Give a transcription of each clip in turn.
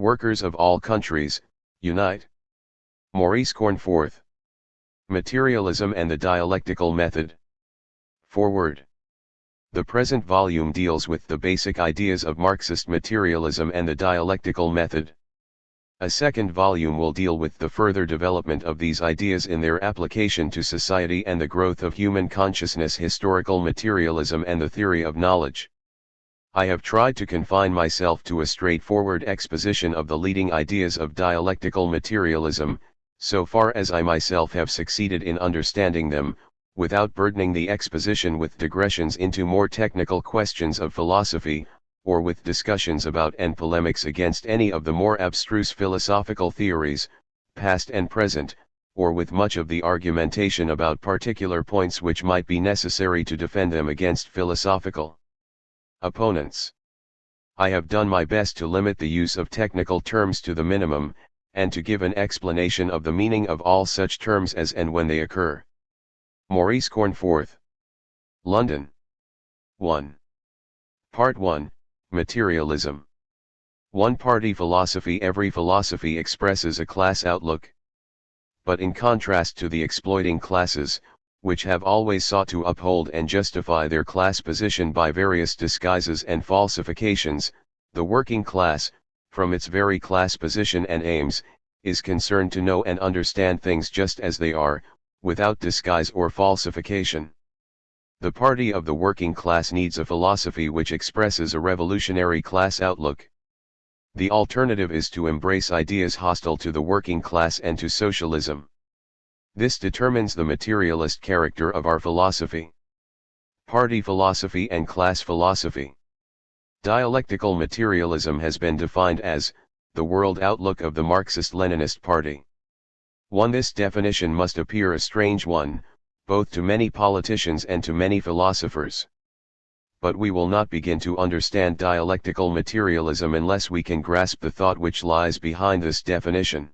Workers of all countries, unite. Maurice Cornforth. Materialism and the Dialectical Method. Foreword. The present volume deals with the basic ideas of Marxist materialism and the dialectical method. A second volume will deal with the further development of these ideas in their application to society and the growth of human consciousness, historical materialism and the theory of knowledge. I have tried to confine myself to a straightforward exposition of the leading ideas of dialectical materialism, so far as I myself have succeeded in understanding them, without burdening the exposition with digressions into more technical questions of philosophy, or with discussions about and polemics against any of the more abstruse philosophical theories, past and present, or with much of the argumentation about particular points which might be necessary to defend them against philosophical opponents. I have done my best to limit the use of technical terms to the minimum, and to give an explanation of the meaning of all such terms as and when they occur. Maurice Cornforth. London. 1. Part 1, Materialism. One-party philosophy. Every philosophy expresses a class outlook. But in contrast to the exploiting classes, which have always sought to uphold and justify their class position by various disguises and falsifications, the working class, from its very class position and aims, is concerned to know and understand things just as they are, without disguise or falsification. The party of the working class needs a philosophy which expresses a revolutionary class outlook. The alternative is to embrace ideas hostile to the working class and to socialism. This determines the materialist character of our philosophy. Party philosophy and class philosophy. Dialectical materialism has been defined as the world outlook of the Marxist-Leninist Party. This definition must appear a strange one, both to many politicians and to many philosophers. But we will not begin to understand dialectical materialism unless we can grasp the thought which lies behind this definition.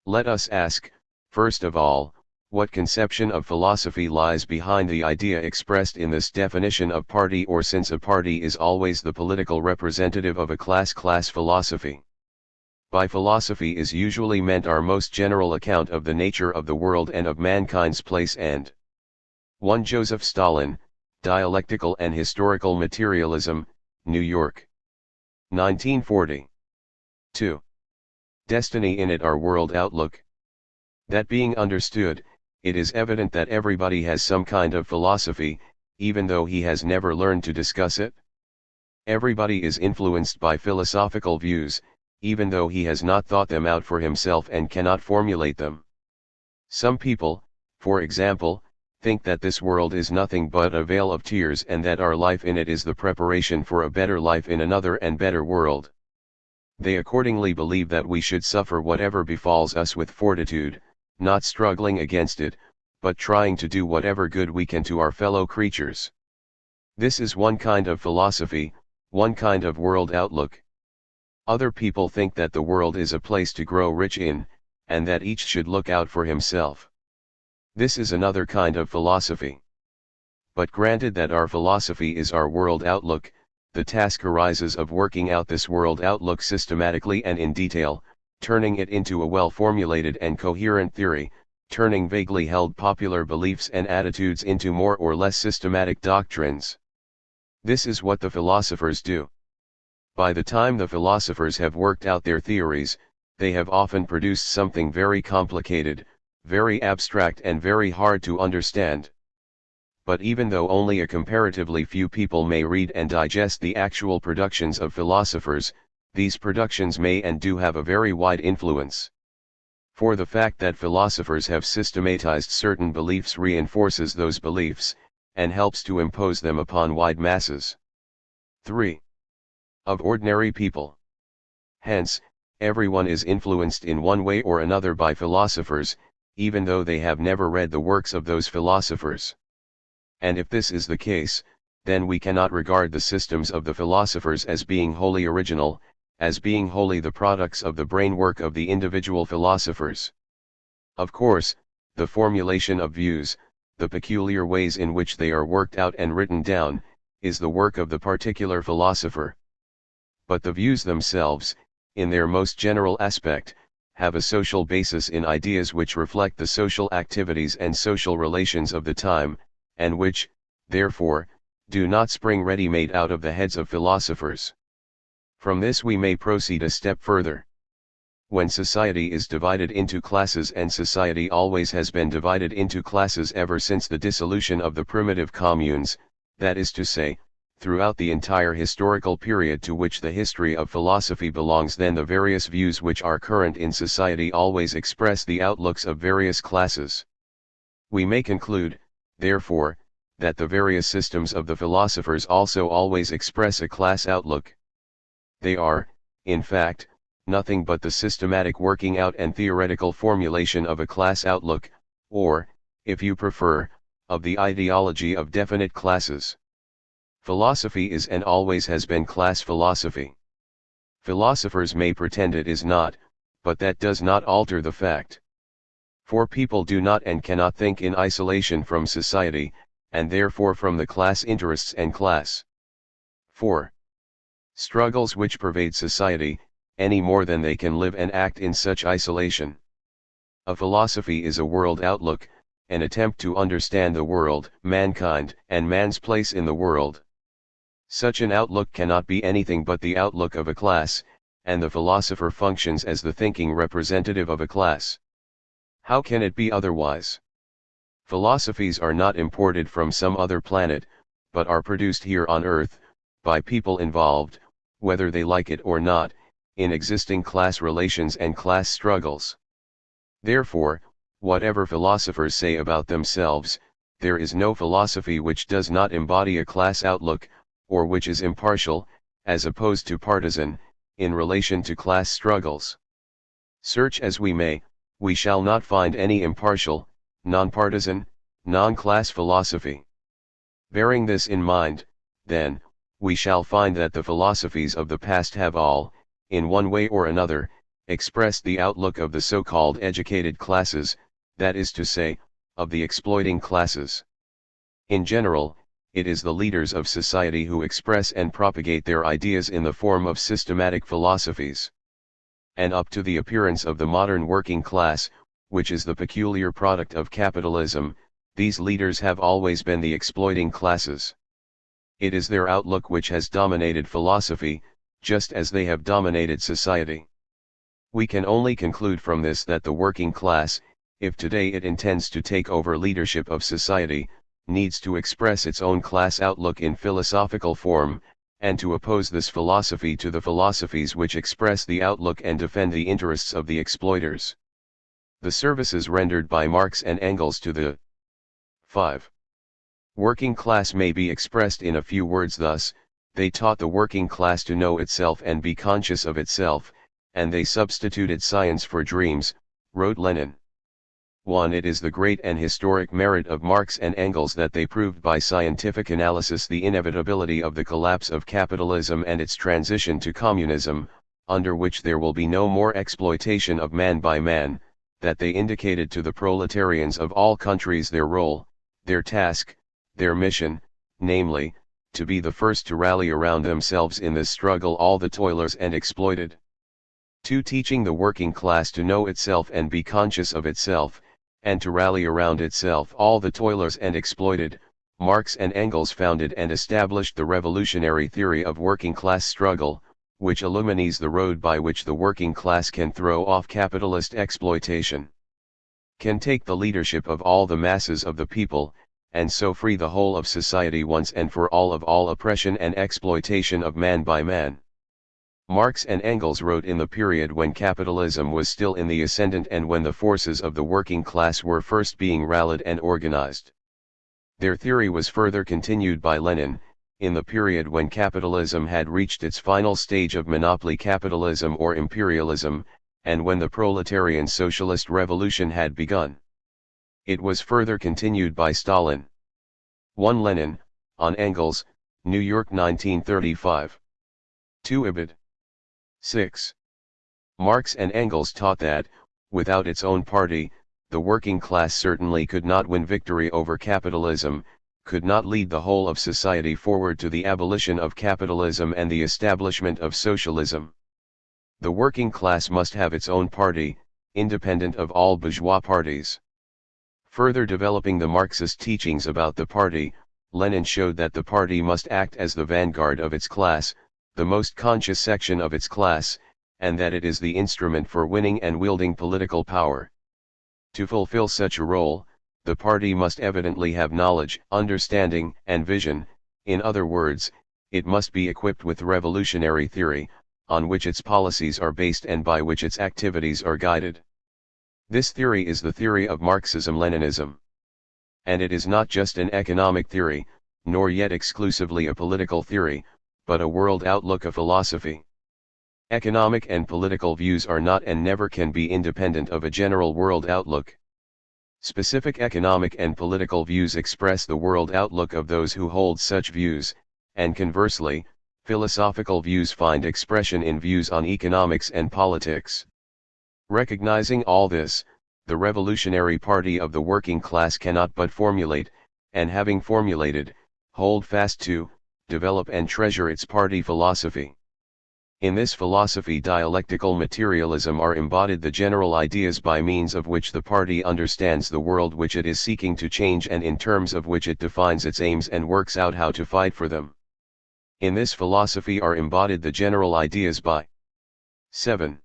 Let us ask, first of all, what conception of philosophy lies behind the idea expressed in this definition of party, or since a party is always the political representative of a class philosophy. By philosophy is usually meant our most general account of the nature of the world and of mankind's place and 1. Joseph Stalin, Dialectical and Historical Materialism, New York. 1940. 2. Destiny in it, our world outlook. That being understood, it is evident that everybody has some kind of philosophy, even though he has never learned to discuss it. Everybody is influenced by philosophical views, even though he has not thought them out for himself and cannot formulate them. Some people, for example, think that this world is nothing but a vale of tears and that our life in it is the preparation for a better life in another and better world. They accordingly believe that we should suffer whatever befalls us with fortitude, not struggling against it, but trying to do whatever good we can to our fellow creatures. This is one kind of philosophy, one kind of world outlook. Other people think that the world is a place to grow rich in, and that each should look out for himself. This is another kind of philosophy. But granted that our philosophy is our world outlook, the task arises of working out this world outlook systematically and in detail, turning it into a well-formulated and coherent theory, turning vaguely held popular beliefs and attitudes into more or less systematic doctrines. This is what the philosophers do. By the time the philosophers have worked out their theories, they have often produced something very complicated, very abstract and very hard to understand. But even though only a comparatively few people may read and digest the actual productions of philosophers, these productions may and do have a very wide influence. For the fact that philosophers have systematized certain beliefs reinforces those beliefs, and helps to impose them upon wide masses. 3. Of ordinary people. Hence, everyone is influenced in one way or another by philosophers, even though they have never read the works of those philosophers. And if this is the case, then we cannot regard the systems of the philosophers as being wholly original, as being wholly the products of the brain work of the individual philosophers. Of course, the formulation of views, the peculiar ways in which they are worked out and written down, is the work of the particular philosopher. But the views themselves, in their most general aspect, have a social basis in ideas which reflect the social activities and social relations of the time, and which, therefore, do not spring ready-made out of the heads of philosophers. From this we may proceed a step further. When society is divided into classes, and society always has been divided into classes ever since the dissolution of the primitive communes, that is to say, throughout the entire historical period to which the history of philosophy belongs, then the various views which are current in society always express the outlooks of various classes. We may conclude, therefore, that the various systems of the philosophers also always express a class outlook. They are, in fact, nothing but the systematic working out and theoretical formulation of a class outlook, or, if you prefer, of the ideology of definite classes. Philosophy is and always has been class philosophy. Philosophers may pretend it is not, but that does not alter the fact. For people do not and cannot think in isolation from society, and therefore from the class interests and class 4. struggles which pervade society, any more than they can live and act in such isolation. A philosophy is a world outlook, an attempt to understand the world, mankind, and man's place in the world. Such an outlook cannot be anything but the outlook of a class, and the philosopher functions as the thinking representative of a class. How can it be otherwise? Philosophies are not imported from some other planet, but are produced here on earth, by people involved, whether they like it or not, in existing class relations and class struggles. Therefore, whatever philosophers say about themselves, there is no philosophy which does not embody a class outlook, or which is impartial, as opposed to partisan, in relation to class struggles. Search as we may, we shall not find any impartial, non-partisan, non-class philosophy. Bearing this in mind, then, we shall find that the philosophies of the past have all, in one way or another, expressed the outlook of the so-called educated classes, that is to say, of the exploiting classes. In general, it is the leaders of society who express and propagate their ideas in the form of systematic philosophies. And up to the appearance of the modern working class, which is the peculiar product of capitalism, these leaders have always been the exploiting classes. It is their outlook which has dominated philosophy, just as they have dominated society. We can only conclude from this that the working class, if today it intends to take over leadership of society, needs to express its own class outlook in philosophical form, and to oppose this philosophy to the philosophies which express the outlook and defend the interests of the exploiters. The services rendered by Marx and Engels to the 5. working class may be expressed in a few words thus: they taught the working class to know itself and be conscious of itself, and they substituted science for dreams, wrote Lenin. 1. It is the great and historic merit of Marx and Engels that they proved by scientific analysis the inevitability of the collapse of capitalism and its transition to communism, under which there will be no more exploitation of man by man, that they indicated to the proletarians of all countries their role, their task, their mission, namely, to be the first to rally around themselves in this struggle all the toilers and exploited. 2. Teaching the working class to know itself and be conscious of itself, and to rally around itself all the toilers and exploited, Marx and Engels founded and established the revolutionary theory of working class struggle, which illumines the road by which the working class can throw off capitalist exploitation, can take the leadership of all the masses of the people, and so free the whole of society once and for all of all oppression and exploitation of man by man. Marx and Engels wrote in the period when capitalism was still in the ascendant and when the forces of the working class were first being rallied and organized. Their theory was further continued by Lenin, in the period when capitalism had reached its final stage of monopoly capitalism or imperialism, and when the proletarian socialist revolution had begun. It was further continued by Stalin. 1. Lenin, on Engels, New York 1935. 2. Ibid. 6. Marx and Engels taught that, without its own party, the working class certainly could not win victory over capitalism, could not lead the whole of society forward to the abolition of capitalism and the establishment of socialism. The working class must have its own party, independent of all bourgeois parties. Further developing the Marxist teachings about the party, Lenin showed that the party must act as the vanguard of its class, the most conscious section of its class, and that it is the instrument for winning and wielding political power. To fulfill such a role, the party must evidently have knowledge, understanding, and vision. In other words, it must be equipped with revolutionary theory, on which its policies are based and by which its activities are guided. This theory is the theory of Marxism-Leninism. And it is not just an economic theory, nor yet exclusively a political theory, but a world outlook, a philosophy. Economic and political views are not and never can be independent of a general world outlook. Specific economic and political views express the world outlook of those who hold such views, and conversely, philosophical views find expression in views on economics and politics. Recognizing all this, the revolutionary party of the working class cannot but formulate, and having formulated, hold fast to, develop and treasure its party philosophy. In this philosophy, dialectical materialism are embodied the general ideas by means of which the party understands the world which it is seeking to change and in terms of which it defines its aims and works out how to fight for them. In this philosophy are embodied the general ideas by 7.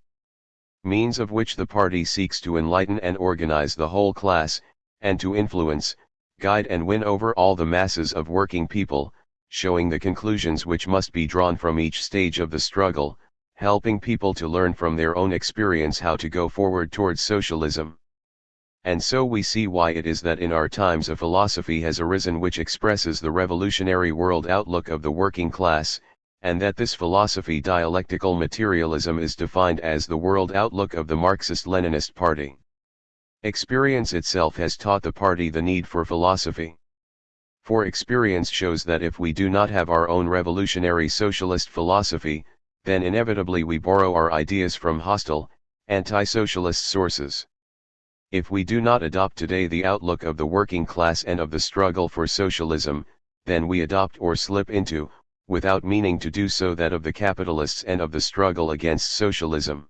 Means of which the party seeks to enlighten and organize the whole class, and to influence, guide and win over all the masses of working people, showing the conclusions which must be drawn from each stage of the struggle, helping people to learn from their own experience how to go forward towards socialism. And so we see why it is that in our times a philosophy has arisen which expresses the revolutionary world outlook of the working class, and that this philosophy, dialectical materialism, is defined as the world outlook of the Marxist-Leninist party. Experience itself has taught the party the need for philosophy. For experience shows that if we do not have our own revolutionary socialist philosophy, then inevitably we borrow our ideas from hostile, anti-socialist sources. If we do not adopt today the outlook of the working class and of the struggle for socialism, then we adopt or slip into, without meaning to do so, that of the capitalists and of the struggle against socialism.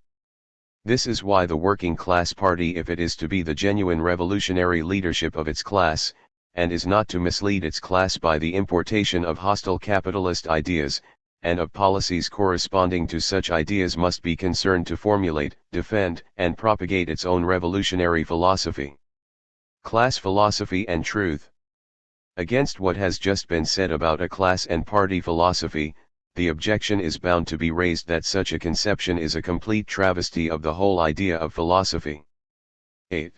This is why the working class party, if it is to be the genuine revolutionary leadership of its class, and is not to mislead its class by the importation of hostile capitalist ideas, and of policies corresponding to such ideas, must be concerned to formulate, defend, and propagate its own revolutionary philosophy. Class philosophy and truth. Against what has just been said about a class and party philosophy, the objection is bound to be raised that such a conception is a complete travesty of the whole idea of philosophy. 8.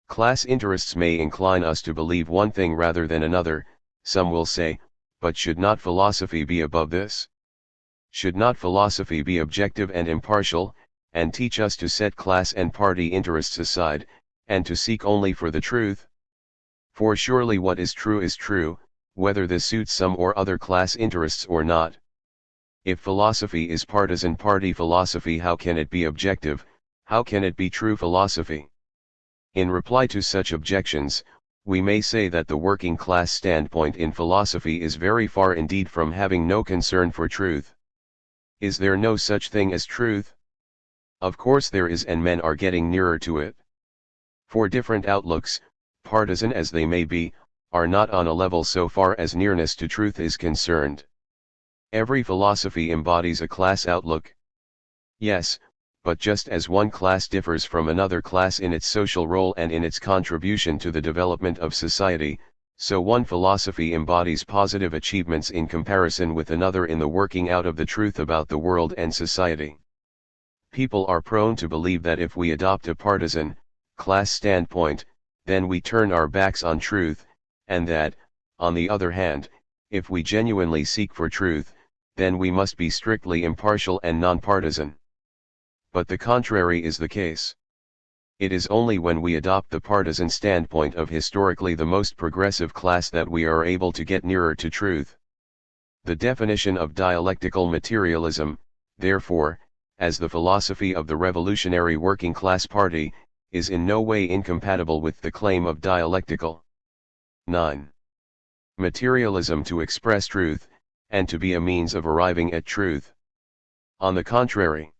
Class interests may incline us to believe one thing rather than another, some will say, but should not philosophy be above this? Should not philosophy be objective and impartial, and teach us to set class and party interests aside, and to seek only for the truth? For surely what is true, whether this suits some or other class interests or not. If philosophy is partisan party philosophy, how can it be objective, how can it be true philosophy? In reply to such objections, we may say that the working class standpoint in philosophy is very far indeed from having no concern for truth. Is there no such thing as truth? Of course there is, and men are getting nearer to it. For different outlooks, partisan as they may be, are not on a level so far as nearness to truth is concerned. Every philosophy embodies a class outlook. Yes, but just as one class differs from another class in its social role and in its contribution to the development of society, so one philosophy embodies positive achievements in comparison with another in the working out of the truth about the world and society. People are prone to believe that if we adopt a partisan, class standpoint, then we turn our backs on truth, and that, on the other hand, if we genuinely seek for truth, then we must be strictly impartial and non-partisan. But the contrary is the case. It is only when we adopt the partisan standpoint of historically the most progressive class that we are able to get nearer to truth. The definition of dialectical materialism, therefore, as the philosophy of the revolutionary working class party, is in no way incompatible with the claim of dialectical. 9. Materialism to express truth, and to be a means of arriving at truth. On the contrary,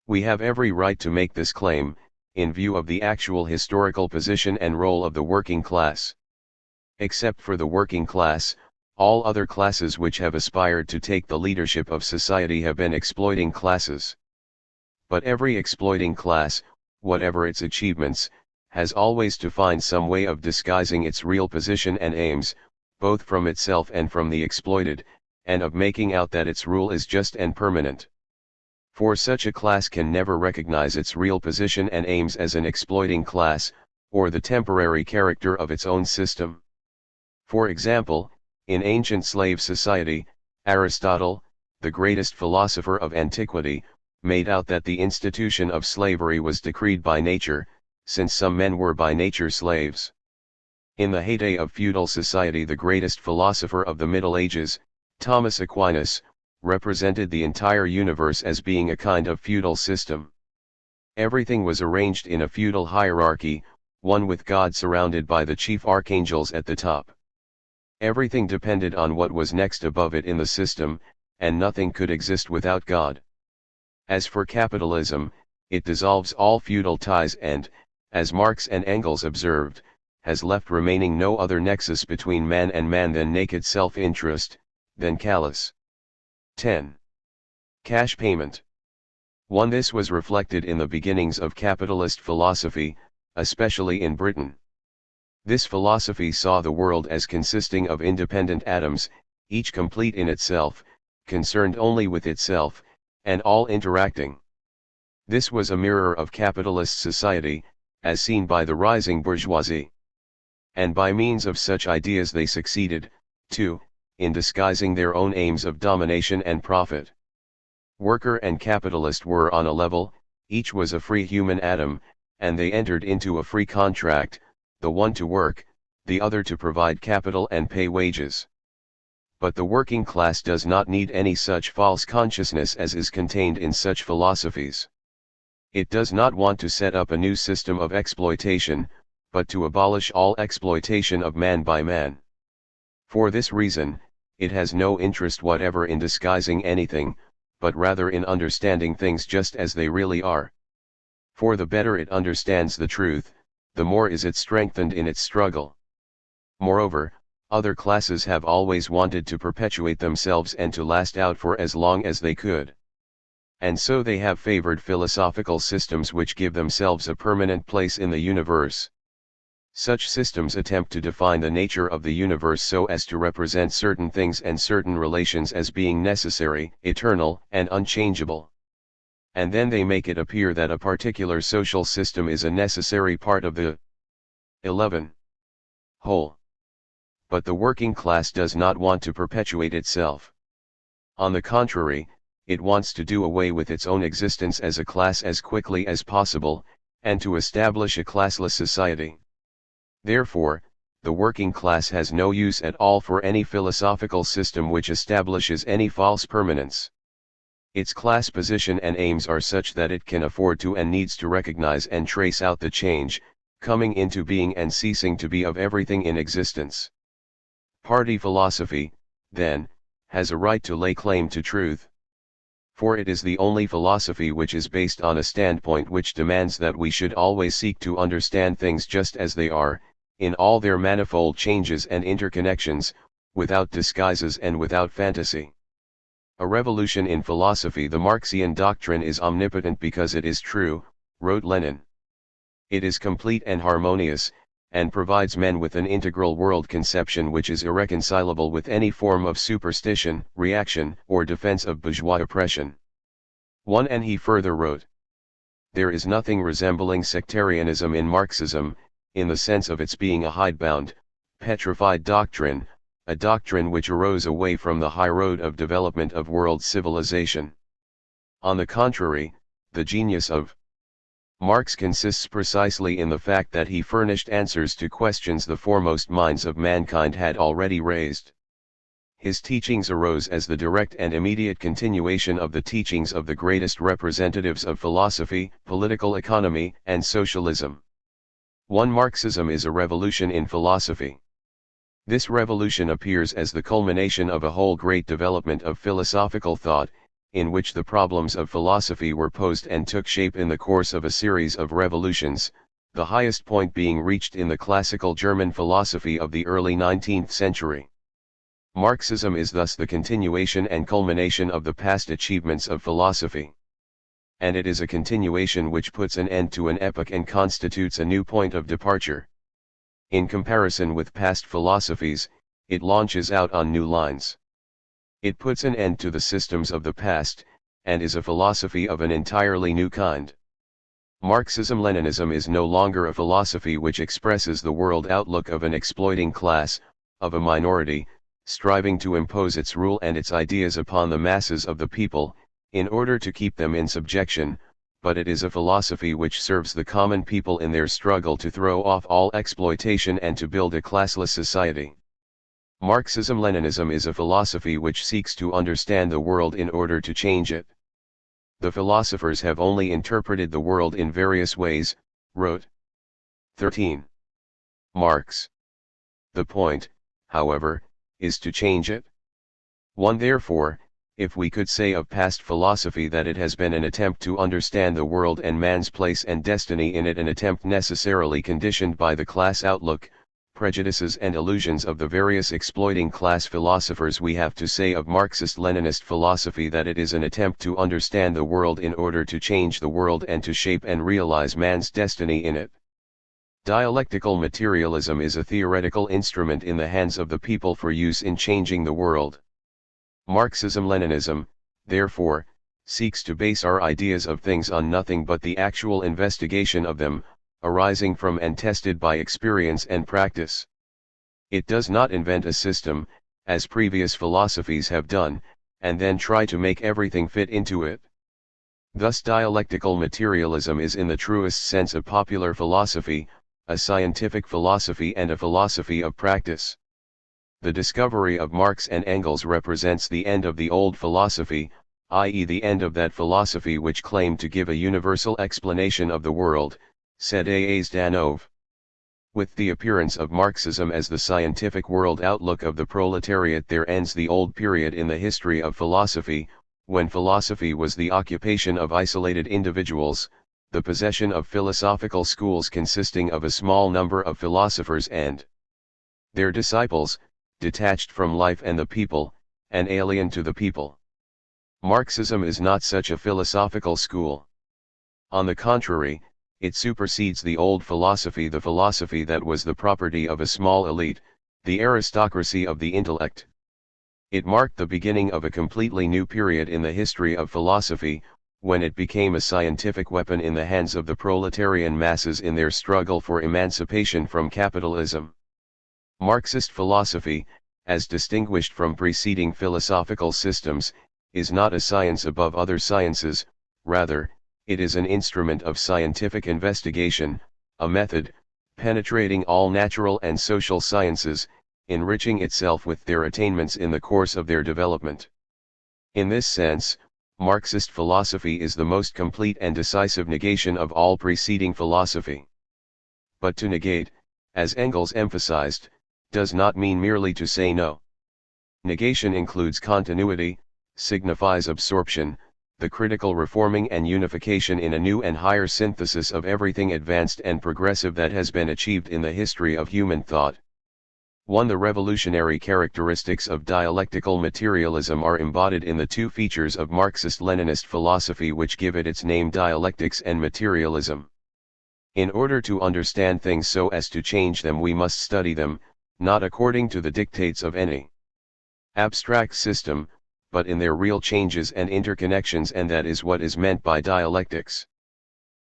We have every right to make this claim, in view of the actual historical position and role of the working class. Except for the working class, all other classes which have aspired to take the leadership of society have been exploiting classes. But every exploiting class, whatever its achievements, has always to find some way of disguising its real position and aims, both from itself and from the exploited, and of making out that its rule is just and permanent. For such a class can never recognize its real position and aims as an exploiting class, or the temporary character of its own system. For example, in ancient slave society, Aristotle, the greatest philosopher of antiquity, made out that the institution of slavery was decreed by nature, since some men were by nature slaves. In the heyday of feudal society, the greatest philosopher of the Middle Ages, Thomas Aquinas, represented the entire universe as being a kind of feudal system. Everything was arranged in a feudal hierarchy, one with God surrounded by the chief archangels at the top. Everything depended on what was next above it in the system, and nothing could exist without God. As for capitalism, it dissolves all feudal ties and, as Marx and Engels observed, has left remaining no other nexus between man and man than naked self-interest, than callous. 10. Cash payment. 1. This was reflected in the beginnings of capitalist philosophy, especially in Britain. This philosophy saw the world as consisting of independent atoms, each complete in itself, concerned only with itself, and all interacting. This was a mirror of capitalist society, as seen by the rising bourgeoisie. And by means of such ideas they succeeded, too, in disguising their own aims of domination and profit. Worker and capitalist were on a level, each was a free human atom, and they entered into a free contract, the one to work, the other to provide capital and pay wages. But the working class does not need any such false consciousness as is contained in such philosophies. It does not want to set up a new system of exploitation, but to abolish all exploitation of man by man. For this reason, it has no interest whatever in disguising anything, but rather in understanding things just as they really are. For the better it understands the truth, the more is it strengthened in its struggle. Moreover, other classes have always wanted to perpetuate themselves and to last out for as long as they could. And so they have favored philosophical systems which give themselves a permanent place in the universe. Such systems attempt to define the nature of the universe so as to represent certain things and certain relations as being necessary, eternal, and unchangeable. And then they make it appear that a particular social system is a necessary part of the 11. whole. But the working class does not want to perpetuate itself. On the contrary, it wants to do away with its own existence as a class as quickly as possible, and to establish a classless society. Therefore, the working class has no use at all for any philosophical system which establishes any false permanence. Its class position and aims are such that it can afford to and needs to recognize and trace out the change, coming into being and ceasing to be of everything in existence. Party philosophy, then, has a right to lay claim to truth. For it is the only philosophy which is based on a standpoint which demands that we should always seek to understand things just as they are, in all their manifold changes and interconnections, without disguises and without fantasy. A revolution in philosophy. The Marxian doctrine is omnipotent because it is true, wrote Lenin. It is complete and harmonious, and provides men with an integral world conception which is irreconcilable with any form of superstition, reaction, or defense of bourgeois oppression. 1. And he further wrote, there is nothing resembling sectarianism in Marxism, in the sense of its being a hidebound, petrified doctrine, a doctrine which arose away from the high road of development of world civilization. On the contrary, the genius of Marx consists precisely in the fact that he furnished answers to questions the foremost minds of mankind had already raised. His teachings arose as the direct and immediate continuation of the teachings of the greatest representatives of philosophy, political economy, and socialism. 1. Marxism is a revolution in philosophy. This revolution appears as the culmination of a whole great development of philosophical thought, in which the problems of philosophy were posed and took shape in the course of a series of revolutions, the highest point being reached in the classical German philosophy of the early 19th century. Marxism is thus the continuation and culmination of the past achievements of philosophy. And it is a continuation which puts an end to an epoch and constitutes a new point of departure. In comparison with past philosophies, it launches out on new lines. It puts an end to the systems of the past, and is a philosophy of an entirely new kind. Marxism-Leninism is no longer a philosophy which expresses the world outlook of an exploiting class, of a minority, striving to impose its rule and its ideas upon the masses of the people, in order to keep them in subjection, but it is a philosophy which serves the common people in their struggle to throw off all exploitation and to build a classless society. Marxism-Leninism is a philosophy which seeks to understand the world in order to change it. The philosophers have only interpreted the world in various ways, wrote 13. Marx. The point, however, is to change it. 1. Therefore, if we could say of past philosophy that it has been an attempt to understand the world and man's place and destiny in it, an attempt necessarily conditioned by the class outlook, prejudices and illusions of the various exploiting class philosophers, we have to say of Marxist-Leninist philosophy that it is an attempt to understand the world in order to change the world and to shape and realize man's destiny in it. Dialectical materialism is a theoretical instrument in the hands of the people for use in changing the world. Marxism-Leninism, therefore, seeks to base our ideas of things on nothing but the actual investigation of them, arising from and tested by experience and practice. It does not invent a system, as previous philosophies have done, and then try to make everything fit into it. Thus dialectical materialism is in the truest sense a popular philosophy, a scientific philosophy and a philosophy of practice. The discovery of Marx and Engels represents the end of the old philosophy, i.e. the end of that philosophy which claimed to give a universal explanation of the world, said A. A. Zdanov. With the appearance of Marxism as the scientific world outlook of the proletariat, there ends the old period in the history of philosophy, when philosophy was the occupation of isolated individuals, the possession of philosophical schools consisting of a small number of philosophers and their disciples, detached from life and the people, and alien to the people. Marxism is not such a philosophical school. On the contrary, it supersedes the old philosophy, the philosophy that was the property of a small elite, the aristocracy of the intellect. It marked the beginning of a completely new period in the history of philosophy, when it became a scientific weapon in the hands of the proletarian masses in their struggle for emancipation from capitalism. Marxist philosophy, as distinguished from preceding philosophical systems, is not a science above other sciences, rather, it is an instrument of scientific investigation, a method, penetrating all natural and social sciences, enriching itself with their attainments in the course of their development. In this sense, Marxist philosophy is the most complete and decisive negation of all preceding philosophy. But to negate, as Engels emphasized, does not mean merely to say no. Negation includes continuity, signifies absorption, the critical reforming and unification in a new and higher synthesis of everything advanced and progressive that has been achieved in the history of human thought. 1. The revolutionary characteristics of dialectical materialism are embodied in the two features of Marxist-Leninist philosophy which give it its name: dialectics and materialism. In order to understand things so as to change them, we must study them, not according to the dictates of any abstract system, but in their real changes and interconnections, and that is what is meant by dialectics.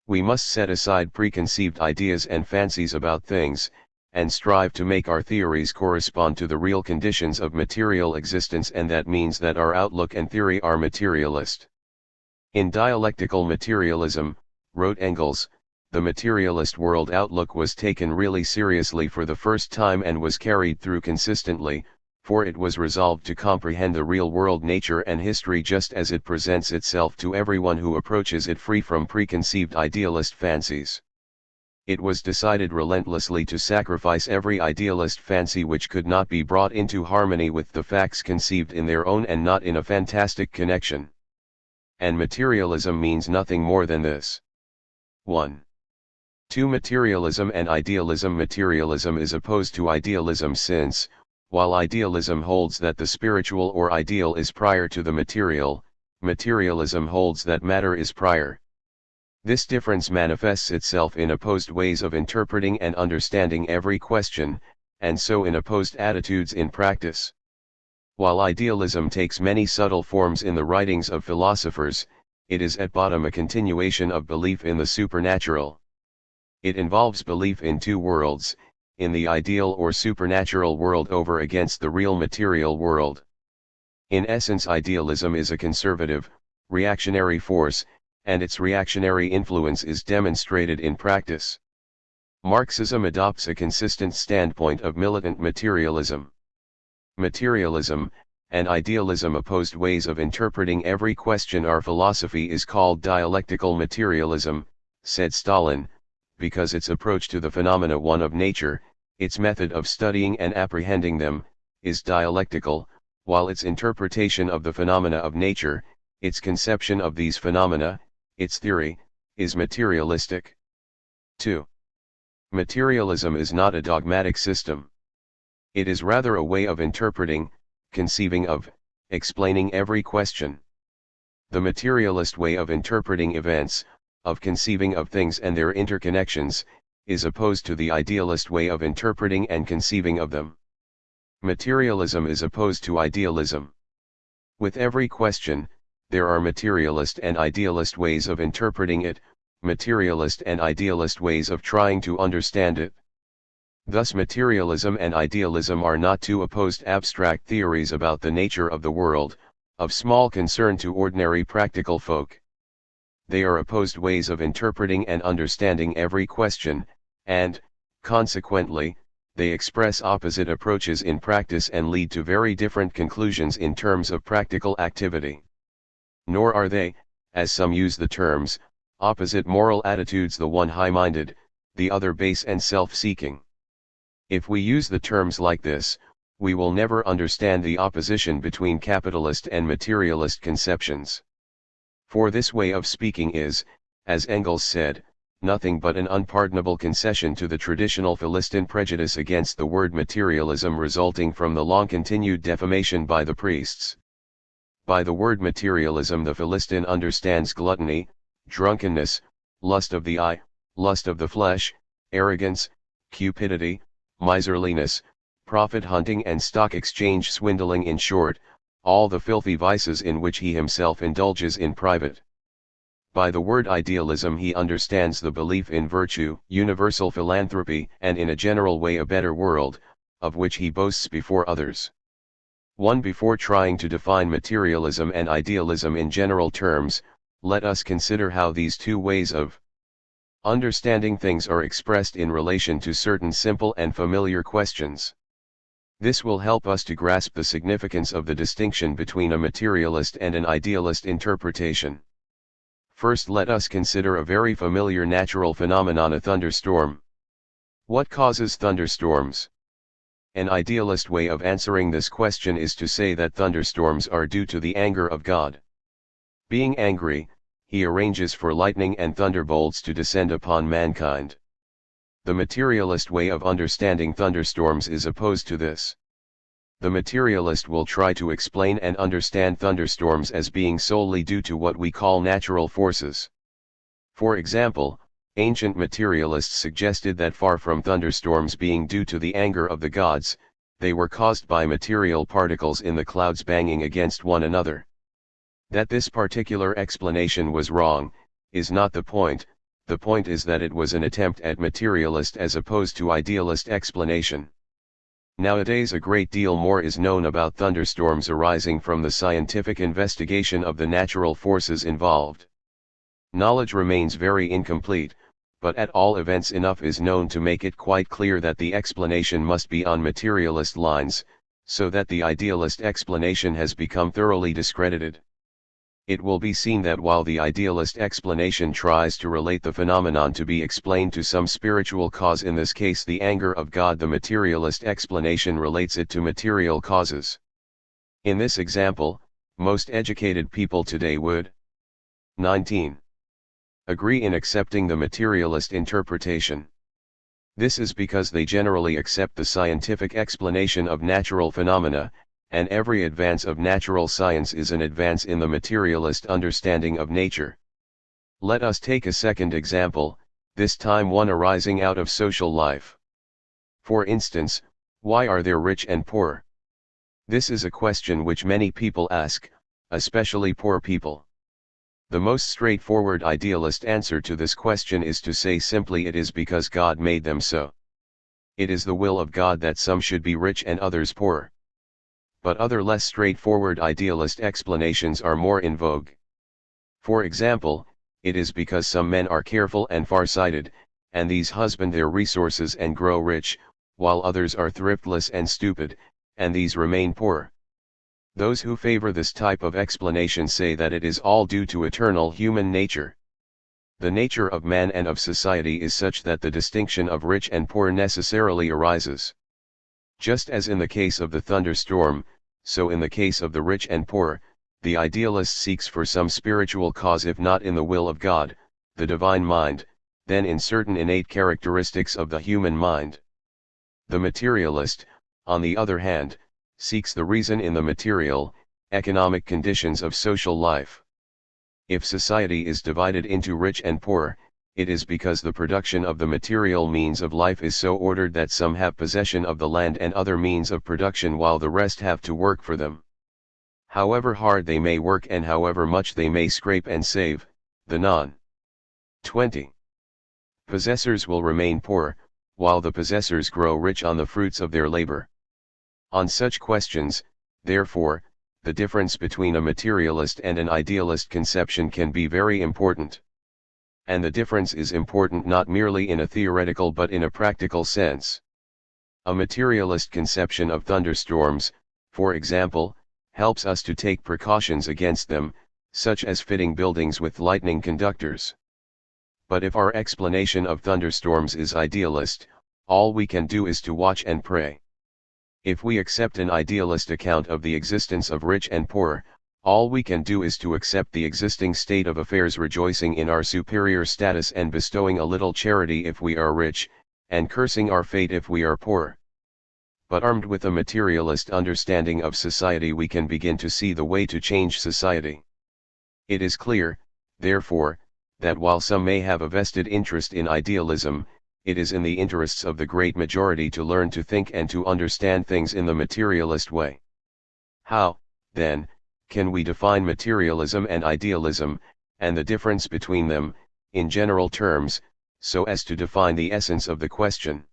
We must set aside preconceived ideas and fancies about things, and strive to make our theories correspond to the real conditions of material existence, and that means that our outlook and theory are materialist. In dialectical materialism, wrote Engels, the materialist world outlook was taken really seriously for the first time and was carried through consistently, for it was resolved to comprehend the real world nature and history just as it presents itself to everyone who approaches it free from preconceived idealist fancies. It was decided relentlessly to sacrifice every idealist fancy which could not be brought into harmony with the facts conceived in their own and not in a fantastic connection. and materialism means nothing more than this. 1. 2. Materialism and idealism. Materialism is opposed to idealism since, while idealism holds that the spiritual or ideal is prior to the material, materialism holds that matter is prior. This difference manifests itself in opposed ways of interpreting and understanding every question, and so in opposed attitudes in practice. While idealism takes many subtle forms in the writings of philosophers, it is at bottom a continuation of belief in the supernatural. It involves belief in two worlds, in the ideal or supernatural world over against the real material world. In essence, idealism is a conservative, reactionary force, and its reactionary influence is demonstrated in practice. Marxism adopts a consistent standpoint of militant materialism. Materialism and idealism opposed ways of interpreting every question. Our philosophy is called dialectical materialism, said Stalin, because its approach to the phenomena one of nature, its method of studying and apprehending them, is dialectical, while its interpretation of the phenomena of nature, its conception of these phenomena, its theory, is materialistic. 2. Materialism is not a dogmatic system. It is rather a way of interpreting, conceiving of, explaining every question. The materialist way of interpreting events, of conceiving of things and their interconnections, is opposed to the idealist way of interpreting and conceiving of them. Materialism is opposed to idealism. With every question, there are materialist and idealist ways of interpreting it, materialist and idealist ways of trying to understand it. Thus materialism and idealism are not two opposed abstract theories about the nature of the world, of small concern to ordinary practical folk. They are opposed ways of interpreting and understanding every question, and, consequently, they express opposite approaches in practice and lead to very different conclusions in terms of practical activity. Nor are they, as some use the terms, opposite moral attitudes, the one high-minded, the other base and self-seeking. If we use the terms like this, we will never understand the opposition between capitalist and materialist conceptions. For this way of speaking is, as Engels said, nothing but an unpardonable concession to the traditional Philistine prejudice against the word materialism resulting from the long-continued defamation by the priests. By the word materialism the Philistine understands gluttony, drunkenness, lust of the eye, lust of the flesh, arrogance, cupidity, miserliness, profit hunting and stock exchange swindling, in short, all the filthy vices in which he himself indulges in private. By the word idealism he understands the belief in virtue, universal philanthropy, and in a general way a better world, of which he boasts before others. 1. Before trying to define materialism and idealism in general terms, let us consider how these two ways of understanding things are expressed in relation to certain simple and familiar questions. This will help us to grasp the significance of the distinction between a materialist and an idealist interpretation. First, let us consider a very familiar natural phenomenon, a thunderstorm. What causes thunderstorms? An idealist way of answering this question is to say that thunderstorms are due to the anger of God. Being angry, he arranges for lightning and thunderbolts to descend upon mankind. The materialist way of understanding thunderstorms is opposed to this. The materialist will try to explain and understand thunderstorms as being solely due to what we call natural forces. For example, ancient materialists suggested that far from thunderstorms being due to the anger of the gods, they were caused by material particles in the clouds banging against one another. That this particular explanation was wrong, is not the point is that it was an attempt at materialist as opposed to idealist explanation. Nowadays a great deal more is known about thunderstorms arising from the scientific investigation of the natural forces involved. Knowledge remains very incomplete, but at all events enough is known to make it quite clear that the explanation must be on materialist lines, so that the idealist explanation has become thoroughly discredited. It will be seen that while the idealist explanation tries to relate the phenomenon to be explained to some spiritual cause, in this case the anger of God, the materialist explanation relates it to material causes. In this example, most educated people today would 19. Agree in accepting the materialist interpretation. This is because they generally accept the scientific explanation of natural phenomena, and every advance of natural science is an advance in the materialist understanding of nature. Let us take a second example, this time one arising out of social life. For instance, why are there rich and poor? This is a question which many people ask, especially poor people. The most straightforward idealist answer to this question is to say simply it is because God made them so. It is the will of God that some should be rich and others poor. But other less straightforward idealist explanations are more in vogue. For example, it is because some men are careful and far-sighted, and these husband their resources and grow rich, while others are thriftless and stupid, and these remain poor. Those who favor this type of explanation say that it is all due to eternal human nature. The nature of man and of society is such that the distinction of rich and poor necessarily arises. Just as in the case of the thunderstorm, so in the case of the rich and poor, the idealist seeks for some spiritual cause if not in the will of God, the divine mind, then in certain innate characteristics of the human mind. The materialist, on the other hand, seeks the reason in the material, economic conditions of social life. If society is divided into rich and poor, it is because the production of the material means of life is so ordered that some have possession of the land and other means of production while the rest have to work for them. However hard they may work and however much they may scrape and save, the non-20 possessors will remain poor, while the possessors grow rich on the fruits of their labor. On such questions, therefore, the difference between a materialist and an idealist conception can be very important. And the difference is important not merely in a theoretical but in a practical sense. A materialist conception of thunderstorms, for example, helps us to take precautions against them, such as fitting buildings with lightning conductors. But if our explanation of thunderstorms is idealist, all we can do is to watch and pray. If we accept an idealist account of the existence of rich and poor, all we can do is to accept the existing state of affairs, rejoicing in our superior status and bestowing a little charity if we are rich, and cursing our fate if we are poor. But armed with a materialist understanding of society, we can begin to see the way to change society. It is clear, therefore, that while some may have a vested interest in idealism, it is in the interests of the great majority to learn to think and to understand things in the materialist way. How, then, can we define materialism and idealism, and the difference between them, in general terms, so as to define the essence of the question?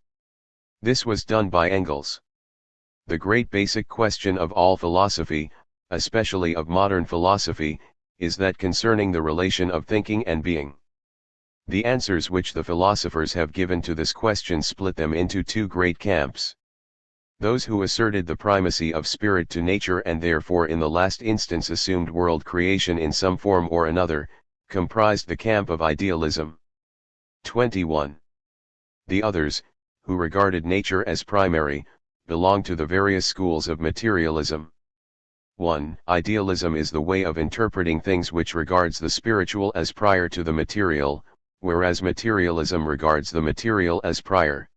This was done by Engels. The great basic question of all philosophy, especially of modern philosophy, is that concerning the relation of thinking and being. The answers which the philosophers have given to this question split them into two great camps. Those who asserted the primacy of spirit to nature and therefore in the last instance assumed world creation in some form or another, comprised the camp of idealism. 21. The others, who regarded nature as primary, belonged to the various schools of materialism. 1. Idealism is the way of interpreting things which regards the spiritual as prior to the material, whereas materialism regards the material as prior.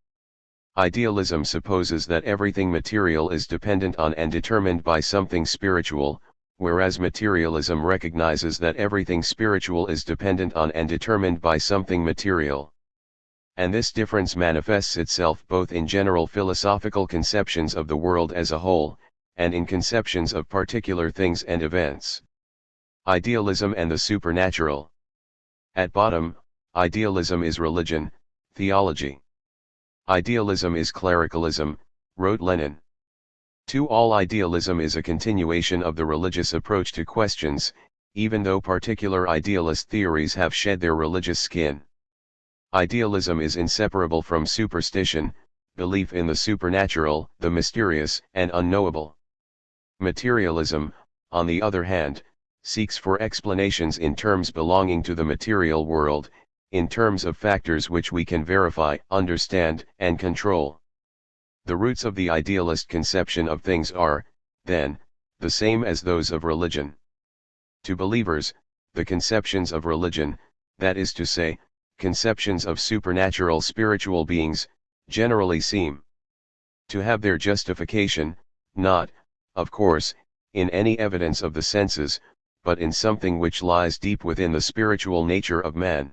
Idealism supposes that everything material is dependent on and determined by something spiritual, whereas materialism recognizes that everything spiritual is dependent on and determined by something material. And this difference manifests itself both in general philosophical conceptions of the world as a whole, and in conceptions of particular things and events. Idealism and the supernatural. At bottom, idealism is religion, theology. Idealism is clericalism, wrote Lenin. 2. All idealism is a continuation of the religious approach to questions, even though particular idealist theories have shed their religious skin. Idealism is inseparable from superstition, belief in the supernatural, the mysterious and unknowable. Materialism, on the other hand, seeks for explanations in terms belonging to the material world, in terms of factors which we can verify, understand, and control. The roots of the idealist conception of things are, then, the same as those of religion. To believers, the conceptions of religion, that is to say, conceptions of supernatural spiritual beings, generally seem to have their justification, not, of course, in any evidence of the senses, but in something which lies deep within the spiritual nature of man.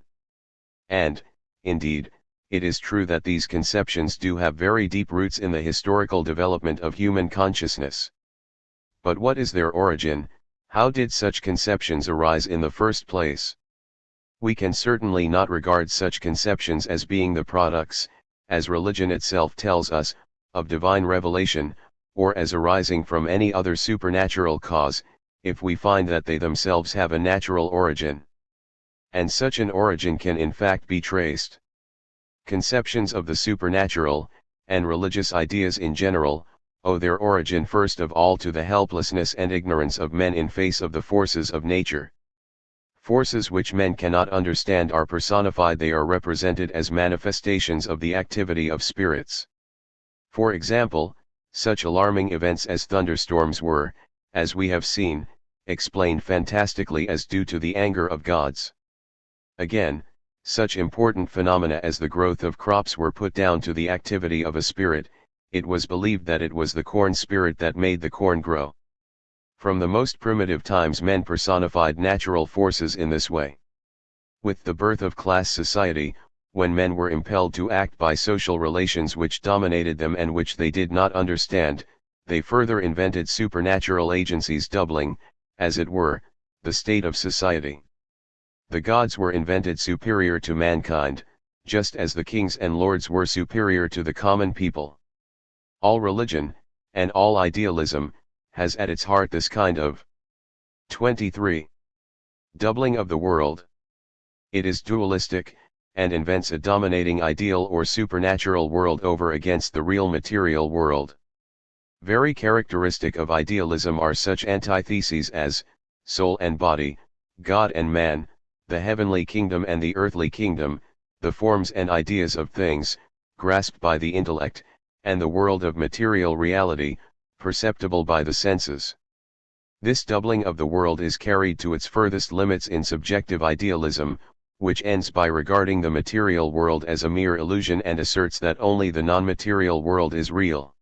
And, indeed, it is true that these conceptions do have very deep roots in the historical development of human consciousness. But what is their origin? How did such conceptions arise in the first place? We can certainly not regard such conceptions as being the products, as religion itself tells us, of divine revelation, or as arising from any other supernatural cause, if we find that they themselves have a natural origin. And such an origin can in fact be traced. Conceptions of the supernatural, and religious ideas in general, owe their origin first of all to the helplessness and ignorance of men in face of the forces of nature. Forces which men cannot understand are personified, they are represented as manifestations of the activity of spirits. For example, such alarming events as thunderstorms were, as we have seen, explained fantastically as due to the anger of gods. Again, such important phenomena as the growth of crops were put down to the activity of a spirit. It was believed that it was the corn spirit that made the corn grow. From the most primitive times men personified natural forces in this way. With the birth of class society, when men were impelled to act by social relations which dominated them and which they did not understand, they further invented supernatural agencies doubling, as it were, the state of society. The gods were invented superior to mankind, just as the kings and lords were superior to the common people. All religion, and all idealism, has at its heart this kind of 23. Doubling of the world. It is dualistic, and invents a dominating ideal or supernatural world over against the real material world. Very characteristic of idealism are such antitheses as soul and body, God and man, the heavenly kingdom and the earthly kingdom, the forms and ideas of things, grasped by the intellect, and the world of material reality, perceptible by the senses. This doubling of the world is carried to its furthest limits in subjective idealism, which ends by regarding the material world as a mere illusion and asserts that only the non-material world is real.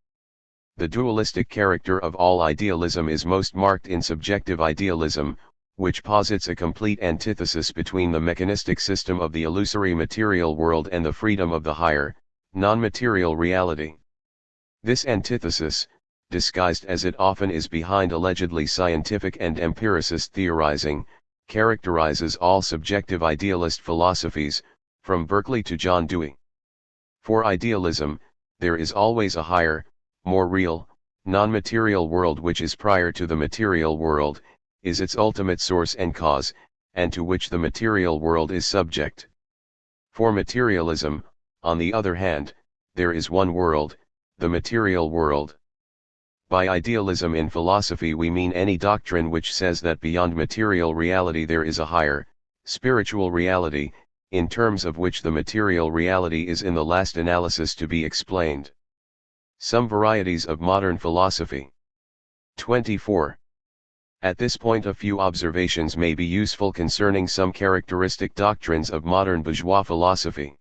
The dualistic character of all idealism is most marked in subjective idealism, which posits a complete antithesis between the mechanistic system of the illusory material world and the freedom of the higher, non-material reality. This antithesis, disguised as it often is behind allegedly scientific and empiricist theorizing, characterizes all subjective idealist philosophies, from Berkeley to John Dewey. For idealism, there is always a higher, more real, non-material world which is prior to the material world, is its ultimate source and cause, and to which the material world is subject. For materialism, on the other hand, there is one world, the material world. By idealism in philosophy we mean any doctrine which says that beyond material reality there is a higher, spiritual reality, in terms of which the material reality is in the last analysis to be explained. Some varieties of modern philosophy. 24. At this point a few observations may be useful concerning some characteristic doctrines of modern bourgeois philosophy.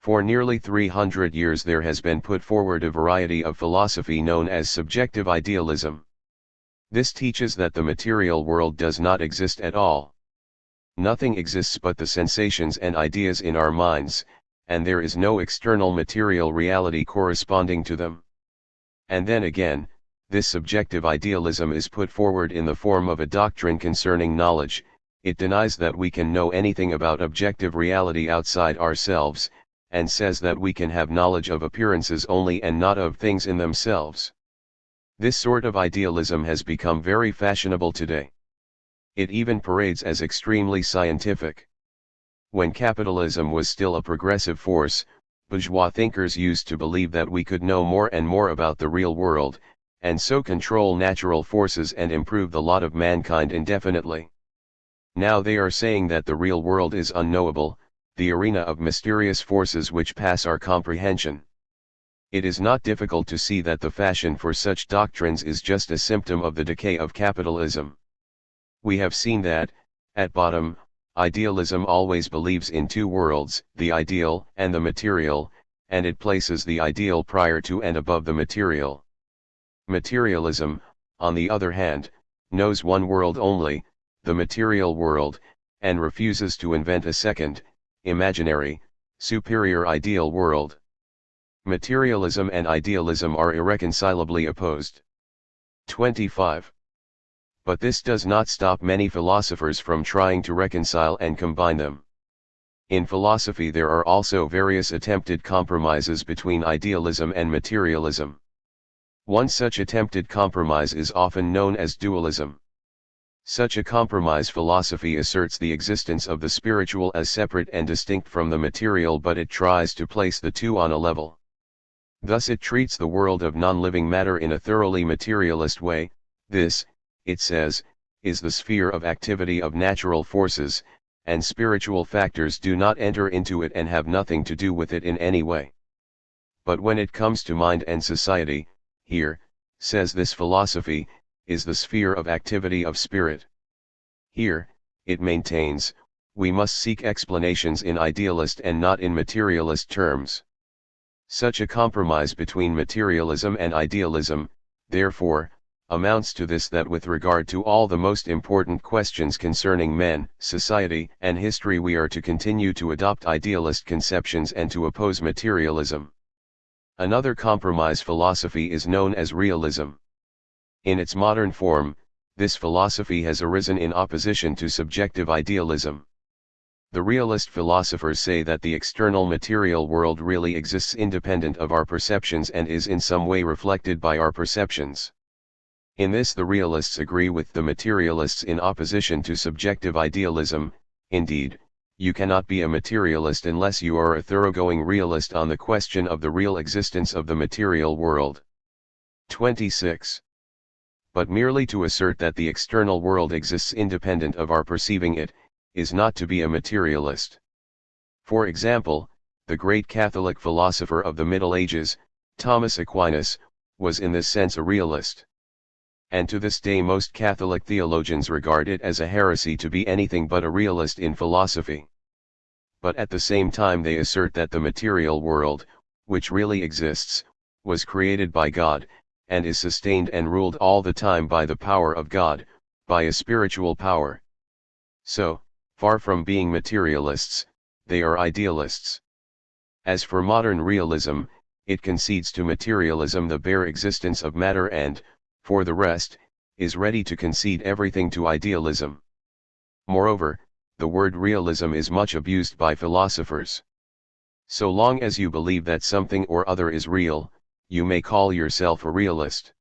For nearly 300 years there has been put forward a variety of philosophy known as subjective idealism. This teaches that the material world does not exist at all. Nothing exists but the sensations and ideas in our minds, and there is no external material reality corresponding to them. And then again, this subjective idealism is put forward in the form of a doctrine concerning knowledge. It denies that we can know anything about objective reality outside ourselves, and says that we can have knowledge of appearances only and not of things in themselves. This sort of idealism has become very fashionable today. It even parades as extremely scientific. When capitalism was still a progressive force, bourgeois thinkers used to believe that we could know more and more about the real world, and so control natural forces and improve the lot of mankind indefinitely. Now they are saying that the real world is unknowable, the arena of mysterious forces which pass our comprehension. It is not difficult to see that the fashion for such doctrines is just a symptom of the decay of capitalism. We have seen that, At bottom, idealism always believes in two worlds, the ideal and the material, and it places the ideal prior to and above the material. Materialism, on the other hand, knows one world only, the material world, and refuses to invent a second, imaginary, superior ideal world. Materialism and idealism are irreconcilably opposed. 25. But this does not stop many philosophers from trying to reconcile and combine them. In philosophy there are also various attempted compromises between idealism and materialism. One such attempted compromise is often known as dualism. Such a compromise philosophy asserts the existence of the spiritual as separate and distinct from the material, but it tries to place the two on a level. Thus it treats the world of non-living matter in a thoroughly materialist way. This, it says, is the sphere of activity of natural forces, and spiritual factors do not enter into it and have nothing to do with it in any way. But when it comes to mind and society, here, says this philosophy, is the sphere of activity of spirit. Here, it maintains, we must seek explanations in idealist and not in materialist terms. Such a compromise between materialism and idealism, therefore, amounts to this, that with regard to all the most important questions concerning men, society, and history we are to continue to adopt idealist conceptions and to oppose materialism. Another compromise philosophy is known as realism. In its modern form, this philosophy has arisen in opposition to subjective idealism. The realist philosophers say that the external material world really exists independent of our perceptions and is in some way reflected by our perceptions. In this the realists agree with the materialists in opposition to subjective idealism. Indeed, you cannot be a materialist unless you are a thoroughgoing realist on the question of the real existence of the material world. 26. But merely to assert that the external world exists independent of our perceiving it, is not to be a materialist. For example, the great Catholic philosopher of the Middle Ages, Thomas Aquinas, was in this sense a realist. And to this day most Catholic theologians regard it as a heresy to be anything but a realist in philosophy. But at the same time they assert that the material world, which really exists, was created by God, and is sustained and ruled all the time by the power of God, by a spiritual power. So, far from being materialists, they are idealists. As for modern realism, it concedes to materialism the bare existence of matter and, for the rest, is ready to concede everything to idealism. Moreover, the word realism is much abused by philosophers. So long as you believe that something or other is real, you may call yourself a realist.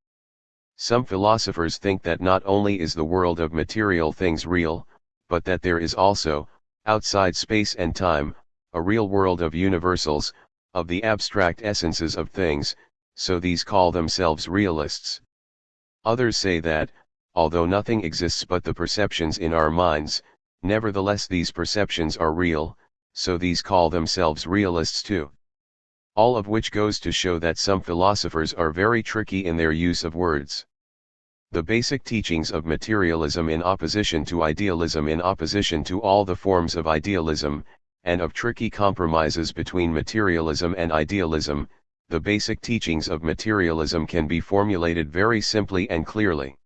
Some philosophers think that not only is the world of material things real, but that there is also, outside space and time, a real world of universals, of the abstract essences of things, so these call themselves realists. Others say that, although nothing exists but the perceptions in our minds, nevertheless these perceptions are real, so these call themselves realists too. All of which goes to show that some philosophers are very tricky in their use of words. The basic teachings of materialism in opposition to idealism, in opposition to all the forms of idealism, and of tricky compromises between materialism and idealism, the basic teachings of materialism can be formulated very simply and clearly.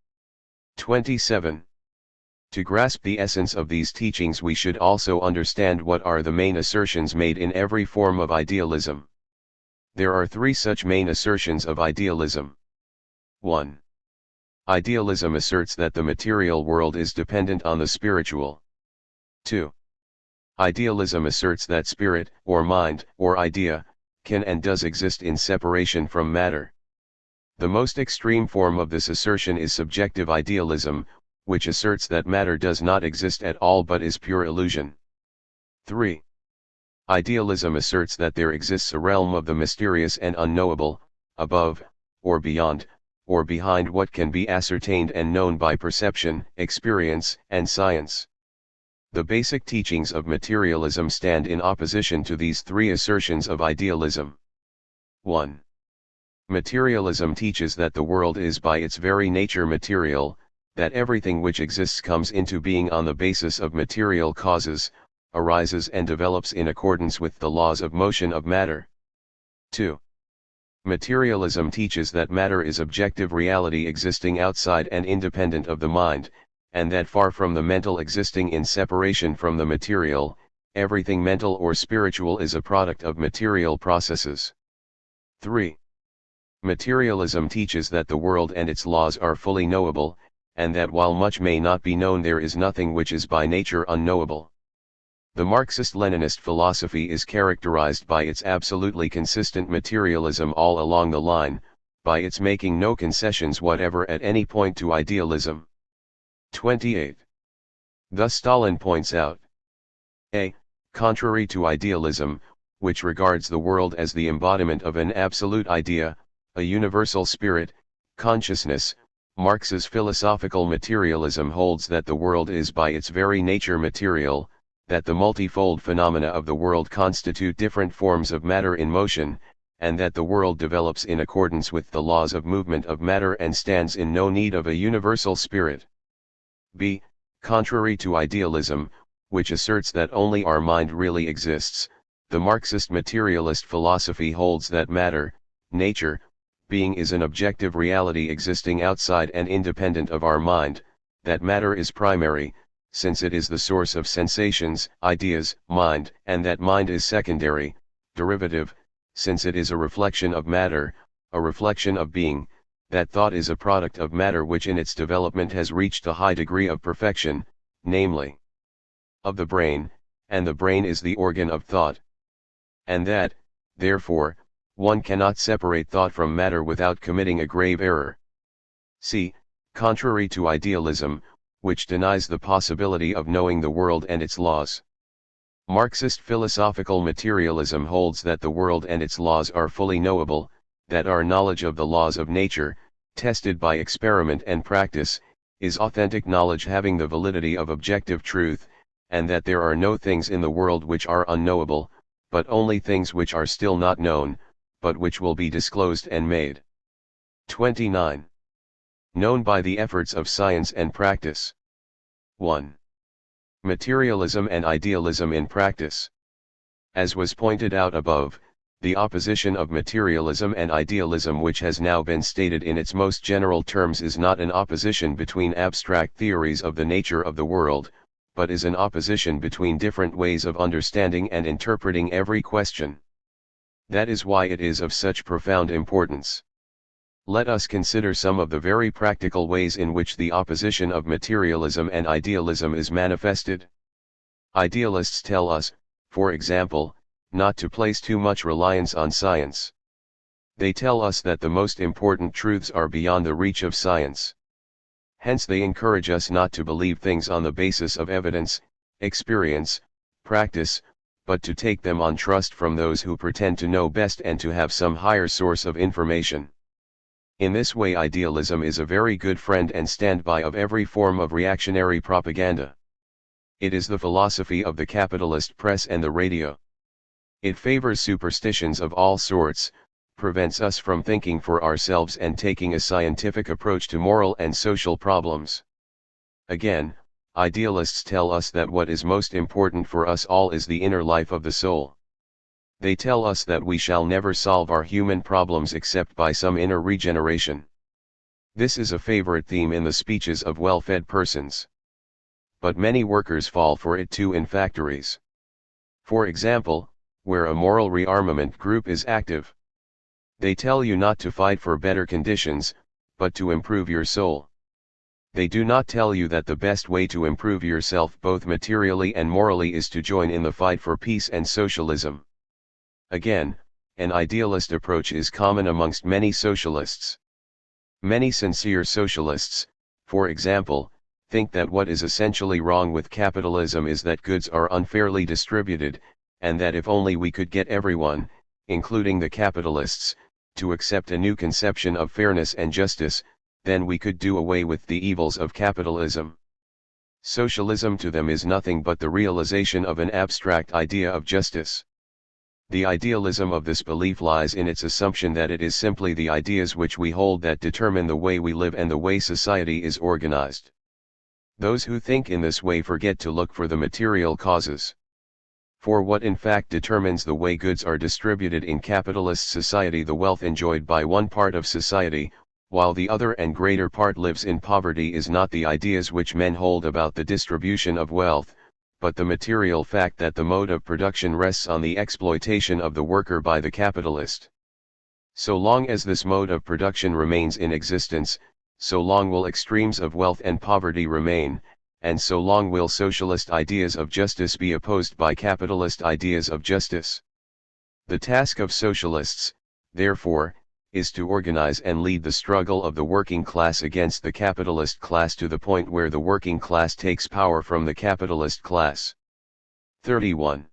27. To grasp the essence of these teachings we should also understand what are the main assertions made in every form of idealism. There are three such main assertions of idealism. 1. Idealism asserts that the material world is dependent on the spiritual. 2. Idealism asserts that spirit, or mind, or idea, can and does exist in separation from matter. The most extreme form of this assertion is subjective idealism, which asserts that matter does not exist at all but is pure illusion. 3. Idealism asserts that there exists a realm of the mysterious and unknowable, above, or beyond, or behind what can be ascertained and known by perception, experience, and science. The basic teachings of materialism stand in opposition to these three assertions of idealism. 1. Materialism teaches that the world is by its very nature material, that everything which exists comes into being on the basis of material causes, arises and develops in accordance with the laws of motion of matter. 2. Materialism teaches that matter is objective reality existing outside and independent of the mind, and that far from the mental existing in separation from the material, everything mental or spiritual is a product of material processes. 3. Materialism teaches that the world and its laws are fully knowable, and that while much may not be known, there is nothing which is by nature unknowable. The Marxist-Leninist philosophy is characterized by its absolutely consistent materialism all along the line, by its making no concessions whatever at any point to idealism. 28. Thus Stalin points out: a. Contrary to idealism, which regards the world as the embodiment of an absolute idea, a universal spirit, consciousness, Marx's philosophical materialism holds that the world is by its very nature material, that the multifold phenomena of the world constitute different forms of matter in motion, and that the world develops in accordance with the laws of movement of matter and stands in no need of a universal spirit. b. Contrary to idealism, which asserts that only our mind really exists, the Marxist materialist philosophy holds that matter, nature, being is an objective reality existing outside and independent of our mind, that matter is primary, since it is the source of sensations, ideas, mind, and that mind is secondary, derivative, since it is a reflection of matter, a reflection of being, that thought is a product of matter which in its development has reached a high degree of perfection, namely, of the brain, and the brain is the organ of thought. And that, therefore, one cannot separate thought from matter without committing a grave error. c. Contrary to idealism, which denies the possibility of knowing the world and its laws. Marxist philosophical materialism holds that the world and its laws are fully knowable, that our knowledge of the laws of nature, tested by experiment and practice, is authentic knowledge having the validity of objective truth, and that there are no things in the world which are unknowable, but only things which are still not known, but which will be disclosed and made. 29. Known by the efforts of science and practice. 1. Materialism and idealism in practice. As was pointed out above, the opposition of materialism and idealism which has now been stated in its most general terms is not an opposition between abstract theories of the nature of the world, but is an opposition between different ways of understanding and interpreting every question. That is why it is of such profound importance. Let us consider some of the very practical ways in which the opposition of materialism and idealism is manifested. Idealists tell us, for example, not to place too much reliance on science. They tell us that the most important truths are beyond the reach of science. Hence they encourage us not to believe things on the basis of evidence, experience, practice, but to take them on trust from those who pretend to know best and to have some higher source of information. In this way idealism is a very good friend and standby of every form of reactionary propaganda. It is the philosophy of the capitalist press and the radio. It favors superstitions of all sorts, prevents us from thinking for ourselves and taking a scientific approach to moral and social problems. Again, idealists tell us that what is most important for us all is the inner life of the soul. They tell us that we shall never solve our human problems except by some inner regeneration. This is a favorite theme in the speeches of well-fed persons. But many workers fall for it too in factories. For example, where a moral rearmament group is active. They tell you not to fight for better conditions, but to improve your soul. They do not tell you that the best way to improve yourself both materially and morally is to join in the fight for peace and socialism. Again, an idealist approach is common amongst many socialists. Many sincere socialists, for example, think that what is essentially wrong with capitalism is that goods are unfairly distributed, and that if only we could get everyone, including the capitalists, to accept a new conception of fairness and justice, then we could do away with the evils of capitalism. Socialism to them is nothing but the realization of an abstract idea of justice. The idealism of this belief lies in its assumption that it is simply the ideas which we hold that determine the way we live and the way society is organized. Those who think in this way forget to look for the material causes. For what in fact determines the way goods are distributed in capitalist society, the wealth enjoyed by one part of society, while the other and greater part lives in poverty, is not the ideas which men hold about the distribution of wealth, but the material fact that the mode of production rests on the exploitation of the worker by the capitalist. So long as this mode of production remains in existence, so long will extremes of wealth and poverty remain, and so long will socialist ideas of justice be opposed by capitalist ideas of justice. The task of socialists, therefore, is to organize and lead the struggle of the working class against the capitalist class to the point where the working class takes power from the capitalist class. 31.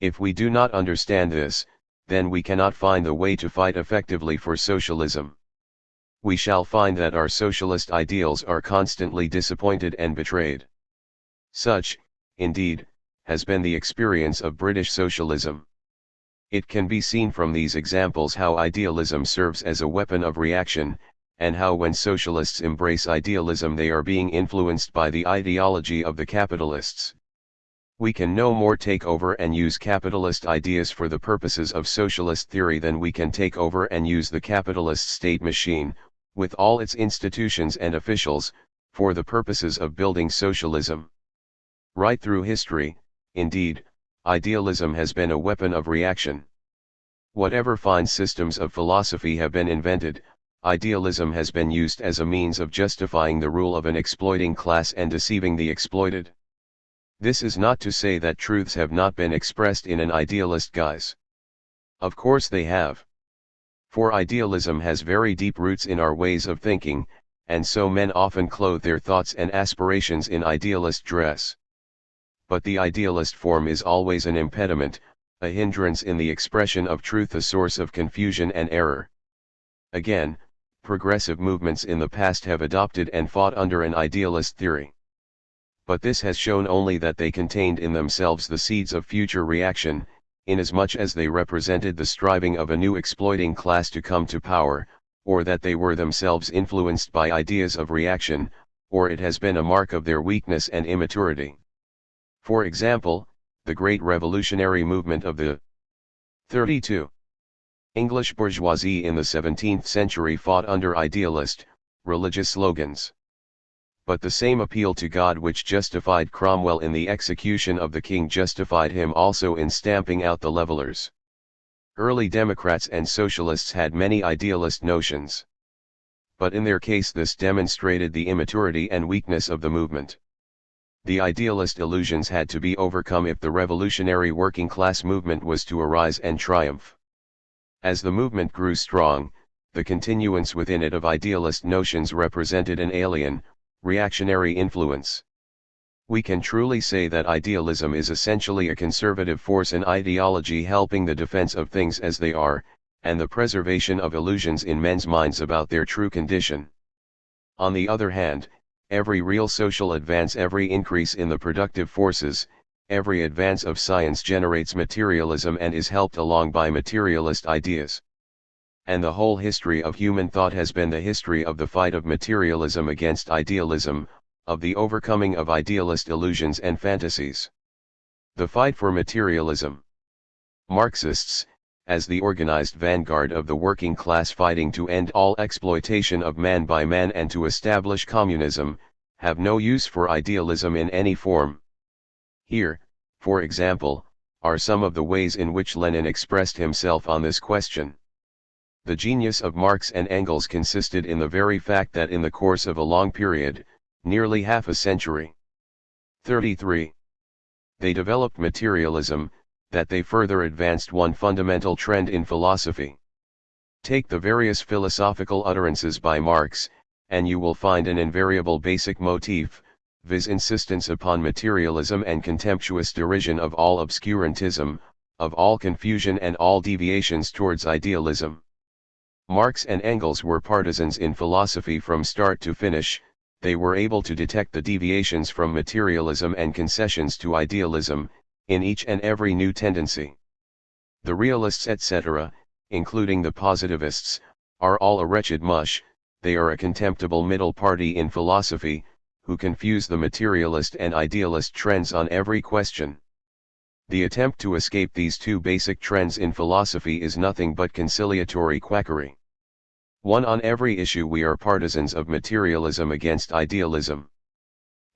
If we do not understand this, then we cannot find the way to fight effectively for socialism. We shall find that our socialist ideals are constantly disappointed and betrayed. Such, indeed, has been the experience of British socialism. It can be seen from these examples how idealism serves as a weapon of reaction, and how when socialists embrace idealism they are being influenced by the ideology of the capitalists. We can no more take over and use capitalist ideas for the purposes of socialist theory than we can take over and use the capitalist state machine, with all its institutions and officials, for the purposes of building socialism. Right through history, indeed, idealism has been a weapon of reaction. Whatever fine systems of philosophy have been invented, idealism has been used as a means of justifying the rule of an exploiting class and deceiving the exploited. This is not to say that truths have not been expressed in an idealist guise. Of course they have. For idealism has very deep roots in our ways of thinking, and so men often clothe their thoughts and aspirations in idealist dress. But the idealist form is always an impediment, a hindrance in the expression of truth, a source of confusion and error. Again, progressive movements in the past have adopted and fought under an idealist theory. But this has shown only that they contained in themselves the seeds of future reaction, inasmuch as they represented the striving of a new exploiting class to come to power, or that they were themselves influenced by ideas of reaction, or it has been a mark of their weakness and immaturity. For example, the great revolutionary movement of the 32 English bourgeoisie in the 17th century fought under idealist, religious slogans. But the same appeal to God which justified Cromwell in the execution of the king justified him also in stamping out the levelers. Early Democrats and Socialists had many idealist notions. But in their case this demonstrated the immaturity and weakness of the movement. The idealist illusions had to be overcome if the revolutionary working class movement was to arise and triumph. As the movement grew strong, the continuance within it of idealist notions represented an alien, reactionary influence. We can truly say that idealism is essentially a conservative force, an ideology helping the defense of things as they are, and the preservation of illusions in men's minds about their true condition. On the other hand, every real social advance, every increase in the productive forces, every advance of science generates materialism and is helped along by materialist ideas. And the whole history of human thought has been the history of the fight of materialism against idealism, of the overcoming of idealist illusions and fantasies. The fight for materialism. Marxists, as the organized vanguard of the working class fighting to end all exploitation of man by man and to establish communism, have no use for idealism in any form. Here, for example, are some of the ways in which Lenin expressed himself on this question. The genius of Marx and Engels consisted in the very fact that in the course of a long period, nearly half a century, 33, they developed materialism, that they further advanced one fundamental trend in philosophy. Take the various philosophical utterances by Marx, and you will find an invariable basic motif, viz. Insistence upon materialism and contemptuous derision of all obscurantism, of all confusion and all deviations towards idealism. Marx and Engels were partisans in philosophy from start to finish. They were able to detect the deviations from materialism and concessions to idealism, in each and every new tendency. The realists etc., including the positivists, are all a wretched mush. They are a contemptible middle party in philosophy, who confuse the materialist and idealist trends on every question. The attempt to escape these two basic trends in philosophy is nothing but conciliatory quackery. On every issue we are partisans of materialism against idealism.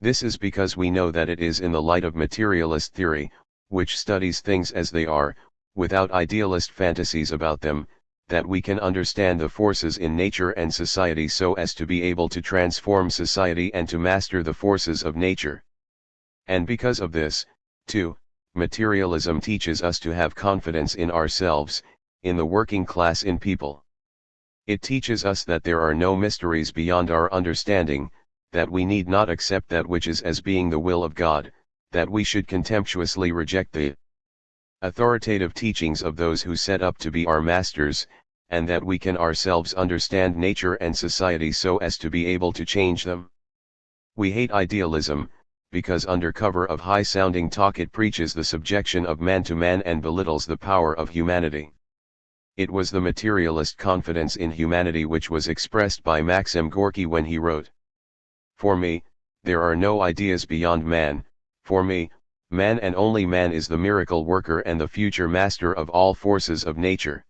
This is because we know that it is in the light of materialist theory, which studies things as they are, without idealist fantasies about them, that we can understand the forces in nature and society so as to be able to transform society and to master the forces of nature. And because of this, too, materialism teaches us to have confidence in ourselves, in the working class, in people. It teaches us that there are no mysteries beyond our understanding, that we need not accept that which is as being the will of God, that we should contemptuously reject the authoritative teachings of those who set up to be our masters, and that we can ourselves understand nature and society so as to be able to change them. We hate idealism, because under cover of high-sounding talk it preaches the subjection of man to man and belittles the power of humanity. It was the materialist confidence in humanity which was expressed by Maxim Gorky when he wrote, "For me, there are no ideas beyond man. For me, man and only man is the miracle worker and the future master of all forces of nature.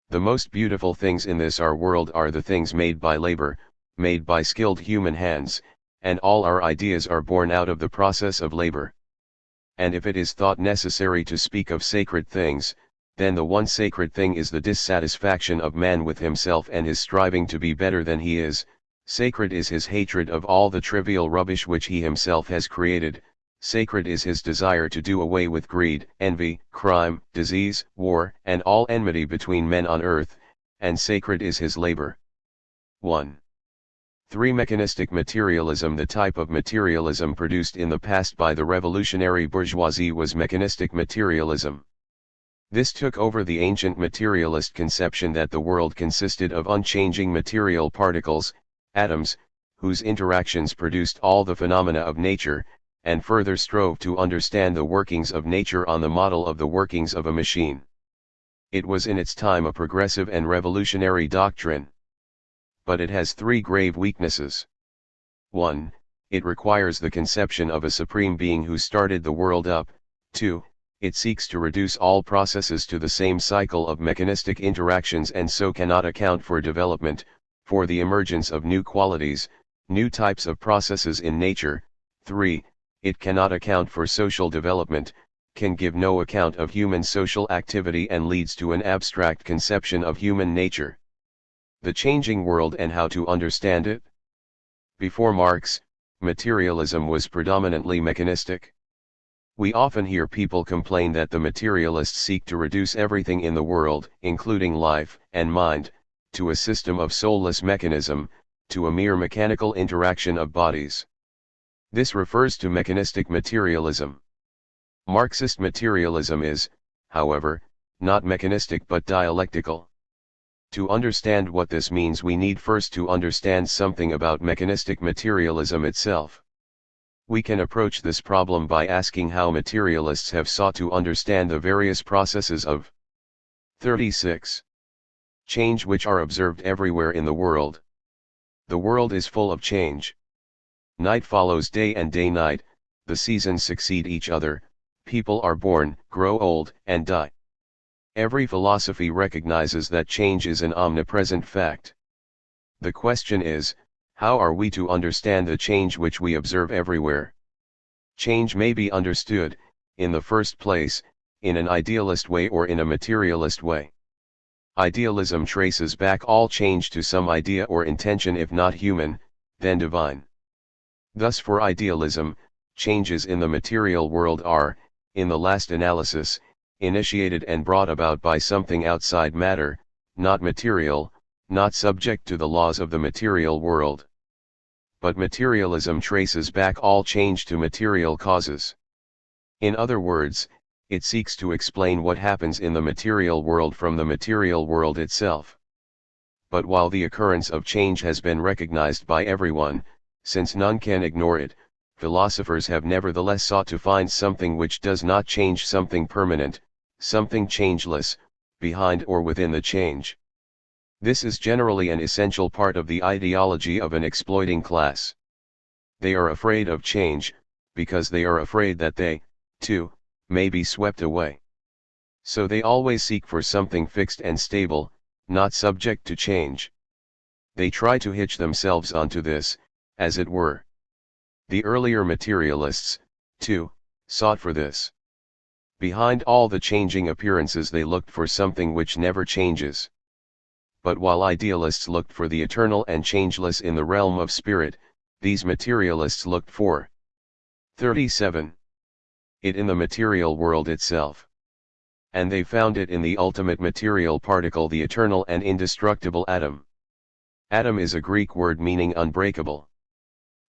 The most beautiful things in this our world are the things made by labor, made by skilled human hands, and all our ideas are born out of the process of labor. And if it is thought necessary to speak of sacred things, then the one sacred thing is the dissatisfaction of man with himself and his striving to be better than he is. Sacred is his hatred of all the trivial rubbish which he himself has created. Sacred is his desire to do away with greed, envy, crime, disease, war, and all enmity between men on earth, and sacred is his labor." 1. 3. Mechanistic materialism. The type of materialism produced in the past by the revolutionary bourgeoisie was mechanistic materialism. This took over the ancient materialist conception that the world consisted of unchanging material particles, atoms, whose interactions produced all the phenomena of nature, and further strove to understand the workings of nature on the model of the workings of a machine. It was in its time a progressive and revolutionary doctrine. But it has three grave weaknesses. 1. It requires the conception of a supreme being who started the world up. 2. It seeks to reduce all processes to the same cycle of mechanistic interactions and so cannot account for development, for the emergence of new qualities, new types of processes in nature. 3. It cannot account for social development, can give no account of human social activity and leads to an abstract conception of human nature. The changing world and how to understand it. Before Marx, materialism was predominantly mechanistic. We often hear people complain that the materialists seek to reduce everything in the world, including life and mind, to a system of soulless mechanism, to a mere mechanical interaction of bodies. This refers to mechanistic materialism. Marxist materialism is, however, not mechanistic but dialectical. To understand what this means we need first to understand something about mechanistic materialism itself. We can approach this problem by asking how materialists have sought to understand the various processes of 36. Change which are observed everywhere in the world. The world is full of change. Night follows day and day night, the seasons succeed each other, people are born, grow old, and die. Every philosophy recognizes that change is an omnipresent fact. The question is, how are we to understand the change which we observe everywhere? Change may be understood, in the first place, in an idealist way or in a materialist way. Idealism traces back all change to some idea or intention, if not human, then divine. Thus for idealism, changes in the material world are, in the last analysis, initiated and brought about by something outside matter, not material, not subject to the laws of the material world. But materialism traces back all change to material causes. In other words, it seeks to explain what happens in the material world from the material world itself. But while the occurrence of change has been recognized by everyone, since none can ignore it, philosophers have nevertheless sought to find something which does not change, something permanent, something changeless, behind or within the change. This is generally an essential part of the ideology of an exploiting class. They are afraid of change, because they are afraid that they, too, may be swept away. So they always seek for something fixed and stable, not subject to change. They try to hitch themselves onto this, as it were. The earlier materialists, too, sought for this. Behind all the changing appearances they looked for something which never changes. But while idealists looked for the eternal and changeless in the realm of spirit, these materialists looked for 37. It in the material world itself. And they found it in the ultimate material particle, the eternal and indestructible atom. Atom is a Greek word meaning unbreakable.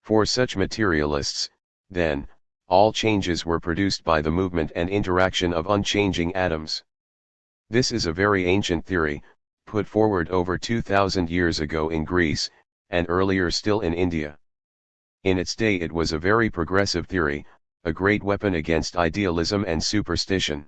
For such materialists, then, all changes were produced by the movement and interaction of unchanging atoms. This is a very ancient theory, put forward over 2,000 years ago in Greece, and earlier still in India. In its day it was a very progressive theory, a great weapon against idealism and superstition.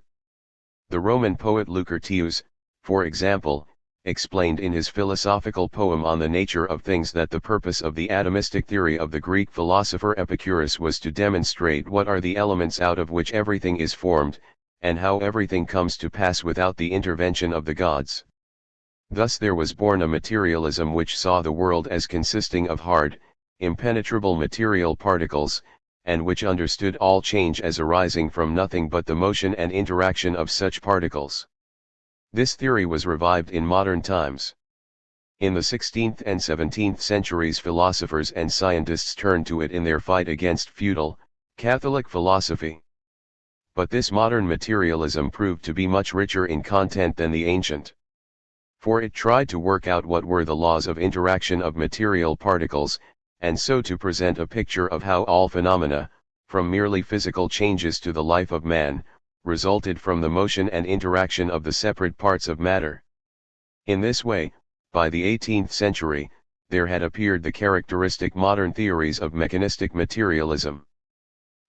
The Roman poet Lucretius, for example, explained in his philosophical poem on the nature of things that the purpose of the atomistic theory of the Greek philosopher Epicurus was to demonstrate what are the elements out of which everything is formed, and how everything comes to pass without the intervention of the gods. Thus there was born a materialism which saw the world as consisting of hard, impenetrable material particles, and which understood all change as arising from nothing but the motion and interaction of such particles. This theory was revived in modern times. In the 16th and 17th centuries, philosophers and scientists turned to it in their fight against feudal, Catholic philosophy. But this modern materialism proved to be much richer in content than the ancient. For it tried to work out what were the laws of interaction of material particles, and so to present a picture of how all phenomena, from merely physical changes to the life of man, resulted from the motion and interaction of the separate parts of matter. In this way, by the 18th century, there had appeared the characteristic modern theories of mechanistic materialism.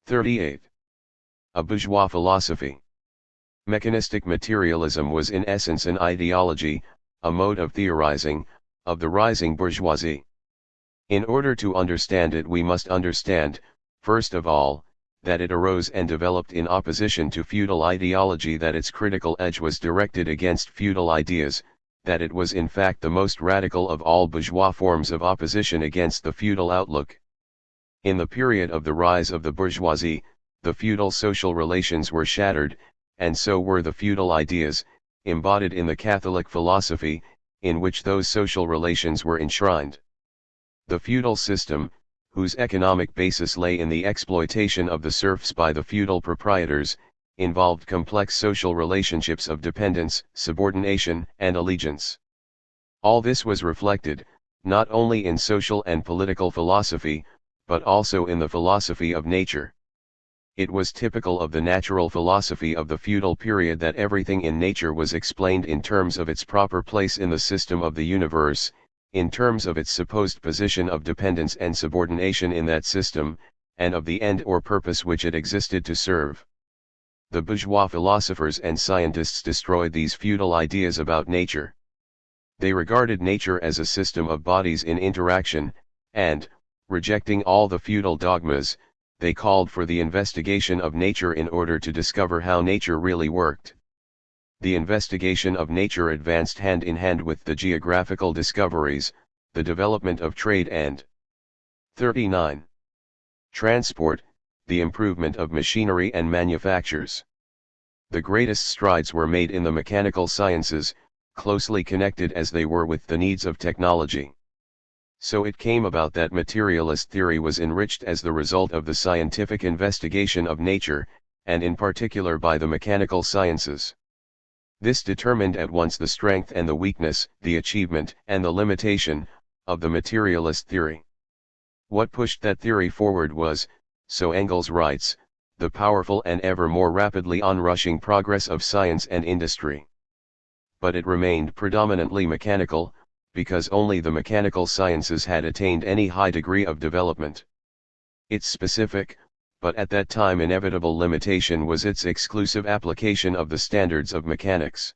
38. A bourgeois philosophy. Mechanistic materialism was in essence an ideology, a mode of theorizing, of the rising bourgeoisie. In order to understand it, we must understand, first of all, that it arose and developed in opposition to feudal ideology, that its critical edge was directed against feudal ideas, that it was in fact the most radical of all bourgeois forms of opposition against the feudal outlook. In the period of the rise of the bourgeoisie, the feudal social relations were shattered, and so were the feudal ideas, embodied in the Catholic philosophy, in which those social relations were enshrined. The feudal system, whose economic basis lay in the exploitation of the serfs by the feudal proprietors, involved complex social relationships of dependence, subordination, and allegiance. All this was reflected, not only in social and political philosophy, but also in the philosophy of nature. It was typical of the natural philosophy of the feudal period that everything in nature was explained in terms of its proper place in the system of the universe, in terms of its supposed position of dependence and subordination in that system, and of the end or purpose which it existed to serve. The bourgeois philosophers and scientists destroyed these feudal ideas about nature. They regarded nature as a system of bodies in interaction, and, rejecting all the feudal dogmas, they called for the investigation of nature in order to discover how nature really worked. The investigation of nature advanced hand in hand with the geographical discoveries, the development of trade and 39. Transport, the improvement of machinery and manufactures. The greatest strides were made in the mechanical sciences, closely connected as they were with the needs of technology. So it came about that materialist theory was enriched as the result of the scientific investigation of nature, and in particular by the mechanical sciences. This determined at once the strength and the weakness, the achievement and the limitation, of the materialist theory. What pushed that theory forward was, so Engels writes, the powerful and ever more rapidly onrushing progress of science and industry. But it remained predominantly mechanical, because only the mechanical sciences had attained any high degree of development. Its specific, but at that time inevitable limitation was its exclusive application of the standards of mechanics.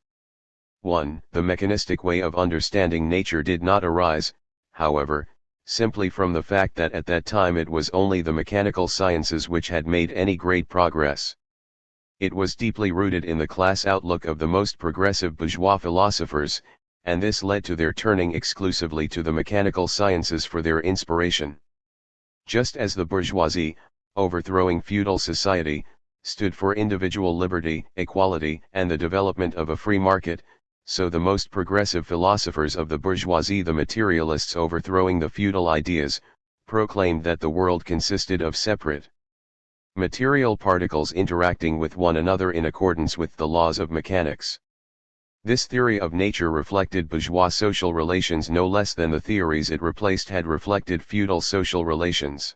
1. The mechanistic way of understanding nature did not arise, however, simply from the fact that at that time it was only the mechanical sciences which had made any great progress. It was deeply rooted in the class outlook of the most progressive bourgeois philosophers, and this led to their turning exclusively to the mechanical sciences for their inspiration. Just as the bourgeoisie, overthrowing feudal society, stood for individual liberty, equality, and the development of a free market, so the most progressive philosophers of the bourgeoisie, the materialists overthrowing the feudal ideas, proclaimed that the world consisted of separate material particles interacting with one another in accordance with the laws of mechanics. This theory of nature reflected bourgeois social relations no less than the theories it replaced had reflected feudal social relations.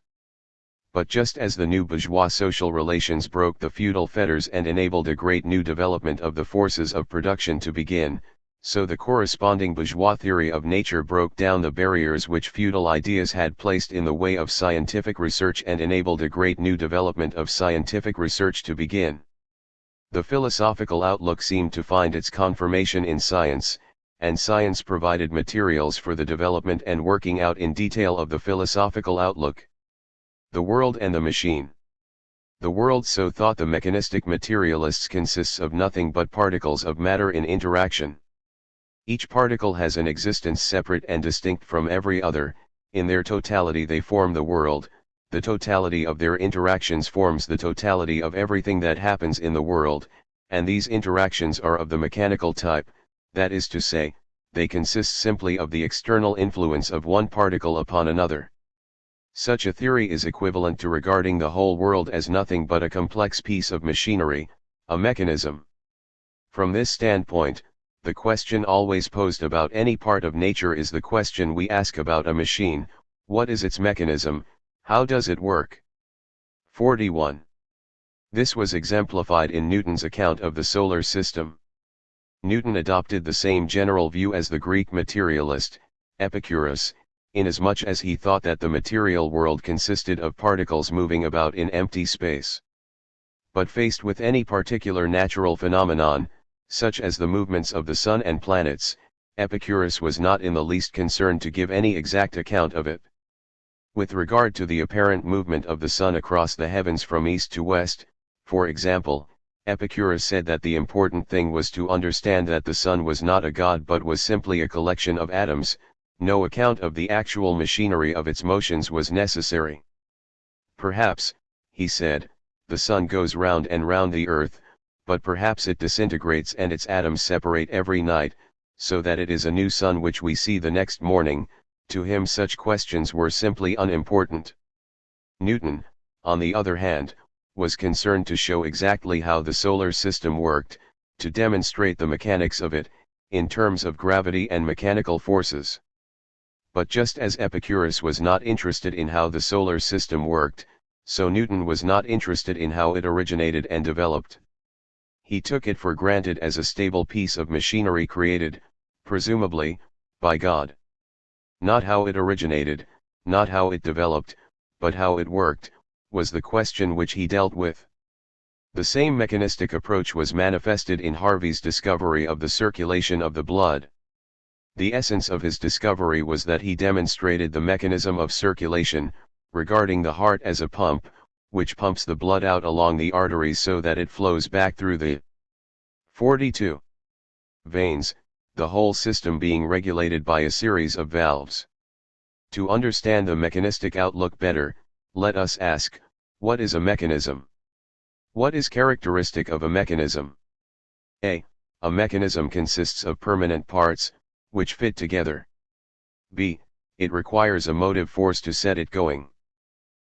But just as the new bourgeois social relations broke the feudal fetters and enabled a great new development of the forces of production to begin, so the corresponding bourgeois theory of nature broke down the barriers which feudal ideas had placed in the way of scientific research and enabled a great new development of scientific research to begin. The philosophical outlook seemed to find its confirmation in science, and science provided materials for the development and working out in detail of the philosophical outlook. The world and the machine. The world, so thought the mechanistic materialists, consists of nothing but particles of matter in interaction. Each particle has an existence separate and distinct from every other. In their totality they form the world. The totality of their interactions forms the totality of everything that happens in the world, and these interactions are of the mechanical type, that is to say, they consist simply of the external influence of one particle upon another. Such a theory is equivalent to regarding the whole world as nothing but a complex piece of machinery, a mechanism. From this standpoint, the question always posed about any part of nature is the question we ask about a machine: what is its mechanism, how does it work? 41. This was exemplified in Newton's account of the solar system. Newton adopted the same general view as the Greek materialist, Epicurus, inasmuch as he thought that the material world consisted of particles moving about in empty space. But faced with any particular natural phenomenon, such as the movements of the sun and planets, Epicurus was not in the least concerned to give any exact account of it. With regard to the apparent movement of the sun across the heavens from east to west, for example, Epicurus said that the important thing was to understand that the sun was not a god but was simply a collection of atoms. No account of the actual machinery of its motions was necessary. Perhaps, he said, the sun goes round and round the earth, but perhaps it disintegrates and its atoms separate every night, so that it is a new sun which we see the next morning. To him such questions were simply unimportant. Newton, on the other hand, was concerned to show exactly how the solar system worked, to demonstrate the mechanics of it, in terms of gravity and mechanical forces. But just as Epicurus was not interested in how the solar system worked, so Newton was not interested in how it originated and developed. He took it for granted as a stable piece of machinery created, presumably, by God. Not how it originated, not how it developed, but how it worked, was the question which he dealt with. The same mechanistic approach was manifested in Harvey's discovery of the circulation of the blood. The essence of his discovery was that he demonstrated the mechanism of circulation, regarding the heart as a pump, which pumps the blood out along the arteries so that it flows back through the 42 veins, the whole system being regulated by a series of valves. To understand the mechanistic outlook better, let us ask, what is a mechanism? What is characteristic of a mechanism? A. A mechanism consists of permanent parts, which fit together. B. It requires a motive force to set it going.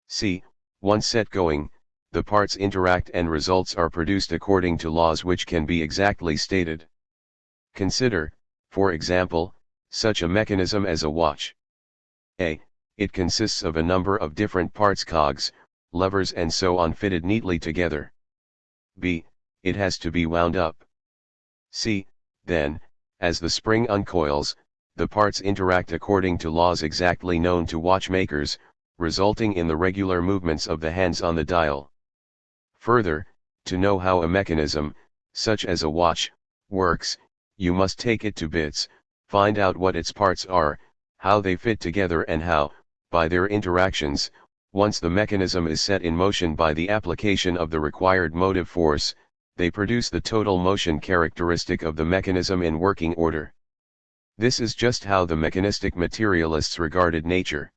C. Once set going, the parts interact and results are produced according to laws which can be exactly stated. Consider, for example, such a mechanism as a watch. A. It consists of a number of different parts, cogs, levers and so on, fitted neatly together. B. It has to be wound up. C. Then, as the spring uncoils, the parts interact according to laws exactly known to watchmakers, resulting in the regular movements of the hands on the dial. Further, to know how a mechanism, such as a watch, works, you must take it to bits, find out what its parts are, how they fit together and how, by their interactions, once the mechanism is set in motion by the application of the required motive force, they produce the total motion characteristic of the mechanism in working order. This is just how the mechanistic materialists regarded nature.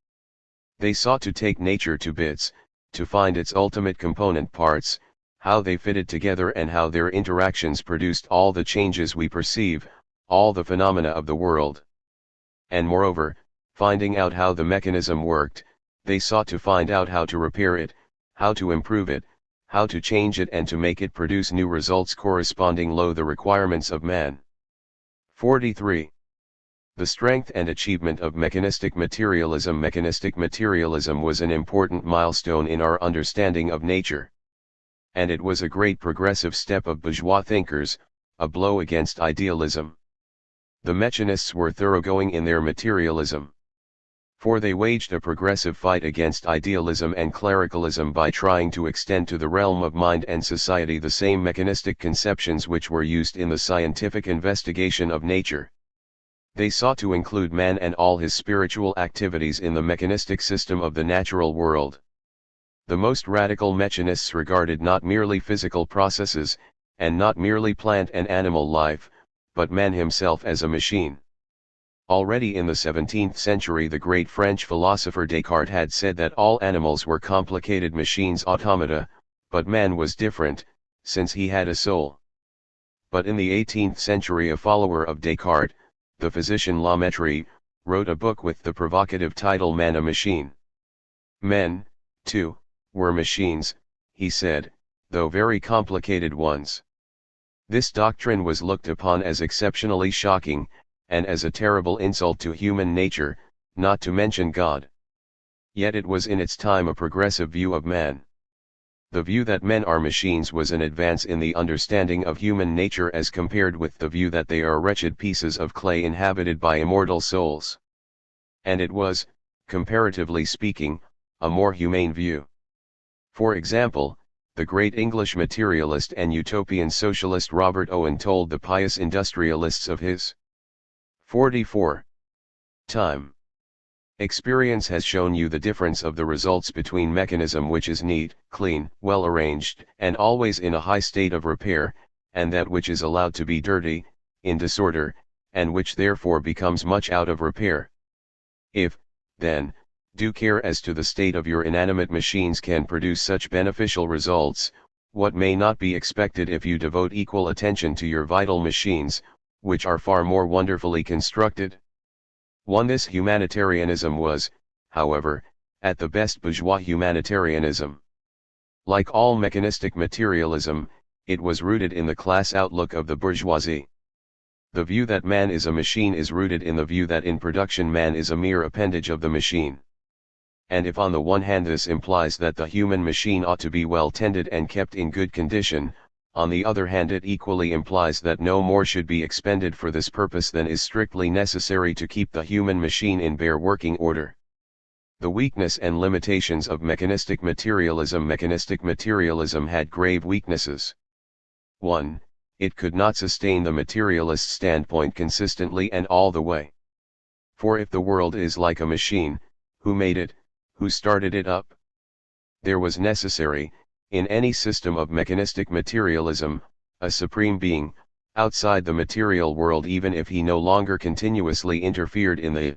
They sought to take nature to bits, to find its ultimate component parts, how they fitted together and how their interactions produced all the changes we perceive, all the phenomena of the world. And moreover, finding out how the mechanism worked, they sought to find out how to repair it, how to improve it, how to change it and to make it produce new results corresponding to the requirements of man. 43. The strength and achievement of mechanistic materialism. Mechanistic materialism was an important milestone in our understanding of nature. And it was a great progressive step of bourgeois thinkers, a blow against idealism. The mechanists were thoroughgoing in their materialism. For they waged a progressive fight against idealism and clericalism by trying to extend to the realm of mind and society the same mechanistic conceptions which were used in the scientific investigation of nature. They sought to include man and all his spiritual activities in the mechanistic system of the natural world. The most radical mechanists regarded not merely physical processes, and not merely plant and animal life, but man himself as a machine. Already in the 17th century the great French philosopher Descartes had said that all animals were complicated machines, automata, but man was different, since he had a soul. But in the 18th century a follower of Descartes, the physician La Mettrie, wrote a book with the provocative title Man a Machine. Men, too, were machines, he said, though very complicated ones. This doctrine was looked upon as exceptionally shocking, and as a terrible insult to human nature, not to mention God. Yet it was in its time a progressive view of man. The view that men are machines was an advance in the understanding of human nature as compared with the view that they are wretched pieces of clay inhabited by immortal souls. And it was, comparatively speaking, a more humane view. For example, the great English materialist and utopian socialist Robert Owen told the pious industrialists of his 44. Time. Experience has shown you the difference of the results between mechanism which is neat, clean, well arranged, and always in a high state of repair, and that which is allowed to be dirty, in disorder, and which therefore becomes much out of repair. If, then, due care as to the state of your inanimate machines can produce such beneficial results, what may not be expected if you devote equal attention to your vital machines, which are far more wonderfully constructed? This humanitarianism was, however, at the best bourgeois humanitarianism. Like all mechanistic materialism, it was rooted in the class outlook of the bourgeoisie. The view that man is a machine is rooted in the view that in production man is a mere appendage of the machine. And if on the one hand this implies that the human machine ought to be well tended and kept in good condition, on the other hand it equally implies that no more should be expended for this purpose than is strictly necessary to keep the human machine in bare working order. The weakness and limitations of mechanistic materialism. Mechanistic materialism had grave weaknesses. 1. It could not sustain the materialist standpoint consistently and all the way. For if the world is like a machine, who made it, who started it up? There was necessary, in any system of mechanistic materialism, a supreme being, outside the material world, even if he no longer continuously interfered in the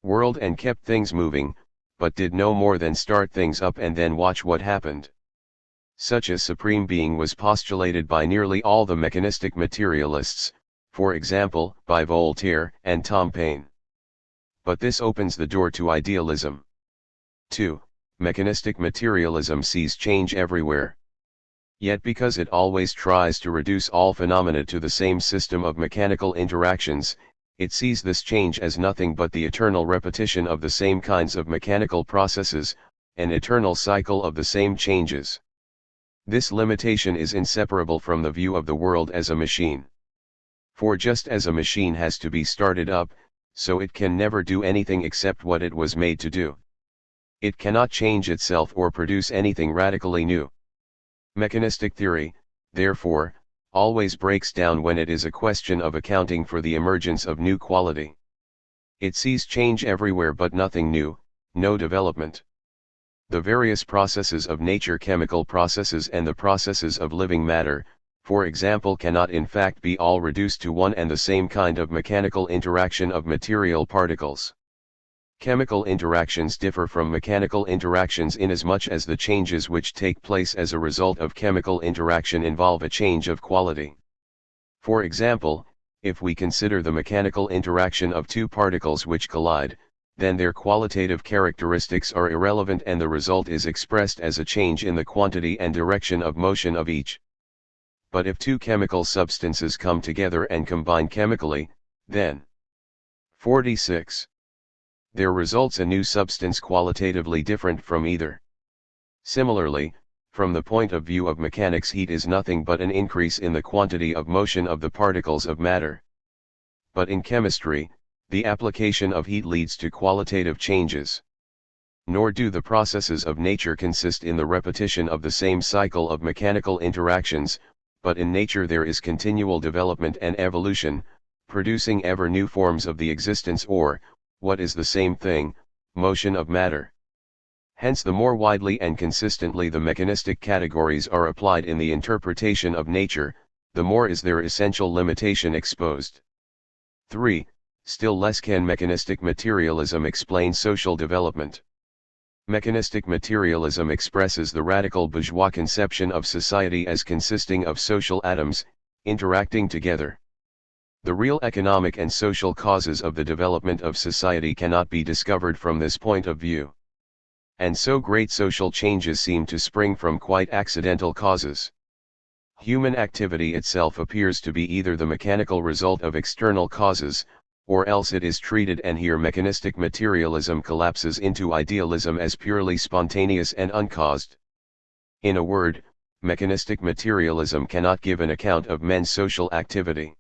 world and kept things moving, but did no more than start things up and then watch what happened. Such a supreme being was postulated by nearly all the mechanistic materialists, for example, by Voltaire and Tom Paine. But this opens the door to idealism. 2. Mechanistic materialism sees change everywhere. Yet because it always tries to reduce all phenomena to the same system of mechanical interactions, it sees this change as nothing but the eternal repetition of the same kinds of mechanical processes, an eternal cycle of the same changes. This limitation is inseparable from the view of the world as a machine. For just as a machine has to be started up, so it can never do anything except what it was made to do. It cannot change itself or produce anything radically new. Mechanistic theory, therefore, always breaks down when it is a question of accounting for the emergence of new quality. It sees change everywhere but nothing new, no development. The various processes of nature, chemical processes and the processes of living matter, for example, cannot in fact be all reduced to one and the same kind of mechanical interaction of material particles. Chemical interactions differ from mechanical interactions inasmuch as the changes which take place as a result of chemical interaction involve a change of quality. For example, if we consider the mechanical interaction of two particles which collide, then their qualitative characteristics are irrelevant and the result is expressed as a change in the quantity and direction of motion of each. But if two chemical substances come together and combine chemically, then 46. There results a new substance qualitatively different from either. Similarly, from the point of view of mechanics, heat is nothing but an increase in the quantity of motion of the particles of matter. But in chemistry, the application of heat leads to qualitative changes. Nor do the processes of nature consist in the repetition of the same cycle of mechanical interactions, but in nature there is continual development and evolution, producing ever new forms of the existence or, what is the same thing, motion of matter. Hence the more widely and consistently the mechanistic categories are applied in the interpretation of nature, the more is their essential limitation exposed. 3. Still less can mechanistic materialism explain social development. Mechanistic materialism expresses the radical bourgeois conception of society as consisting of social atoms, interacting together. The real economic and social causes of the development of society cannot be discovered from this point of view. And so great social changes seem to spring from quite accidental causes. Human activity itself appears to be either the mechanical result of external causes, or else it is treated, and here mechanistic materialism collapses into idealism, as purely spontaneous and uncaused. In a word, mechanistic materialism cannot give an account of men's social activity.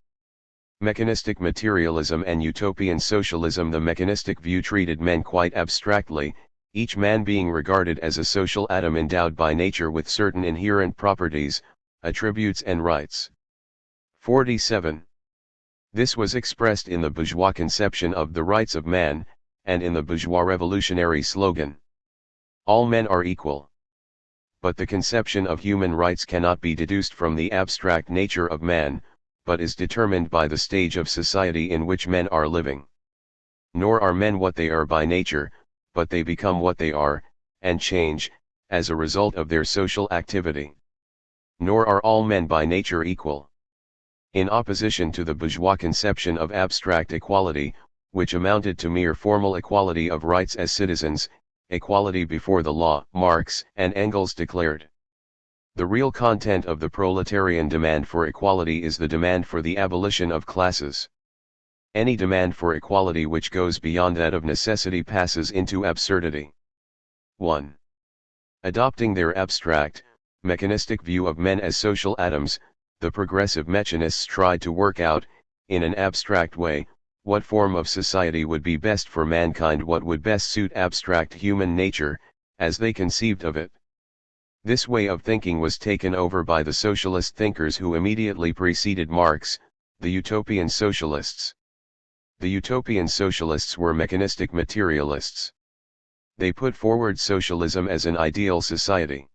Mechanistic materialism and utopian socialism. The mechanistic view treated men quite abstractly, each man being regarded as a social atom endowed by nature with certain inherent properties, attributes and rights. 47. This was expressed in the bourgeois conception of the rights of man, and in the bourgeois revolutionary slogan, "All men are equal." But the conception of human rights cannot be deduced from the abstract nature of man, but is determined by the stage of society in which men are living. Nor are men what they are by nature, but they become what they are, and change, as a result of their social activity. Nor are all men by nature equal. In opposition to the bourgeois conception of abstract equality, which amounted to mere formal equality of rights as citizens, equality before the law, Marx and Engels declared. The real content of the proletarian demand for equality is the demand for the abolition of classes. Any demand for equality which goes beyond that of necessity passes into absurdity. 1. Adopting their abstract, mechanistic view of men as social atoms, the progressive mechanists tried to work out, in an abstract way, what form of society would be best for mankind, what would best suit abstract human nature, as they conceived of it. This way of thinking was taken over by the socialist thinkers who immediately preceded Marx, the utopian socialists. The utopian socialists were mechanistic materialists. They put forward socialism as an ideal society.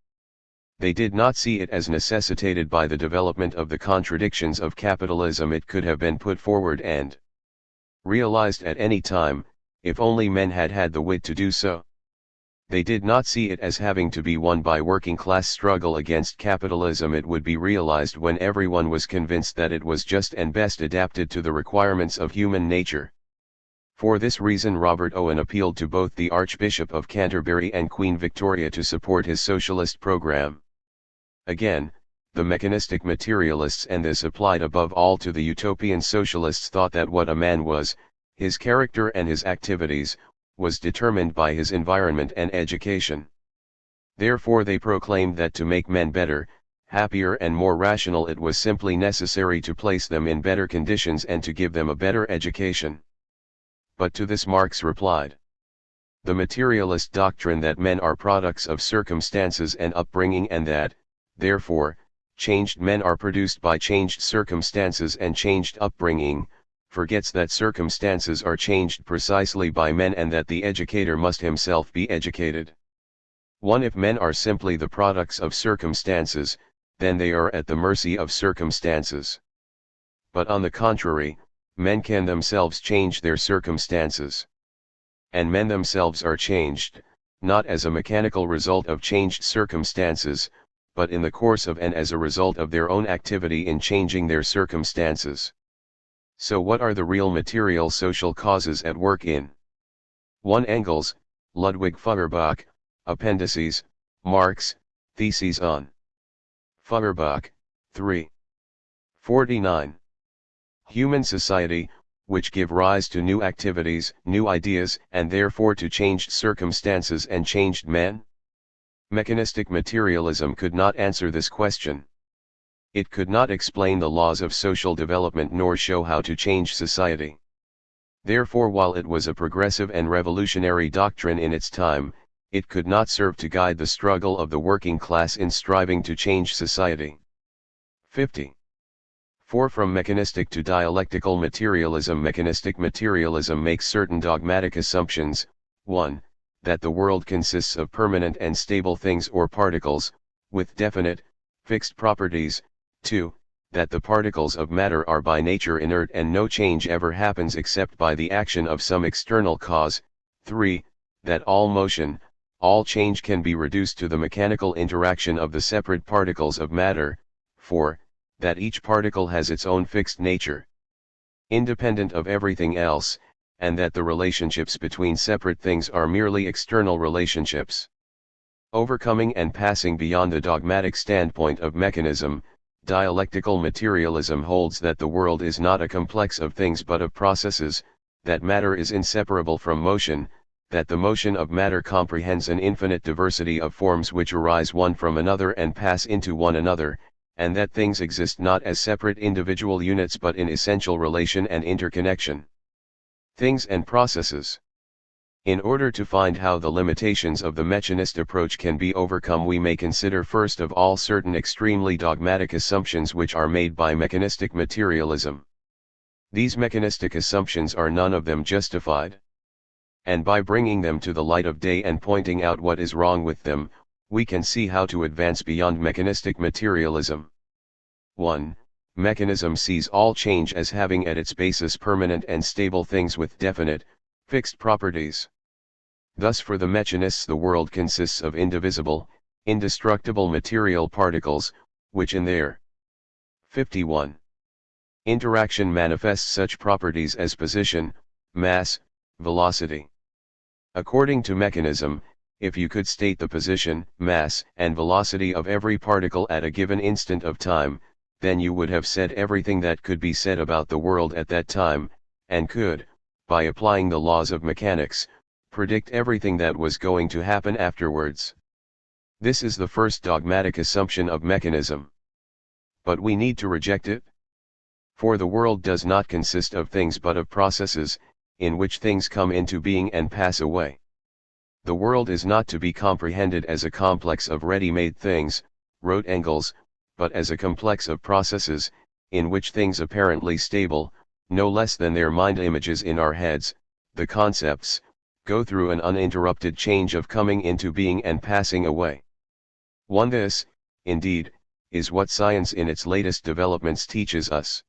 They did not see it as necessitated by the development of the contradictions of capitalism. It could have been put forward and realized at any time, if only men had had the wit to do so. They did not see it as having to be won by working class struggle against capitalism. It would be realized when everyone was convinced that it was just and best adapted to the requirements of human nature. For this reason Robert Owen appealed to both the Archbishop of Canterbury and Queen Victoria to support his socialist program. Again, the mechanistic materialists, and this applied above all to the utopian socialists, thought that what a man was, his character and his activities, was determined by his environment and education. Therefore they proclaimed that to make men better, happier and more rational, it was simply necessary to place them in better conditions and to give them a better education. But to this Marx replied, The materialist doctrine that men are products of circumstances and upbringing and that, therefore, changed men are produced by changed circumstances and changed upbringing, forgets that circumstances are changed precisely by men and that the educator must himself be educated. 1. If men are simply the products of circumstances, then they are at the mercy of circumstances. But on the contrary, men can themselves change their circumstances. And men themselves are changed, not as a mechanical result of changed circumstances, but in the course of and as a result of their own activity in changing their circumstances. So what are the real material social causes at work in 1. Engels, Ludwig Feuerbach, Appendices, Marx, Theses on Feuerbach, 3. 49. Human society, which give rise to new activities, new ideas, and therefore to changed circumstances and changed men? Mechanistic materialism could not answer this question. It could not explain the laws of social development nor show how to change society. Therefore, while it was a progressive and revolutionary doctrine in its time, it could not serve to guide the struggle of the working class in striving to change society. 50. 4. From mechanistic to dialectical materialism. Mechanistic materialism makes certain dogmatic assumptions. 1. That the world consists of permanent and stable things or particles, with definite, fixed properties. 2. That the particles of matter are by nature inert and no change ever happens except by the action of some external cause. 3. That all motion, all change can be reduced to the mechanical interaction of the separate particles of matter. 4. That each particle has its own fixed nature, independent of everything else, and that the relationships between separate things are merely external relationships. Overcoming and passing beyond the dogmatic standpoint of mechanism, dialectical materialism holds that the world is not a complex of things but of processes, that matter is inseparable from motion, that the motion of matter comprehends an infinite diversity of forms which arise one from another and pass into one another, and that things exist not as separate individual units but in essential relation and interconnection. Things and processes. In order to find how the limitations of the mechanist approach can be overcome, we may consider first of all certain extremely dogmatic assumptions which are made by mechanistic materialism. These mechanistic assumptions are none of them justified. And by bringing them to the light of day and pointing out what is wrong with them, we can see how to advance beyond mechanistic materialism. 1. Mechanism sees all change as having at its basis permanent and stable things with definite, fixed properties. Thus for the mechanists the world consists of indivisible, indestructible material particles, which in their 51. Interaction manifests such properties as position, mass, velocity. According to mechanism, if you could state the position, mass, and velocity of every particle at a given instant of time, then you would have said everything that could be said about the world at that time, and could, by applying the laws of mechanics, predict everything that was going to happen afterwards. This is the first dogmatic assumption of mechanism. But we need to reject it. For the world does not consist of things but of processes, in which things come into being and pass away. The world is not to be comprehended as a complex of ready-made things, wrote Engels, but as a complex of processes, in which things apparently stable, no less than their mind images in our heads, the concepts, go through an uninterrupted change of coming into being and passing away. 1. This, indeed, is what science in its latest developments teaches us.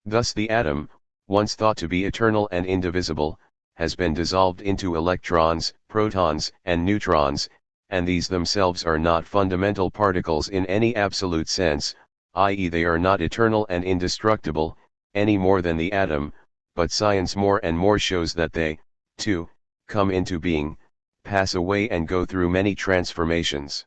Thus the atom, once thought to be eternal and indivisible, has been dissolved into electrons, protons, and neutrons, and these themselves are not fundamental particles in any absolute sense, i.e. they are not eternal and indestructible, any more than the atom, but science more and more shows that they, too, come into being, pass away and go through many transformations.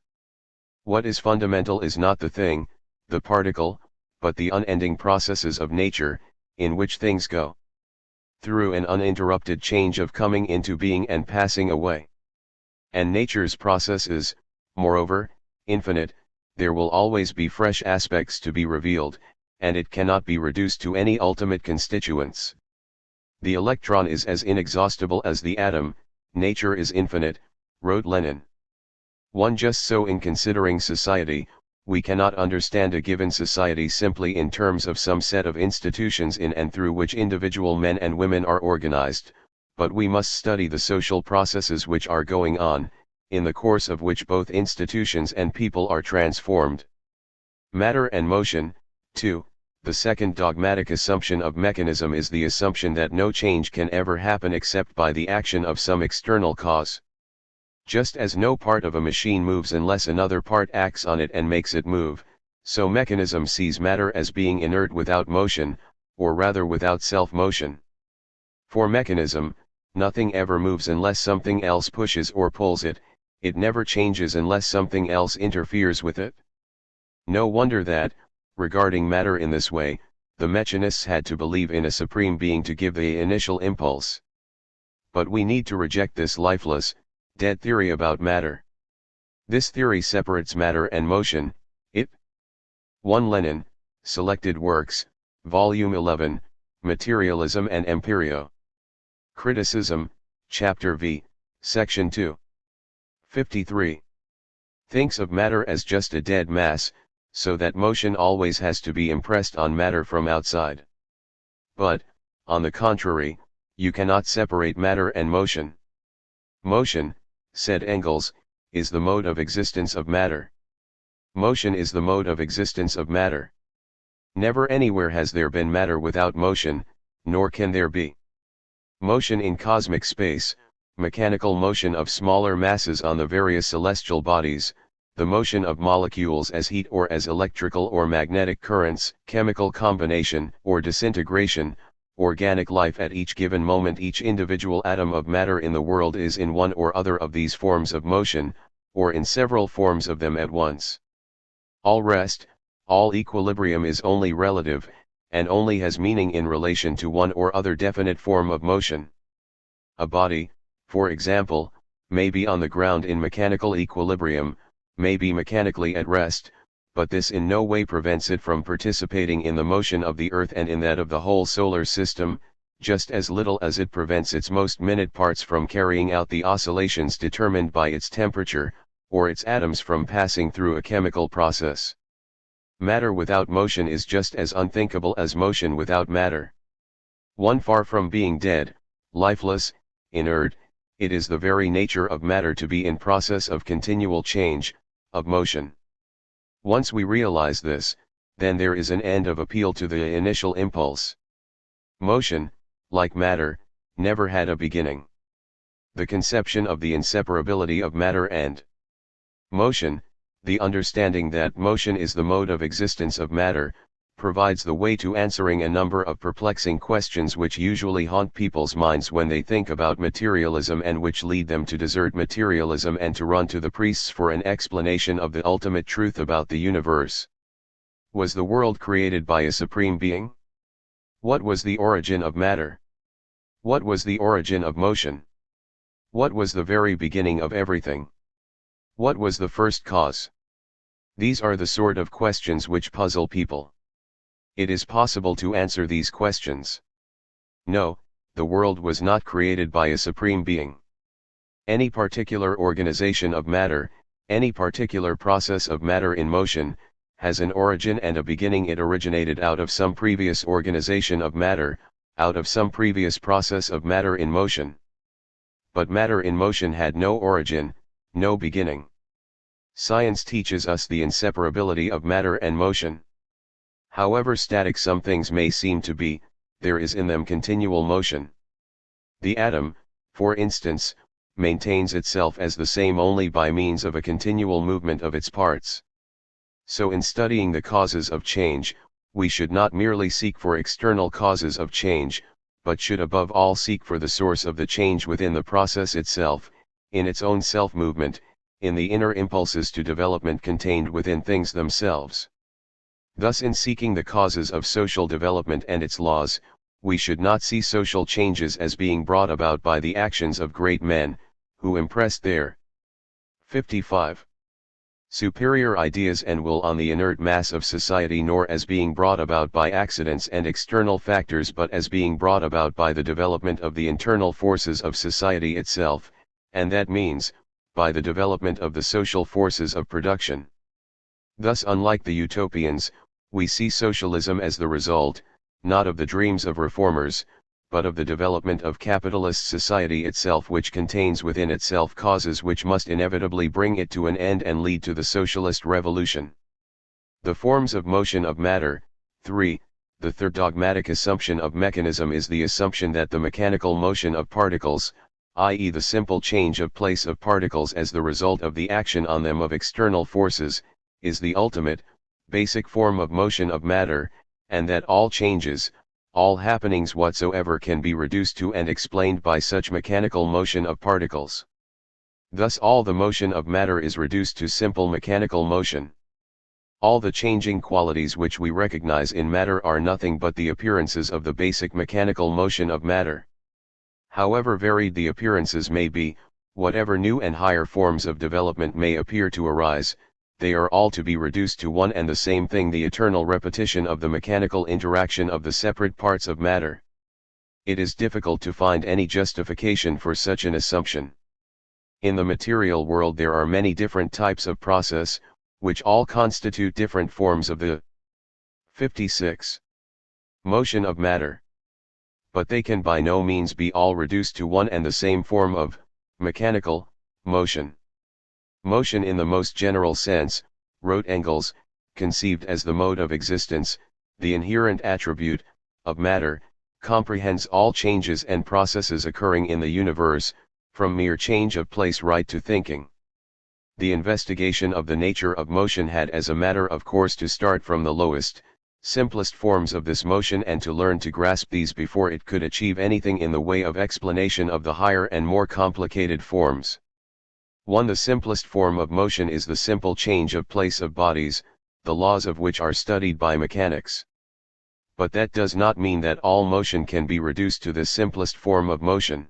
What is fundamental is not the thing, the particle, but the unending processes of nature, in which things go through an uninterrupted change of coming into being and passing away. And nature's process is, moreover, infinite. There will always be fresh aspects to be revealed, and it cannot be reduced to any ultimate constituents. The electron is as inexhaustible as the atom, nature is infinite, wrote Lenin. One just so in considering society, we cannot understand a given society simply in terms of some set of institutions in and through which individual men and women are organized, but we must study the social processes which are going on, in the course of which both institutions and people are transformed. Matter and motion. 2. The second dogmatic assumption of mechanism is the assumption that no change can ever happen except by the action of some external cause. Just as no part of a machine moves unless another part acts on it and makes it move, so mechanism sees matter as being inert without motion, or rather without self-motion. For mechanism, nothing ever moves unless something else pushes or pulls it, it never changes unless something else interferes with it. No wonder that, regarding matter in this way, the mechanists had to believe in a supreme being to give the initial impulse. But we need to reject this lifeless, dead theory about matter. This theory separates matter and motion. It 1 Lenin, Selected Works, Volume 11, Materialism and Empirio. Criticism, Chapter V, Section 2. 53. Thinks of matter as just a dead mass, so that motion always has to be impressed on matter from outside. But, on the contrary, you cannot separate matter and motion. Motion, said Engels, is the mode of existence of matter. Motion is the mode of existence of matter. Never anywhere has there been matter without motion, nor can there be. Motion in cosmic space, mechanical motion of smaller masses on the various celestial bodies, the motion of molecules as heat or as electrical or magnetic currents, chemical combination or disintegration, organic life at each given moment. Each individual atom of matter in the world is in one or other of these forms of motion, or in several forms of them at once. All rest, all equilibrium is only relative, and only has meaning in relation to one or other definite form of motion. A body, for example, may be on the ground in mechanical equilibrium, may be mechanically at rest, but this in no way prevents it from participating in the motion of the Earth and in that of the whole solar system, just as little as it prevents its most minute parts from carrying out the oscillations determined by its temperature, or its atoms from passing through a chemical process. Matter without motion is just as unthinkable as motion without matter. One far from being dead, lifeless, inert, it is the very nature of matter to be in process of continual change, of motion. Once we realize this, then there is an end of appeal to the initial impulse. Motion, like matter, never had a beginning. The conception of the inseparability of matter and motion, the understanding that motion is the mode of existence of matter, provides the way to answering a number of perplexing questions which usually haunt people's minds when they think about materialism and which lead them to desert materialism and to run to the priests for an explanation of the ultimate truth about the universe. Was the world created by a supreme being? What was the origin of matter? What was the origin of motion? What was the very beginning of everything? What was the first cause? These are the sort of questions which puzzle people. It is possible to answer these questions. No, the world was not created by a supreme being. Any particular organization of matter, any particular process of matter in motion, has an origin and a beginning. It originated out of some previous organization of matter, out of some previous process of matter in motion. But matter in motion had no origin, no beginning. Science teaches us the inseparability of matter and motion. However static some things may seem to be, there is in them continual motion. The atom, for instance, maintains itself as the same only by means of a continual movement of its parts. So in studying the causes of change, we should not merely seek for external causes of change, but should above all seek for the source of the change within the process itself, in its own self-movement, in the inner impulses to development contained within things themselves. Thus in seeking the causes of social development and its laws, we should not see social changes as being brought about by the actions of great men, who impressed their 55. Superior ideas and will on the inert mass of society, nor as being brought about by accidents and external factors, but as being brought about by the development of the internal forces of society itself, and that means, by the development of the social forces of production. Thus, unlike the utopians, we see socialism as the result, not of the dreams of reformers, but of the development of capitalist society itself, which contains within itself causes which must inevitably bring it to an end and lead to the socialist revolution. The forms of motion of matter. 3. The third dogmatic assumption of mechanism is the assumption that the mechanical motion of particles, i.e. the simple change of place of particles as the result of the action on them of external forces, is the ultimate, basic form of motion of matter, and that all changes, all happenings whatsoever can be reduced to and explained by such mechanical motion of particles. Thus all the motion of matter is reduced to simple mechanical motion. All the changing qualities which we recognize in matter are nothing but the appearances of the basic mechanical motion of matter. However varied the appearances may be, whatever new and higher forms of development may appear to arise, they are all to be reduced to one and the same thing, the eternal repetition of the mechanical interaction of the separate parts of matter. It is difficult to find any justification for such an assumption. In the material world there are many different types of process, which all constitute different forms of the 56. Motion of matter. But they can by no means be all reduced to one and the same form of mechanical motion. Motion in the most general sense, wrote Engels, conceived as the mode of existence, the inherent attribute, of matter, comprehends all changes and processes occurring in the universe, from mere change of place right to thinking. The investigation of the nature of motion had as a matter of course to start from the lowest, simplest forms of this motion and to learn to grasp these before it could achieve anything in the way of explanation of the higher and more complicated forms. 1. The simplest form of motion is the simple change of place of bodies, the laws of which are studied by mechanics. But that does not mean that all motion can be reduced to the simplest form of motion.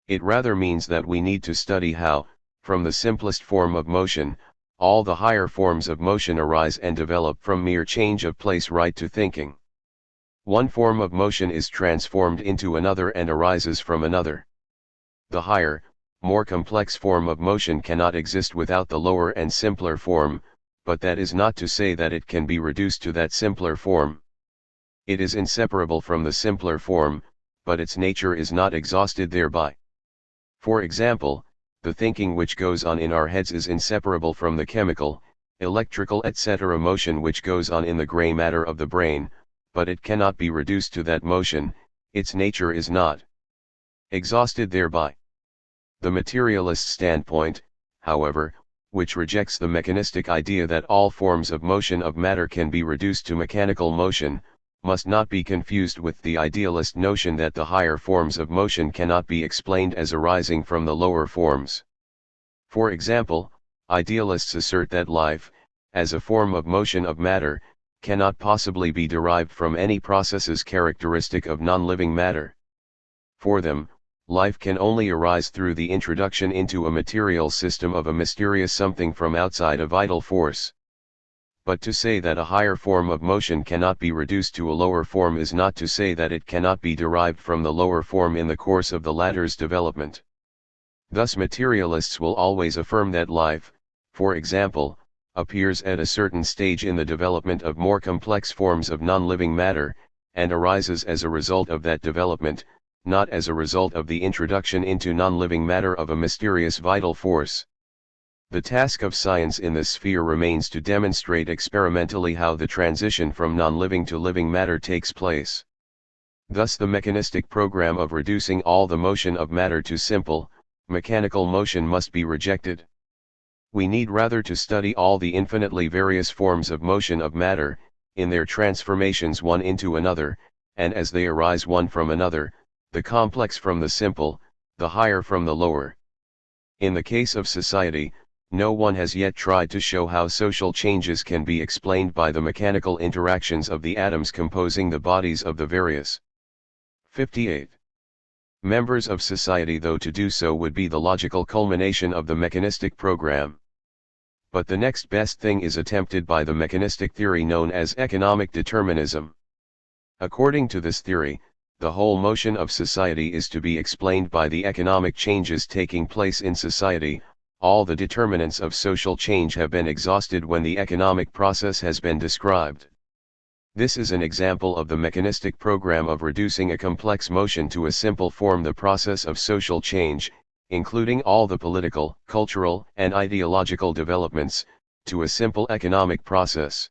It rather means that we need to study how, from the simplest form of motion, all the higher forms of motion arise and develop from mere change of place right to thinking. One form of motion is transformed into another and arises from another. The higher, more complex form of motion cannot exist without the lower and simpler form, but that is not to say that it can be reduced to that simpler form. It is inseparable from the simpler form, but its nature is not exhausted thereby. For example, the thinking which goes on in our heads is inseparable from the chemical, electrical etc. motion which goes on in the gray matter of the brain, but it cannot be reduced to that motion, its nature is not exhausted thereby. The materialist standpoint, however, which rejects the mechanistic idea that all forms of motion of matter can be reduced to mechanical motion, must not be confused with the idealist notion that the higher forms of motion cannot be explained as arising from the lower forms. For example, idealists assert that life, as a form of motion of matter, cannot possibly be derived from any processes characteristic of non-living matter. For them, life can only arise through the introduction into a material system of a mysterious something from outside a vital force. But to say that a higher form of motion cannot be reduced to a lower form is not to say that it cannot be derived from the lower form in the course of the latter's development. Thus materialists will always affirm that life, for example, appears at a certain stage in the development of more complex forms of non-living matter, and arises as a result of that development, not as a result of the introduction into non-living matter of a mysterious vital force. The task of science in this sphere remains to demonstrate experimentally how the transition from non-living to living matter takes place. Thus the mechanistic program of reducing all the motion of matter to simple, mechanical motion must be rejected. We need rather to study all the infinitely various forms of motion of matter, in their transformations one into another, and as they arise one from another, the complex from the simple, the higher from the lower. In the case of society, no one has yet tried to show how social changes can be explained by the mechanical interactions of the atoms composing the bodies of the various 58 members of society, though to do so would be the logical culmination of the mechanistic program. But the next best thing is attempted by the mechanistic theory known as economic determinism. According to this theory, the whole motion of society is to be explained by the economic changes taking place in society. All the determinants of social change have been exhausted when the economic process has been described. This is an example of the mechanistic program of reducing a complex motion to a simple form, the process of social change, including all the political, cultural, and ideological developments, to a simple economic process.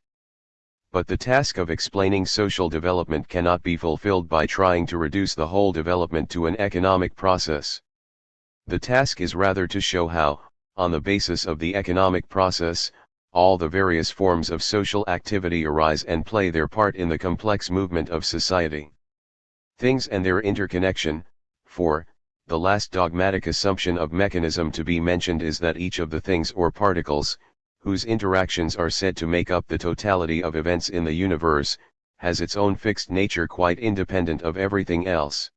But the task of explaining social development cannot be fulfilled by trying to reduce the whole development to an economic process. The task is rather to show how, on the basis of the economic process, all the various forms of social activity arise and play their part in the complex movement of society. Things and their interconnection. 4. The last dogmatic assumption of mechanism to be mentioned is that each of the things or particles, whose interactions are said to make up the totality of events in the universe, has its own fixed nature quite independent of everything else.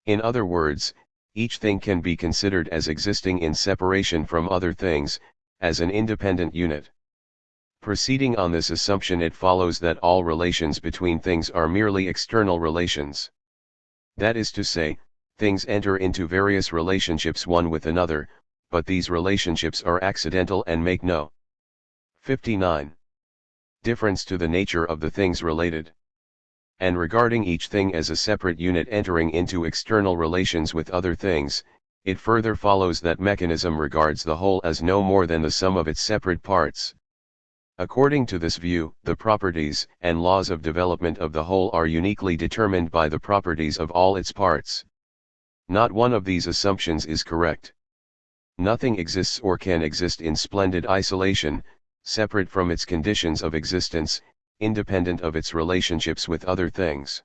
In other words, each thing can be considered as existing in separation from other things, as an independent unit. Proceeding on this assumption, it follows that all relations between things are merely external relations. That is to say, things enter into various relationships one with another, but these relationships are accidental and make no 59. Difference to the nature of the things related. And regarding each thing as a separate unit entering into external relations with other things, it further follows that mechanism regards the whole as no more than the sum of its separate parts. According to this view, the properties and laws of development of the whole are uniquely determined by the properties of all its parts. Not one of these assumptions is correct. Nothing exists or can exist in splendid isolation, separate from its conditions of existence, independent of its relationships with other things.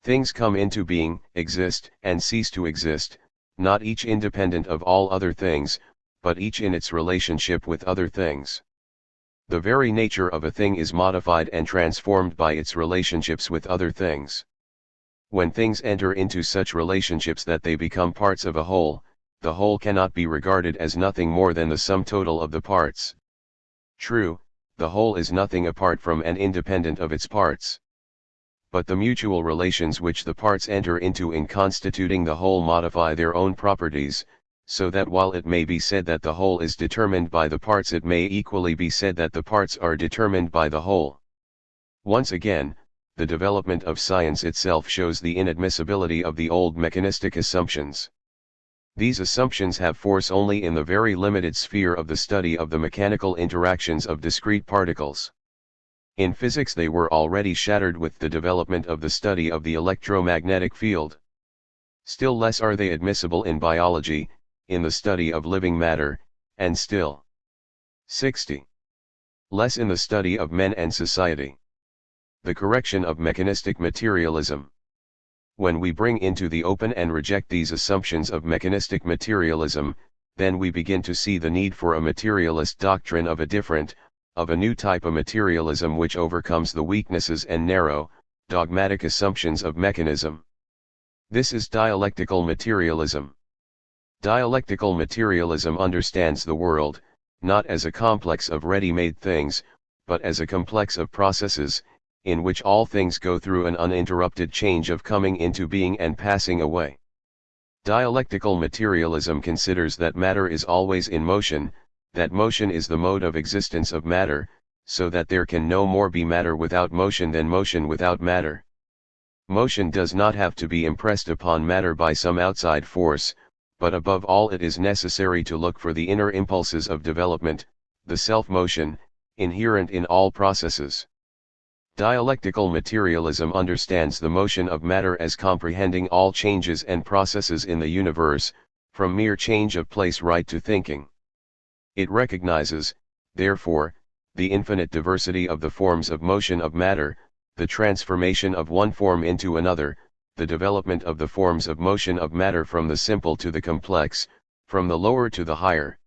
Things come into being, exist, and cease to exist, not each independent of all other things, but each in its relationship with other things. The very nature of a thing is modified and transformed by its relationships with other things. When things enter into such relationships that they become parts of a whole, the whole cannot be regarded as nothing more than the sum total of the parts. True, the whole is nothing apart from and independent of its parts. But the mutual relations which the parts enter into in constituting the whole modify their own properties, so that while it may be said that the whole is determined by the parts, it may equally be said that the parts are determined by the whole. Once again, the development of science itself shows the inadmissibility of the old mechanistic assumptions. These assumptions have force only in the very limited sphere of the study of the mechanical interactions of discrete particles. In physics they were already shattered with the development of the study of the electromagnetic field. Still less are they admissible in biology, in the study of living matter, and still 60. Less in the study of men and society. The correction of mechanistic materialism. When we bring into the open and reject these assumptions of mechanistic materialism, then we begin to see the need for a materialist doctrine of a new type of materialism which overcomes the weaknesses and narrow, dogmatic assumptions of mechanism. This is dialectical materialism. Dialectical materialism understands the world, not as a complex of ready-made things, but as a complex of processes, in which all things go through an uninterrupted change of coming into being and passing away. Dialectical materialism considers that matter is always in motion, that motion is the mode of existence of matter, so that there can no more be matter without motion than motion without matter. Motion does not have to be impressed upon matter by some outside force, but above all it is necessary to look for the inner impulses of development, the self-motion, inherent in all processes. Dialectical materialism understands the motion of matter as comprehending all changes and processes in the universe, from mere change of place right to thinking. It recognizes, therefore, the infinite diversity of the forms of motion of matter, the transformation of one form into another, the development of the forms of motion of matter from the simple to the complex, from the lower to the higher.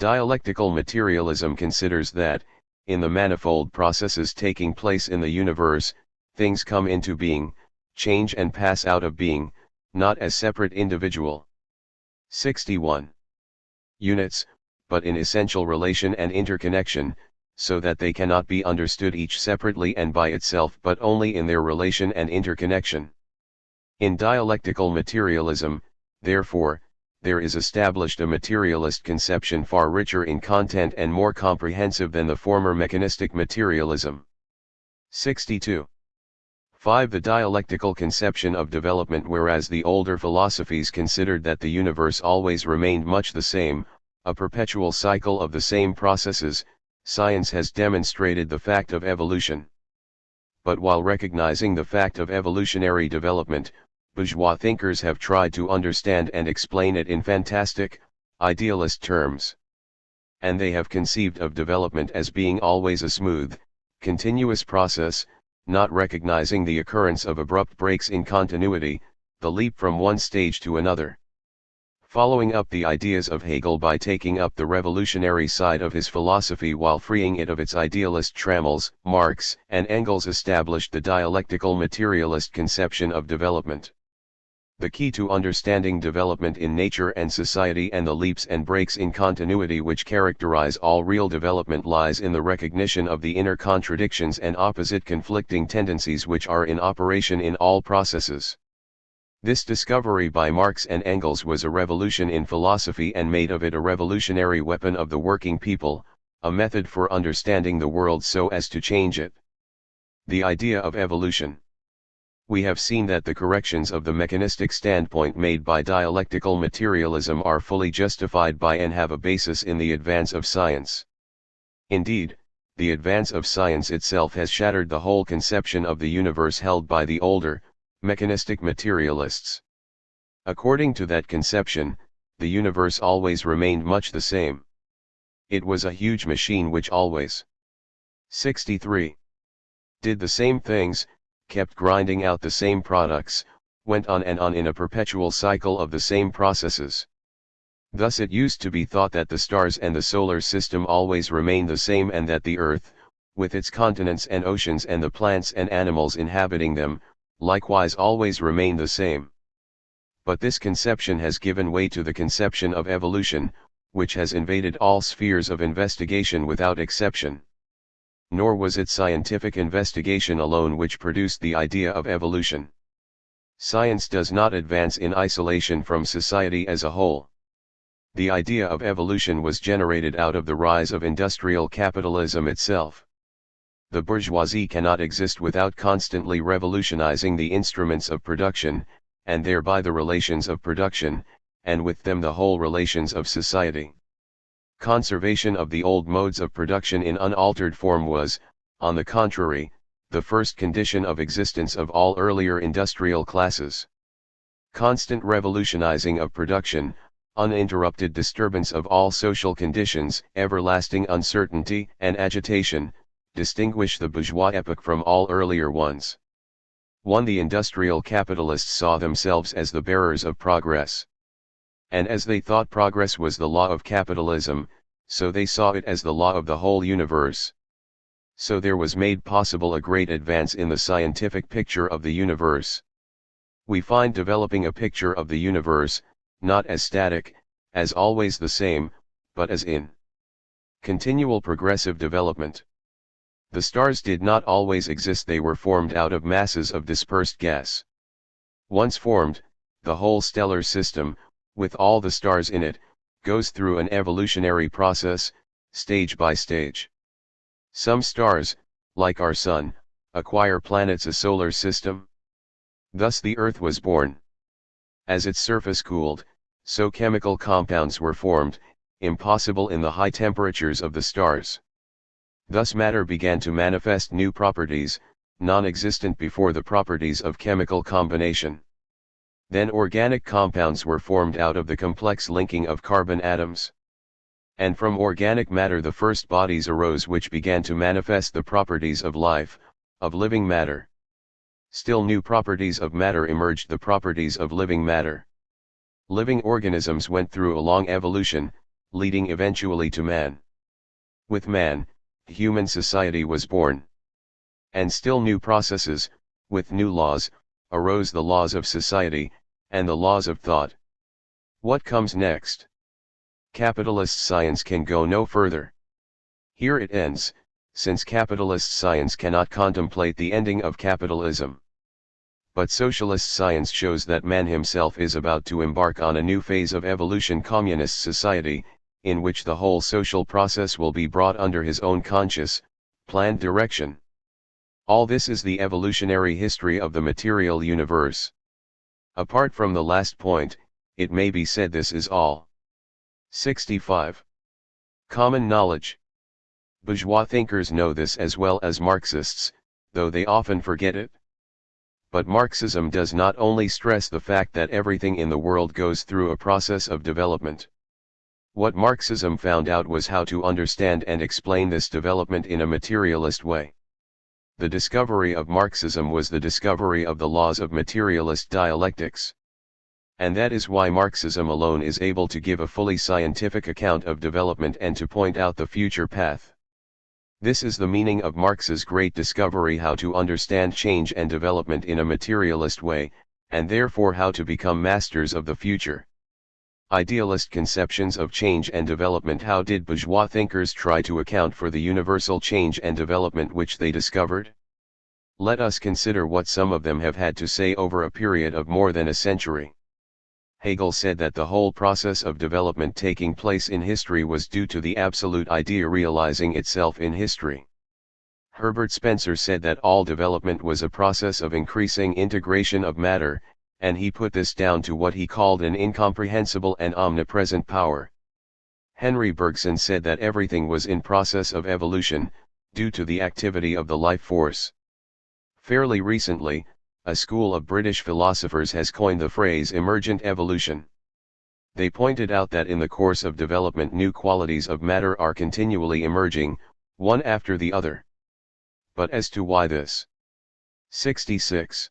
Dialectical materialism considers that, in the manifold processes taking place in the universe, things come into being, change and pass out of being, not as separate individual 61 units, but in essential relation and interconnection, so that they cannot be understood each separately and by itself but only in their relation and interconnection. In dialectical materialism, therefore, there is established a materialist conception far richer in content and more comprehensive than the former mechanistic materialism. 62. 5. The dialectical conception of development. Whereas the older philosophies considered that the universe always remained much the same, a perpetual cycle of the same processes, science has demonstrated the fact of evolution. But while recognizing the fact of evolutionary development, bourgeois thinkers have tried to understand and explain it in fantastic, idealist terms. And they have conceived of development as being always a smooth, continuous process, not recognizing the occurrence of abrupt breaks in continuity, the leap from one stage to another. Following up the ideas of Hegel by taking up the revolutionary side of his philosophy while freeing it of its idealist trammels, Marx and Engels established the dialectical materialist conception of development. The key to understanding development in nature and society and the leaps and breaks in continuity which characterize all real development lies in the recognition of the inner contradictions and opposite conflicting tendencies which are in operation in all processes. This discovery by Marx and Engels was a revolution in philosophy and made of it a revolutionary weapon of the working people, a method for understanding the world so as to change it. The idea of evolution. We have seen that the corrections of the mechanistic standpoint made by dialectical materialism are fully justified by and have a basis in the advance of science. Indeed, the advance of science itself has shattered the whole conception of the universe held by the older, mechanistic materialists. According to that conception, the universe always remained much the same. It was a huge machine which always 63. Did the same things, kept grinding out the same products, went on and on in a perpetual cycle of the same processes. Thus it used to be thought that the stars and the solar system always remain the same and that the earth, with its continents and oceans and the plants and animals inhabiting them, likewise always remain the same. But this conception has given way to the conception of evolution, which has invaded all spheres of investigation without exception. Nor was it scientific investigation alone which produced the idea of evolution. Science does not advance in isolation from society as a whole. The idea of evolution was generated out of the rise of industrial capitalism itself. The bourgeoisie cannot exist without constantly revolutionizing the instruments of production, and thereby the relations of production, and with them the whole relations of society. Conservation of the old modes of production in unaltered form was, on the contrary, the first condition of existence of all earlier industrial classes. Constant revolutionizing of production, uninterrupted disturbance of all social conditions, everlasting uncertainty and agitation, distinguish the bourgeois epoch from all earlier ones. 1. The industrial capitalists saw themselves as the bearers of progress. And as they thought progress was the law of capitalism, so they saw it as the law of the whole universe. So there was made possible a great advance in the scientific picture of the universe. We find developing a picture of the universe, not as static, as always the same, but as in continual progressive development. The stars did not always exist, they were formed out of masses of dispersed gas. Once formed, the whole stellar system, with all the stars in it, goes through an evolutionary process, stage by stage. Some stars, like our Sun, acquire planets, a solar system. Thus the Earth was born. As its surface cooled, so chemical compounds were formed, impossible in the high temperatures of the stars. Thus matter began to manifest new properties, non-existent before, the properties of chemical combination. Then organic compounds were formed out of the complex linking of carbon atoms. And from organic matter the first bodies arose which began to manifest the properties of life, of living matter. Still new properties of matter emerged, the properties of living matter. Living organisms went through a long evolution, leading eventually to man. With man, human society was born. And still new processes, with new laws, arose, the laws of society, and the laws of thought. What comes next? Capitalist science can go no further. Here it ends, since capitalist science cannot contemplate the ending of capitalism. But socialist science shows that man himself is about to embark on a new phase of evolution, communist society, in which the whole social process will be brought under his own conscious, planned direction. All this is the evolutionary history of the material universe. Apart from the last point, it may be said this is all. 65. Common knowledge. Bourgeois thinkers know this as well as Marxists, though they often forget it. But Marxism does not only stress the fact that everything in the world goes through a process of development. What Marxism found out was how to understand and explain this development in a materialist way. The discovery of Marxism was the discovery of the laws of materialist dialectics. And that is why Marxism alone is able to give a fully scientific account of development and to point out the future path. This is the meaning of Marx's great discovery: how to understand change and development in a materialist way, and therefore how to become masters of the future. Idealist conceptions of change and development. How did bourgeois thinkers try to account for the universal change and development which they discovered? Let us consider what some of them have had to say over a period of more than a century. Hegel said that the whole process of development taking place in history was due to the absolute idea realizing itself in history. Herbert Spencer said that all development was a process of increasing integration of matter, and he put this down to what he called an incomprehensible and omnipresent power. Henry Bergson said that everything was in process of evolution, due to the activity of the life force. Fairly recently, a school of British philosophers has coined the phrase emergent evolution. They pointed out that in the course of development new qualities of matter are continually emerging, one after the other. But as to why this 66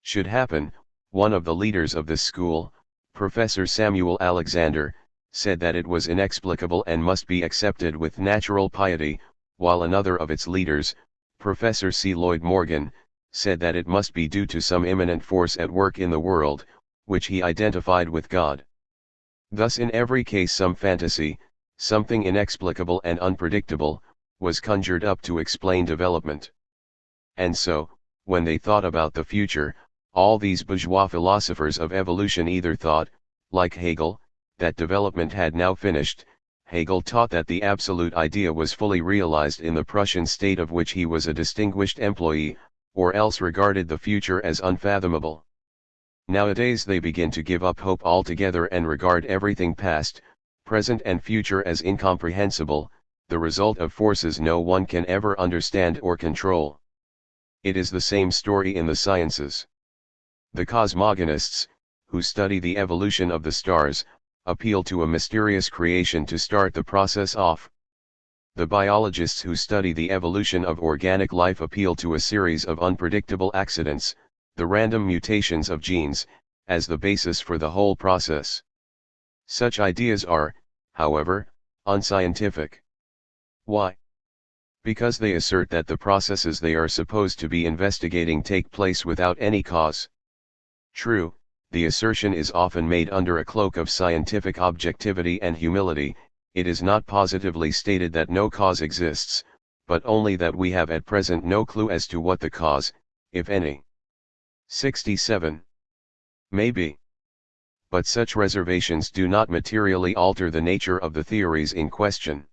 should happen, one of the leaders of this school, Professor Samuel Alexander, said that it was inexplicable and must be accepted with natural piety, while another of its leaders, Professor C. Lloyd Morgan, said that it must be due to some immanent force at work in the world, which he identified with God. Thus in every case some fantasy, something inexplicable and unpredictable, was conjured up to explain development. And so, when they thought about the future, all these bourgeois philosophers of evolution either thought, like Hegel, that development had now finished. Hegel taught that the absolute idea was fully realized in the Prussian state of which he was a distinguished employee, or else regarded the future as unfathomable. Nowadays they begin to give up hope altogether and regard everything past, present and future as incomprehensible, the result of forces no one can ever understand or control. It is the same story in the sciences. The cosmogonists, who study the evolution of the stars, appeal to a mysterious creation to start the process off. The biologists who study the evolution of organic life appeal to a series of unpredictable accidents, the random mutations of genes, as the basis for the whole process. Such ideas are, however, unscientific. Why? Because they assert that the processes they are supposed to be investigating take place without any cause. True, the assertion is often made under a cloak of scientific objectivity and humility. It is not positively stated that no cause exists, but only that we have at present no clue as to what the cause, if any. 67. May be. But such reservations do not materially alter the nature of the theories in question.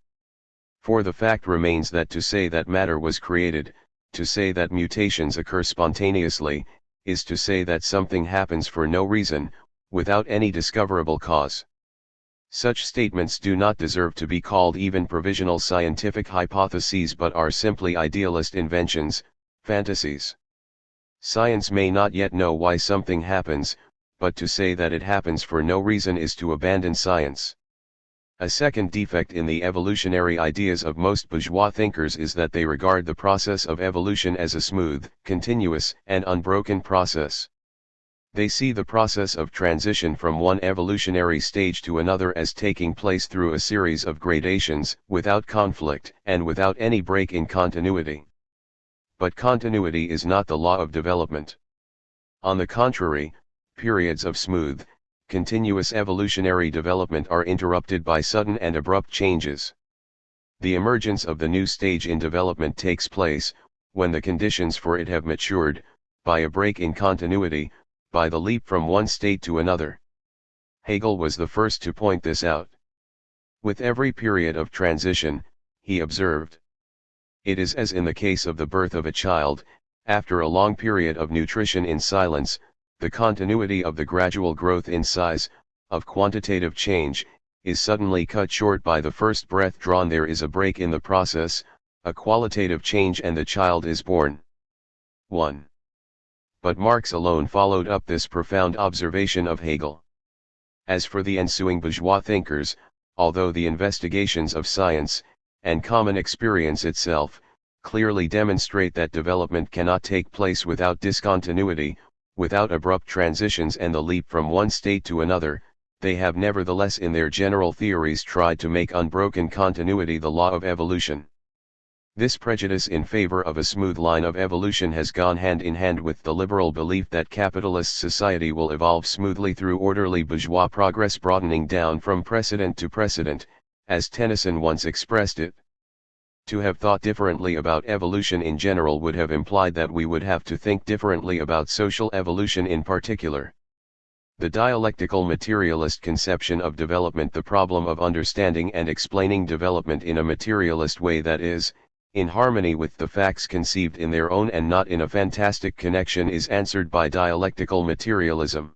For the fact remains that to say that matter was created, to say that mutations occur spontaneously, is to say that something happens for no reason, without any discoverable cause. Such statements do not deserve to be called even provisional scientific hypotheses but are simply idealist inventions, fantasies. Science may not yet know why something happens, but to say that it happens for no reason is to abandon science. A second defect in the evolutionary ideas of most bourgeois thinkers is that they regard the process of evolution as a smooth, continuous, and unbroken process. They see the process of transition from one evolutionary stage to another as taking place through a series of gradations, without conflict, and without any break in continuity. But continuity is not the law of development. On the contrary, periods of smooth, continuous evolutionary development are interrupted by sudden and abrupt changes. The emergence of the new stage in development takes place, when the conditions for it have matured, by a break in continuity, by the leap from one state to another. Hegel was the first to point this out. With every period of transition, he observed, it is as in the case of the birth of a child, after a long period of nutrition in silence, the continuity of the gradual growth in size, of quantitative change, is suddenly cut short by the first breath drawn. There is a break in the process, a qualitative change, and the child is born. 1. But Marx alone followed up this profound observation of Hegel. As for the ensuing bourgeois thinkers, although the investigations of science, and common experience itself, clearly demonstrate that development cannot take place without discontinuity, without abrupt transitions and the leap from one state to another, they have nevertheless in their general theories tried to make unbroken continuity the law of evolution. This prejudice in favor of a smooth line of evolution has gone hand in hand with the liberal belief that capitalist society will evolve smoothly through orderly bourgeois progress, broadening down from precedent to precedent, as Tennyson once expressed it. To have thought differently about evolution in general would have implied that we would have to think differently about social evolution in particular. The dialectical materialist conception of development, the problem of understanding and explaining development in a materialist way that is, in harmony with the facts conceived in their own and not in a fantastic connection, is answered by dialectical materialism.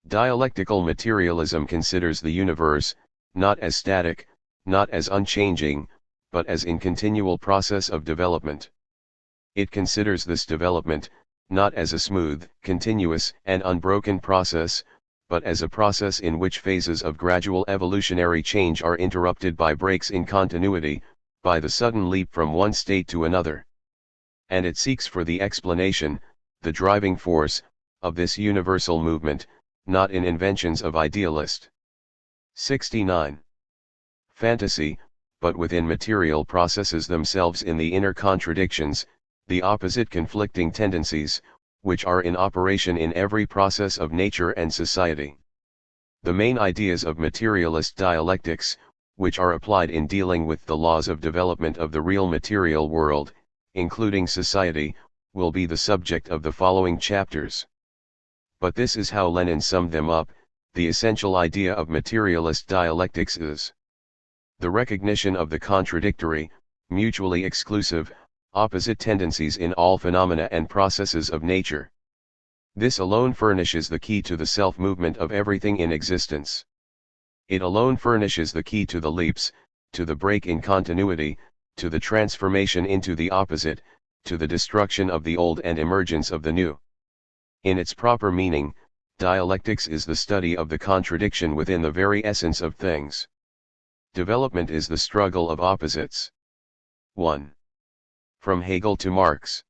Dialectical materialism considers the universe, not as static, not as unchanging, but as in continual process of development. It considers this development, not as a smooth, continuous, and unbroken process, but as a process in which phases of gradual evolutionary change are interrupted by breaks in continuity, by the sudden leap from one state to another. And it seeks for the explanation, the driving force, of this universal movement, not in inventions of idealist. 69. Fantasy, but within material processes themselves, in the inner contradictions, the opposite conflicting tendencies, which are in operation in every process of nature and society. The main ideas of materialist dialectics, which are applied in dealing with the laws of development of the real material world, including society, will be the subject of the following chapters. But this is how Lenin summed them up: the essential idea of materialist dialectics is the recognition of the contradictory, mutually exclusive, opposite tendencies in all phenomena and processes of nature. This alone furnishes the key to the self-movement of everything in existence. It alone furnishes the key to the leaps, to the break in continuity, to the transformation into the opposite, to the destruction of the old and emergence of the new. In its proper meaning, dialectics is the study of the contradiction within the very essence of things. Development is the struggle of opposites. 1. From Hegel to Marx.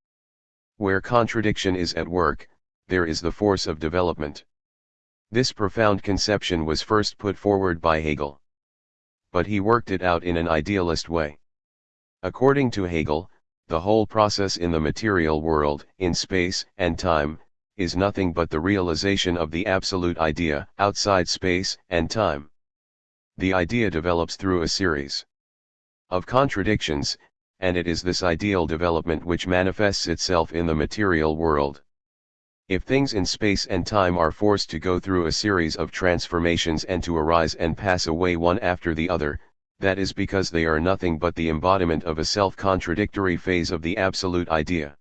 Where contradiction is at work, there is the force of development. This profound conception was first put forward by Hegel. But he worked it out in an idealist way. According to Hegel, the whole process in the material world, in space and time, is nothing but the realization of the absolute idea, outside space and time. The idea develops through a series of contradictions, and it is this ideal development which manifests itself in the material world. If things in space and time are forced to go through a series of transformations and to arise and pass away one after the other, that is because they are nothing but the embodiment of a self-contradictory phase of the absolute idea.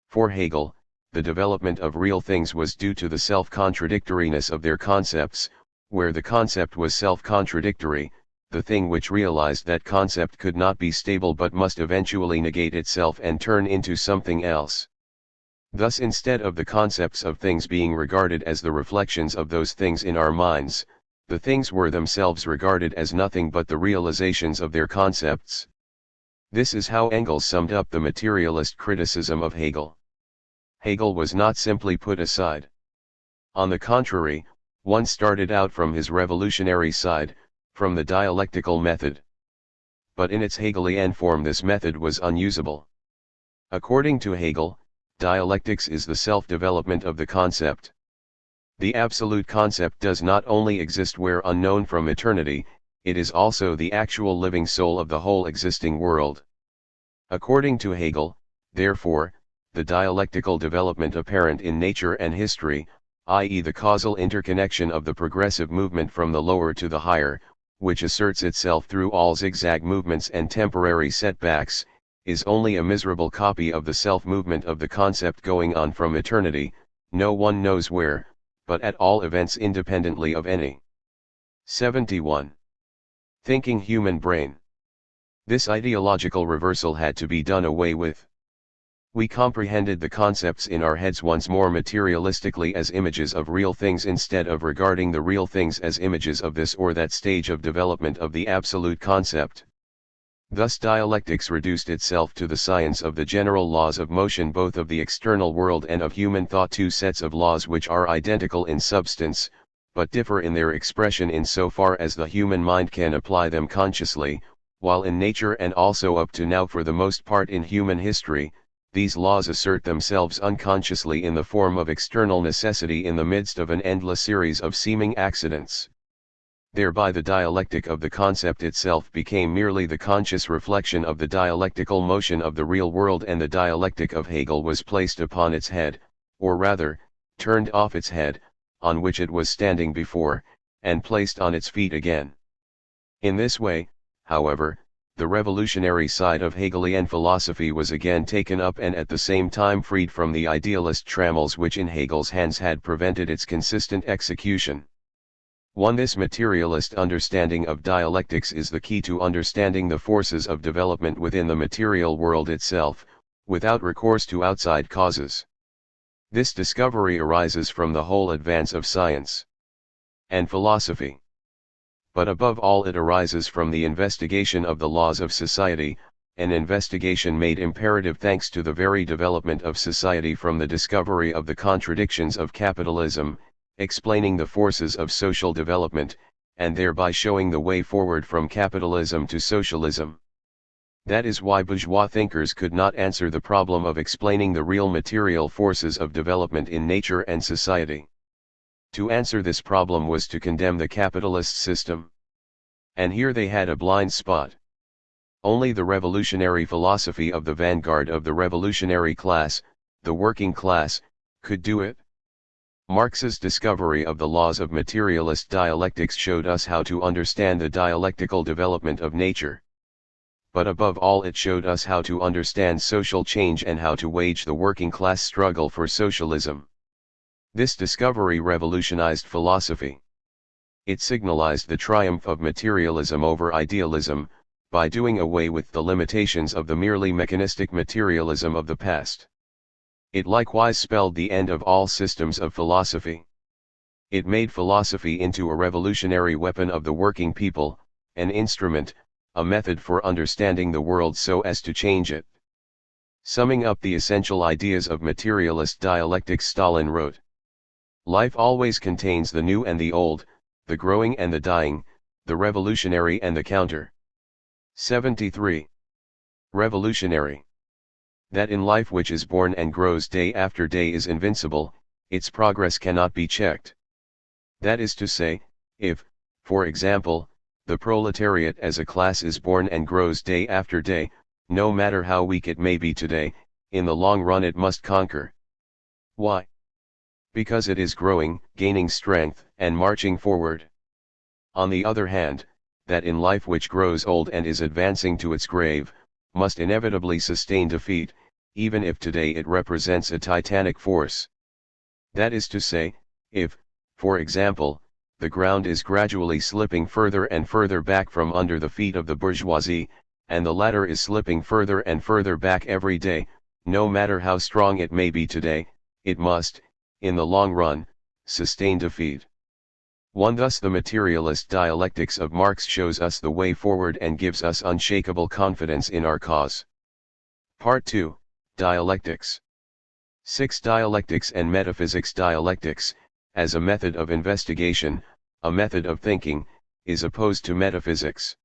For Hegel, the development of real things was due to the self-contradictoriness of their concepts. Where the concept was self-contradictory, the thing which realized that concept could not be stable but must eventually negate itself and turn into something else. Thus, instead of the concepts of things being regarded as the reflections of those things in our minds, the things were themselves regarded as nothing but the realizations of their concepts. This is how Engels summed up the materialist criticism of Hegel. Hegel was not simply put aside. On the contrary, one started out from his revolutionary side, from the dialectical method. But in its Hegelian form this method was unusable. According to Hegel, dialectics is the self-development of the concept. The absolute concept does not only exist where unknown from eternity, it is also the actual living soul of the whole existing world. According to Hegel, therefore, the dialectical development apparent in nature and history, i.e. the causal interconnection of the progressive movement from the lower to the higher, which asserts itself through all zigzag movements and temporary setbacks, is only a miserable copy of the self-movement of the concept going on from eternity, no one knows where, but at all events independently of any. 71. Thinking human brain. This ideological reversal had to be done away with. We comprehended the concepts in our heads once more materialistically as images of real things instead of regarding the real things as images of this or that stage of development of the absolute concept. Thus dialectics reduced itself to the science of the general laws of motion both of the external world and of human thought, two sets of laws which are identical in substance, but differ in their expression in so far as the human mind can apply them consciously, while in nature and also up to now for the most part in human history, these laws assert themselves unconsciously in the form of external necessity in the midst of an endless series of seeming accidents. Thereby the dialectic of the concept itself became merely the conscious reflection of the dialectical motion of the real world, and the dialectic of Hegel was placed upon its head, or rather, turned off its head, on which it was standing before, and placed on its feet again. In this way, however, the revolutionary side of Hegelian philosophy was again taken up and at the same time freed from the idealist trammels which in Hegel's hands had prevented its consistent execution. This materialist understanding of dialectics is the key to understanding the forces of development within the material world itself, without recourse to outside causes. This discovery arises from the whole advance of science and philosophy. But above all it arises from the investigation of the laws of society, an investigation made imperative thanks to the very development of society from the discovery of the contradictions of capitalism, explaining the forces of social development, and thereby showing the way forward from capitalism to socialism. That is why bourgeois thinkers could not answer the problem of explaining the real material forces of development in nature and society. To answer this problem was to condemn the capitalist system. And here they had a blind spot. Only the revolutionary philosophy of the vanguard of the revolutionary class, the working class, could do it. Marx's discovery of the laws of materialist dialectics showed us how to understand the dialectical development of nature. But above all it showed us how to understand social change and how to wage the working class struggle for socialism. This discovery revolutionized philosophy. It signalized the triumph of materialism over idealism, by doing away with the limitations of the merely mechanistic materialism of the past. It likewise spelled the end of all systems of philosophy. It made philosophy into a revolutionary weapon of the working people, an instrument, a method for understanding the world so as to change it. Summing up the essential ideas of materialist dialectics, Stalin wrote, "Life always contains the new and the old, the growing and the dying, the revolutionary and the counter." 73. Revolutionary. That in life which is born and grows day after day is invincible, its progress cannot be checked. That is to say, if, for example, the proletariat as a class is born and grows day after day, no matter how weak it may be today, in the long run it must conquer. Why? Because it is growing, gaining strength, and marching forward. On the other hand, that in life which grows old and is advancing to its grave, must inevitably sustain defeat, even if today it represents a titanic force. That is to say, if, for example, the ground is gradually slipping further and further back from under the feet of the bourgeoisie, and the latter is slipping further and further back every day, no matter how strong it may be today, it must, in the long run, sustain defeat. Thus the materialist dialectics of Marx shows us the way forward and gives us unshakable confidence in our cause. Part 2, Dialectics. 6. Dialectics and Metaphysics. Dialectics, as a method of investigation, a method of thinking, is opposed to metaphysics.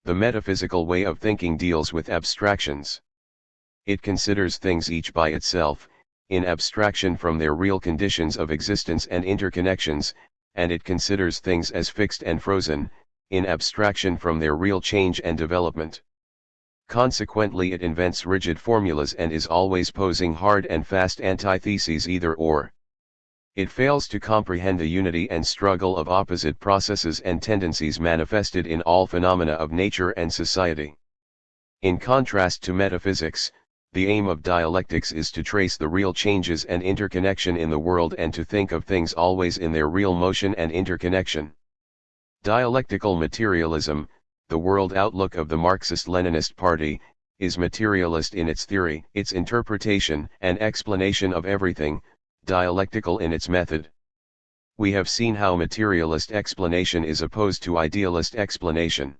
The metaphysical way of thinking deals with abstractions. It considers things each by itself, in abstraction from their real conditions of existence and interconnections, and it considers things as fixed and frozen, in abstraction from their real change and development. Consequently it invents rigid formulas and is always posing hard and fast antitheses either or. It fails to comprehend the unity and struggle of opposite processes and tendencies manifested in all phenomena of nature and society. In contrast to metaphysics, the aim of dialectics is to trace the real changes and interconnection in the world and to think of things always in their real motion and interconnection. Dialectical materialism, the world outlook of the Marxist-Leninist Party, is materialist in its theory, its interpretation and explanation of everything, dialectical in its method. We have seen how materialist explanation is opposed to idealist explanation.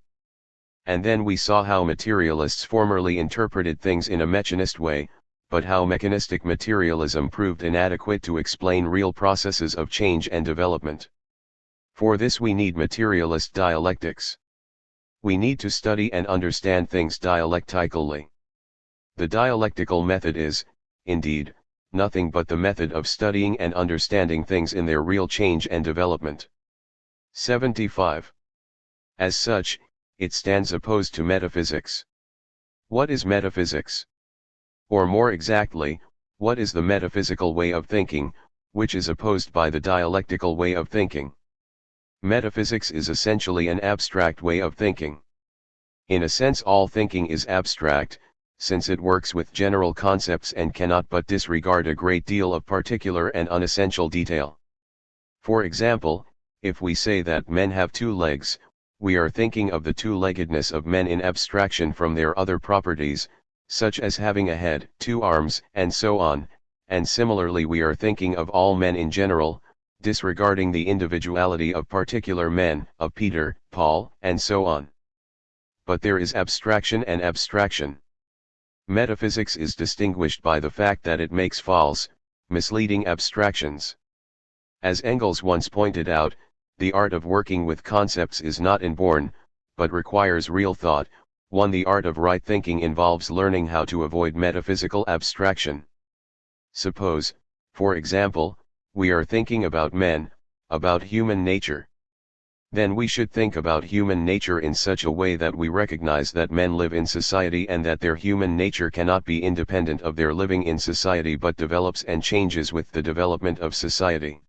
And then we saw how materialists formerly interpreted things in a mechanist way, but how mechanistic materialism proved inadequate to explain real processes of change and development. For this we need materialist dialectics. We need to study and understand things dialectically. The dialectical method is, indeed, nothing but the method of studying and understanding things in their real change and development. 75. As such, it stands opposed to metaphysics. What is metaphysics? Or more exactly, what is the metaphysical way of thinking, which is opposed by the dialectical way of thinking? Metaphysics is essentially an abstract way of thinking. In a sense all thinking is abstract, since it works with general concepts and cannot but disregard a great deal of particular and unessential detail. For example, if we say that men have two legs, we are thinking of the two-leggedness of men in abstraction from their other properties, such as having a head, two arms, and so on, and similarly we are thinking of all men in general, disregarding the individuality of particular men, of Peter, Paul, and so on. But there is abstraction and abstraction. Metaphysics is distinguished by the fact that it makes false, misleading abstractions. As Engels once pointed out, the art of working with concepts is not inborn, but requires real thought. The art of right thinking involves learning how to avoid metaphysical abstraction. Suppose, for example, we are thinking about men, about human nature. Then we should think about human nature in such a way that we recognize that men live in society and that their human nature cannot be independent of their living in society but develops and changes with the development of society.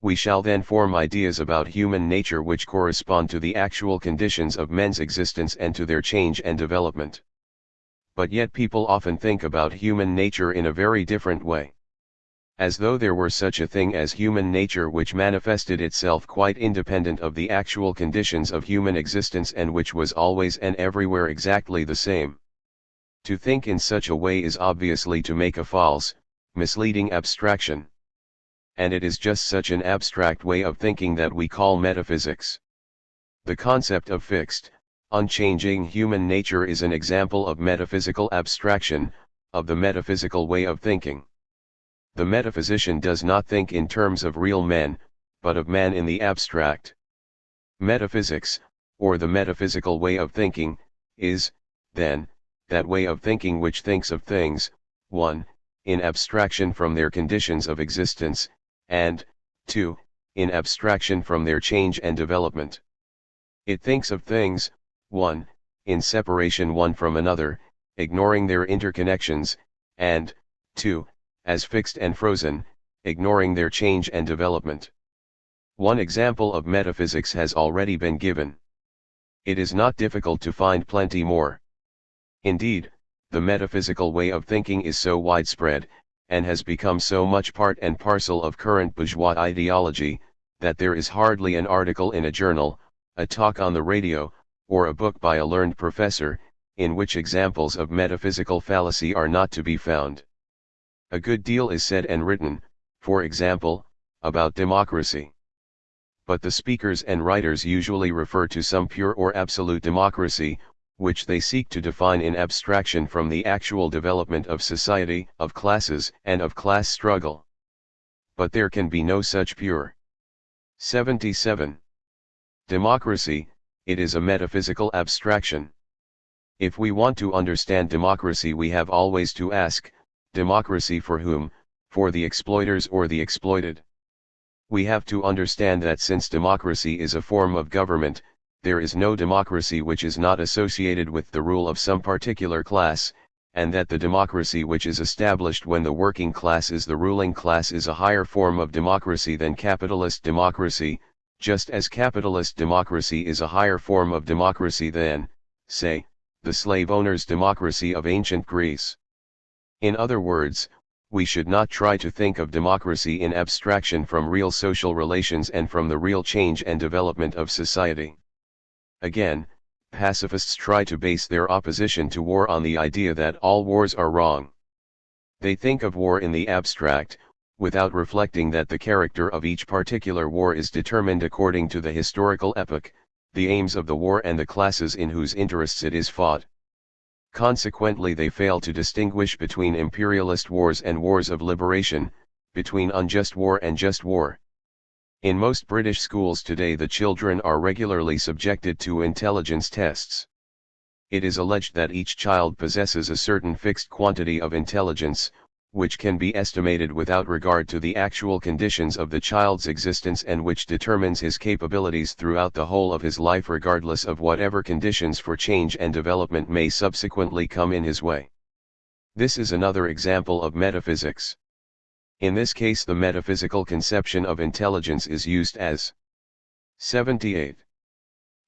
We shall then form ideas about human nature which correspond to the actual conditions of men's existence and to their change and development. But yet people often think about human nature in a very different way. As though there were such a thing as human nature which manifested itself quite independent of the actual conditions of human existence and which was always and everywhere exactly the same. To think in such a way is obviously to make a false, misleading abstraction. And it is just such an abstract way of thinking that we call metaphysics. The concept of fixed, unchanging human nature is an example of metaphysical abstraction, of the metaphysical way of thinking. The metaphysician does not think in terms of real men, but of man in the abstract. Metaphysics, or the metaphysical way of thinking, is, then, that way of thinking which thinks of things, 1. In abstraction from their conditions of existence, and, 2. In abstraction from their change and development. It thinks of things, 1. In separation one from another, ignoring their interconnections, and, 2. As fixed and frozen, ignoring their change and development. One example of metaphysics has already been given. It is not difficult to find plenty more. Indeed, the metaphysical way of thinking is so widespread, and has become so much part and parcel of current bourgeois ideology, that there is hardly an article in a journal, a talk on the radio, or a book by a learned professor, in which examples of metaphysical fallacy are not to be found. A good deal is said and written, for example, about democracy. But the speakers and writers usually refer to some pure or absolute democracy, which they seek to define in abstraction from the actual development of society, of classes, and of class struggle. But there can be no such pure. 77. Democracy, it is a metaphysical abstraction. If we want to understand democracy we have always to ask, democracy for whom, for the exploiters or the exploited? We have to understand that since democracy is a form of government, there is no democracy which is not associated with the rule of some particular class, and that the democracy which is established when the working class is the ruling class is a higher form of democracy than capitalist democracy, just as capitalist democracy is a higher form of democracy than, say, the slave owners' democracy of ancient Greece. In other words, we should not try to think of democracy in abstraction from real social relations and from the real change and development of society. Again, pacifists try to base their opposition to war on the idea that all wars are wrong. They think of war in the abstract, without reflecting that the character of each particular war is determined according to the historical epoch, the aims of the war and the classes in whose interests it is fought. Consequently, they fail to distinguish between imperialist wars and wars of liberation, between unjust war and just war. In most British schools today, the children are regularly subjected to intelligence tests. It is alleged that each child possesses a certain fixed quantity of intelligence, which can be estimated without regard to the actual conditions of the child's existence and which determines his capabilities throughout the whole of his life regardless of whatever conditions for change and development may subsequently come in his way. This is another example of metaphysics. In this case, the metaphysical conception of intelligence is used as 78.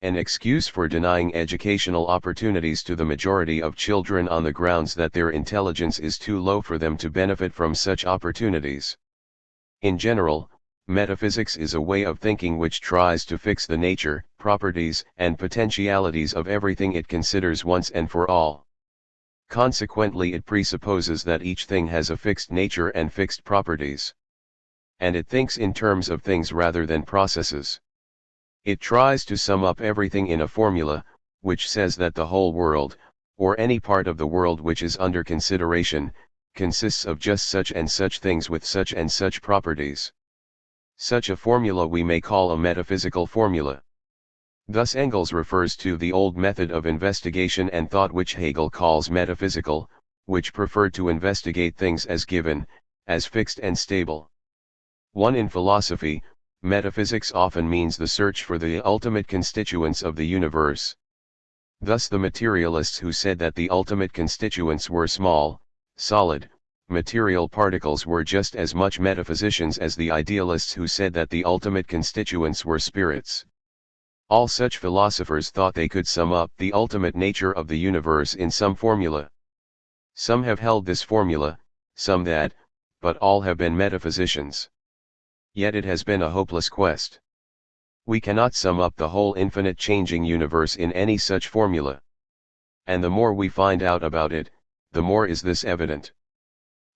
An excuse for denying educational opportunities to the majority of children on the grounds that their intelligence is too low for them to benefit from such opportunities. In general, metaphysics is a way of thinking which tries to fix the nature, properties, and potentialities of everything it considers once and for all. Consequently, it presupposes that each thing has a fixed nature and fixed properties. And it thinks in terms of things rather than processes. It tries to sum up everything in a formula, which says that the whole world, or any part of the world which is under consideration, consists of just such and such things with such and such properties. Such a formula we may call a metaphysical formula. Thus Engels refers to the old method of investigation and thought which Hegel calls metaphysical, which preferred to investigate things as given, as fixed and stable. 1. In philosophy, metaphysics often means the search for the ultimate constituents of the universe. Thus the materialists who said that the ultimate constituents were small, solid, material particles were just as much metaphysicians as the idealists who said that the ultimate constituents were spirits. All such philosophers thought they could sum up the ultimate nature of the universe in some formula. Some have held this formula, some that, but all have been metaphysicians. Yet it has been a hopeless quest. We cannot sum up the whole infinite changing universe in any such formula. And the more we find out about it, the more is this evident.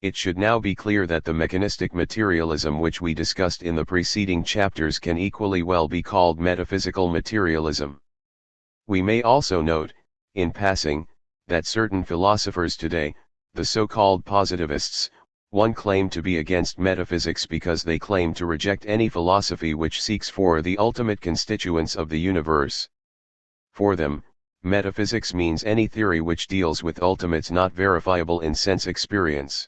It should now be clear that the mechanistic materialism which we discussed in the preceding chapters can equally well be called metaphysical materialism. We may also note, in passing, that certain philosophers today, the so-called positivists, one claim to be against metaphysics because they claim to reject any philosophy which seeks for the ultimate constituents of the universe. For them, metaphysics means any theory which deals with ultimates not verifiable in sense experience.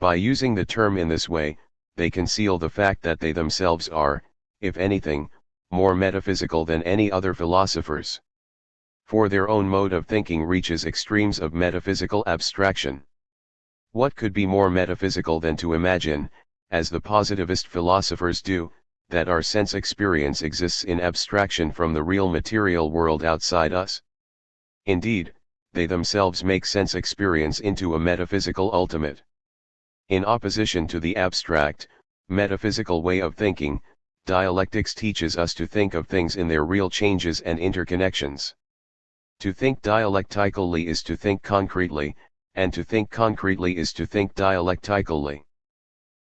By using the term in this way, they conceal the fact that they themselves are, if anything, more metaphysical than any other philosophers. For their own mode of thinking reaches extremes of metaphysical abstraction. What could be more metaphysical than to imagine, as the positivist philosophers do, that our sense experience exists in abstraction from the real material world outside us? Indeed, they themselves make sense experience into a metaphysical ultimate. In opposition to the abstract, metaphysical way of thinking, dialectics teaches us to think of things in their real changes and interconnections. To think dialectically is to think concretely, and to think concretely is to think dialectically.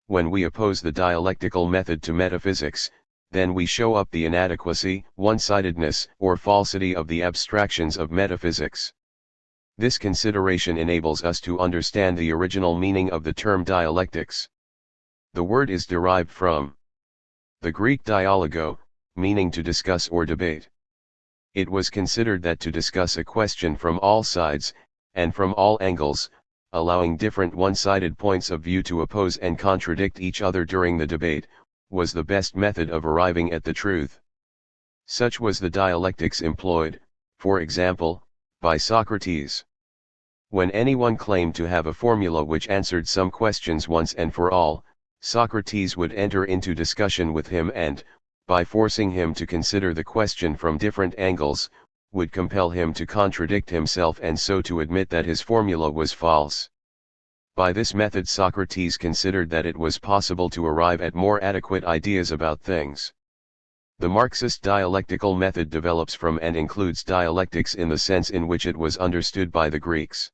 When we oppose the dialectical method to metaphysics, then we show up the inadequacy, one-sidedness, or falsity of the abstractions of metaphysics. This consideration enables us to understand the original meaning of the term dialectics. The word is derived from the Greek dialogo, meaning to discuss or debate. It was considered that to discuss a question from all sides, and from all angles, allowing different one-sided points of view to oppose and contradict each other during the debate, was the best method of arriving at the truth. Such was the dialectics employed, for example, by Socrates. When anyone claimed to have a formula which answered some questions once and for all, Socrates would enter into discussion with him and, by forcing him to consider the question from different angles, would compel him to contradict himself and so to admit that his formula was false. By this method Socrates considered that it was possible to arrive at more adequate ideas about things. The Marxist dialectical method develops from and includes dialectics in the sense in which it was understood by the Greeks.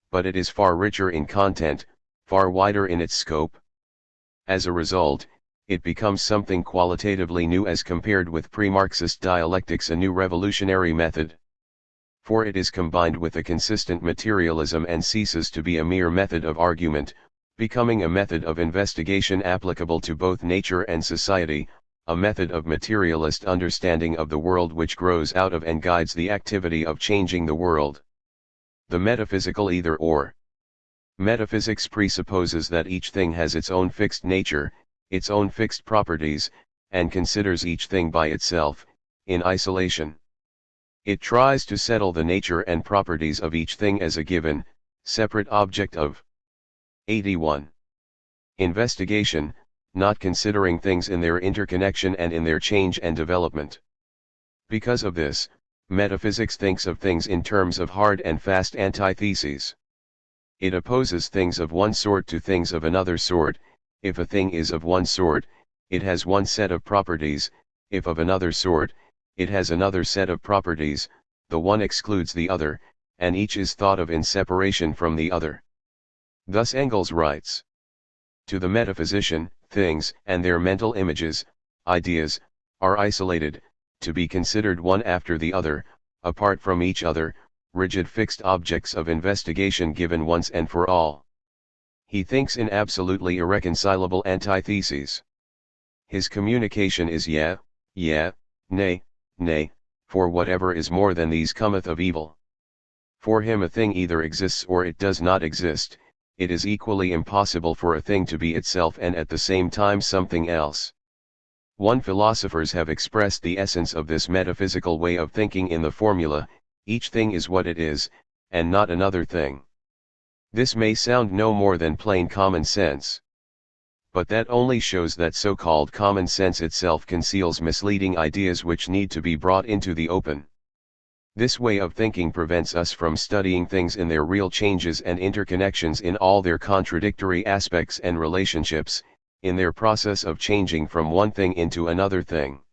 But it is far richer in content, far wider in its scope. As a result, it becomes something qualitatively new as compared with pre-Marxist dialectics, a new revolutionary method. For it is combined with a consistent materialism and ceases to be a mere method of argument, becoming a method of investigation applicable to both nature and society, a method of materialist understanding of the world which grows out of and guides the activity of changing the world. The metaphysical either-or. Metaphysics presupposes that each thing has its own fixed nature, its own fixed properties, and considers each thing by itself, in isolation. It tries to settle the nature and properties of each thing as a given, separate object of 81. Investigation, not considering things in their interconnection and in their change and development. Because of this, metaphysics thinks of things in terms of hard and fast antitheses. It opposes things of one sort to things of another sort. If a thing is of one sort, it has one set of properties; if of another sort, it has another set of properties, the one excludes the other, and each is thought of in separation from the other. Thus Engels writes, "To the metaphysician, things, and their mental images, ideas, are isolated, to be considered one after the other, apart from each other, rigid fixed objects of investigation given once and for all." He thinks in absolutely irreconcilable antitheses. His communication is yea, nay, nay, for whatever is more than these cometh of evil. For him a thing either exists or it does not exist. It is equally impossible for a thing to be itself and at the same time something else. Philosophers have expressed the essence of this metaphysical way of thinking in the formula, each thing is what it is, and not another thing. This may sound no more than plain common sense. But that only shows that so-called common sense itself conceals misleading ideas which need to be brought into the open. This way of thinking prevents us from studying things in their real changes and interconnections in all their contradictory aspects and relationships, in their process of changing from one thing into another thing.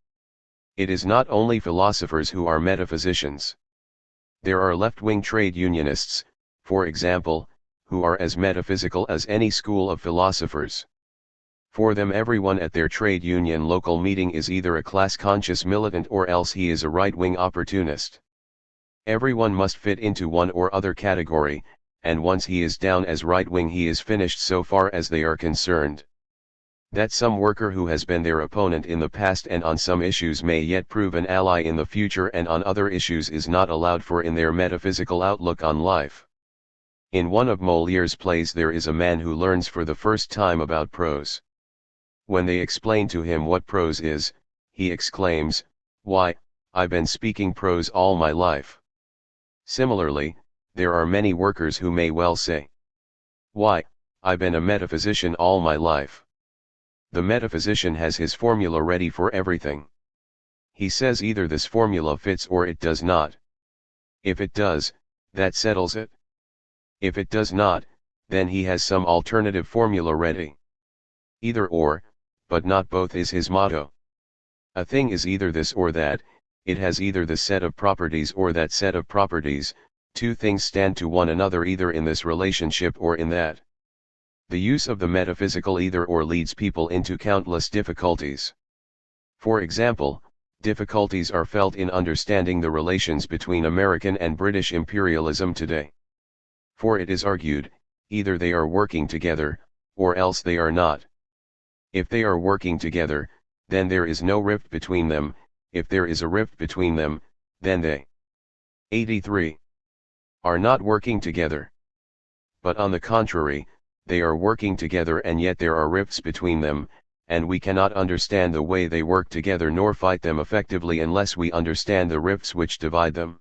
It is not only philosophers who are metaphysicians. There are left-wing trade unionists, for example, who are as metaphysical as any school of philosophers. For them everyone at their trade union local meeting is either a class-conscious militant or else he is a right-wing opportunist. Everyone must fit into one or other category, and once he is down as right-wing he is finished so far as they are concerned. That some worker who has been their opponent in the past and on some issues may yet prove an ally in the future and on other issues is not allowed for in their metaphysical outlook on life. In one of Molière's plays there is a man who learns for the first time about prose. When they explain to him what prose is, he exclaims, "Why, I've been speaking prose all my life." Similarly, there are many workers who may well say, "Why, I've been a metaphysician all my life." The metaphysician has his formula ready for everything. He says either this formula fits or it does not. If it does, that settles it. If it does not, then he has some alternative formula ready. Either or, but not both is his motto. A thing is either this or that, it has either this set of properties or that set of properties, two things stand to one another either in this relationship or in that. The use of the metaphysical either or leads people into countless difficulties. For example, difficulties are felt in understanding the relations between American and British imperialism today. For it is argued, either they are working together, or else they are not. If they are working together, then there is no rift between them; if there is a rift between them, then they 83 are not working together. But on the contrary, they are working together and yet there are rifts between them, and we cannot understand the way they work together nor fight them effectively unless we understand the rifts which divide them.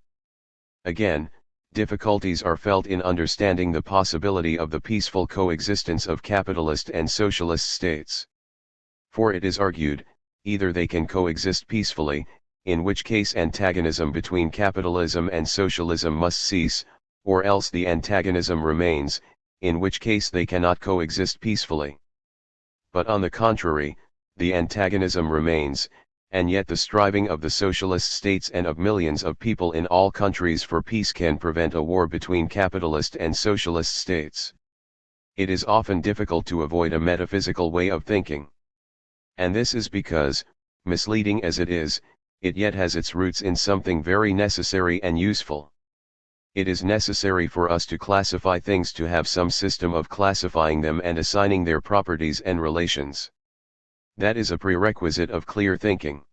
Again, difficulties are felt in understanding the possibility of the peaceful coexistence of capitalist and socialist states. For it is argued, either they can coexist peacefully, in which case antagonism between capitalism and socialism must cease, or else the antagonism remains, in which case they cannot coexist peacefully. But on the contrary, the antagonism remains, and yet the striving of the socialist states and of millions of people in all countries for peace can prevent a war between capitalist and socialist states. It is often difficult to avoid a metaphysical way of thinking. And this is because, misleading as it yet has its roots in something very necessary and useful. It is necessary for us to classify things, to have some system of classifying them and assigning their properties and relations. That is a prerequisite of clear thinking.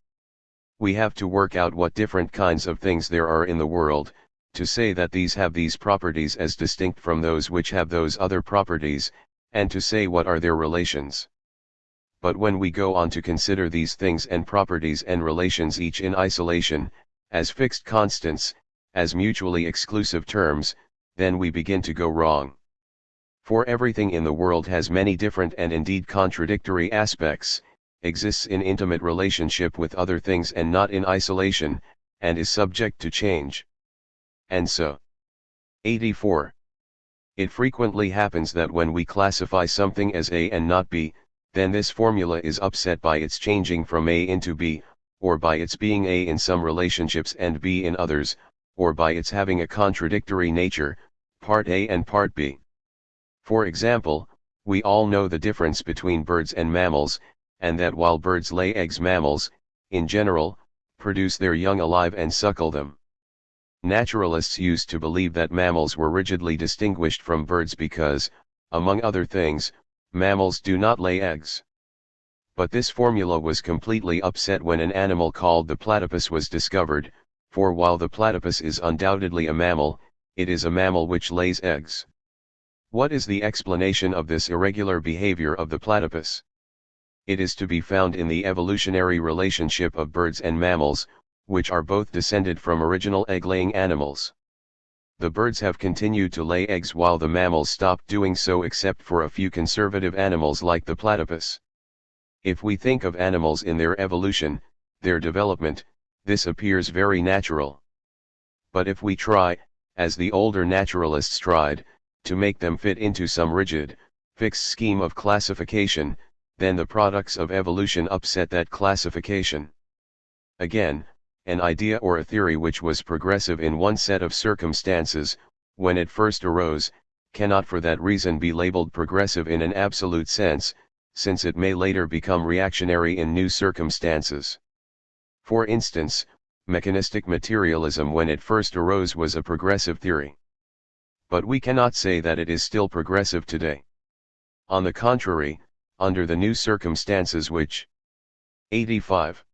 We have to work out what different kinds of things there are in the world, to say that these have these properties as distinct from those which have those other properties, and to say what are their relations. But when we go on to consider these things and properties and relations each in isolation, as fixed constants, as mutually exclusive terms, then we begin to go wrong. For everything in the world has many different and indeed contradictory aspects, exists in intimate relationship with other things and not in isolation, and is subject to change. And so. 84. It frequently happens that when we classify something as A and not B, then this formula is upset by its changing from A into B, or by its being A in some relationships and B in others, or by its having a contradictory nature, part A and part B. For example, we all know the difference between birds and mammals, and that while birds lay eggs, mammals, in general, produce their young alive and suckle them. Naturalists used to believe that mammals were rigidly distinguished from birds because, among other things, mammals do not lay eggs. But this formula was completely upset when an animal called the platypus was discovered, for while the platypus is undoubtedly a mammal, it is a mammal which lays eggs. What is the explanation of this irregular behavior of the platypus? It is to be found in the evolutionary relationship of birds and mammals, which are both descended from original egg-laying animals. The birds have continued to lay eggs while the mammals stopped doing so, except for a few conservative animals like the platypus. If we think of animals in their evolution, their development, this appears very natural. But if we try, as the older naturalists tried, to make them fit into some rigid, fixed scheme of classification, then the products of evolution upset that classification. Again, an idea or a theory which was progressive in one set of circumstances, when it first arose, cannot for that reason be labeled progressive in an absolute sense, since it may later become reactionary in new circumstances. For instance, mechanistic materialism when it first arose was a progressive theory. But we cannot say that it is still progressive today. On the contrary, under the new circumstances which 85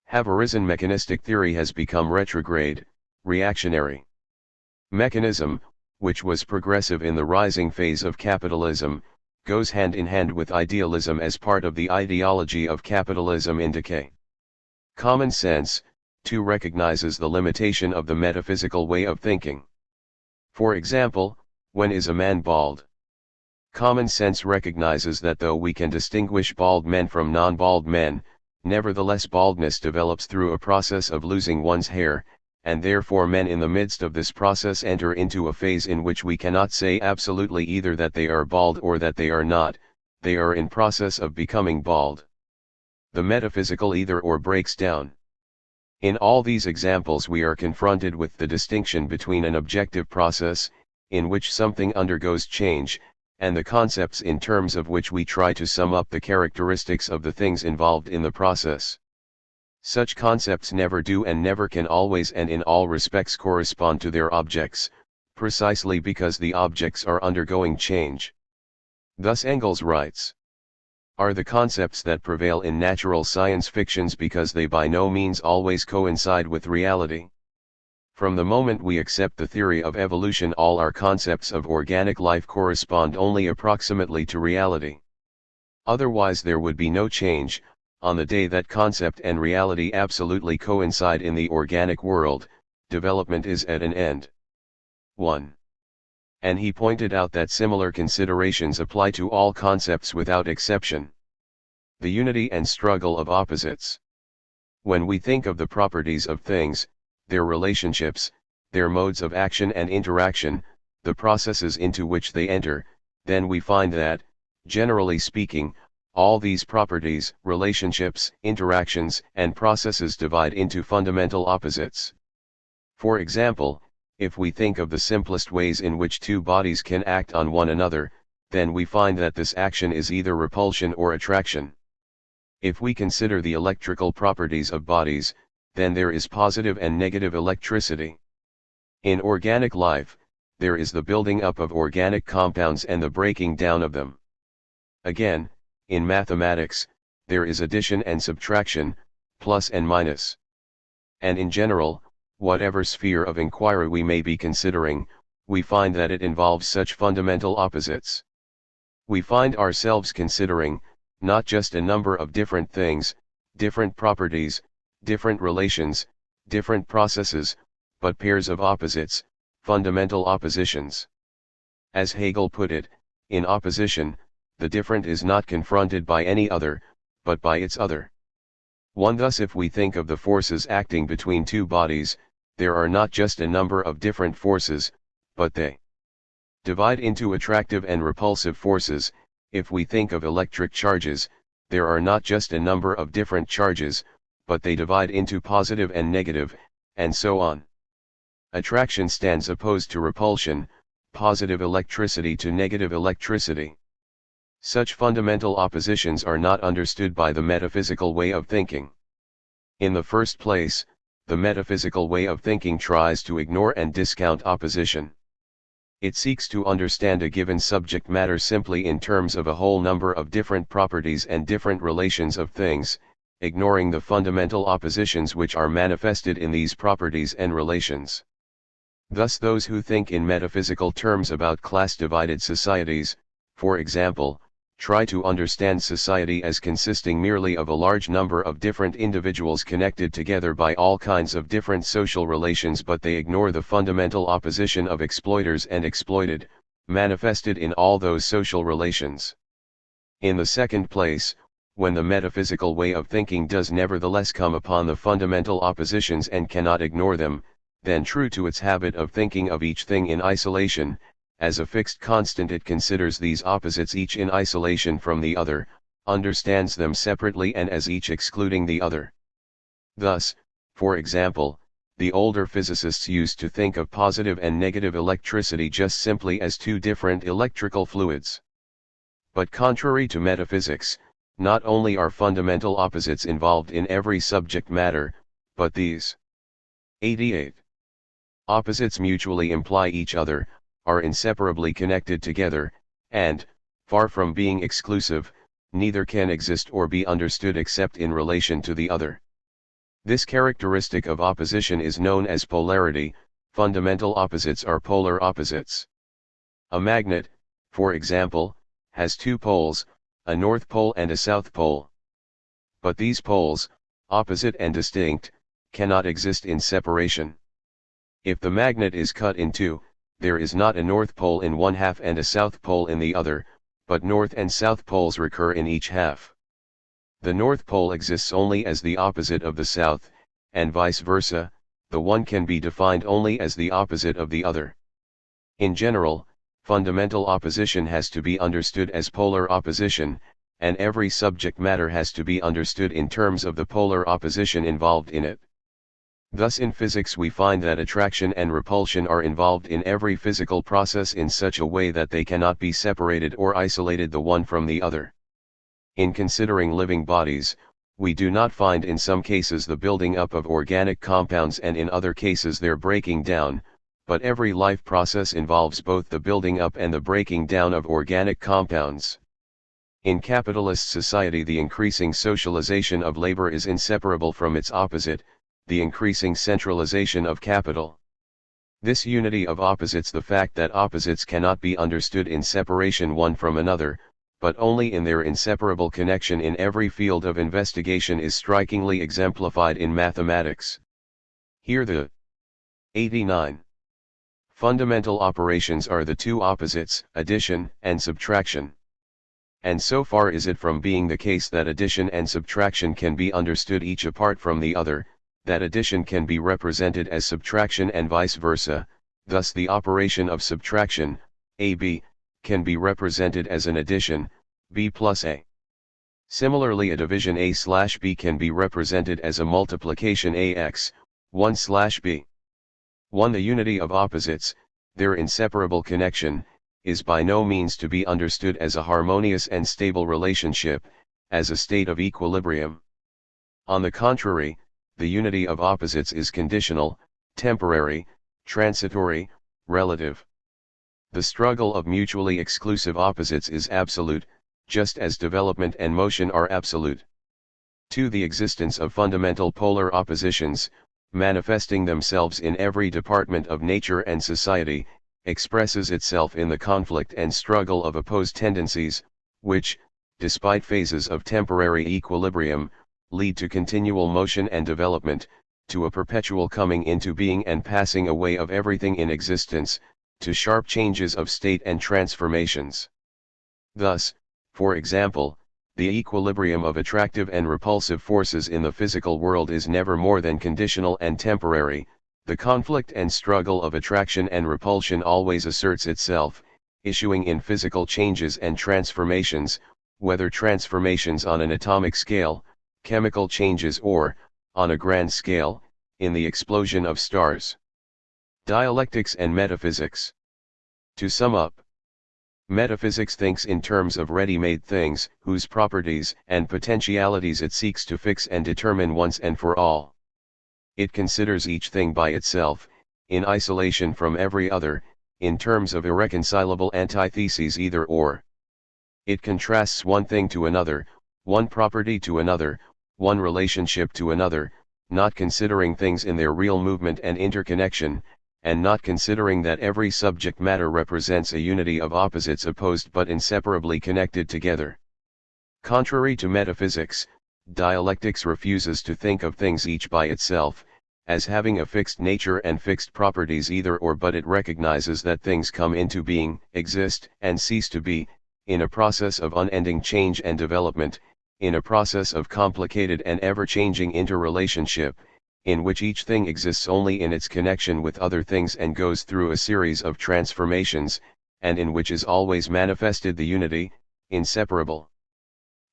have arisen, mechanistic theory has become retrograde, reactionary. Mechanism, which was progressive in the rising phase of capitalism, goes hand in hand with idealism as part of the ideology of capitalism in decay. Common sense, too, recognizes the limitation of the metaphysical way of thinking. For example, when is a man bald? Common sense recognizes that though we can distinguish bald men from non-bald men, nevertheless baldness develops through a process of losing one's hair, and therefore men in the midst of this process enter into a phase in which we cannot say absolutely either that they are bald or that they are not, they are in process of becoming bald. The metaphysical either or breaks down. In all these examples we are confronted with the distinction between an objective process, in which something undergoes change, and the concepts in terms of which we try to sum up the characteristics of the things involved in the process. Such concepts never do and never can always and in all respects correspond to their objects, precisely because the objects are undergoing change. Thus Engels writes, are the concepts that prevail in natural science fictions because they by no means always coincide with reality. From the moment we accept the theory of evolution, all our concepts of organic life correspond only approximately to reality. Otherwise there would be no change. On the day that concept and reality absolutely coincide in the organic world, development is at an end. 1. And he pointed out that similar considerations apply to all concepts without exception. The unity and struggle of opposites. When we think of the properties of things, their relationships, their modes of action and interaction, the processes into which they enter, then we find that, generally speaking, all these properties, relationships, interactions, and processes divide into fundamental opposites. For example, if we think of the simplest ways in which two bodies can act on one another, then we find that this action is either repulsion or attraction. If we consider the electrical properties of bodies, then there is positive and negative electricity. In organic life, there is the building up of organic compounds and the breaking down of them. Again, in mathematics, there is addition and subtraction, plus and minus. And in general, whatever sphere of inquiry we may be considering, we find that it involves such fundamental opposites. We find ourselves considering, not just a number of different things, different properties, different relations, different processes, but pairs of opposites, fundamental oppositions. As Hegel put it, in opposition, the different is not confronted by any other, but by its other. 1. Thus if we think of the forces acting between two bodies, there are not just a number of different forces, but they divide into attractive and repulsive forces. If we think of electric charges, there are not just a number of different charges, but they divide into positive and negative, and so on. Attraction stands opposed to repulsion, positive electricity to negative electricity. Such fundamental oppositions are not understood by the metaphysical way of thinking. In the first place, the metaphysical way of thinking tries to ignore and discount opposition. It seeks to understand a given subject matter simply in terms of a whole number of different properties and different relations of things, ignoring the fundamental oppositions which are manifested in these properties and relations. Thus those who think in metaphysical terms about class-divided societies, for example, try to understand society as consisting merely of a large number of different individuals connected together by all kinds of different social relations, but they ignore the fundamental opposition of exploiters and exploited, manifested in all those social relations. In the second place, when the metaphysical way of thinking does nevertheless come upon the fundamental oppositions and cannot ignore them, then true to its habit of thinking of each thing in isolation, as a fixed constant, it considers these opposites each in isolation from the other, understands them separately and as each excluding the other. Thus, for example, the older physicists used to think of positive and negative electricity just simply as two different electrical fluids. But contrary to metaphysics, not only are fundamental opposites involved in every subject matter, but these 88 opposites mutually imply each other, are inseparably connected together, and, far from being exclusive, neither can exist or be understood except in relation to the other. This characteristic of opposition is known as polarity. Fundamental opposites are polar opposites. A magnet, for example, has two poles, a north pole and a south pole. But these poles, opposite and distinct, cannot exist in separation. If the magnet is cut in two, there is not a north pole in one half and a south pole in the other, but north and south poles recur in each half. The north pole exists only as the opposite of the south, and vice versa, the one can be defined only as the opposite of the other. In general, fundamental opposition has to be understood as polar opposition, and every subject matter has to be understood in terms of the polar opposition involved in it. Thus in physics we find that attraction and repulsion are involved in every physical process in such a way that they cannot be separated or isolated the one from the other. In considering living bodies, we do not find in some cases the building up of organic compounds and in other cases their breaking down, but every life process involves both the building up and the breaking down of organic compounds. In capitalist society, the increasing socialization of labor is inseparable from its opposite, the increasing centralization of capital. This unity of opposites, the fact that opposites cannot be understood in separation one from another, but only in their inseparable connection in every field of investigation is strikingly exemplified in mathematics. Here the 89 fundamental operations are the two opposites, addition and subtraction. And so far is it from being the case that addition and subtraction can be understood each apart from the other, that addition can be represented as subtraction and vice versa. Thus the operation of subtraction, AB, can be represented as an addition, B plus A. Similarly a division A/B can be represented as a multiplication AX, 1/B. 1. The unity of opposites, their inseparable connection, is by no means to be understood as a harmonious and stable relationship, as a state of equilibrium. On the contrary, the unity of opposites is conditional, temporary, transitory, relative. The struggle of mutually exclusive opposites is absolute, just as development and motion are absolute. 2. The existence of fundamental polar oppositions, manifesting themselves in every department of nature and society, expresses itself in the conflict and struggle of opposed tendencies, which, despite phases of temporary equilibrium, lead to continual motion and development, to a perpetual coming into being and passing away of everything in existence, to sharp changes of state and transformations. Thus, for example, the equilibrium of attractive and repulsive forces in the physical world is never more than conditional and temporary. The conflict and struggle of attraction and repulsion always asserts itself, issuing in physical changes and transformations, whether transformations on an atomic scale, chemical changes or, on a grand scale, in the explosion of stars. Dialectics and metaphysics. To sum up, metaphysics thinks in terms of ready-made things, whose properties and potentialities it seeks to fix and determine once and for all. It considers each thing by itself, in isolation from every other, in terms of irreconcilable antitheses either or. It contrasts one thing to another, one property to another, one relationship to another, not considering things in their real movement and interconnection, and not considering that every subject matter represents a unity of opposites opposed but inseparably connected together. Contrary to metaphysics, dialectics refuses to think of things each by itself, as having a fixed nature and fixed properties either or, but it recognizes that things come into being, exist, and cease to be, in a process of unending change and development, in a process of complicated and ever-changing interrelationship, in which each thing exists only in its connection with other things and goes through a series of transformations, and in which is always manifested the unity, inseparable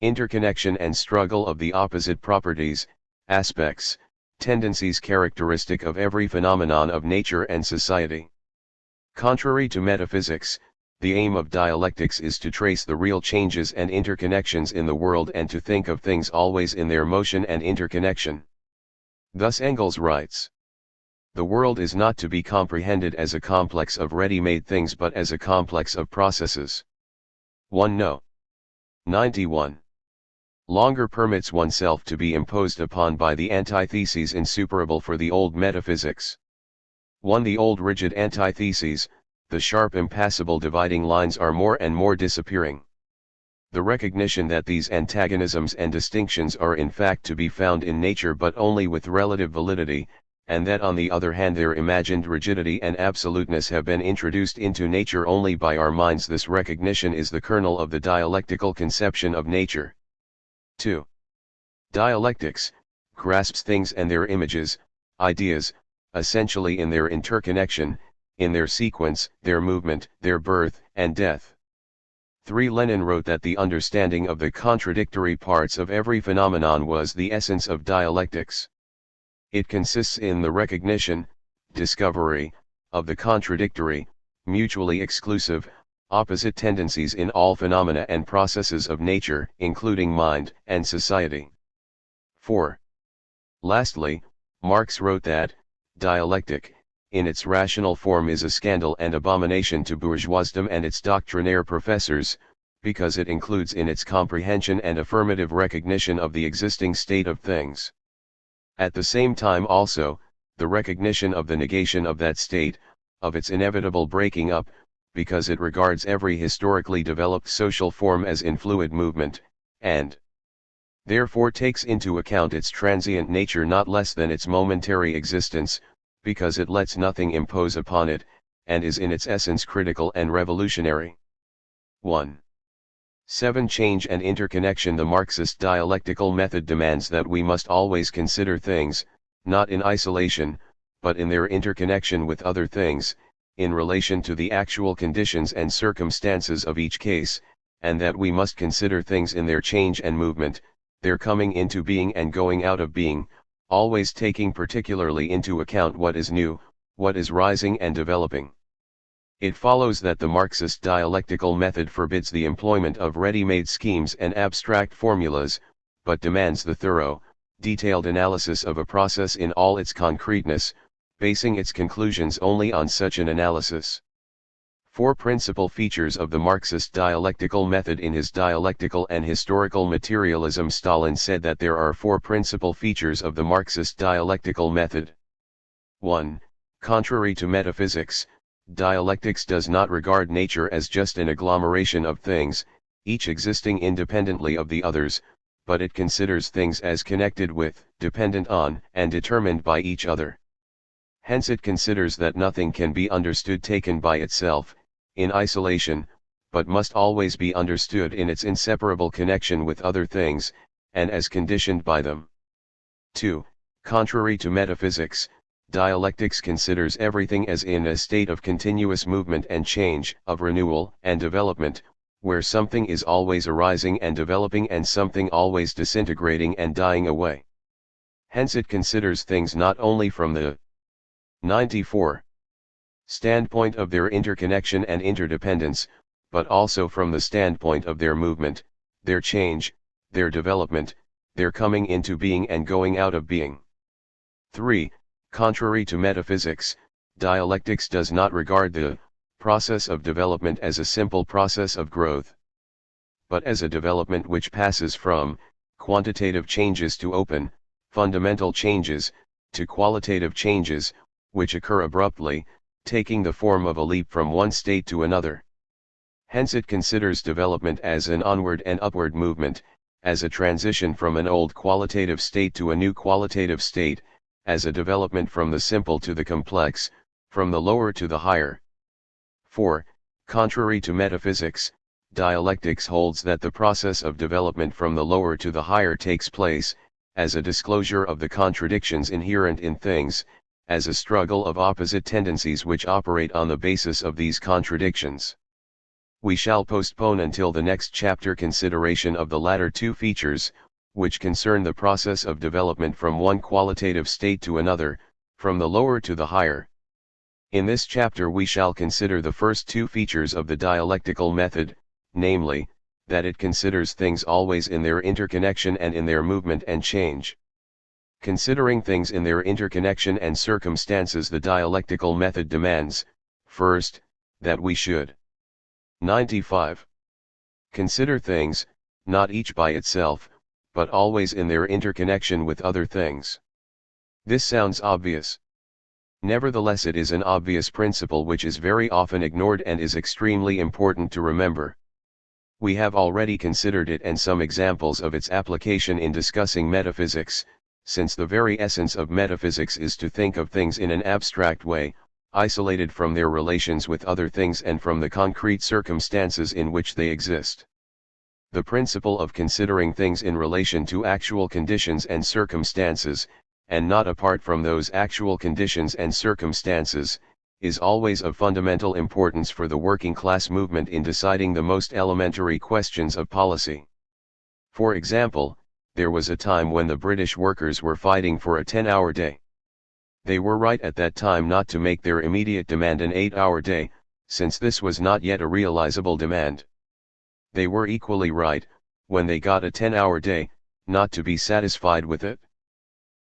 interconnection and struggle of the opposite properties, aspects, tendencies characteristic of every phenomenon of nature and society. Contrary to metaphysics, the aim of dialectics is to trace the real changes and interconnections in the world and to think of things always in their motion and interconnection. Thus Engels writes, "The world is not to be comprehended as a complex of ready-made things but as a complex of processes." 1 No. 91. Longer permits oneself to be imposed upon by the antitheses insuperable for the old metaphysics. 1 The old rigid antitheses, the sharp impassable dividing lines are more and more disappearing. The recognition that these antagonisms and distinctions are in fact to be found in nature but only with relative validity, and that on the other hand their imagined rigidity and absoluteness have been introduced into nature only by our minds. This recognition is the kernel of the dialectical conception of nature. 2. Dialectics grasps things and their images, ideas, essentially in their interconnection, in their sequence, their movement, their birth and death. 3. Lenin wrote that the understanding of the contradictory parts of every phenomenon was the essence of dialectics. It consists in the recognition, discovery, of the contradictory, mutually exclusive, opposite tendencies in all phenomena and processes of nature, including mind and society. 4. Lastly, Marx wrote that, dialectic, in its rational form is a scandal and abomination to bourgeoisdom and its doctrinaire professors, because it includes in its comprehension and affirmative recognition of the existing state of things. At the same time also, the recognition of the negation of that state, of its inevitable breaking up, because it regards every historically developed social form as in fluid movement, and therefore takes into account its transient nature not less than its momentary existence, because it lets nothing impose upon it, and is in its essence critical and revolutionary. 1. 7. Change and interconnection. The Marxist dialectical method demands that we must always consider things, not in isolation, but in their interconnection with other things, in relation to the actual conditions and circumstances of each case, and that we must consider things in their change and movement, their coming into being and going out of being, always taking particularly into account what is new, what is rising and developing. It follows that the Marxist dialectical method forbids the employment of ready-made schemes and abstract formulas, but demands the thorough, detailed analysis of a process in all its concreteness, basing its conclusions only on such an analysis. 4 principal features of the Marxist dialectical method. In his Dialectical and Historical Materialism, Stalin said that there are 4 principal features of the Marxist dialectical method. 1. Contrary to metaphysics, dialectics does not regard nature as just an agglomeration of things, each existing independently of the others, but it considers things as connected with, dependent on, and determined by each other. Hence it considers that nothing can be understood taken by itself, in isolation, but must always be understood in its inseparable connection with other things, and as conditioned by them. 2. Contrary to metaphysics, dialectics considers everything as in a state of continuous movement and change, of renewal and development, where something is always arising and developing and something always disintegrating and dying away. Hence it considers things not only from the 94 standpoint of their interconnection and interdependence, but also from the standpoint of their movement, their change, their development, their coming into being and going out of being. 3. Contrary to metaphysics, dialectics does not regard the process of development as a simple process of growth, but as a development which passes from quantitative changes to open, fundamental changes, to qualitative changes, which occur abruptly, taking the form of a leap from one state to another. Hence it considers development as an onward and upward movement, as a transition from an old qualitative state to a new qualitative state, as a development from the simple to the complex, from the lower to the higher. 4. Contrary to metaphysics, dialectics holds that the process of development from the lower to the higher takes place, as a disclosure of the contradictions inherent in things, as a struggle of opposite tendencies which operate on the basis of these contradictions. We shall postpone until the next chapter consideration of the latter 2 features, which concern the process of development from one qualitative state to another, from the lower to the higher. In this chapter we shall consider the first 2 features of the dialectical method, namely, that it considers things always in their interconnection and in their movement and change. Considering things in their interconnection and circumstances, the dialectical method demands, first, that we should 95. Consider things, not each by itself, but always in their interconnection with other things. This sounds obvious. Nevertheless, it is an obvious principle which is very often ignored and is extremely important to remember. We have already considered it and some examples of its application in discussing metaphysics, since the very essence of metaphysics is to think of things in an abstract way, isolated from their relations with other things and from the concrete circumstances in which they exist. The principle of considering things in relation to actual conditions and circumstances, and not apart from those actual conditions and circumstances, is always of fundamental importance for the working class movement in deciding the most elementary questions of policy. For example, there was a time when the British workers were fighting for a 10-hour day. They were right at that time not to make their immediate demand an 8-hour day, since this was not yet a realizable demand. They were equally right, when they got a 10-hour day, not to be satisfied with it.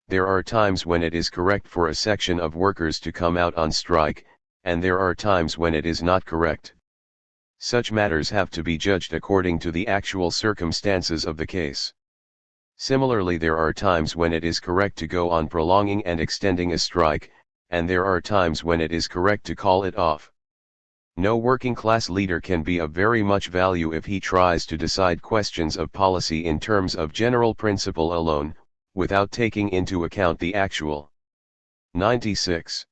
There are times when it is correct for a section of workers to come out on strike, and there are times when it is not correct. Such matters have to be judged according to the actual circumstances of the case. Similarly, there are times when it is correct to go on prolonging and extending a strike, and there are times when it is correct to call it off. No working-class leader can be of very much value if he tries to decide questions of policy in terms of general principle alone, without taking into account the actual 96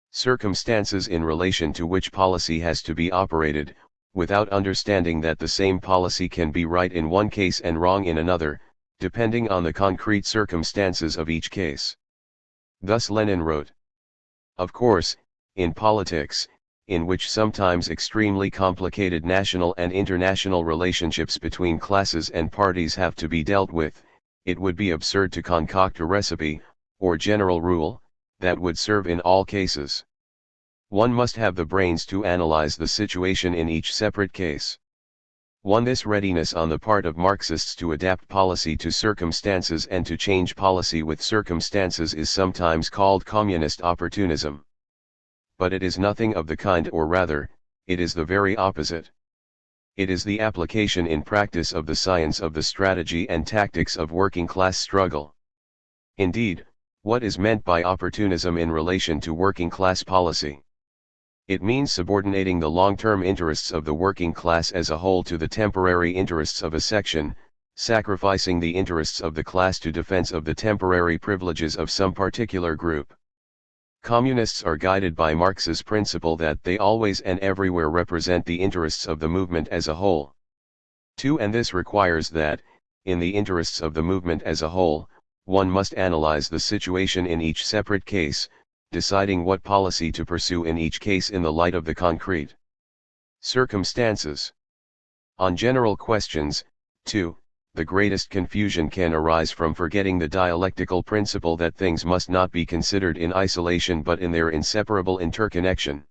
circumstances in relation to which policy has to be operated, without understanding that the same policy can be right in one case and wrong in another, depending on the concrete circumstances of each case. Thus Lenin wrote. Of course, in politics, in which sometimes extremely complicated national and international relationships between classes and parties have to be dealt with, it would be absurd to concoct a recipe, or general rule, that would serve in all cases. One must have the brains to analyze the situation in each separate case. This readiness on the part of Marxists to adapt policy to circumstances and to change policy with circumstances is sometimes called communist opportunism. But it is nothing of the kind, or rather, it is the very opposite. It is the application in practice of the science of the strategy and tactics of working-class struggle. Indeed, what is meant by opportunism in relation to working-class policy? It means subordinating the long-term interests of the working class as a whole to the temporary interests of a section, sacrificing the interests of the class to defense of the temporary privileges of some particular group. Communists are guided by Marx's principle that they always and everywhere represent the interests of the movement as a whole. And this requires that, in the interests of the movement as a whole, one must analyze the situation in each separate case, deciding what policy to pursue in each case in the light of the concrete circumstances. On general questions, too, the greatest confusion can arise from forgetting the dialectical principle that things must not be considered in isolation but in their inseparable interconnection.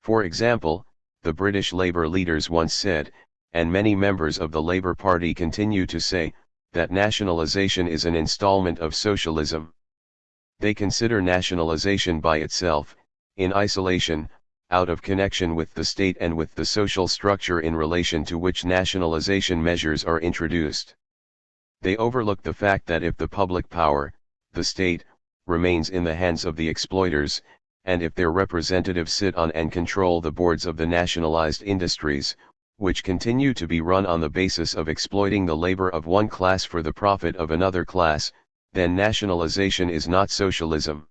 For example, the British Labour leaders once said, and many members of the Labour Party continue to say, that nationalisation is an installment of socialism. They consider nationalisation by itself, in isolation, out of connection with the state and with the social structure in relation to which nationalisation measures are introduced. They overlook the fact that if the public power, the state, remains in the hands of the exploiters, and if their representatives sit on and control the boards of the nationalised industries, which continue to be run on the basis of exploiting the labour of one class for the profit of another class, then nationalisation is not socialism.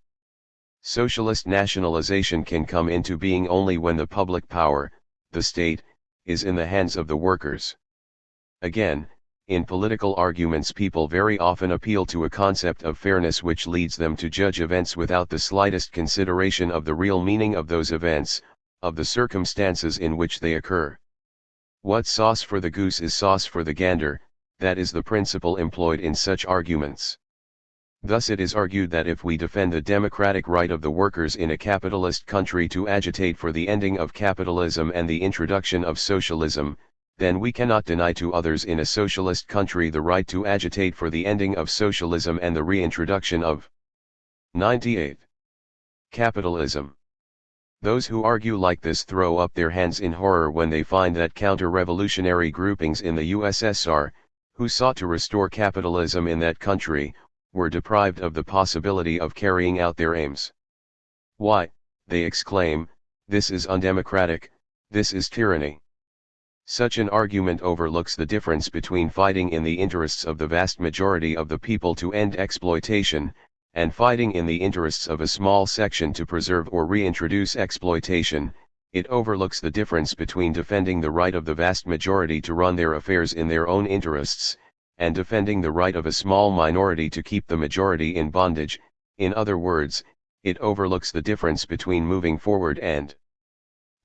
Socialist nationalisation can come into being only when the public power, the state, is in the hands of the workers. Again, in political arguments people very often appeal to a concept of fairness which leads them to judge events without the slightest consideration of the real meaning of those events, of the circumstances in which they occur. What's sauce for the goose is sauce for the gander, that is the principle employed in such arguments. Thus it is argued that if we defend the democratic right of the workers in a capitalist country to agitate for the ending of capitalism and the introduction of socialism, then we cannot deny to others in a socialist country the right to agitate for the ending of socialism and the reintroduction of 98. Capitalism. Those who argue like this throw up their hands in horror when they find that counter-revolutionary groupings in the USSR, who sought to restore capitalism in that country, were deprived of the possibility of carrying out their aims. Why, they exclaim, this is undemocratic, this is tyranny. Such an argument overlooks the difference between fighting in the interests of the vast majority of the people to end exploitation, and fighting in the interests of a small section to preserve or reintroduce exploitation. It overlooks the difference between defending the right of the vast majority to run their affairs in their own interests, and defending the right of a small minority to keep the majority in bondage. In other words, it overlooks the difference between moving forward and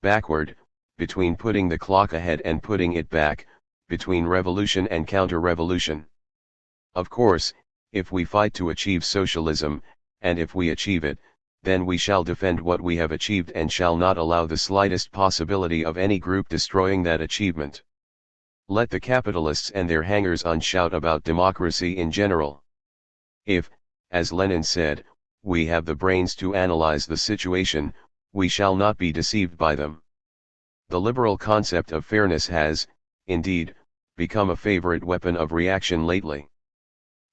backward, between putting the clock ahead and putting it back, between revolution and counter-revolution. Of course, if we fight to achieve socialism, and if we achieve it, then we shall defend what we have achieved and shall not allow the slightest possibility of any group destroying that achievement. Let the capitalists and their hangers-on shout about democracy in general. If, as Lenin said, we have the brains to analyze the situation, we shall not be deceived by them. The liberal concept of fairness has, indeed, become a favorite weapon of reaction lately.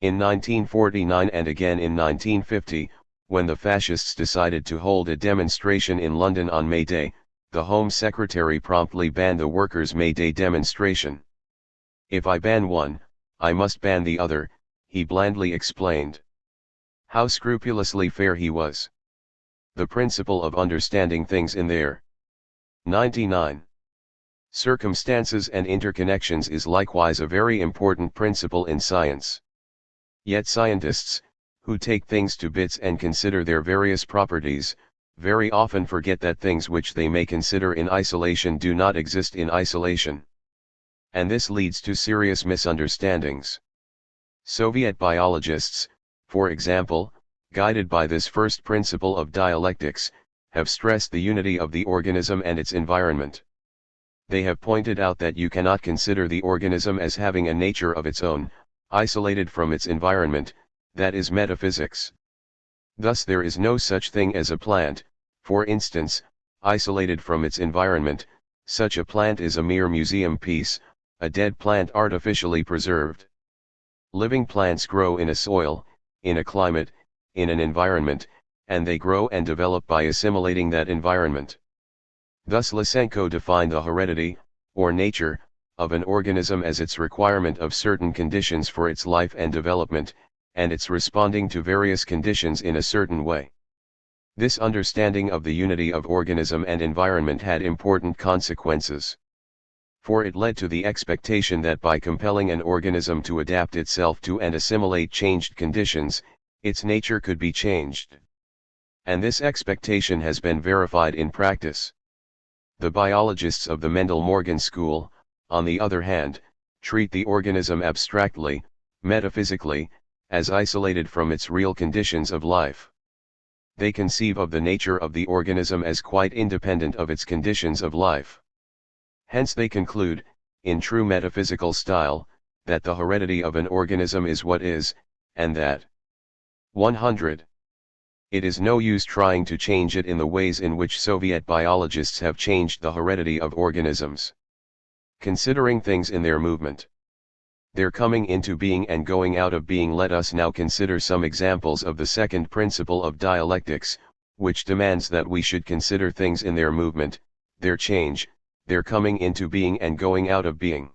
In 1949 and again in 1950, when the fascists decided to hold a demonstration in London on May Day, the Home Secretary promptly banned the workers' May Day demonstration. "If I ban one, I must ban the other," he blandly explained. How scrupulously fair he was. The principle of understanding things in their 99 circumstances and interconnections is likewise a very important principle in science. Yet scientists, who take things to bits and consider their various properties, very often forget that things which they may consider in isolation do not exist in isolation. And this leads to serious misunderstandings. Soviet biologists, for example, guided by this first principle of dialectics, have stressed the unity of the organism and its environment. They have pointed out that you cannot consider the organism as having a nature of its own, isolated from its environment, that is metaphysics. Thus there is no such thing as a plant, for instance, isolated from its environment. Such a plant is a mere museum piece, a dead plant artificially preserved. Living plants grow in a soil, in a climate, in an environment, and they grow and develop by assimilating that environment. Thus Lysenko defined the heredity, or nature, of an organism as its requirement of certain conditions for its life and development, and its responding to various conditions in a certain way. This understanding of the unity of organism and environment had important consequences. For it led to the expectation that by compelling an organism to adapt itself to and assimilate changed conditions, its nature could be changed. And this expectation has been verified in practice. The biologists of the Mendel-Morgan school, on the other hand, treat the organism abstractly, metaphysically, as isolated from its real conditions of life. They conceive of the nature of the organism as quite independent of its conditions of life. Hence they conclude, in true metaphysical style, that the heredity of an organism is what is, and that 100. It is no use trying to change it in the ways in which Soviet biologists have changed the heredity of organisms. Considering things in their movement, their coming into being and going out of being, let us now consider some examples of the second principle of dialectics, which demands that we should consider things in their movement, their change, their coming into being and going out of being.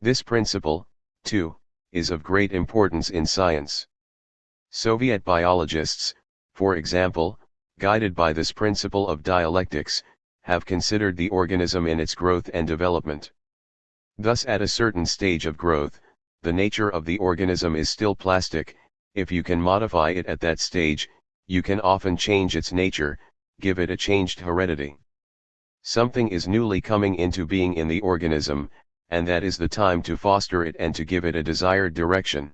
This principle, too, is of great importance in science. Soviet biologists, for example, guided by this principle of dialectics, have considered the organism in its growth and development. Thus at a certain stage of growth, the nature of the organism is still plastic. If you can modify it at that stage, you can often change its nature, give it a changed heredity. Something is newly coming into being in the organism, and that is the time to foster it and to give it a desired direction.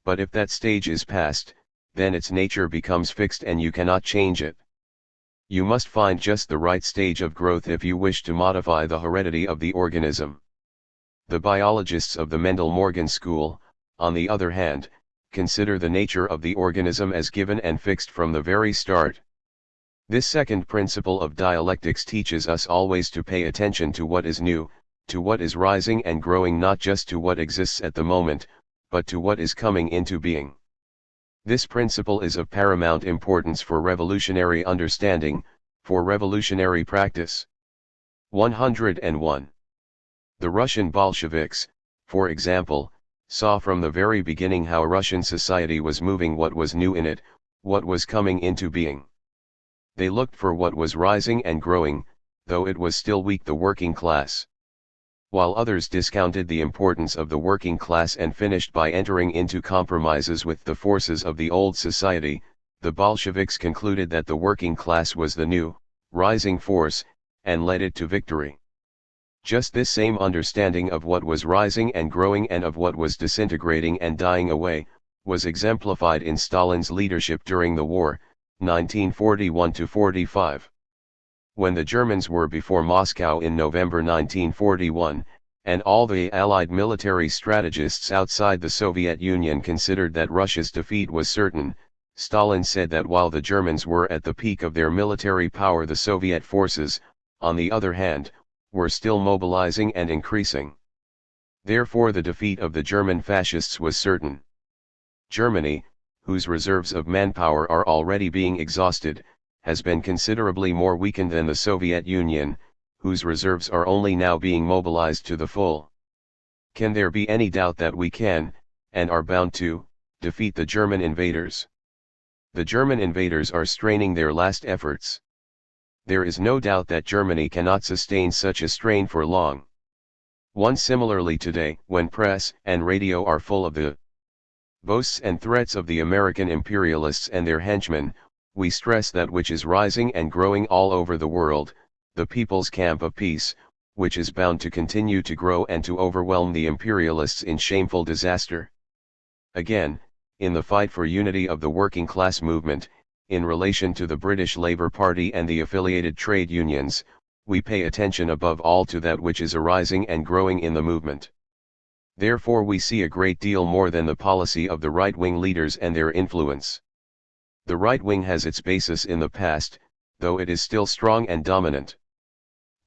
But if that stage is past, then its nature becomes fixed and you cannot change it. You must find just the right stage of growth if you wish to modify the heredity of the organism. The biologists of the Mendel-Morgan school, on the other hand, consider the nature of the organism as given and fixed from the very start. This second principle of dialectics teaches us always to pay attention to what is new, to what is rising and growing, not just to what exists at the moment, but to what is coming into being. This principle is of paramount importance for revolutionary understanding, for revolutionary practice. 101. The Russian Bolsheviks, for example, saw from the very beginning how Russian society was moving, what was new in it, what was coming into being. They looked for what was rising and growing, though it was still weak, the working class. While others discounted the importance of the working class and finished by entering into compromises with the forces of the old society, the Bolsheviks concluded that the working class was the new, rising force, and led it to victory. Just this same understanding of what was rising and growing and of what was disintegrating and dying away, was exemplified in Stalin's leadership during the war, 1941–45. When the Germans were before Moscow in November 1941, and all the Allied military strategists outside the Soviet Union considered that Russia's defeat was certain, Stalin said that while the Germans were at the peak of their military power, the Soviet forces, on the other hand, were still mobilizing and increasing. Therefore the defeat of the German fascists was certain. Germany, whose reserves of manpower are already being exhausted, has been considerably more weakened than the Soviet Union, whose reserves are only now being mobilized to the full. Can there be any doubt that we can, and are bound to, defeat the German invaders? The German invaders are straining their last efforts. There is no doubt that Germany cannot sustain such a strain for long. Similarly today, when press and radio are full of the boasts and threats of the American imperialists and their henchmen, we stress that which is rising and growing all over the world, the People's Camp of Peace, which is bound to continue to grow and to overwhelm the imperialists in shameful disaster. Again, in the fight for unity of the working class movement, in relation to the British Labour Party and the affiliated trade unions, we pay attention above all to that which is arising and growing in the movement. Therefore we see a great deal more than the policy of the right-wing leaders and their influence. The right wing has its basis in the past, though it is still strong and dominant.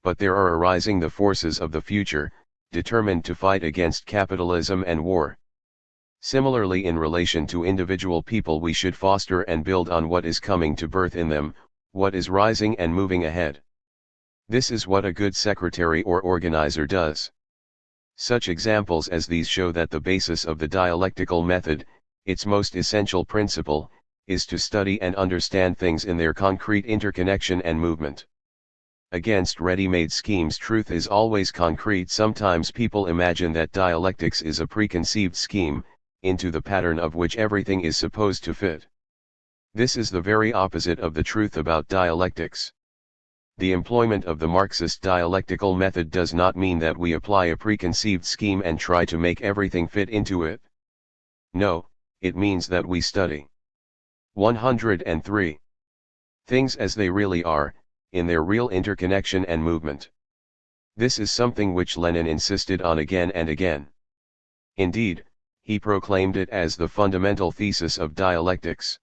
But there are arising the forces of the future, determined to fight against capitalism and war. Similarly, in relation to individual people, we should foster and build on what is coming to birth in them, what is rising and moving ahead. This is what a good secretary or organizer does. Such examples as these show that the basis of the dialectical method, its most essential principle, is to study and understand things in their concrete interconnection and movement. Against ready-made schemes, truth is always concrete. Sometimes people imagine that dialectics is a preconceived scheme, into the pattern of which everything is supposed to fit. This is the very opposite of the truth about dialectics. The employment of the Marxist dialectical method does not mean that we apply a preconceived scheme and try to make everything fit into it. No, it means that we study 103. Things as they really are, in their real interconnection and movement. This is something which Lenin insisted on again and again. Indeed, he proclaimed it as the fundamental thesis of dialectics.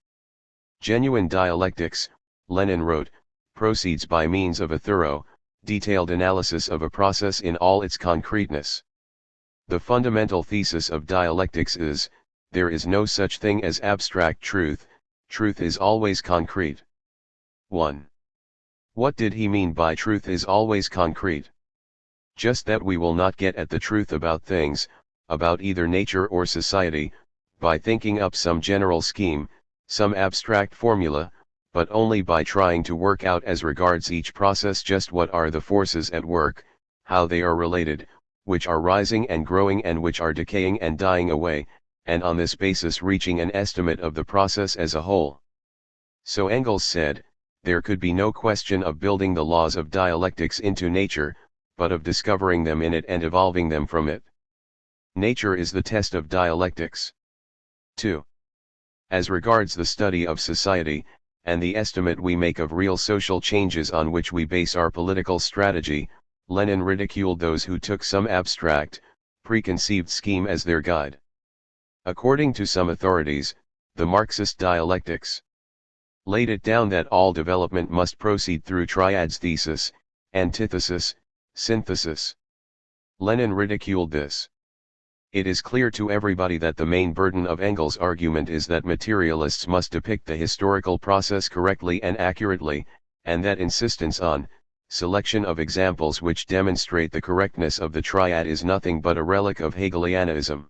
Genuine dialectics, Lenin wrote, proceeds by means of a thorough, detailed analysis of a process in all its concreteness. The fundamental thesis of dialectics is, there is no such thing as abstract truth, truth is always concrete. 1. What did he mean by truth is always concrete? Just that we will not get at the truth about things, about either nature or society, by thinking up some general scheme, some abstract formula, but only by trying to work out as regards each process just what are the forces at work, how they are related, which are rising and growing and which are decaying and dying away, and on this basis reaching an estimate of the process as a whole. So Engels said, there could be no question of building the laws of dialectics into nature, but of discovering them in it and evolving them from it. Nature is the test of dialectics. 2. As regards the study of society, and the estimate we make of real social changes on which we base our political strategy, Lenin ridiculed those who took some abstract, preconceived scheme as their guide. According to some authorities, the Marxist dialectics laid it down that all development must proceed through triads: thesis, antithesis, synthesis. Lenin ridiculed this. It is clear to everybody that the main burden of Engels' argument is that materialists must depict the historical process correctly and accurately, and that insistence on selection of examples which demonstrate the correctness of the triad is nothing but a relic of Hegelianism.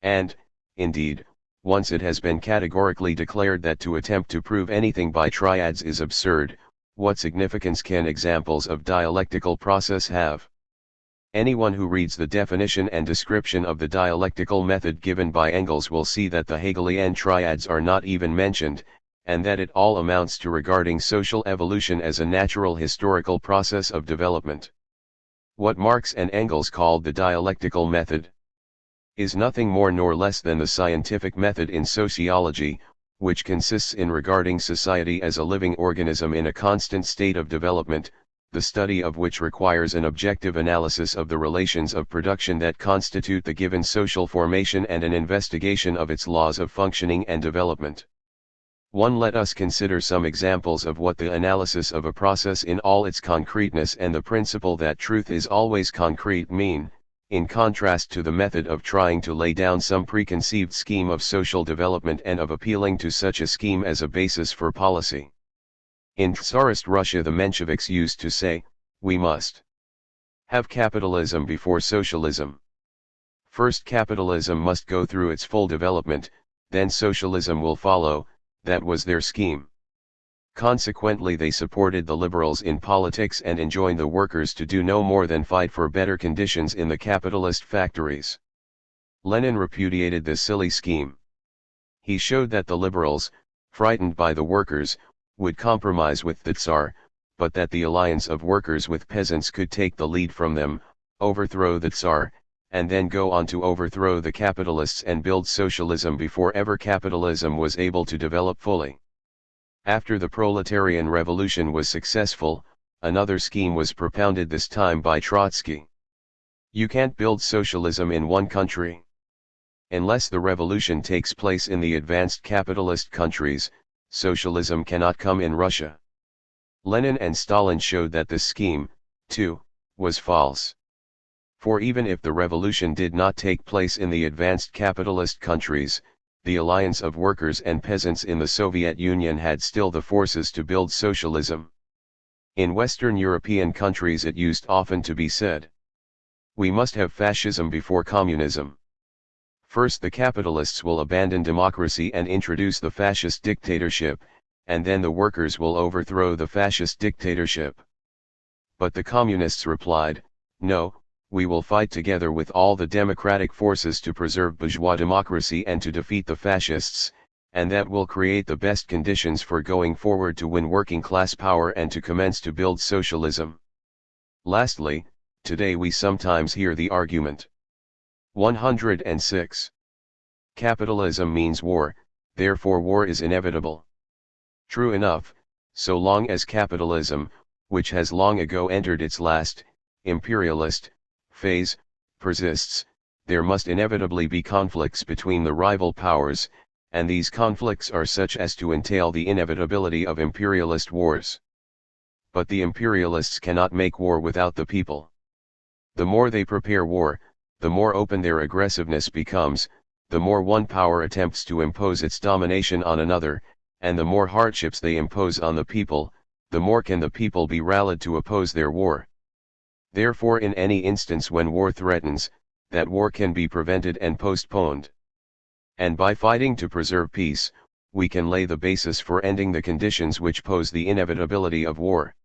And, indeed, once it has been categorically declared that to attempt to prove anything by triads is absurd, what significance can examples of dialectical process have? Anyone who reads the definition and description of the dialectical method given by Engels will see that the Hegelian triads are not even mentioned, and that it all amounts to regarding social evolution as a natural historical process of development. What Marx and Engels called the dialectical method is nothing more nor less than the scientific method in sociology, which consists in regarding society as a living organism in a constant state of development, the study of which requires an objective analysis of the relations of production that constitute the given social formation and an investigation of its laws of functioning and development. 1. Let us consider some examples of what the analysis of a process in all its concreteness and the principle that truth is always concrete mean, in contrast to the method of trying to lay down some preconceived scheme of social development and of appealing to such a scheme as a basis for policy. In Tsarist Russia the Mensheviks used to say, we must have capitalism before socialism. First capitalism must go through its full development, then socialism will follow. That was their scheme. Consequently they supported the liberals in politics and enjoined the workers to do no more than fight for better conditions in the capitalist factories. Lenin repudiated this silly scheme. He showed that the liberals, frightened by the workers, would compromise with the Tsar, but that the alliance of workers with peasants could take the lead from them, overthrow the Tsar, and then go on to overthrow the capitalists and build socialism before ever capitalism was able to develop fully. After the proletarian revolution was successful, another scheme was propounded, this time by Trotsky. You can't build socialism in one country. Unless the revolution takes place in the advanced capitalist countries, socialism cannot come in Russia. Lenin and Stalin showed that this scheme, too, was false. For even if the revolution did not take place in the advanced capitalist countries, the alliance of workers and peasants in the Soviet Union had still the forces to build socialism. In Western European countries it used often to be said, we must have fascism before communism. First the capitalists will abandon democracy and introduce the fascist dictatorship, and then the workers will overthrow the fascist dictatorship. But the communists replied, no, we will fight together with all the democratic forces to preserve bourgeois democracy and to defeat the fascists, and that will create the best conditions for going forward to win working class power and to commence to build socialism. Lastly, today we sometimes hear the argument. 106. Capitalism means war, therefore war is inevitable. True enough, so long as capitalism, which has long ago entered its last, imperialist, phase, persists, there must inevitably be conflicts between the rival powers, and these conflicts are such as to entail the inevitability of imperialist wars. But the imperialists cannot make war without the people. The more they prepare war, the more open their aggressiveness becomes, the more one power attempts to impose its domination on another, and the more hardships they impose on the people, the more can the people be rallied to oppose their war. Therefore in any instance when war threatens, that war can be prevented and postponed. And by fighting to preserve peace, we can lay the basis for ending the conditions which pose the inevitability of war.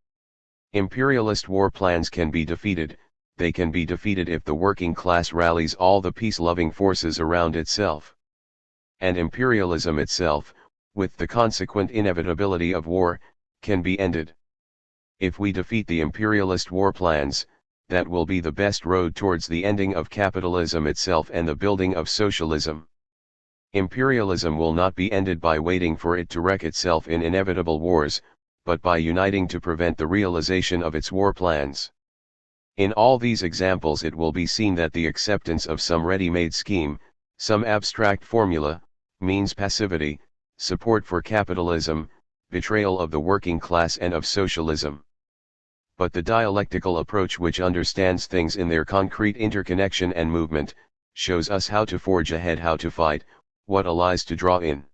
Imperialist war plans can be defeated. They can be defeated if the working class rallies all the peace-loving forces around itself. And imperialism itself, with the consequent inevitability of war, can be ended. If we defeat the imperialist war plans, that will be the best road towards the ending of capitalism itself and the building of socialism. Imperialism will not be ended by waiting for it to wreck itself in inevitable wars, but by uniting to prevent the realization of its war plans. In all these examples it will be seen that the acceptance of some ready-made scheme, some abstract formula, means passivity, support for capitalism, betrayal of the working class and of socialism. But the dialectical approach, which understands things in their concrete interconnection and movement, shows us how to forge ahead, how to fight, what allies to draw in.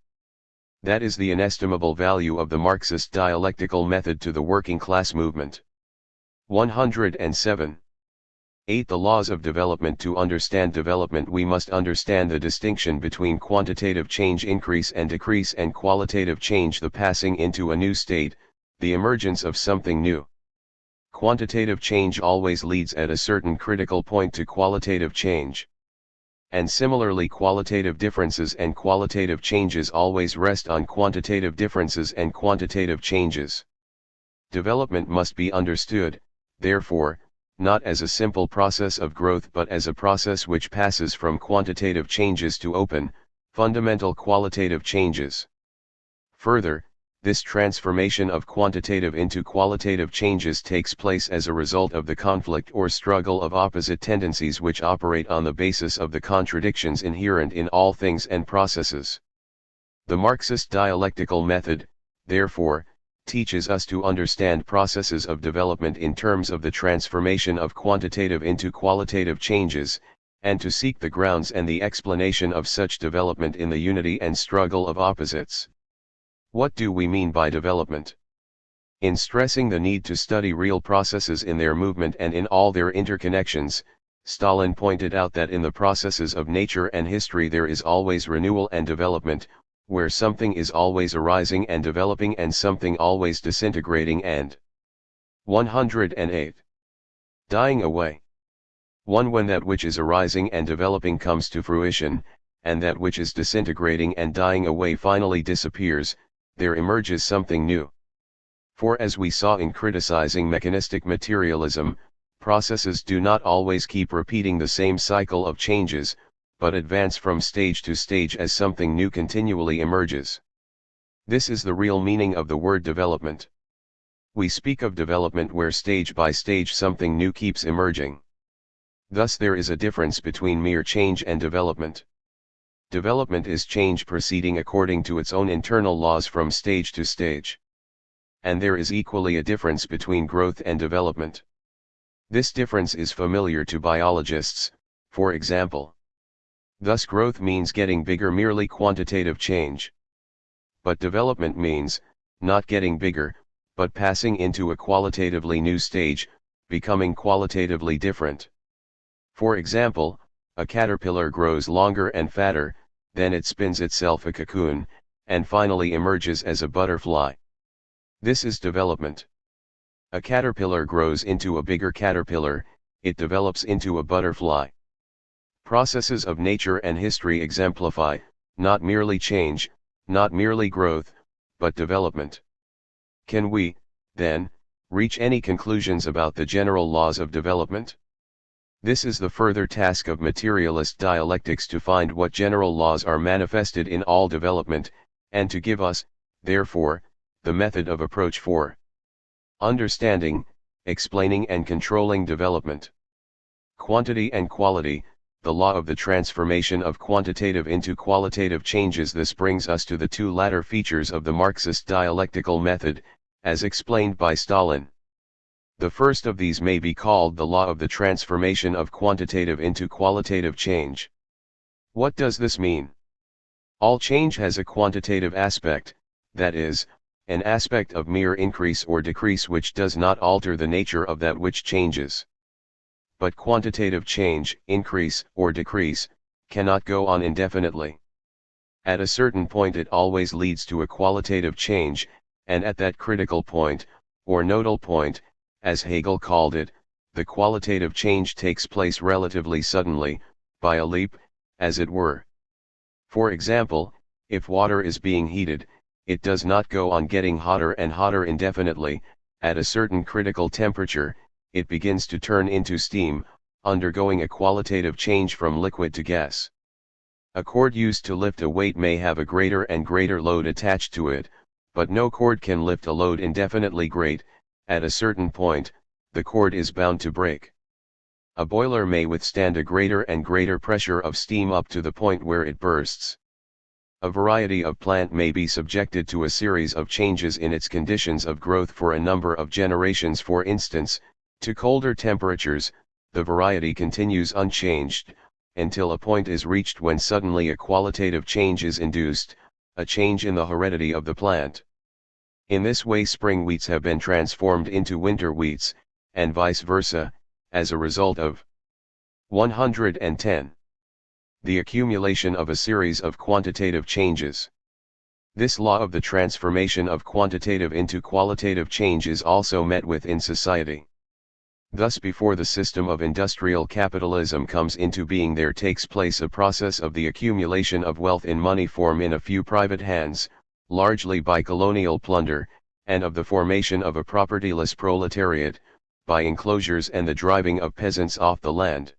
That is the inestimable value of the Marxist dialectical method to the working class movement. 107. 8. The laws of development. To understand development we must understand the distinction between quantitative change, increase and decrease, and qualitative change, the passing into a new state, the emergence of something new. Quantitative change always leads at a certain critical point to qualitative change. And similarly qualitative differences and qualitative changes always rest on quantitative differences and quantitative changes. Development must be understood, therefore, not as a simple process of growth but as a process which passes from quantitative changes to open, fundamental qualitative changes. Further, this transformation of quantitative into qualitative changes takes place as a result of the conflict or struggle of opposite tendencies which operate on the basis of the contradictions inherent in all things and processes. The Marxist dialectical method, therefore, teaches us to understand processes of development in terms of the transformation of quantitative into qualitative changes, and to seek the grounds and the explanation of such development in the unity and struggle of opposites. What do we mean by development? In stressing the need to study real processes in their movement and in all their interconnections, Stalin pointed out that in the processes of nature and history there is always renewal and development, where something is always arising and developing and something always disintegrating and 108. Dying away. 1. When that which is arising and developing comes to fruition, and that which is disintegrating and dying away finally disappears, there emerges something new. For as we saw in criticizing mechanistic materialism, processes do not always keep repeating the same cycle of changes, but advance from stage to stage as something new continually emerges. This is the real meaning of the word development. We speak of development where stage by stage something new keeps emerging. Thus there is a difference between mere change and development. Development is change proceeding according to its own internal laws from stage to stage. And there is equally a difference between growth and development. This difference is familiar to biologists, for example. Thus growth means getting bigger, merely quantitative change. But development means, not getting bigger, but passing into a qualitatively new stage, becoming qualitatively different. For example, a caterpillar grows longer and fatter, then it spins itself a cocoon, and finally emerges as a butterfly. This is development. A caterpillar grows into a bigger caterpillar, it develops into a butterfly. Processes of nature and history exemplify, not merely change, not merely growth, but development. Can we, then, reach any conclusions about the general laws of development? This is the further task of materialist dialectics, to find what general laws are manifested in all development, and to give us, therefore, the method of approach for understanding, explaining and controlling development. Quantity and quality, the law of the transformation of quantitative into qualitative changes. This brings us to the two latter features of the Marxist dialectical method, as explained by Stalin. The first of these may be called the law of the transformation of quantitative into qualitative change. What does this mean? All change has a quantitative aspect, that is, an aspect of mere increase or decrease which does not alter the nature of that which changes. But quantitative change, increase or decrease, cannot go on indefinitely. At a certain point it always leads to a qualitative change, and at that critical point, or nodal point, as Hegel called it, the qualitative change takes place relatively suddenly, by a leap, as it were. For example, if water is being heated, it does not go on getting hotter and hotter indefinitely. At a certain critical temperature, it begins to turn into steam, undergoing a qualitative change from liquid to gas. A cord used to lift a weight may have a greater and greater load attached to it, but no cord can lift a load indefinitely great. At a certain point, the cord is bound to break. A boiler may withstand a greater and greater pressure of steam up to the point where it bursts. A variety of plant may be subjected to a series of changes in its conditions of growth for a number of generations. For instance, to colder temperatures, the variety continues unchanged, until a point is reached when suddenly a qualitative change is induced, a change in the heredity of the plant. In this way spring wheats have been transformed into winter wheats, and vice versa, as a result of 110. The accumulation of a series of quantitative changes. This law of the transformation of quantitative into qualitative change is also met with in society. Thus before the system of industrial capitalism comes into being there takes place a process of the accumulation of wealth in money form in a few private hands, largely by colonial plunder, and of the formation of a propertyless proletariat, by enclosures and the driving of peasants off the land.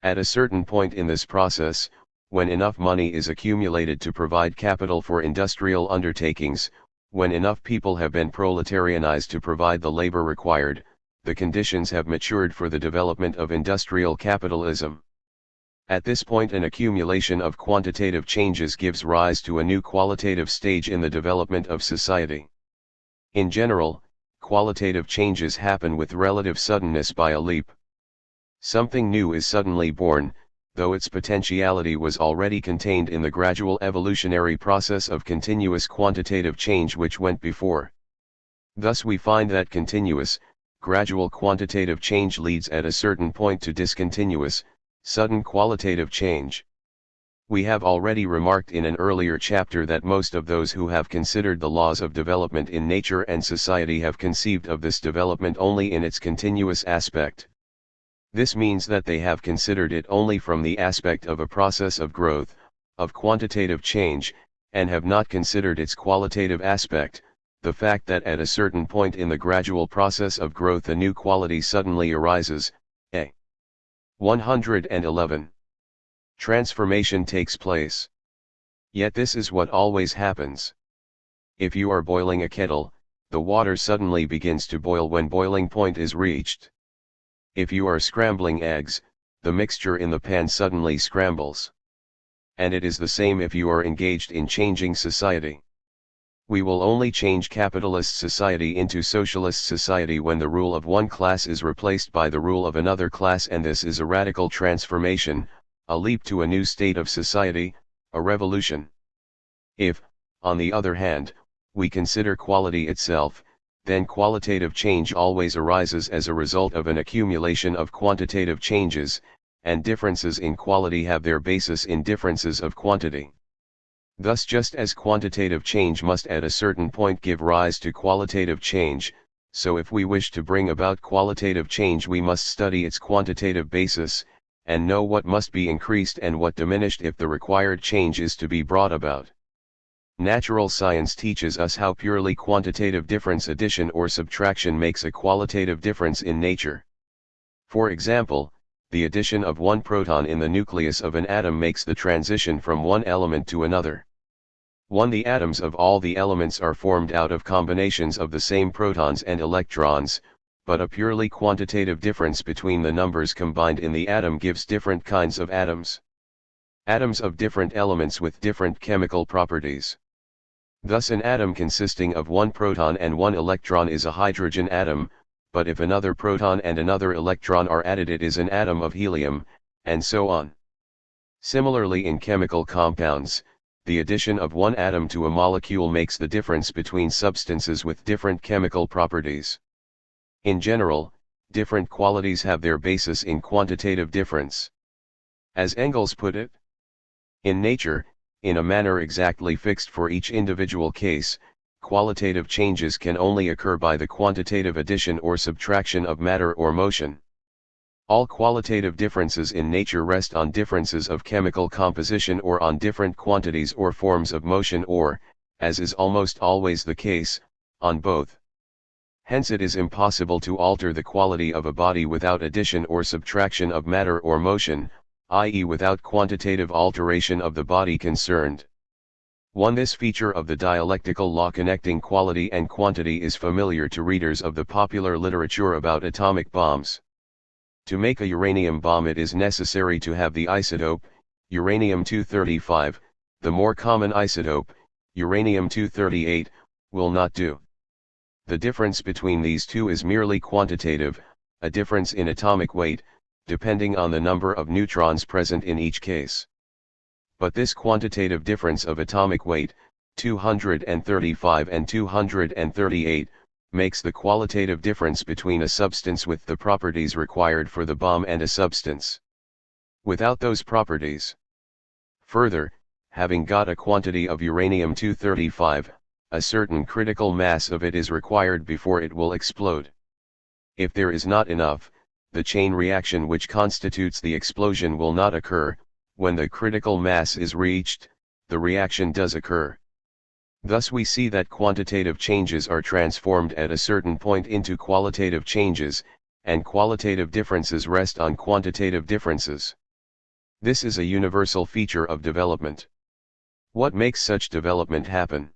At a certain point in this process, when enough money is accumulated to provide capital for industrial undertakings, when enough people have been proletarianized to provide the labor required, the conditions have matured for the development of industrial capitalism. At this point an accumulation of quantitative changes gives rise to a new qualitative stage in the development of society. In general, qualitative changes happen with relative suddenness by a leap. Something new is suddenly born, though its potentiality was already contained in the gradual evolutionary process of continuous quantitative change which went before. Thus we find that continuous, gradual quantitative change leads at a certain point to discontinuous, sudden qualitative change. We have already remarked in an earlier chapter that most of those who have considered the laws of development in nature and society have conceived of this development only in its continuous aspect. This means that they have considered it only from the aspect of a process of growth, of quantitative change, and have not considered its qualitative aspect, the fact that at a certain point in the gradual process of growth a new quality suddenly arises. A. 111. Transformation takes place. Yet this is what always happens. If you are boiling a kettle, the water suddenly begins to boil when boiling point is reached. If you are scrambling eggs, the mixture in the pan suddenly scrambles. And it is the same if you are engaged in changing society. We will only change capitalist society into socialist society when the rule of one class is replaced by the rule of another class, and this is a radical transformation, a leap to a new state of society, a revolution. If, on the other hand, we consider quality itself, then qualitative change always arises as a result of an accumulation of quantitative changes, and differences in quality have their basis in differences of quantity. Thus, just as quantitative change must at a certain point give rise to qualitative change, so if we wish to bring about qualitative change we must study its quantitative basis, and know what must be increased and what diminished if the required change is to be brought about. Natural science teaches us how purely quantitative difference, addition or subtraction, makes a qualitative difference in nature. For example, the addition of one proton in the nucleus of an atom makes the transition from one element to another. The atoms of all the elements are formed out of combinations of the same protons and electrons, but a purely quantitative difference between the numbers combined in the atom gives different kinds of atoms. Atoms of different elements with different chemical properties. Thus an atom consisting of one proton and one electron is a hydrogen atom, but if another proton and another electron are added it is an atom of helium, and so on. Similarly in chemical compounds, the addition of one atom to a molecule makes the difference between substances with different chemical properties. In general, different qualities have their basis in quantitative difference. As Engels put it, in nature, in a manner exactly fixed for each individual case, qualitative changes can only occur by the quantitative addition or subtraction of matter or motion. All qualitative differences in nature rest on differences of chemical composition or on different quantities or forms of motion or, as is almost always the case, on both. Hence it is impossible to alter the quality of a body without addition or subtraction of matter or motion, i.e. without quantitative alteration of the body concerned. This feature of the dialectical law connecting quality and quantity is familiar to readers of the popular literature about atomic bombs. To make a uranium bomb it is necessary to have the isotope, uranium-235, the more common isotope, uranium-238, will not do. The difference between these two is merely quantitative, a difference in atomic weight, depending on the number of neutrons present in each case. But this quantitative difference of atomic weight, 235 and 238, makes the qualitative difference between a substance with the properties required for the bomb and a substance without those properties. Further, having got a quantity of uranium-235, a certain critical mass of it is required before it will explode. If there is not enough, the chain reaction which constitutes the explosion will not occur. When the critical mass is reached, the reaction does occur. Thus we see that quantitative changes are transformed at a certain point into qualitative changes, and qualitative differences rest on quantitative differences. This is a universal feature of development. What makes such development happen?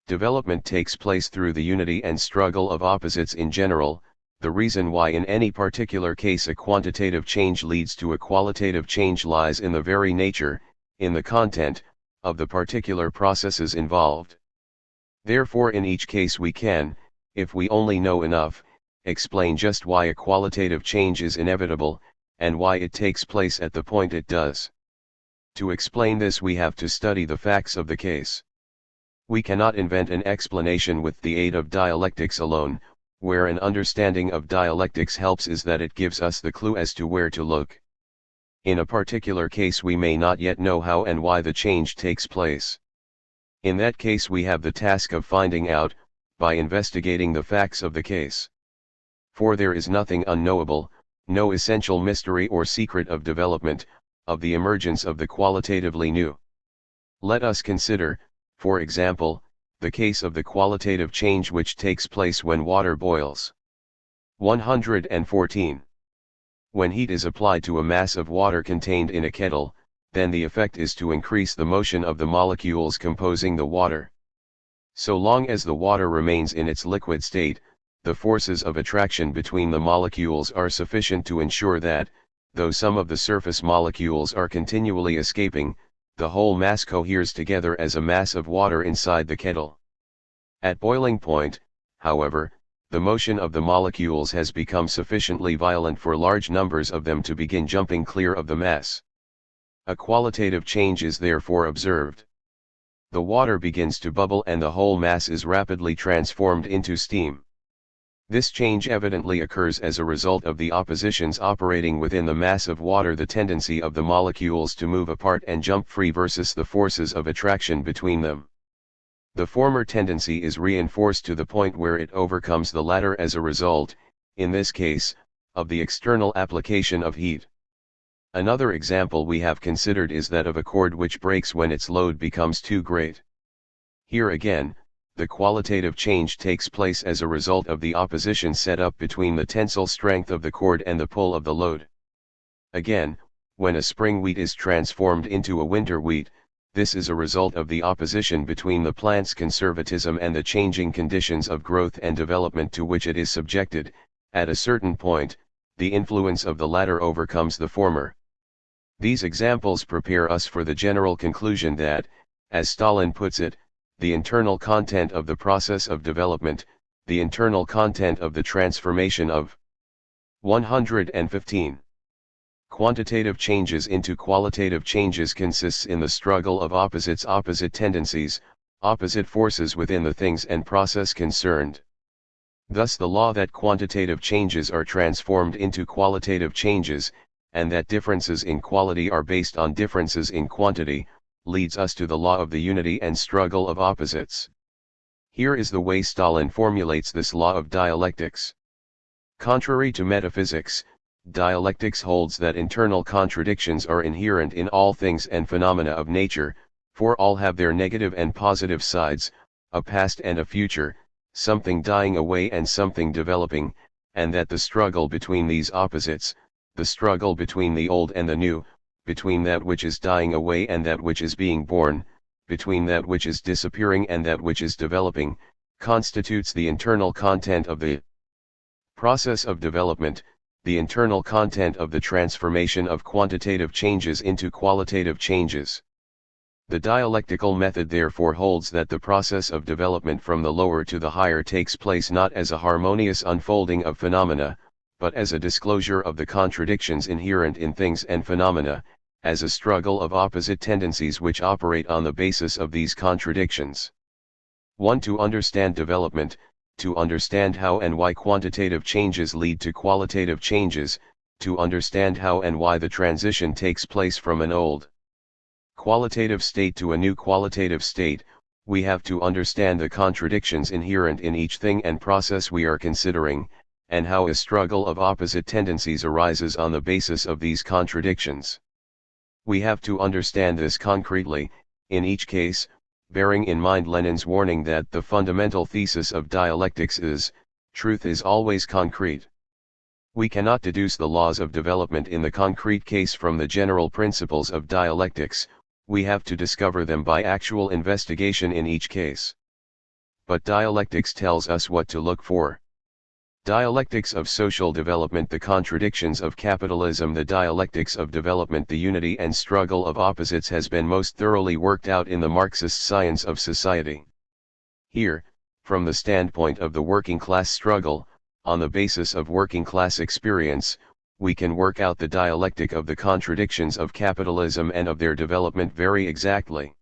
Development takes place through the unity and struggle of opposites in general. The reason why in any particular case a quantitative change leads to a qualitative change lies in the very nature, in the content, of the particular processes involved. Therefore in each case we can, if we only know enough, explain just why a qualitative change is inevitable, and why it takes place at the point it does. To explain this we have to study the facts of the case. We cannot invent an explanation with the aid of dialectics alone. Where an understanding of dialectics helps is that it gives us the clue as to where to look. In a particular case we may not yet know how and why the change takes place. In that case we have the task of finding out, by investigating the facts of the case. For there is nothing unknowable, no essential mystery or secret of development, of the emergence of the qualitatively new. Let us consider, for example, the case of the qualitative change which takes place when water boils. 114. When heat is applied to a mass of water contained in a kettle, then the effect is to increase the motion of the molecules composing the water. So long as the water remains in its liquid state, the forces of attraction between the molecules are sufficient to ensure that, though some of the surface molecules are continually escaping, the whole mass coheres together as a mass of water inside the kettle. At boiling point, however, the motion of the molecules has become sufficiently violent for large numbers of them to begin jumping clear of the mass. A qualitative change is therefore observed. The water begins to bubble and the whole mass is rapidly transformed into steam. This change evidently occurs as a result of the oppositions operating within the mass of water, the tendency of the molecules to move apart and jump free versus the forces of attraction between them. The former tendency is reinforced to the point where it overcomes the latter as a result, in this case, of the external application of heat. Another example we have considered is that of a cord which breaks when its load becomes too great. Here again, the qualitative change takes place as a result of the opposition set up between the tensile strength of the cord and the pull of the load. Again, when a spring wheat is transformed into a winter wheat, this is a result of the opposition between the plant's conservatism and the changing conditions of growth and development to which it is subjected. At a certain point, the influence of the latter overcomes the former. These examples prepare us for the general conclusion that, as Stalin puts it, the internal content of the process of development, the internal content of the transformation of 115. Quantitative changes into qualitative changes consists in the struggle of opposites, opposite tendencies, opposite forces within the things and process concerned. Thus the law that quantitative changes are transformed into qualitative changes, and that differences in quality are based on differences in quantity, leads us to the law of the unity and struggle of opposites. Here is the way Stalin formulates this law of dialectics. Contrary to metaphysics, dialectics holds that internal contradictions are inherent in all things and phenomena of nature, for all have their negative and positive sides, a past and a future, something dying away and something developing, and that the struggle between these opposites, the struggle between the old and the new, between that which is dying away and that which is being born, between that which is disappearing and that which is developing, constitutes the internal content of the process of development, the internal content of the transformation of quantitative changes into qualitative changes. The dialectical method therefore holds that the process of development from the lower to the higher takes place not as a harmonious unfolding of phenomena, but as a disclosure of the contradictions inherent in things and phenomena, as a struggle of opposite tendencies which operate on the basis of these contradictions. 1. To understand development, to understand how and why quantitative changes lead to qualitative changes, to understand how and why the transition takes place from an old qualitative state to a new qualitative state, we have to understand the contradictions inherent in each thing and process we are considering, and how a struggle of opposite tendencies arises on the basis of these contradictions. We have to understand this concretely, in each case, bearing in mind Lenin's warning that the fundamental thesis of dialectics is, truth is always concrete. We cannot deduce the laws of development in the concrete case from the general principles of dialectics, we have to discover them by actual investigation in each case. But dialectics tells us what to look for. Dialectics of social development, the contradictions of capitalism. The dialectics of development, the unity and struggle of opposites, has been most thoroughly worked out in the Marxist science of society. Here, from the standpoint of the working class struggle, on the basis of working class experience, we can work out the dialectic of the contradictions of capitalism and of their development very exactly.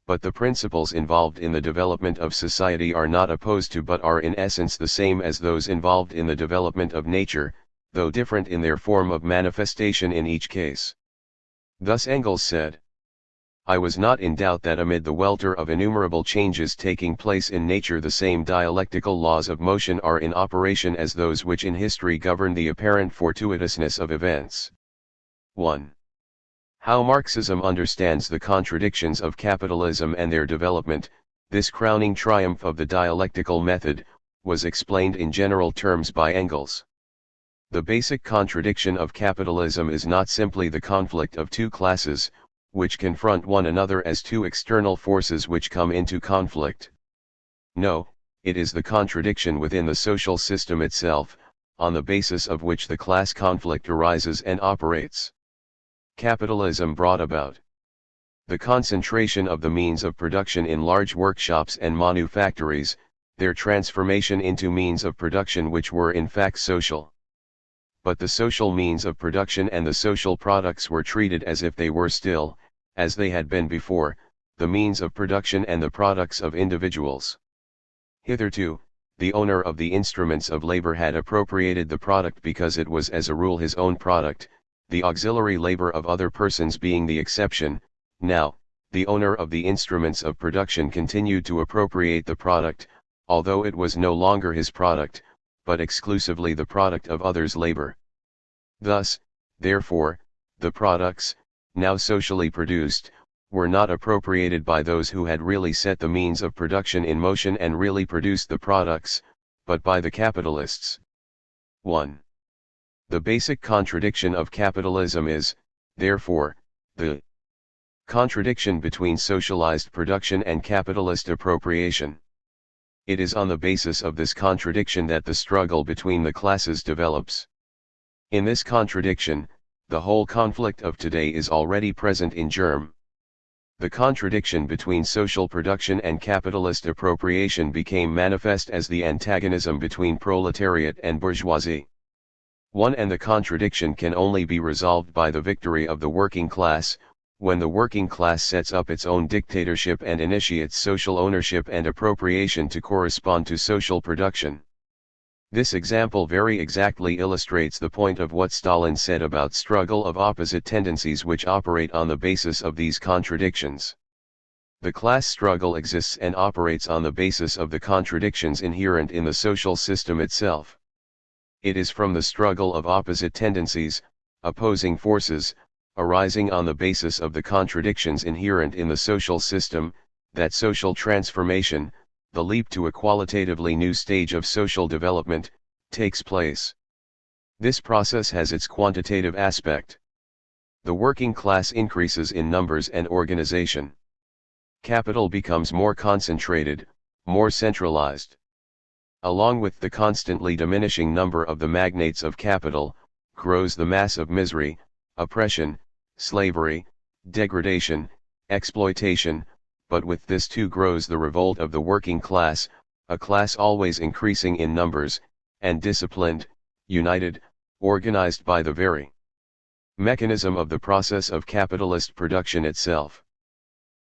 But the principles involved in the development of society are not opposed to but are in essence the same as those involved in the development of nature, though different in their form of manifestation in each case. Thus Engels said, "I was not in doubt that amid the welter of innumerable changes taking place in nature the same dialectical laws of motion are in operation as those which in history govern the apparent fortuitousness of events." 1. How Marxism understands the contradictions of capitalism and their development, this crowning triumph of the dialectical method, was explained in general terms by Engels. The basic contradiction of capitalism is not simply the conflict of two classes, which confront one another as two external forces which come into conflict. No, it is the contradiction within the social system itself, on the basis of which the class conflict arises and operates. Capitalism brought about the concentration of the means of production in large workshops and manufactories, their transformation into means of production which were in fact social. But the social means of production and the social products were treated as if they were still, as they had been before, the means of production and the products of individuals. Hitherto, the owner of the instruments of labor had appropriated the product because it was as a rule his own product, the auxiliary labor of other persons being the exception. Now, the owner of the instruments of production continued to appropriate the product, although it was no longer his product, but exclusively the product of others' labor. Thus, therefore, the products, now socially produced, were not appropriated by those who had really set the means of production in motion and really produced the products, but by the capitalists. 1. The basic contradiction of capitalism is, therefore, the contradiction between socialized production and capitalist appropriation. It is on the basis of this contradiction that the struggle between the classes develops. In this contradiction, the whole conflict of today is already present in germ. The contradiction between social production and capitalist appropriation became manifest as the antagonism between proletariat and bourgeoisie. One and the contradiction can only be resolved by the victory of the working class, when the working class sets up its own dictatorship and initiates social ownership and appropriation to correspond to social production. This example very exactly illustrates the point of what Stalin said about struggle of opposite tendencies which operate on the basis of these contradictions. The class struggle exists and operates on the basis of the contradictions inherent in the social system itself. It is from the struggle of opposite tendencies, opposing forces, arising on the basis of the contradictions inherent in the social system, that social transformation, the leap to a qualitatively new stage of social development, takes place. This process has its quantitative aspect. The working class increases in numbers and organization. Capital becomes more concentrated, more centralized. Along with the constantly diminishing number of the magnates of capital, grows the mass of misery, oppression, slavery, degradation, exploitation, but with this too grows the revolt of the working class, a class always increasing in numbers, and disciplined, united, organized by the very mechanism of the process of capitalist production itself.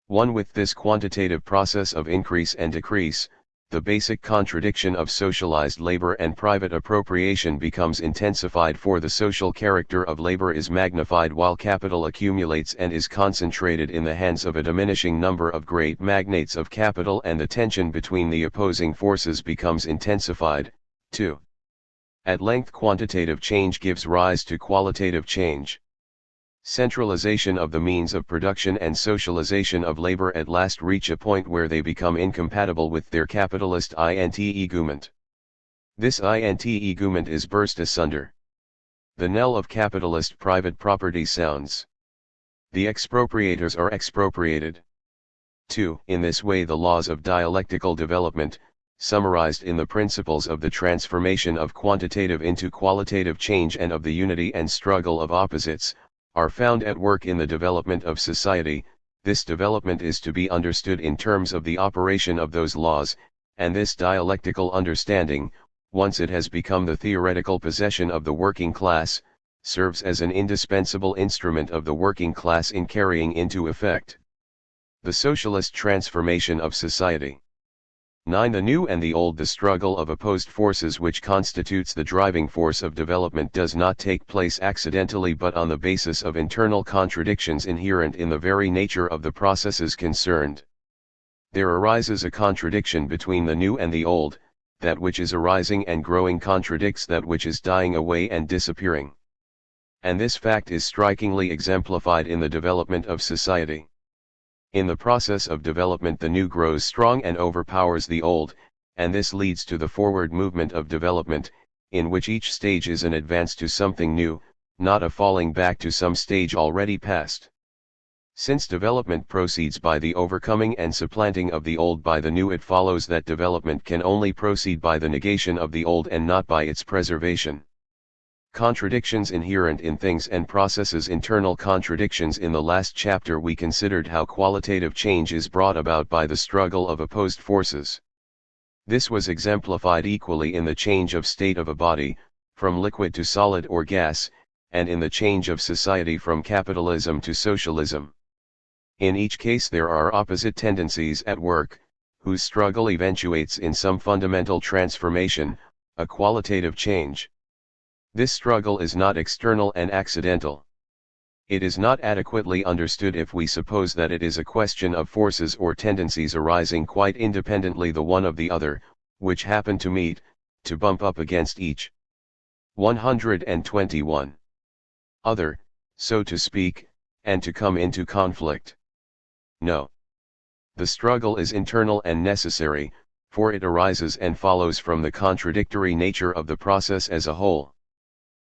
One with this quantitative process of increase and decrease, the basic contradiction of socialized labor and private appropriation becomes intensified, for the social character of labor is magnified while capital accumulates and is concentrated in the hands of a diminishing number of great magnates of capital, and the tension between the opposing forces becomes intensified. 2. At length quantitative change gives rise to qualitative change. Centralization of the means of production and socialization of labor at last reach a point where they become incompatible with their capitalist int-egument. This int-egument is burst asunder. The knell of capitalist private property sounds. The expropriators are expropriated. 2. In this way the laws of dialectical development, summarized in the principles of the transformation of quantitative into qualitative change and of the unity and struggle of opposites, are found at work in the development of society. This development is to be understood in terms of the operation of those laws, and this dialectical understanding, once it has become the theoretical possession of the working class, serves as an indispensable instrument of the working class in carrying into effect The socialist transformation of society. 9. The new and the old. The struggle of opposed forces which constitutes the driving force of development does not take place accidentally but on the basis of internal contradictions inherent in the very nature of the processes concerned. There arises a contradiction between the new and the old. That which is arising and growing contradicts that which is dying away and disappearing. And this fact is strikingly exemplified in the development of society. In the process of development the new grows strong and overpowers the old, and this leads to the forward movement of development, in which each stage is an advance to something new, not a falling back to some stage already past. Since development proceeds by the overcoming and supplanting of the old by the new, it follows that development can only proceed by the negation of the old and not by its preservation. Contradictions inherent in things and processes. Internal contradictions. In the last chapter we considered how qualitative change is brought about by the struggle of opposed forces. This was exemplified equally in the change of state of a body, from liquid to solid or gas, and in the change of society from capitalism to socialism. In each case there are opposite tendencies at work, whose struggle eventuates in some fundamental transformation, a qualitative change. This struggle is not external and accidental. It is not adequately understood if we suppose that it is a question of forces or tendencies arising quite independently the one of the other, which happen to meet, to bump up against each. 121. Other, so to speak, and to come into conflict. No. The struggle is internal and necessary, for it arises and follows from the contradictory nature of the process as a whole.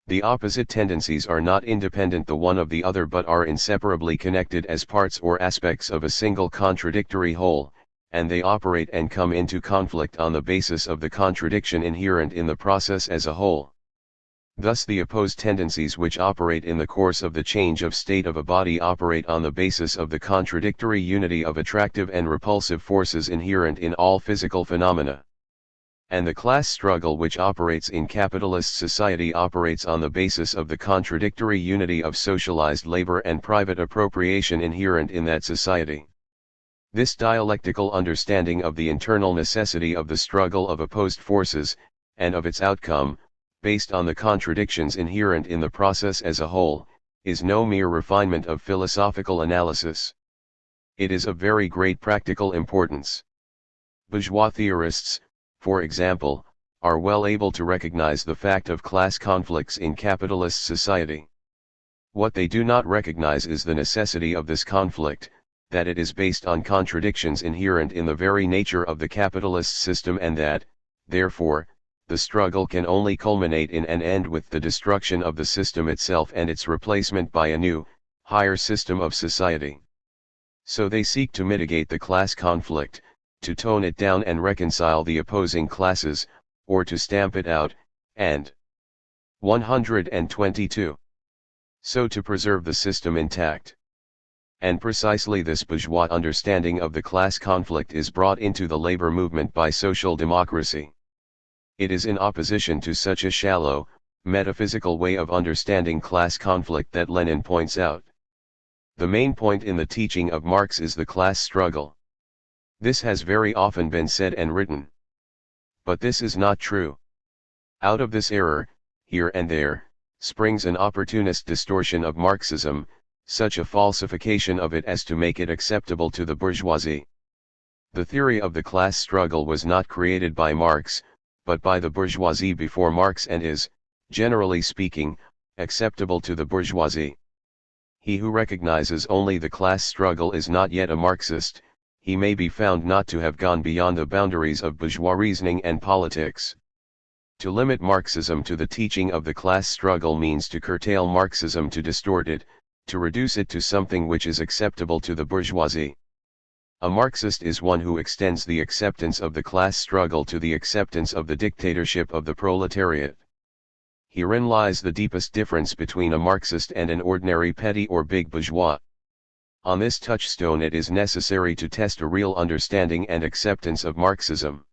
The opposite tendencies are not independent the one of the other but are inseparably connected as parts or aspects of a single contradictory whole, and they operate and come into conflict on the basis of the contradiction inherent in the process as a whole. Thus the opposed tendencies which operate in the course of the change of state of a body operate on the basis of the contradictory unity of attractive and repulsive forces inherent in all physical phenomena. And the class struggle which operates in capitalist society operates on the basis of the contradictory unity of socialized labor and private appropriation inherent in that society. This dialectical understanding of the internal necessity of the struggle of opposed forces, and of its outcome, based on the contradictions inherent in the process as a whole, is no mere refinement of philosophical analysis. It is of very great practical importance. Bourgeois theorists, for example, are well able to recognize the fact of class conflicts in capitalist society. What they do not recognize is the necessity of this conflict, that it is based on contradictions inherent in the very nature of the capitalist system and that, therefore, the struggle can only culminate in and end with the destruction of the system itself and its replacement by a new, higher system of society. So they seek to mitigate the class conflict, to tone it down and reconcile the opposing classes, or to stamp it out, and 122. So to preserve the system intact. And precisely this bourgeois understanding of the class conflict is brought into the labor movement by social democracy. It is in opposition to such a shallow, metaphysical way of understanding class conflict that Lenin points out. The main point in the teaching of Marx is the class struggle. This has very often been said and written. But this is not true. Out of this error, here and there, springs an opportunist distortion of Marxism, such a falsification of it as to make it acceptable to the bourgeoisie. The theory of the class struggle was not created by Marx, but by the bourgeoisie before Marx and is, generally speaking, acceptable to the bourgeoisie. He who recognizes only the class struggle is not yet a Marxist. He may be found not to have gone beyond the boundaries of bourgeois reasoning and politics. To limit Marxism to the teaching of the class struggle means to curtail Marxism, to distort it, to reduce it to something which is acceptable to the bourgeoisie. A Marxist is one who extends the acceptance of the class struggle to the acceptance of the dictatorship of the proletariat. Herein lies the deepest difference between a Marxist and an ordinary petty or big bourgeois. On this touchstone it is necessary to test a real understanding and acceptance of Marxism.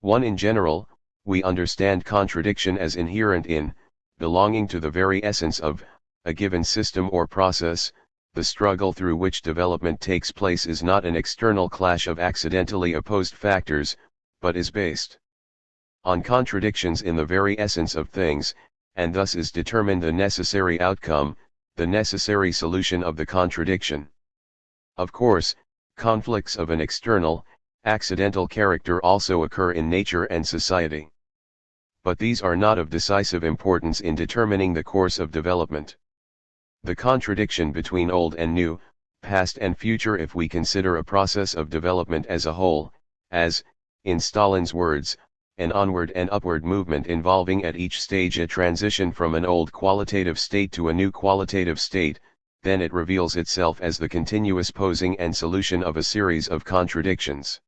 1. In general, we understand contradiction as inherent in, belonging to the very essence of, a given system or process, the struggle through which development takes place is not an external clash of accidentally opposed factors, but is based on contradictions in the very essence of things, and thus is determined the necessary outcome, the necessary solution of the contradiction. Of course, conflicts of an external, accidental character also occur in nature and society. But these are not of decisive importance in determining the course of development. The contradiction between old and new, past and future, if we consider a process of development as a whole, as, in Stalin's words, an onward and upward movement involving at each stage a transition from an old qualitative state to a new qualitative state, then it reveals itself as the continuous posing and solution of a series of contradictions.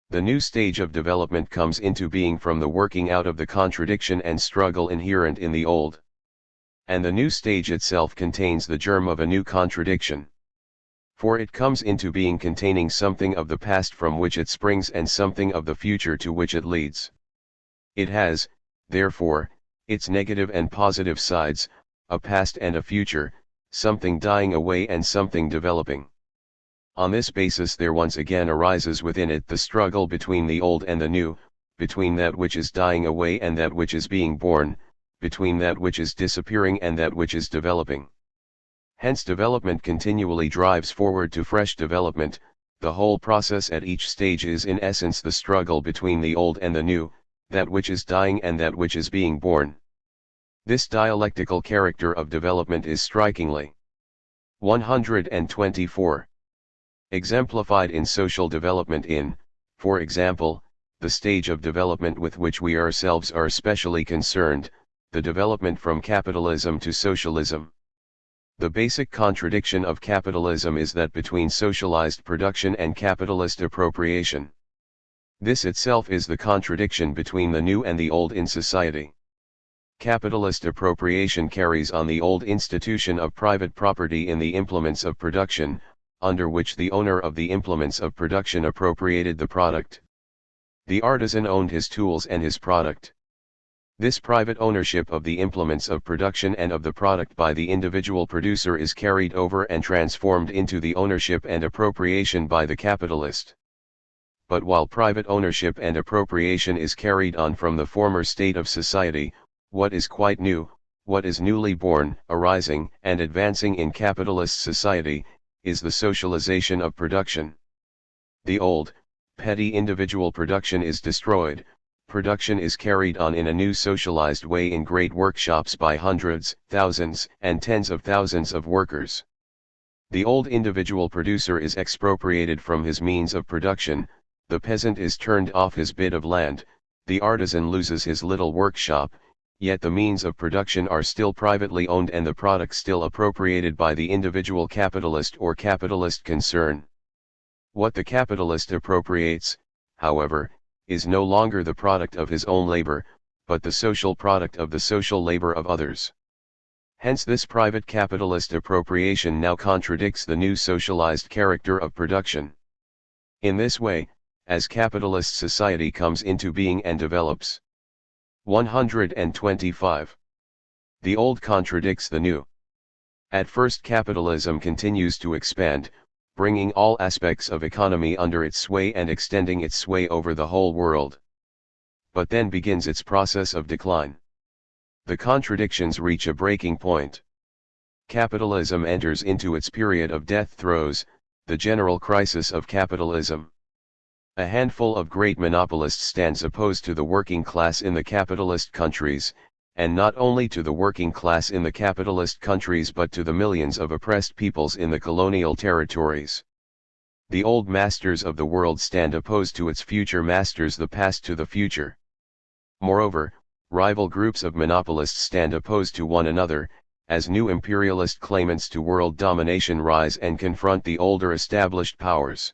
The new stage of development comes into being from the working out of the contradiction and struggle inherent in the old. And the new stage itself contains the germ of a new contradiction. For it comes into being containing something of the past from which it springs and something of the future to which it leads. It has, therefore, its negative and positive sides, a past and a future, something dying away and something developing. On this basis there once again arises within it the struggle between the old and the new, between that which is dying away and that which is being born, between that which is disappearing and that which is developing. Hence development continually drives forward to fresh development. The whole process at each stage is in essence the struggle between the old and the new, that which is dying and that which is being born. This dialectical character of development is strikingly 124. Exemplified in social development in, for example, the stage of development with which we ourselves are specially concerned, the development from capitalism to socialism. The basic contradiction of capitalism is that between socialized production and capitalist appropriation. This itself is the contradiction between the new and the old in society. Capitalist appropriation carries on the old institution of private property in the implements of production, under which the owner of the implements of production appropriated the product. The artisan owned his tools and his product. This private ownership of the implements of production and of the product by the individual producer is carried over and transformed into the ownership and appropriation by the capitalist. But while private ownership and appropriation is carried on from the former state of society, what is quite new, what is newly born, arising and advancing in capitalist society, is the socialization of production. The old, petty individual production is destroyed. Production is carried on in a new socialized way in great workshops by hundreds, thousands, and tens of thousands of workers. The old individual producer is expropriated from his means of production, the peasant is turned off his bit of land, the artisan loses his little workshop, yet the means of production are still privately owned and the product still appropriated by the individual capitalist or capitalist concern. What the capitalist appropriates, however, is no longer the product of his own labor, but the social product of the social labor of others. Hence this private capitalist appropriation now contradicts the new socialized character of production. In this way, as capitalist society comes into being and develops. 125. The old contradicts the new. At first capitalism continues to expand, bringing all aspects of economy under its sway and extending its sway over the whole world. But then begins its process of decline. The contradictions reach a breaking point. Capitalism enters into its period of death throes, the general crisis of capitalism. A handful of great monopolists stands opposed to the working class in the capitalist countries, and not only to the working class in the capitalist countries but to the millions of oppressed peoples in the colonial territories. The old masters of the world stand opposed to its future masters, the past to the future. Moreover, rival groups of monopolists stand opposed to one another, as new imperialist claimants to world domination rise and confront the older established powers.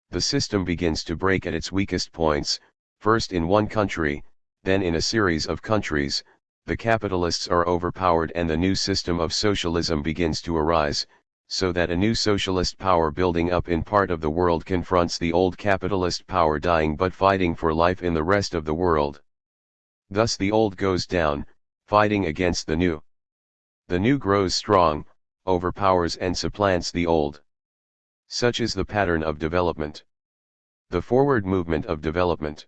The system begins to break at its weakest points, first in one country, then in a series of countries. The capitalists are overpowered and the new system of socialism begins to arise, so that a new socialist power building up in part of the world confronts the old capitalist power dying but fighting for life in the rest of the world. Thus the old goes down, fighting against the new. The new grows strong, overpowers and supplants the old. Such is the pattern of development. The forward movement of development.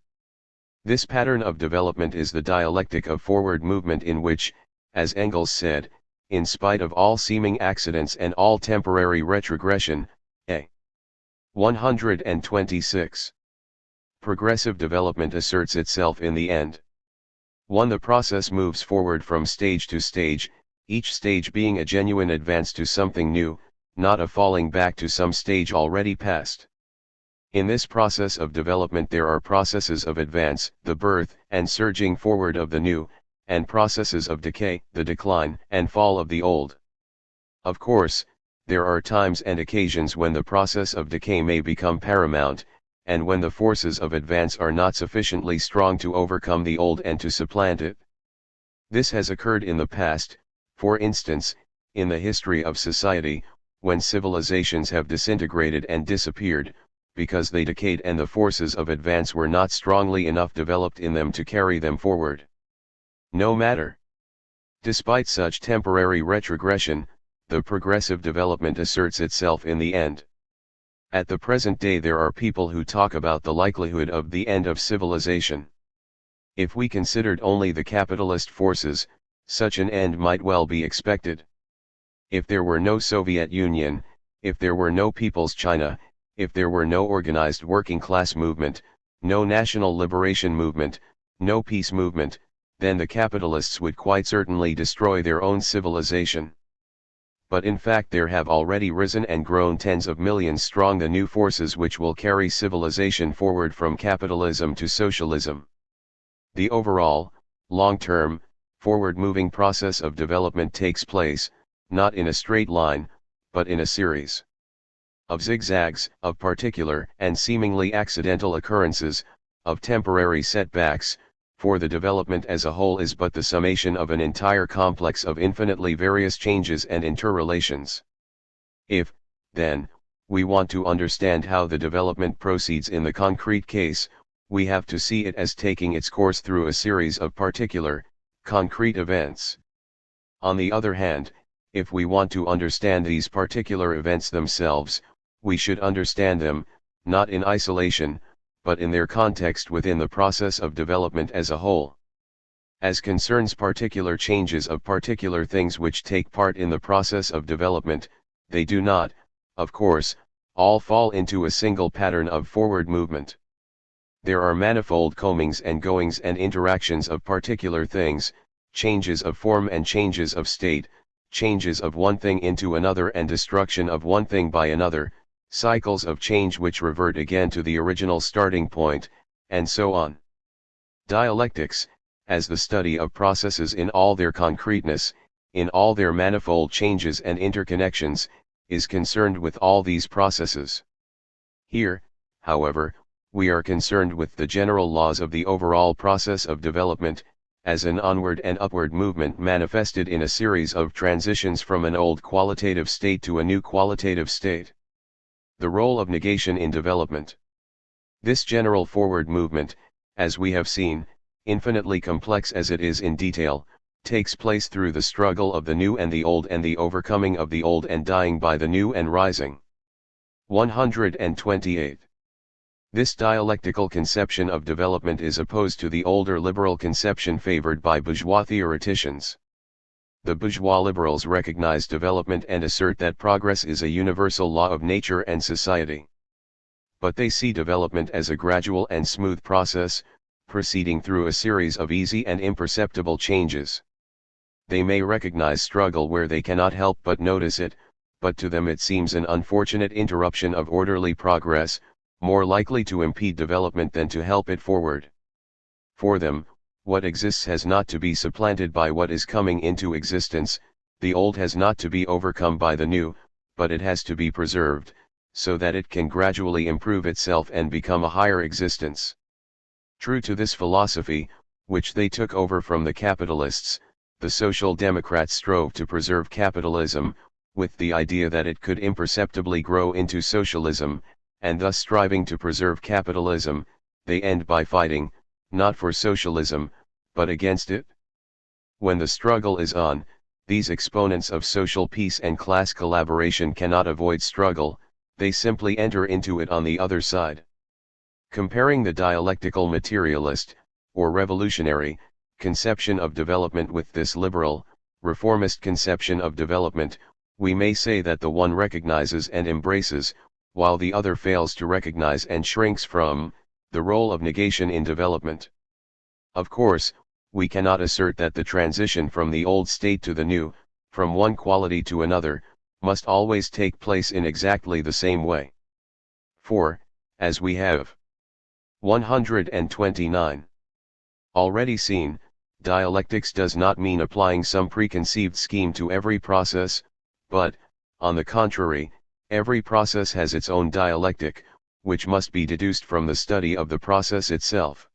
This pattern of development is the dialectic of forward movement in which, as Engels said, in spite of all seeming accidents and all temporary retrogression, a. 126. Progressive development asserts itself in the end. 1. The process moves forward from stage to stage, each stage being a genuine advance to something new, not a falling back to some stage already past. In this process of development there are processes of advance, the birth and surging forward of the new, and processes of decay, the decline and fall of the old. Of course, there are times and occasions when the process of decay may become paramount, and when the forces of advance are not sufficiently strong to overcome the old and to supplant it. This has occurred in the past, for instance, in the history of society, when civilizations have disintegrated and disappeared, because they decayed and the forces of advance were not strongly enough developed in them to carry them forward. No matter. Despite such temporary retrogression, the progressive development asserts itself in the end. At the present day there are people who talk about the likelihood of the end of civilization. If we considered only the capitalist forces, such an end might well be expected. If there were no Soviet Union, if there were no People's China, if there were no organized working class movement, no national liberation movement, no peace movement, then the capitalists would quite certainly destroy their own civilization. But in fact there have already risen and grown tens of millions strong the new forces which will carry civilization forward from capitalism to socialism. The overall, long-term, forward-moving process of development takes place, not in a straight line, but in a series of zigzags, of particular and seemingly accidental occurrences, of temporary setbacks, for the development as a whole is but the summation of an entire complex of infinitely various changes and interrelations. If, then, we want to understand how the development proceeds in the concrete case, we have to see it as taking its course through a series of particular, concrete events. On the other hand, if we want to understand these particular events themselves, we should understand them, not in isolation, but in their context within the process of development as a whole. As concerns particular changes of particular things which take part in the process of development, they do not, of course, all fall into a single pattern of forward movement. There are manifold comings and goings and interactions of particular things, changes of form and changes of state, changes of one thing into another and destruction of one thing by another, cycles of change which revert again to the original starting point, and so on. Dialectics, as the study of processes in all their concreteness, in all their manifold changes and interconnections, is concerned with all these processes. Here, however, we are concerned with the general laws of the overall process of development, as an onward and upward movement manifested in a series of transitions from an old qualitative state to a new qualitative state. The role of negation in development. This general forward movement, as we have seen, infinitely complex as it is in detail, takes place through the struggle of the new and the old and the overcoming of the old and dying by the new and rising. 128. This dialectical conception of development is opposed to the older liberal conception favored by bourgeois theoreticians. The bourgeois liberals recognize development and assert that progress is a universal law of nature and society. But they see development as a gradual and smooth process, proceeding through a series of easy and imperceptible changes. They may recognize struggle where they cannot help but notice it, but to them it seems an unfortunate interruption of orderly progress, more likely to impede development than to help it forward. For them, what exists has not to be supplanted by what is coming into existence, the old has not to be overcome by the new, but it has to be preserved, so that it can gradually improve itself and become a higher existence. True to this philosophy, which they took over from the capitalists, the Social Democrats strove to preserve capitalism, with the idea that it could imperceptibly grow into socialism, and thus striving to preserve capitalism, they end by fighting, not for socialism, but against it. When the struggle is on, These exponents of social peace and class collaboration cannot avoid struggle, they simply enter into it on the other side. Comparing the dialectical materialist, or revolutionary, conception of development with this liberal, reformist conception of development, we may say that the one recognizes and embraces, while the other fails to recognize and shrinks from, the role of negation in development. Of course, we cannot assert that the transition from the old state to the new, from one quality to another, must always take place in exactly the same way. For, as we have 129 already seen, dialectics does not mean applying some preconceived scheme to every process, but, on the contrary, every process has its own dialectic, which must be deduced from the study of the process itself.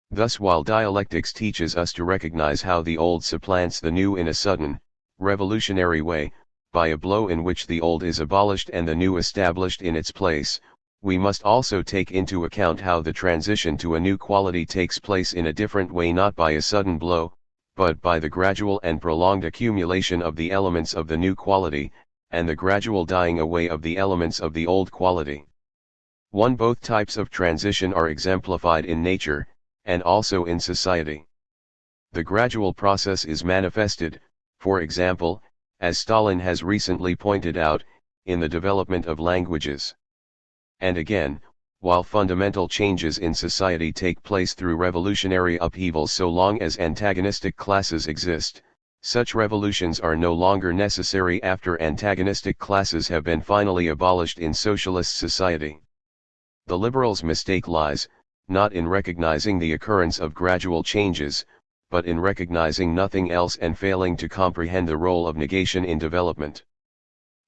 Thus, while dialectics teaches us to recognize how the old supplants the new in a sudden, revolutionary way, by a blow in which the old is abolished and the new established in its place, we must also take into account how the transition to a new quality takes place in a different way, not by a sudden blow, but by the gradual and prolonged accumulation of the elements of the new quality, and the gradual dying away of the elements of the old quality. Both types of transition are exemplified in nature, and also in society. The gradual process is manifested, for example, as Stalin has recently pointed out, in the development of languages. And again, while fundamental changes in society take place through revolutionary upheavals, so long as antagonistic classes exist, such revolutions are no longer necessary after antagonistic classes have been finally abolished in socialist society. The liberals' mistake lies, not in recognizing the occurrence of gradual changes, but in recognizing nothing else and failing to comprehend the role of negation in development.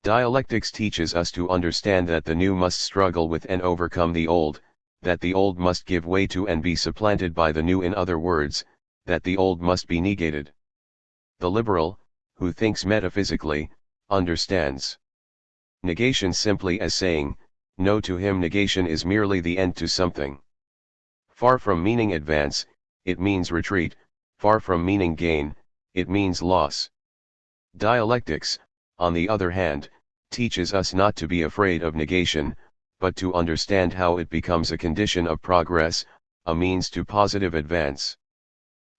Dialectics teaches us to understand that the new must struggle with and overcome the old, that the old must give way to and be supplanted by the new, in other words, that the old must be negated. The liberal, who thinks metaphysically, understands negation simply as saying, no. To him negation is merely the end to something. Far from meaning advance, it means retreat; far from meaning gain, it means loss. Dialectics, on the other hand, teaches us not to be afraid of negation, but to understand how it becomes a condition of progress, a means to positive advance.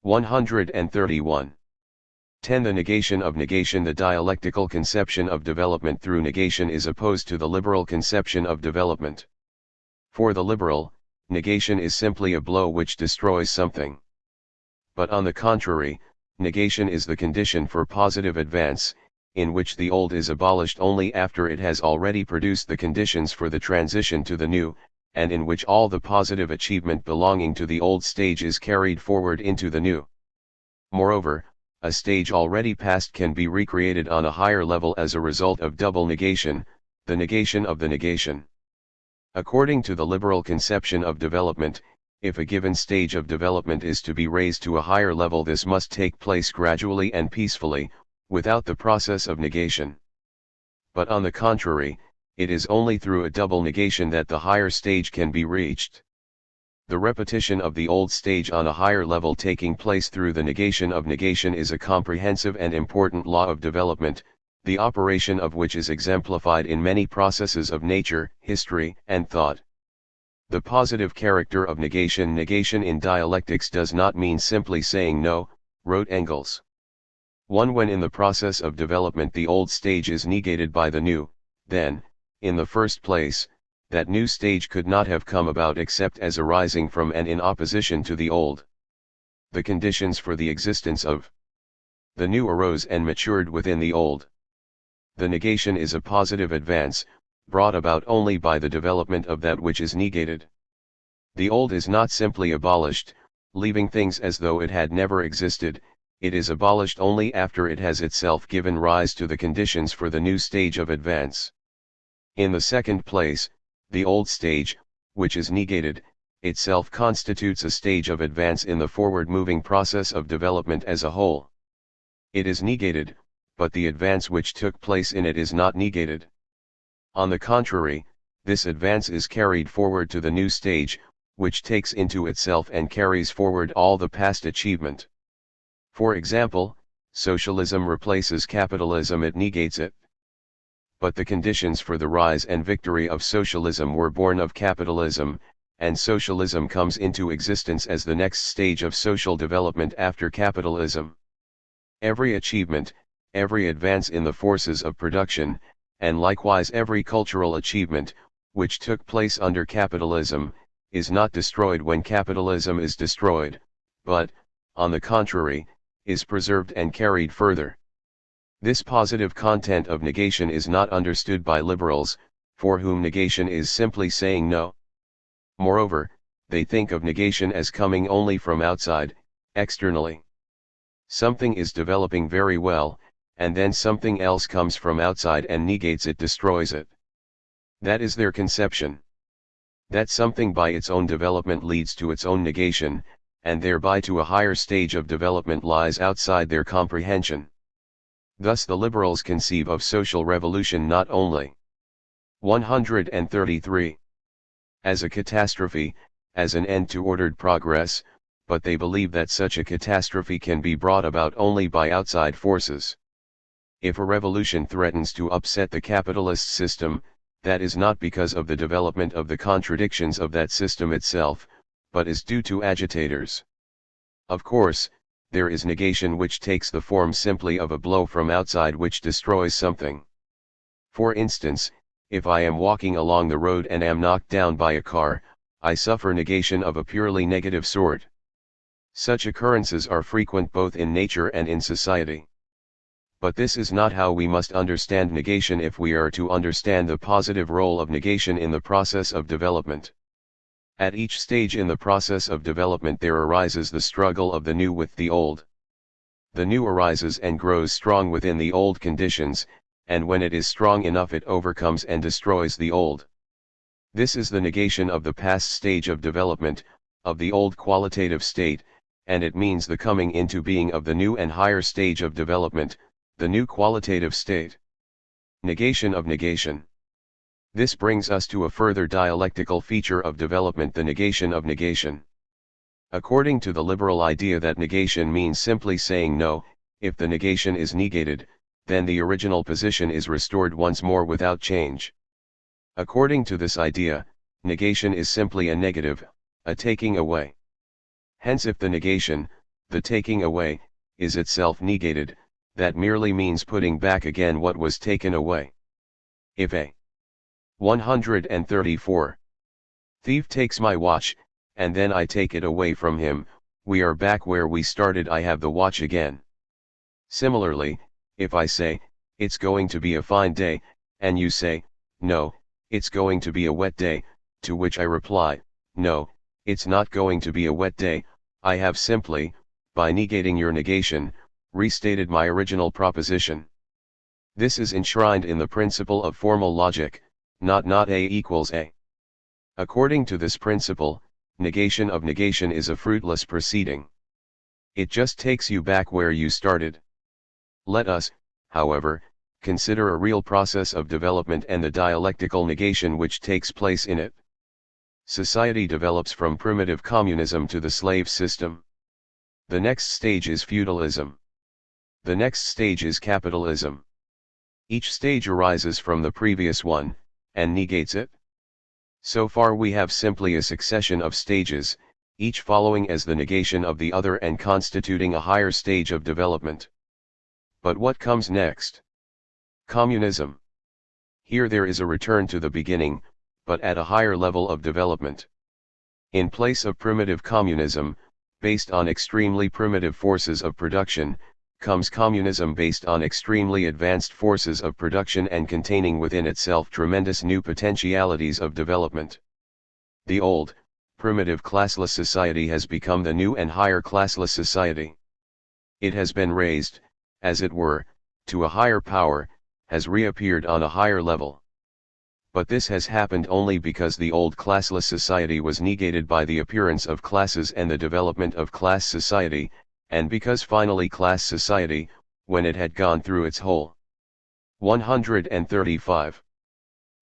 131. 10. The negation of negation. The dialectical conception of development through negation is opposed to the liberal conception of development. For the liberal, negation is simply a blow which destroys something. But on the contrary, negation is the condition for positive advance, in which the old is abolished only after it has already produced the conditions for the transition to the new, and in which all the positive achievement belonging to the old stage is carried forward into the new. Moreover, a stage already past can be recreated on a higher level as a result of double negation, the negation of the negation. According to the liberal conception of development, if a given stage of development is to be raised to a higher level, this must take place gradually and peacefully, without the process of negation. But on the contrary, it is only through a double negation that the higher stage can be reached. The repetition of the old stage on a higher level taking place through the negation of negation is a comprehensive and important law of development, the operation of which is exemplified in many processes of nature, history, and thought. The positive character of negation. Negation in dialectics does not mean simply saying no, wrote Engels. When in the process of development the old stage is negated by the new, then, in the first place, that new stage could not have come about except as arising from and in opposition to the old. The conditions for the existence of the new arose and matured within the old. The negation is a positive advance, brought about only by the development of that which is negated. The old is not simply abolished, leaving things as though it had never existed; it is abolished only after it has itself given rise to the conditions for the new stage of advance. In the second place, the old stage, which is negated, itself constitutes a stage of advance in the forward-moving process of development as a whole. It is negated, but the advance which took place in it is not negated. On the contrary, this advance is carried forward to the new stage, which takes into itself and carries forward all the past achievement. For example, socialism replaces capitalism, it negates it. But the conditions for the rise and victory of socialism were born of capitalism, and socialism comes into existence as the next stage of social development after capitalism. Every achievement, every advance in the forces of production, and likewise every cultural achievement, which took place under capitalism, is not destroyed when capitalism is destroyed, but, on the contrary, is preserved and carried further. This positive content of negation is not understood by liberals, for whom negation is simply saying no. Moreover, they think of negation as coming only from outside, externally. Something is developing very well, and then something else comes from outside and negates it, destroys it. That is their conception. That something by its own development leads to its own negation, and thereby to a higher stage of development lies outside their comprehension. Thus the liberals conceive of social revolution not only 133 as a catastrophe, as an end to ordered progress, but they believe that such a catastrophe can be brought about only by outside forces. If a revolution threatens to upset the capitalist system, that is not because of the development of the contradictions of that system itself, but is due to agitators. Of course, there is negation which takes the form simply of a blow from outside which destroys something. For instance, if I am walking along the road and am knocked down by a car, I suffer negation of a purely negative sort. Such occurrences are frequent both in nature and in society. But this is not how we must understand negation if we are to understand the positive role of negation in the process of development. At each stage in the process of development there arises the struggle of the new with the old. The new arises and grows strong within the old conditions, and when it is strong enough it overcomes and destroys the old. This is the negation of the past stage of development, of the old qualitative state, and it means the coming into being of the new and higher stage of development, the new qualitative state. Negation of negation. This brings us to a further dialectical feature of development, the negation of negation. According to the liberal idea that negation means simply saying no, if the negation is negated, then the original position is restored once more without change. According to this idea, negation is simply a negative, a taking away. Hence if the negation, the taking away, is itself negated, that merely means putting back again what was taken away. If a 134 thief takes my watch, and then I take it away from him, we are back where we started, I have the watch again. Similarly, if I say, it's going to be a fine day, and you say, no, it's going to be a wet day, to which I reply, no, it's not going to be a wet day, I have simply, by negating your negation, restated my original proposition. This is enshrined in the principle of formal logic, not A equals A. According to this principle, negation of negation is a fruitless proceeding. It just takes you back where you started. Let us, however, consider a real process of development and the dialectical negation which takes place in it. Society develops from primitive communism to the slave system. The next stage is feudalism. The next stage is capitalism. Each stage arises from the previous one, and negates it. So far we have simply a succession of stages, each following as the negation of the other and constituting a higher stage of development. But what comes next? Communism. Here there is a return to the beginning, but at a higher level of development. In place of primitive communism, based on extremely primitive forces of production, comes communism based on extremely advanced forces of production and containing within itself tremendous new potentialities of development. The old, primitive classless society has become the new and higher classless society. It has been raised, as it were, to a higher power, has reappeared on a higher level. But this has happened only because the old classless society was negated by the appearance of classes and the development of class society, and because finally class society, when it had gone through its whole 135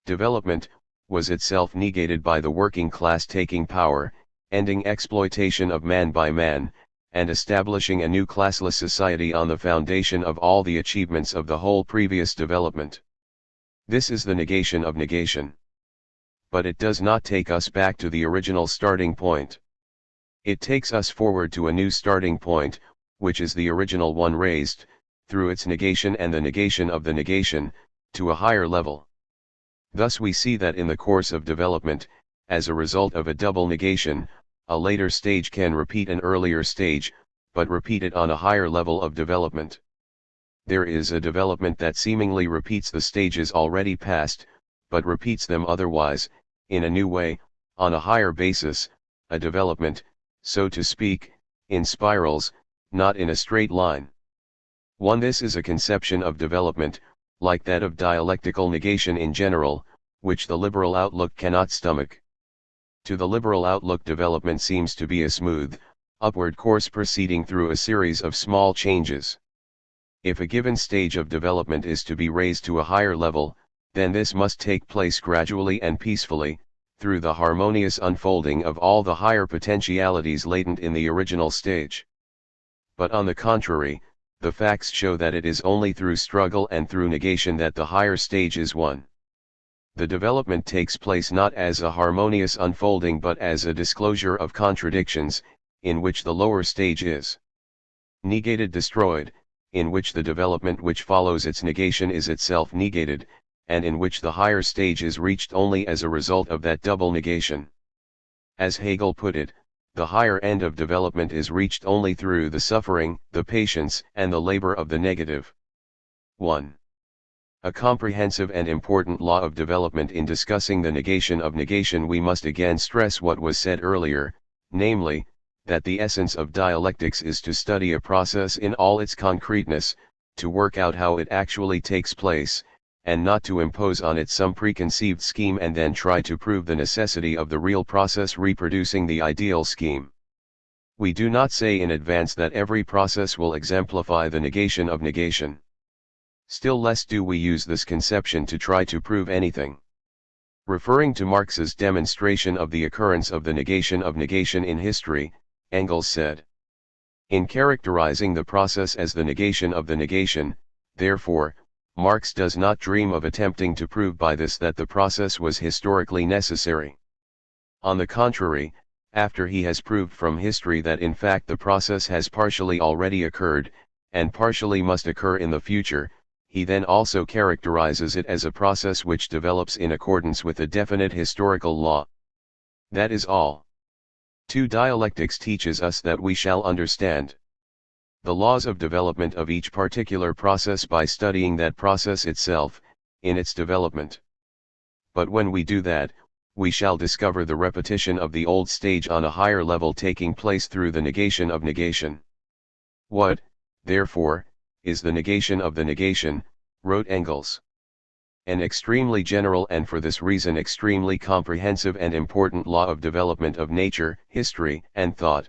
development, was itself negated by the working class taking power, ending exploitation of man by man, and establishing a new classless society on the foundation of all the achievements of the whole previous development. This is the negation of negation. But it does not take us back to the original starting point. It takes us forward to a new starting point, which is the original one raised, through its negation and the negation of the negation, to a higher level. Thus we see that in the course of development, as a result of a double negation, a later stage can repeat an earlier stage, but repeat it on a higher level of development. There is a development that seemingly repeats the stages already passed, but repeats them otherwise, in a new way, on a higher basis, a development, so to speak, in spirals, not in a straight line. This is a conception of development, like that of dialectical negation in general, which the liberal outlook cannot stomach. To the liberal outlook, development seems to be a smooth, upward course proceeding through a series of small changes. If a given stage of development is to be raised to a higher level, then this must take place gradually and peacefully, through the harmonious unfolding of all the higher potentialities latent in the original stage. But on the contrary, the facts show that it is only through struggle and through negation that the higher stage is won. The development takes place not as a harmonious unfolding but as a disclosure of contradictions, in which the lower stage is negated, destroyed, in which the development which follows its negation is itself negated, and in which the higher stage is reached only as a result of that double negation. As Hegel put it, the higher end of development is reached only through the suffering, the patience, and the labor of the negative. 1. A comprehensive and important law of development. In discussing the negation of negation, we must again stress what was said earlier, namely, that the essence of dialectics is to study a process in all its concreteness, to work out how it actually takes place, and not to impose on it some preconceived scheme and then try to prove the necessity of the real process reproducing the ideal scheme. We do not say in advance that every process will exemplify the negation of negation. Still less do we use this conception to try to prove anything. Referring to Marx's demonstration of the occurrence of the negation of negation in history, Engels said, in characterizing the process as the negation of the negation, therefore, Marx does not dream of attempting to prove by this that the process was historically necessary. On the contrary, after he has proved from history that in fact the process has partially already occurred, and partially must occur in the future, he then also characterizes it as a process which develops in accordance with a definite historical law. That is all. 2. Dialectics teaches us that we shall understand the laws of development of each particular process by studying that process itself, in its development. But when we do that, we shall discover the repetition of the old stage on a higher level taking place through the negation of negation. What, therefore, is the negation of the negation, wrote Engels. An extremely general and for this reason extremely comprehensive and important law of development of nature, history, and thought.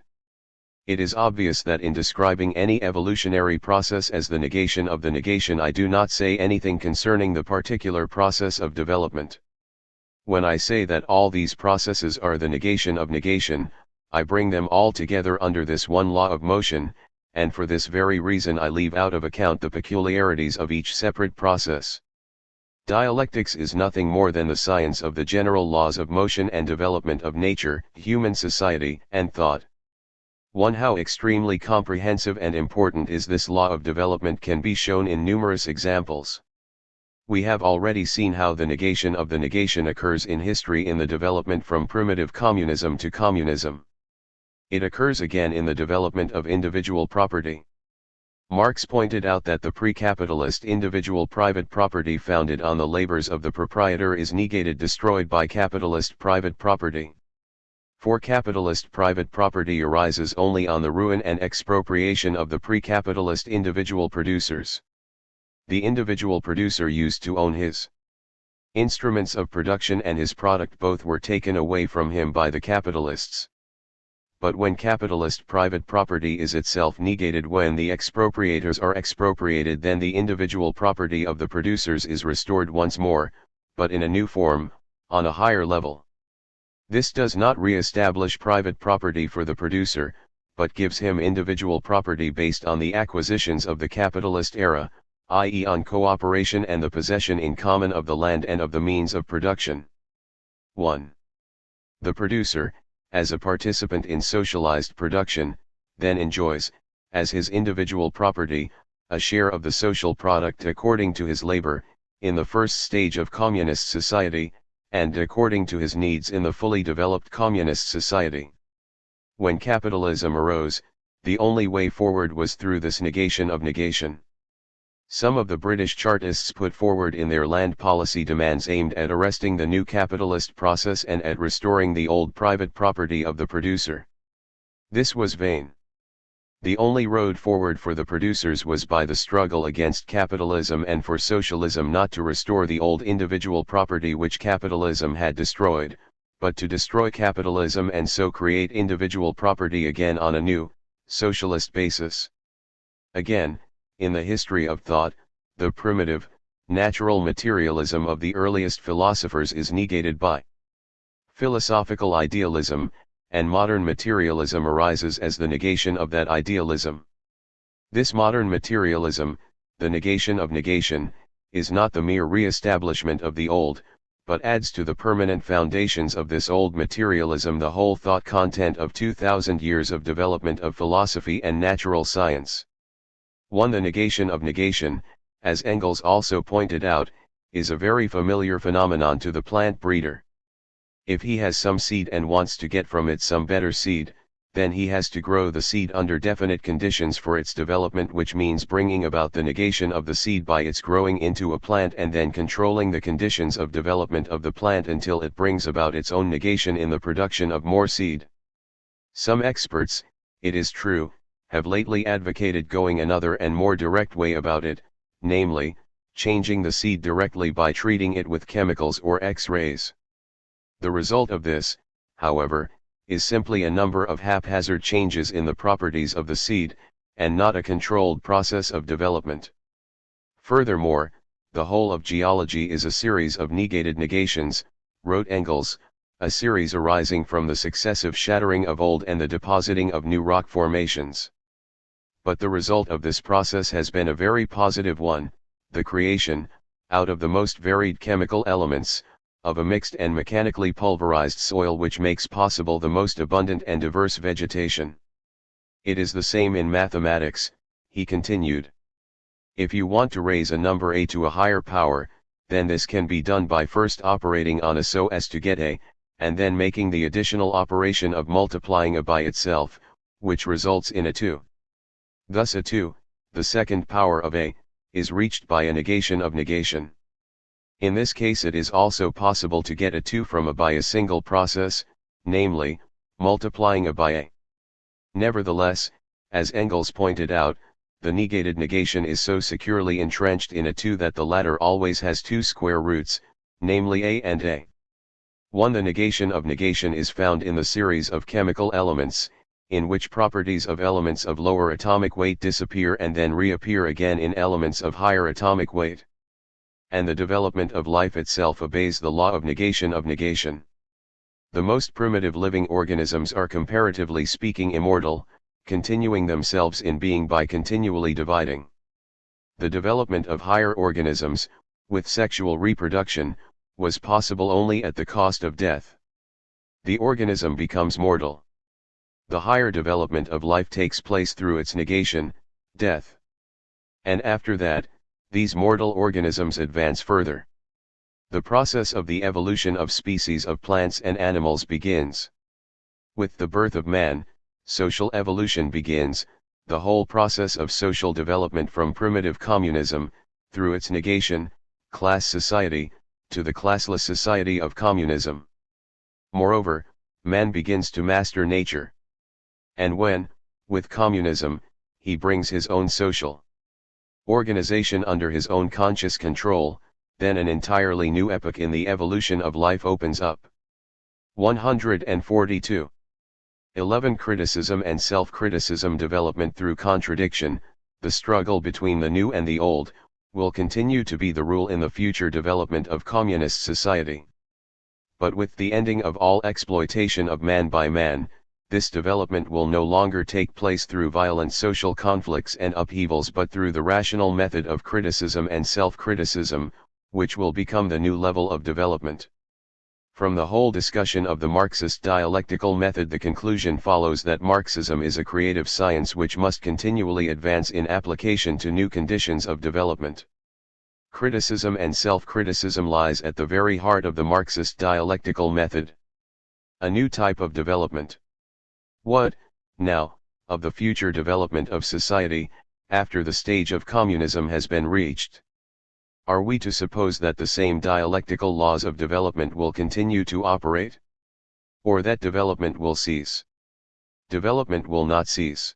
It is obvious that in describing any evolutionary process as the negation of the negation, I do not say anything concerning the particular process of development. When I say that all these processes are the negation of negation, I bring them all together under this one law of motion, and for this very reason I leave out of account the peculiarities of each separate process. Dialectics is nothing more than the science of the general laws of motion and development of nature, human society, and thought. How extremely comprehensive and important is this law of development can be shown in numerous examples. We have already seen how the negation of the negation occurs in history in the development from primitive communism to communism. It occurs again in the development of individual property. Marx pointed out that the pre-capitalist individual private property founded on the labors of the proprietor is negated, destroyed by capitalist private property. For capitalist private property arises only on the ruin and expropriation of the pre-capitalist individual producers. The individual producer used to own his instruments of production and his product both were taken away from him by the capitalists. But when capitalist private property is itself negated, when the expropriators are expropriated, then the individual property of the producers is restored once more, but in a new form, on a higher level. This does not re-establish private property for the producer, but gives him individual property based on the acquisitions of the capitalist era, i.e. on cooperation and the possession in common of the land and of the means of production. 1. The producer, as a participant in socialized production, then enjoys, as his individual property, a share of the social product according to his labor, in the first stage of communist society, and according to his needs in the fully developed communist society. When capitalism arose, the only way forward was through this negation of negation. Some of the British Chartists put forward in their land policy demands aimed at arresting the new capitalist process and at restoring the old private property of the producer. This was vain. The only road forward for the producers was by the struggle against capitalism and for socialism, not to restore the old individual property which capitalism had destroyed, but to destroy capitalism and so create individual property again on a new, socialist basis. Again, in the history of thought, the primitive, natural materialism of the earliest philosophers is negated by philosophical idealism, and modern materialism arises as the negation of that idealism. This modern materialism, the negation of negation, is not the mere re-establishment of the old, but adds to the permanent foundations of this old materialism the whole thought content of 2000 years of development of philosophy and natural science. 1. The negation of negation, as Engels also pointed out, is a very familiar phenomenon to the plant breeder. If he has some seed and wants to get from it some better seed, then he has to grow the seed under definite conditions for its development, which means bringing about the negation of the seed by its growing into a plant and then controlling the conditions of development of the plant until it brings about its own negation in the production of more seed. Some experts, it is true, have lately advocated going another and more direct way about it, namely, changing the seed directly by treating it with chemicals or X-rays. The result of this, however, is simply a number of haphazard changes in the properties of the seed, and not a controlled process of development. Furthermore, the whole of geology is a series of negated negations, wrote Engels, a series arising from the successive shattering of old and the depositing of new rock formations. But the result of this process has been a very positive one, the creation, out of the most varied chemical elements, of a mixed and mechanically pulverized soil which makes possible the most abundant and diverse vegetation. It is the same in mathematics, he continued. If you want to raise a number a to a higher power, then this can be done by first operating on a so as to get a, and then making the additional operation of multiplying a by itself, which results in a 2. Thus a 2, the second power of a, is reached by a negation of negation. In this case it is also possible to get a 2 from a by a single process, namely, multiplying a by a. Nevertheless, as Engels pointed out, the negated negation is so securely entrenched in a 2 that the latter always has 2 square roots, namely a and a. 1. The negation of negation is found in the series of chemical elements, in which properties of elements of lower atomic weight disappear and then reappear again in elements of higher atomic weight. And the development of life itself obeys the law of negation of negation. The most primitive living organisms are comparatively speaking immortal, continuing themselves in being by continually dividing. The development of higher organisms, with sexual reproduction, was possible only at the cost of death. The organism becomes mortal. The higher development of life takes place through its negation, death. And after that, these mortal organisms advance further. The process of the evolution of species of plants and animals begins. With the birth of man, social evolution begins, the whole process of social development from primitive communism, through its negation, class society, to the classless society of communism. Moreover, man begins to master nature. And when, with communism, he brings his own social organization under his own conscious control, then an entirely new epoch in the evolution of life opens up. 142. 11. Criticism and self-criticism. Development through contradiction, the struggle between the new and the old, will continue to be the rule in the future development of communist society. But with the ending of all exploitation of man by man, this development will no longer take place through violent social conflicts and upheavals but through the rational method of criticism and self-criticism, which will become the new level of development. From the whole discussion of the Marxist dialectical method, the conclusion follows that Marxism is a creative science which must continually advance in application to new conditions of development. Criticism and self-criticism lies at the very heart of the Marxist dialectical method. A new type of development. What, now, of the future development of society, after the stage of communism has been reached? Are we to suppose that the same dialectical laws of development will continue to operate? Or that development will cease? Development will not cease.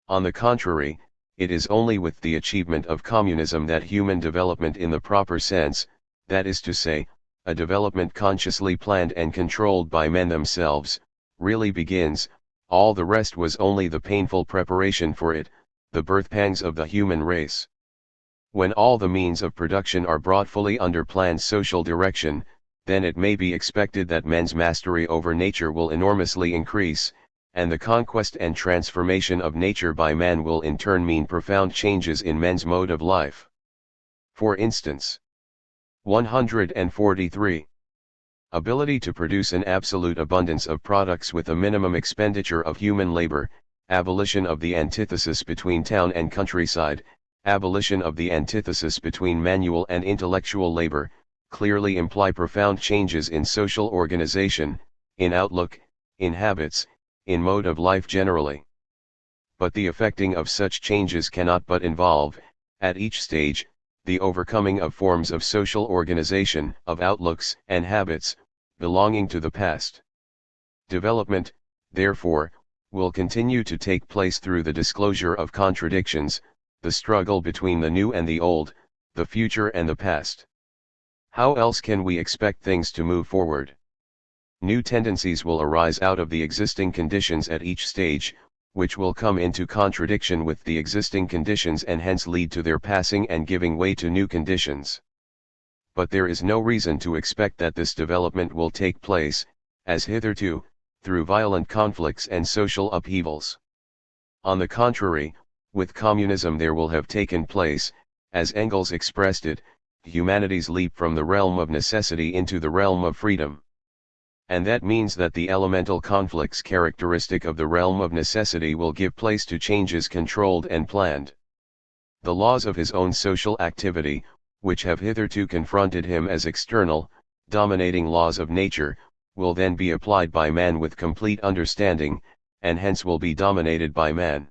On the contrary, it is only with the achievement of communism that human development in the proper sense, that is to say, a development consciously planned and controlled by men themselves, really begins. All the rest was only the painful preparation for it, the birth pangs of the human race. When all the means of production are brought fully under planned social direction, then it may be expected that men's mastery over nature will enormously increase, and the conquest and transformation of nature by man will in turn mean profound changes in men's mode of life. For instance, 143. Ability to produce an absolute abundance of products with a minimum expenditure of human labor, abolition of the antithesis between town and countryside, abolition of the antithesis between manual and intellectual labor, clearly imply profound changes in social organization, in outlook, in habits, in mode of life generally. But the effecting of such changes cannot but involve, at each stage, the overcoming of forms of social organization, of outlooks and habits, belonging to the past. Development, therefore, will continue to take place through the disclosure of contradictions, the struggle between the new and the old, the future and the past. How else can we expect things to move forward? New tendencies will arise out of the existing conditions at each stage, which will come into contradiction with the existing conditions and hence lead to their passing and giving way to new conditions. But there is no reason to expect that this development will take place, as hitherto, through violent conflicts and social upheavals. On the contrary, with communism there will have taken place, as Engels expressed it, humanity's leap from the realm of necessity into the realm of freedom. And that means that the elemental conflicts characteristic of the realm of necessity will give place to changes controlled and planned. The laws of his own social activity, which have hitherto confronted him as external, dominating laws of nature, will then be applied by man with complete understanding, and hence will be dominated by man.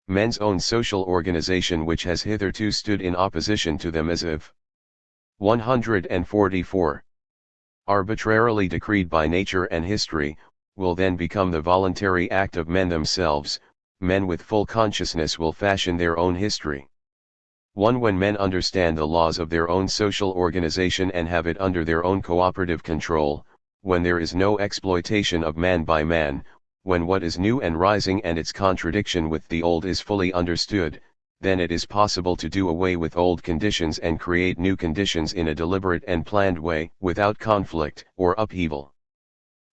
Men's own social organization, which has hitherto stood in opposition to them as if 144. Arbitrarily decreed by nature and history, will then become the voluntary act of men themselves. Men with full consciousness will fashion their own history. When men understand the laws of their own social organization and have it under their own cooperative control, when there is no exploitation of man by man, when what is new and rising and its contradiction with the old is fully understood, then it is possible to do away with old conditions and create new conditions in a deliberate and planned way, without conflict or upheaval.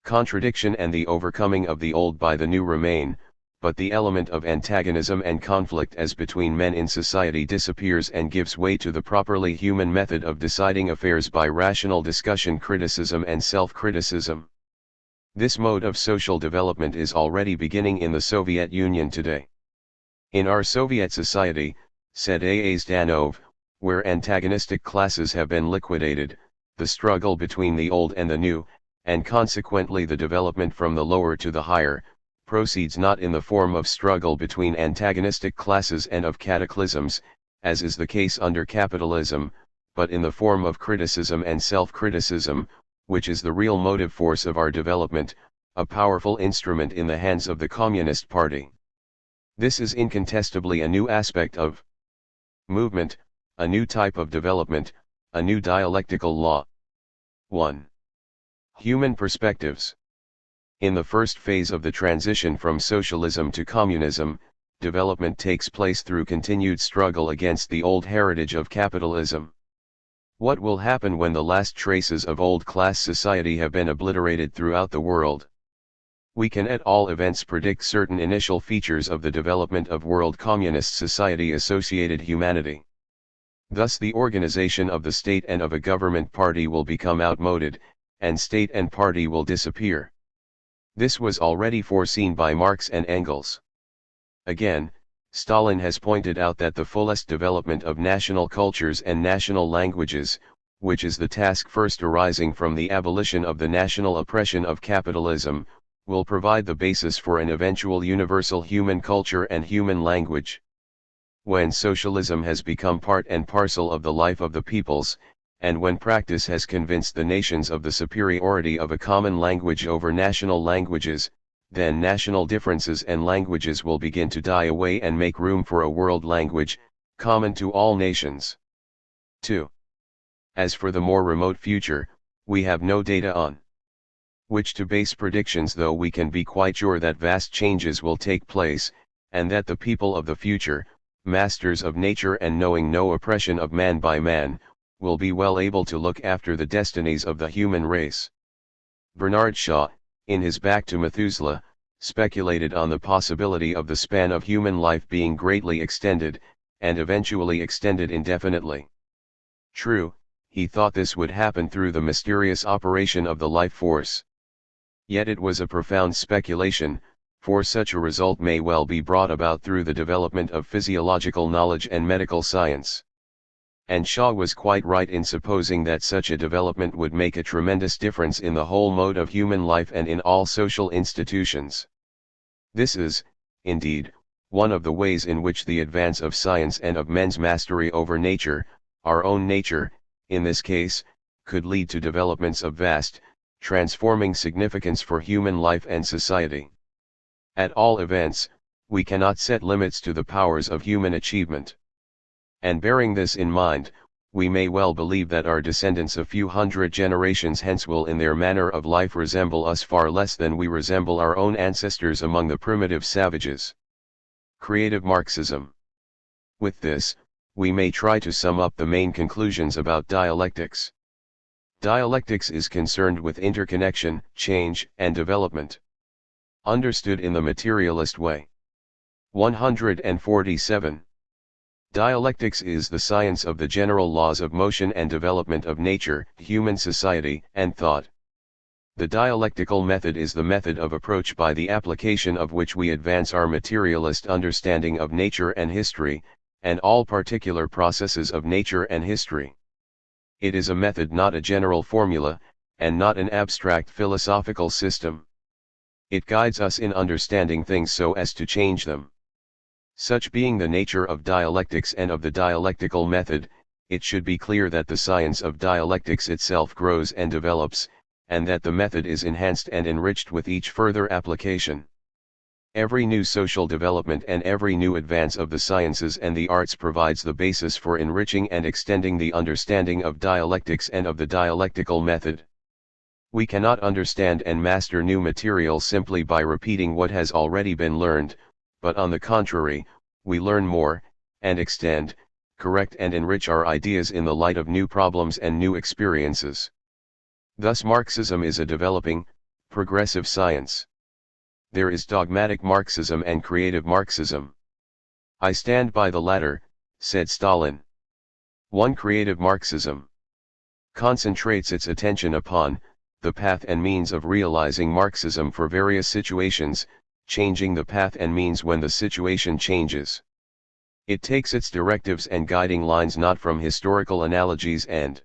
Contradiction and the overcoming of the old by the new remain, but the element of antagonism and conflict as between men in society disappears and gives way to the properly human method of deciding affairs by rational discussion, criticism and self-criticism. This mode of social development is already beginning in the Soviet Union today. In our Soviet society, said A. A. Zdanov, where antagonistic classes have been liquidated, the struggle between the old and the new, and consequently the development from the lower to the higher, proceeds not in the form of struggle between antagonistic classes and of cataclysms, as is the case under capitalism, but in the form of criticism and self-criticism, which is the real motive force of our development, a powerful instrument in the hands of the Communist Party. This is incontestably a new aspect of movement, a new type of development, a new dialectical law. 1. Human perspectives. In the first phase of the transition from socialism to communism, development takes place through continued struggle against the old heritage of capitalism. What will happen when the last traces of old class society have been obliterated throughout the world? We can at all events predict certain initial features of the development of world communist society associated humanity. Thus the organization of the state and of a government party will become outmoded, and state and party will disappear. This was already foreseen by Marx and Engels. Again, Stalin has pointed out that the fullest development of national cultures and national languages, which is the task first arising from the abolition of the national oppression of capitalism, will provide the basis for an eventual universal human culture and human language. When socialism has become part and parcel of the life of the peoples, and when practice has convinced the nations of the superiority of a common language over national languages, then national differences and languages will begin to die away and make room for a world language, common to all nations. 2. As for the more remote future, we have no data on which to base predictions, though we can be quite sure that vast changes will take place, and that the people of the future, masters of nature and knowing no oppression of man by man, will be well able to look after the destinies of the human race. Bernard Shaw, in his Back to Methuselah, speculated on the possibility of the span of human life being greatly extended, and eventually extended indefinitely. True, he thought this would happen through the mysterious operation of the life force. Yet it was a profound speculation, for such a result may well be brought about through the development of physiological knowledge and medical science. And Shaw was quite right in supposing that such a development would make a tremendous difference in the whole mode of human life and in all social institutions. This is, indeed, one of the ways in which the advance of science and of men's mastery over nature, our own nature, in this case, could lead to developments of vast, transforming significance for human life and society. At all events, we cannot set limits to the powers of human achievement. And bearing this in mind, we may well believe that our descendants a few hundred generations hence will in their manner of life resemble us far less than we resemble our own ancestors among the primitive savages. Creative Marxism. With this, we may try to sum up the main conclusions about dialectics. Dialectics is concerned with interconnection, change, and development. Understood in the materialist way. 147. Dialectics is the science of the general laws of motion and development of nature, human society, and thought. The dialectical method is the method of approach by the application of which we advance our materialist understanding of nature and history, and all particular processes of nature and history. It is a method, not a general formula, and not an abstract philosophical system. It guides us in understanding things so as to change them. Such being the nature of dialectics and of the dialectical method, it should be clear that the science of dialectics itself grows and develops, and that the method is enhanced and enriched with each further application. Every new social development and every new advance of the sciences and the arts provides the basis for enriching and extending the understanding of dialectics and of the dialectical method. We cannot understand and master new material simply by repeating what has already been learned, but on the contrary, we learn more, and extend, correct and enrich our ideas in the light of new problems and new experiences. Thus Marxism is a developing, progressive science. There is dogmatic Marxism and creative Marxism. I stand by the latter, said Stalin. One creative Marxism concentrates its attention upon the path and means of realizing Marxism for various situations, changing the path and means when the situation changes. It takes its directives and guiding lines not from historical analogies and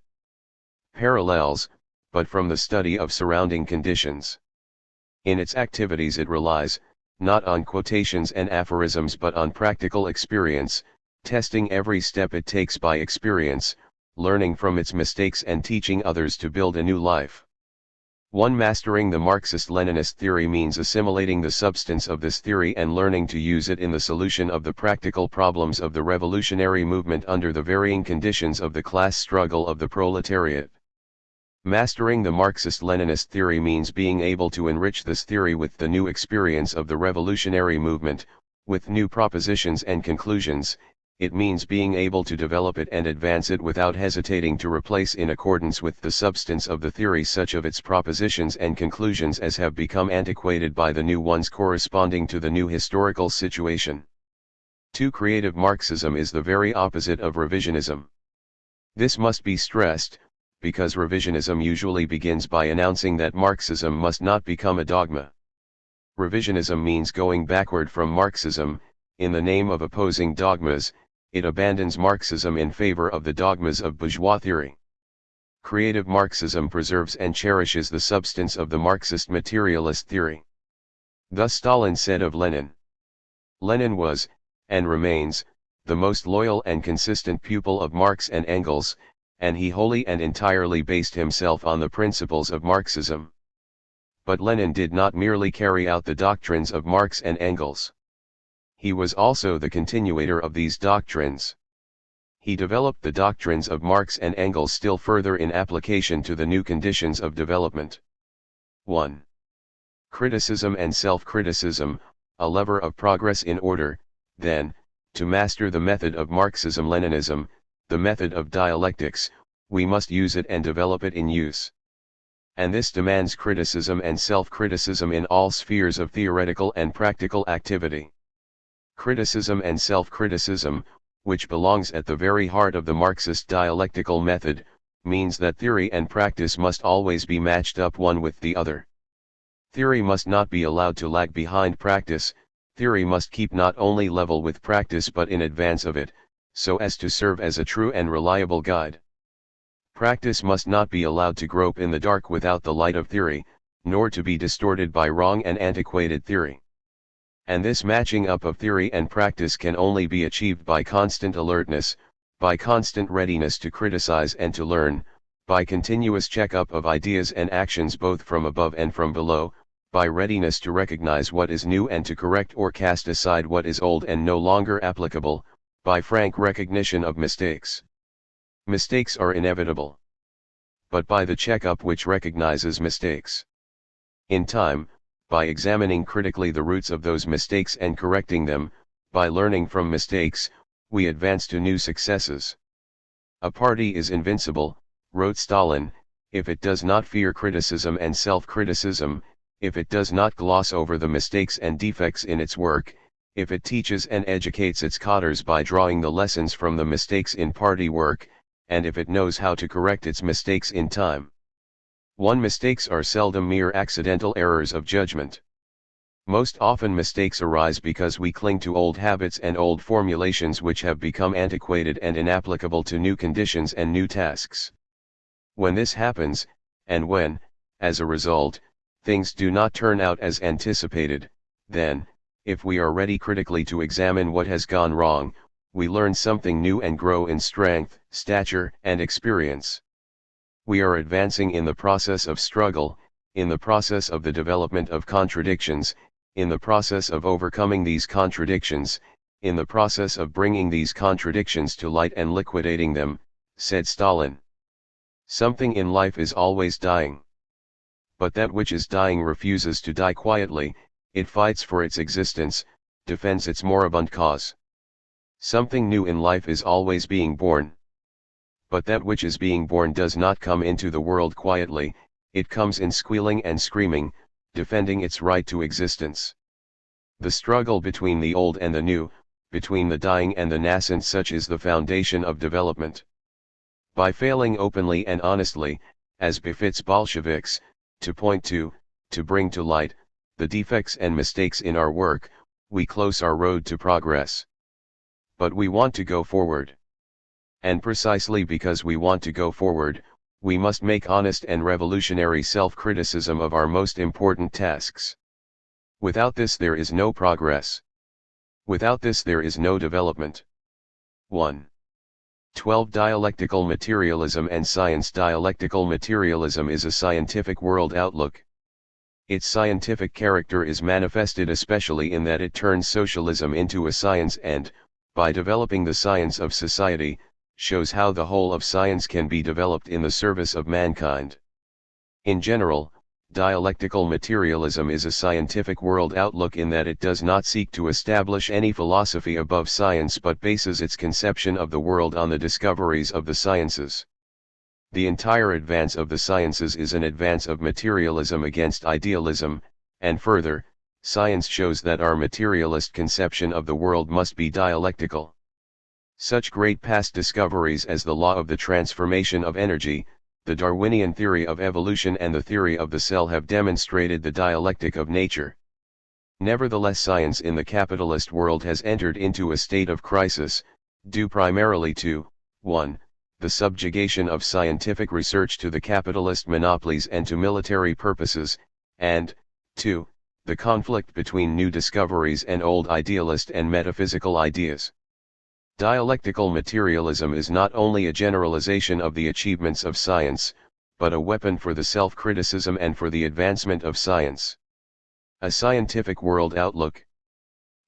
parallels, but from the study of surrounding conditions. In its activities it relies, not on quotations and aphorisms but on practical experience, testing every step it takes by experience, learning from its mistakes and teaching others to build a new life. One mastering the Marxist-Leninist theory means assimilating the substance of this theory and learning to use it in the solution of the practical problems of the revolutionary movement under the varying conditions of the class struggle of the proletariat. Mastering the Marxist-Leninist theory means being able to enrich this theory with the new experience of the revolutionary movement, with new propositions and conclusions, it means being able to develop it and advance it without hesitating to replace in accordance with the substance of the theory such of its propositions and conclusions as have become antiquated by the new ones corresponding to the new historical situation. 2. Creative Marxism is the very opposite of revisionism. This must be stressed, because revisionism usually begins by announcing that Marxism must not become a dogma. Revisionism means going backward from Marxism. In the name of opposing dogmas, it abandons Marxism in favor of the dogmas of bourgeois theory. Creative Marxism preserves and cherishes the substance of the Marxist materialist theory. Thus Stalin said of Lenin. Lenin was, and remains, the most loyal and consistent pupil of Marx and Engels, and he wholly and entirely based himself on the principles of Marxism. But Lenin did not merely carry out the doctrines of Marx and Engels. He was also the continuator of these doctrines. He developed the doctrines of Marx and Engels still further in application to the new conditions of development. 1. Criticism and self-criticism, a lever of progress. In order, then, to master the method of Marxism-Leninism, the method of dialectics, we must use it and develop it in use. And this demands criticism and self-criticism in all spheres of theoretical and practical activity. Criticism and self-criticism, which belongs at the very heart of the Marxist dialectical method, means that theory and practice must always be matched up one with the other. Theory must not be allowed to lag behind practice. Theory must keep not only level with practice but in advance of it, so as to serve as a true and reliable guide. Practice must not be allowed to grope in the dark without the light of theory, nor to be distorted by wrong and antiquated theory. And this matching up of theory and practice can only be achieved by constant alertness, by constant readiness to criticize and to learn, by continuous check-up of ideas and actions both from above and from below, by readiness to recognize what is new and to correct or cast aside what is old and no longer applicable, by frank recognition of mistakes. Mistakes are inevitable. But by the check-up which recognizes mistakes. In time, by examining critically the roots of those mistakes and correcting them, by learning from mistakes, we advance to new successes. A party is invincible, wrote Stalin, if it does not fear criticism and self-criticism, if it does not gloss over the mistakes and defects in its work, if it teaches and educates its cadres by drawing the lessons from the mistakes in party work, and if it knows how to correct its mistakes in time. 1. Mistakes are seldom mere accidental errors of judgment. Most often mistakes arise because we cling to old habits and old formulations which have become antiquated and inapplicable to new conditions and new tasks. When this happens, and when, as a result, things do not turn out as anticipated, then, if we are ready critically to examine what has gone wrong, we learn something new and grow in strength, stature, and experience. We are advancing in the process of struggle, in the process of the development of contradictions, in the process of overcoming these contradictions, in the process of bringing these contradictions to light and liquidating them, said Stalin. Something in life is always dying. But that which is dying refuses to die quietly, it fights for its existence, defends its moribund cause. Something new in life is always being born. But that which is being born does not come into the world quietly, it comes in squealing and screaming, defending its right to existence. The struggle between the old and the new, between the dying and the nascent, such is the foundation of development. By failing openly and honestly, as befits Bolsheviks, to point to bring to light, the defects and mistakes in our work, we close our road to progress. But we want to go forward. And precisely because we want to go forward, we must make honest and revolutionary self-criticism of our most important tasks. Without this there is no progress. Without this there is no development. 1. 12. Dialectical materialism and science. Dialectical materialism is a scientific world outlook. Its scientific character is manifested especially in that it turns socialism into a science and, by developing the science of society, shows how the whole of science can be developed in the service of mankind. In general, Dialectical materialism is a scientific world outlook in that it does not seek to establish any philosophy above science but bases its conception of the world on the discoveries of the sciences. The entire advance of the sciences is an advance of materialism against idealism, and further, science shows that our materialist conception of the world must be dialectical. Such great past discoveries as the law of the transformation of energy, the Darwinian theory of evolution and the theory of the cell have demonstrated the dialectic of nature. Nevertheless, science in the capitalist world has entered into a state of crisis, due primarily to 1. The subjugation of scientific research to the capitalist monopolies and to military purposes, and 2. The conflict between new discoveries and old idealist and metaphysical ideas. Dialectical materialism is not only a generalization of the achievements of science, but a weapon for the self-criticism and for the advancement of science. A scientific world outlook.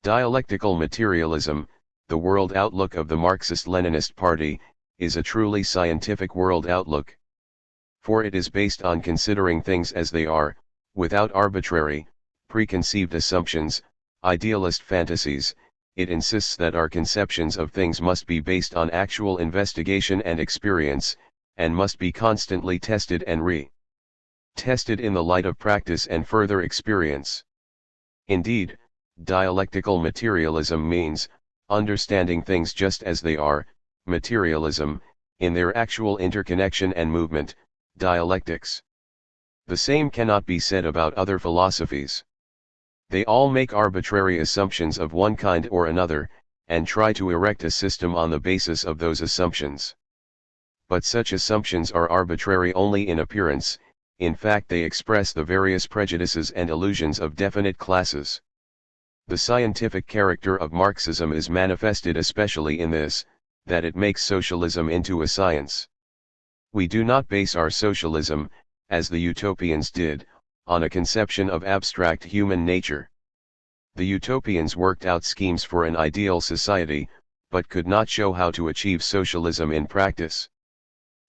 Dialectical materialism, the world outlook of the Marxist-Leninist Party, is a truly scientific world outlook. For it is based on considering things as they are, without arbitrary, preconceived assumptions, idealist fantasies. It insists that our conceptions of things must be based on actual investigation and experience, and must be constantly tested and re-tested in the light of practice and further experience. Indeed, dialectical materialism means understanding things just as they are, materialism, in their actual interconnection and movement, dialectics. The same cannot be said about other philosophies. They all make arbitrary assumptions of one kind or another, and try to erect a system on the basis of those assumptions. But such assumptions are arbitrary only in appearance, in fact they express the various prejudices and illusions of definite classes. The scientific character of Marxism is manifested especially in this, that it makes socialism into a science. We do not base our socialism, as the utopians did, on a conception of abstract human nature. The utopians worked out schemes for an ideal society, but could not show how to achieve socialism in practice.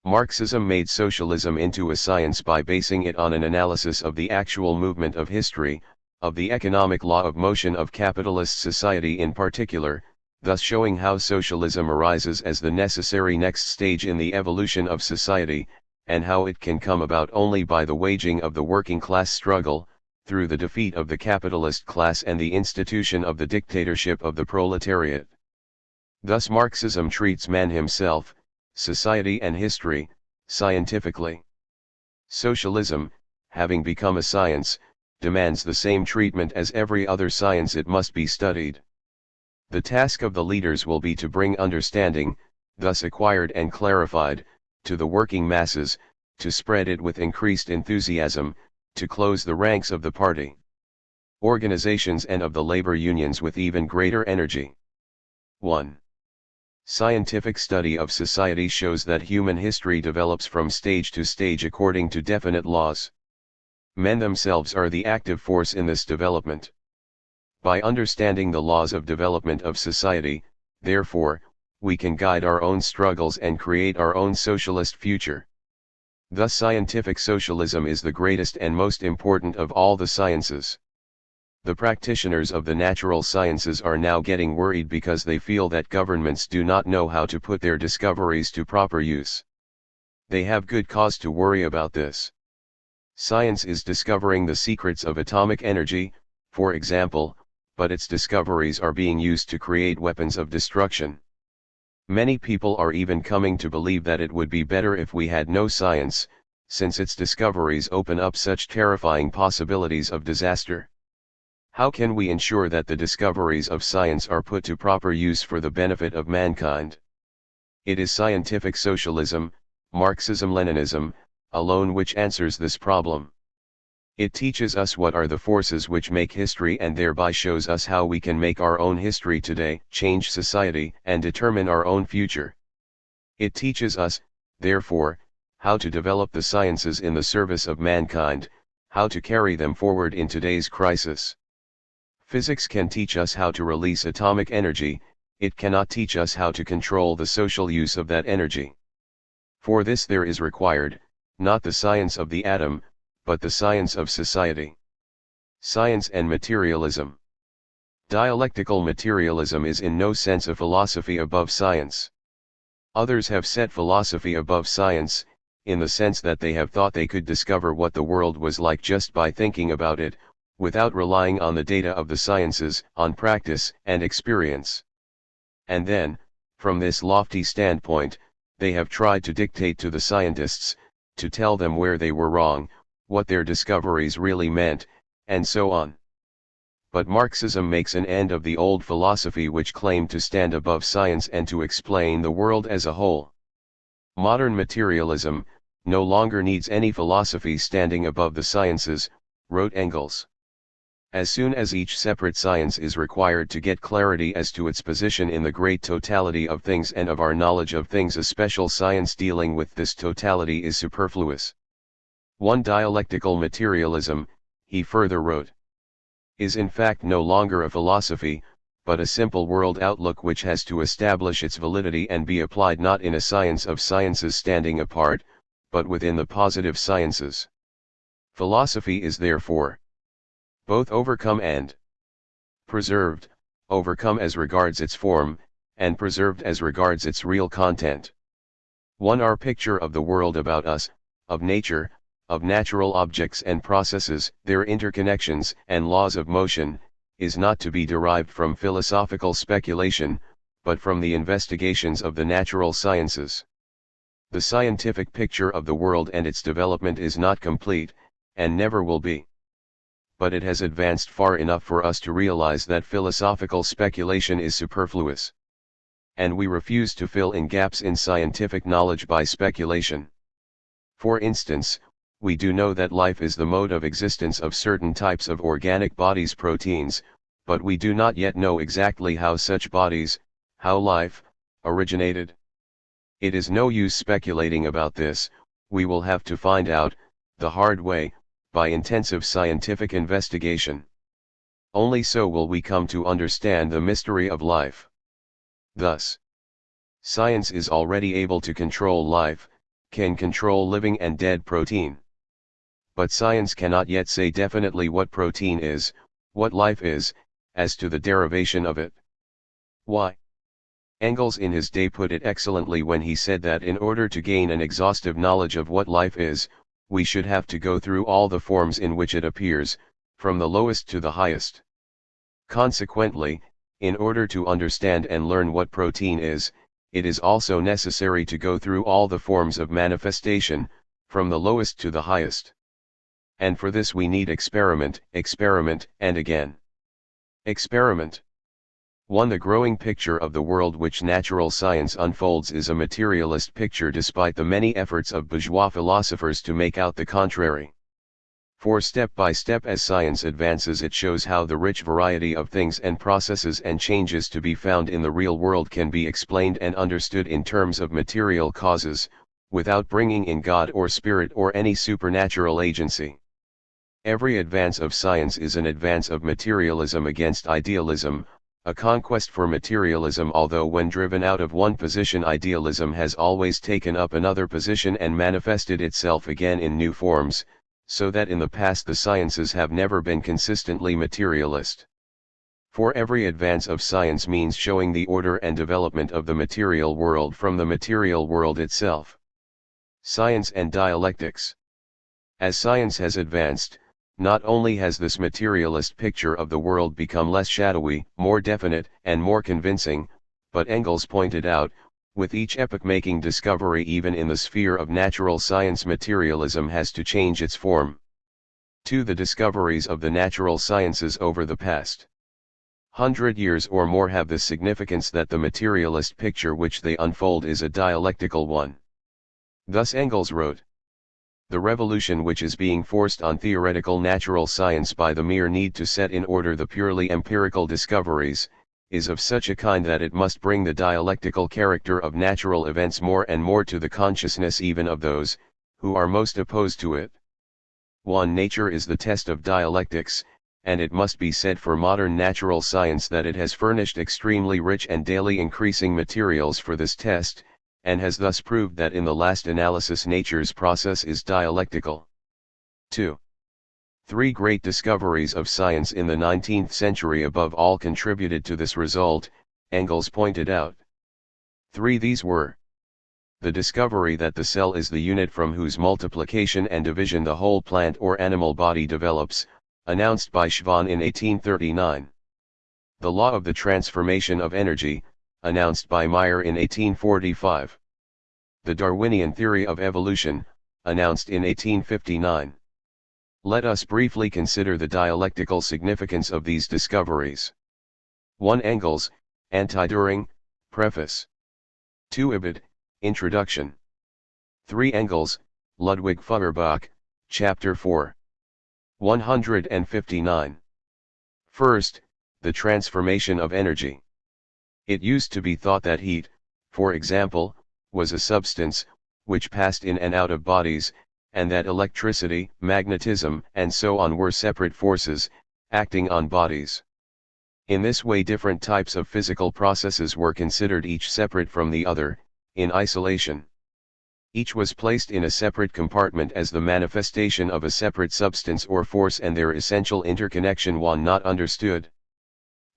Marxism made socialism into a science by basing it on an analysis of the actual movement of history, of the economic law of motion of capitalist society in particular, thus showing how socialism arises as the necessary next stage in the evolution of society, and how it can come about only by the waging of the working class struggle, through the defeat of the capitalist class and the institution of the dictatorship of the proletariat. Thus Marxism treats man himself, society and history, scientifically. Socialism, having become a science, demands the same treatment as every other science. It must be studied. The task of the leaders will be to bring understanding, thus acquired and clarified, to the working masses, to spread it with increased enthusiasm, to close the ranks of the party organizations and of the labor unions with even greater energy. 1. Scientific study of society shows that human history develops from stage to stage according to definite laws. Men themselves are the active force in this development. By understanding the laws of development of society, therefore, we can guide our own struggles and create our own socialist future. Thus scientific socialism is the greatest and most important of all the sciences. The practitioners of the natural sciences are now getting worried because they feel that governments do not know how to put their discoveries to proper use. They have good cause to worry about this. Science is discovering the secrets of atomic energy, for example, but its discoveries are being used to create weapons of destruction. Many people are even coming to believe that it would be better if we had no science, since its discoveries open up such terrifying possibilities of disaster. How can we ensure that the discoveries of science are put to proper use for the benefit of mankind? It is scientific socialism, Marxism-Leninism, alone which answers this problem. It teaches us what are the forces which make history and thereby shows us how we can make our own history today, change society, and determine our own future. It teaches us, therefore, how to develop the sciences in the service of mankind, how to carry them forward in today's crisis. Physics can teach us how to release atomic energy, it cannot teach us how to control the social use of that energy. For this there is required, not the science of the atom, but the science of society. Science and materialism. Dialectical materialism is in no sense a philosophy above science. Others have set philosophy above science, in the sense that they have thought they could discover what the world was like just by thinking about it, without relying on the data of the sciences, on practice and experience. And then, from this lofty standpoint, they have tried to dictate to the scientists, to tell them where they were wrong, what their discoveries really meant, and so on. But Marxism makes an end of the old philosophy which claimed to stand above science and to explain the world as a whole. Modern materialism no longer needs any philosophy standing above the sciences, wrote Engels. As soon as each separate science is required to get clarity as to its position in the great totality of things and of our knowledge of things, a special science dealing with this totality is superfluous. One dialectical materialism, he further wrote, is in fact no longer a philosophy, but a simple world outlook which has to establish its validity and be applied not in a science of sciences standing apart, but within the positive sciences. Philosophy is therefore both overcome and preserved, overcome as regards its form, and preserved as regards its real content. Our picture of the world about us, of nature, of natural objects and processes, their interconnections and laws of motion, is not to be derived from philosophical speculation, but from the investigations of the natural sciences. The scientific picture of the world and its development is not complete, and never will be. But it has advanced far enough for us to realize that philosophical speculation is superfluous. And we refuse to fill in gaps in scientific knowledge by speculation. For instance, we do know that life is the mode of existence of certain types of organic bodies, proteins, but we do not yet know exactly how such bodies, how life, originated. It is no use speculating about this, we will have to find out, the hard way, by intensive scientific investigation. Only so will we come to understand the mystery of life. Thus, science is already able to control life, can control living and dead protein. But science cannot yet say definitely what protein is, what life is, as to the derivation of it. Why? Engels in his day put it excellently when he said that in order to gain an exhaustive knowledge of what life is, we should have to go through all the forms in which it appears, from the lowest to the highest. Consequently, in order to understand and learn what protein is, it is also necessary to go through all the forms of manifestation, from the lowest to the highest. And for this we need experiment, and again experiment. The growing picture of the world which natural science unfolds is a materialist picture, despite the many efforts of bourgeois philosophers to make out the contrary. For step by step as science advances, it shows how the rich variety of things and processes and changes to be found in the real world can be explained and understood in terms of material causes, without bringing in God or spirit or any supernatural agency. Every advance of science is an advance of materialism against idealism, a conquest for materialism, although when driven out of one position, idealism has always taken up another position and manifested itself again in new forms, so that in the past the sciences have never been consistently materialist. For every advance of science means showing the order and development of the material world from the material world itself. Science and dialectics. As science has advanced, not only has this materialist picture of the world become less shadowy, more definite, and more convincing, but Engels pointed out, with each epoch-making discovery even in the sphere of natural science, materialism has to change its form. The discoveries of the natural sciences over the past 100 years or more have the significance that the materialist picture which they unfold is a dialectical one. Thus Engels wrote, "The revolution which is being forced on theoretical natural science by the mere need to set in order the purely empirical discoveries, is of such a kind that it must bring the dialectical character of natural events more and more to the consciousness even of those, who are most opposed to it. Nature is the test of dialectics, and it must be said for modern natural science that it has furnished extremely rich and daily increasing materials for this test, and has thus proved that in the last analysis nature's process is dialectical. 2. Three great discoveries of science in the 19th century above all contributed to this result, Engels pointed out. 3. These were: the discovery that the cell is the unit from whose multiplication and division the whole plant or animal body develops, announced by Schwann in 1839. The law of the transformation of energy, announced by Meyer in 1845. The Darwinian theory of evolution, announced in 1859. Let us briefly consider the dialectical significance of these discoveries. 1. Engels, Anti-Düring, Preface. 2. Ibid, Introduction. 3. Engels, Ludwig Feuerbach, Chapter 4. 159. First, the transformation of energy. It used to be thought that heat, for example, was a substance, which passed in and out of bodies, and that electricity, magnetism, and so on were separate forces, acting on bodies. In this way different types of physical processes were considered each separate from the other, in isolation. Each was placed in a separate compartment as the manifestation of a separate substance or force, and their essential interconnection one not understood.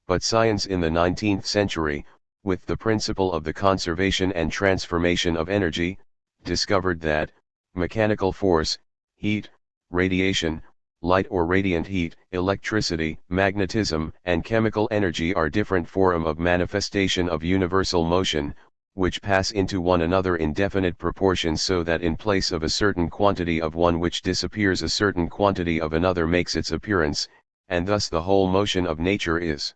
But science in the 19th century, with the principle of the conservation and transformation of energy, discovered that mechanical force, heat, radiation, light or radiant heat, electricity, magnetism, and chemical energy are different forms of manifestation of universal motion, which pass into one another in definite proportions, so that in place of a certain quantity of one which disappears, a certain quantity of another makes its appearance, and thus the whole motion of nature is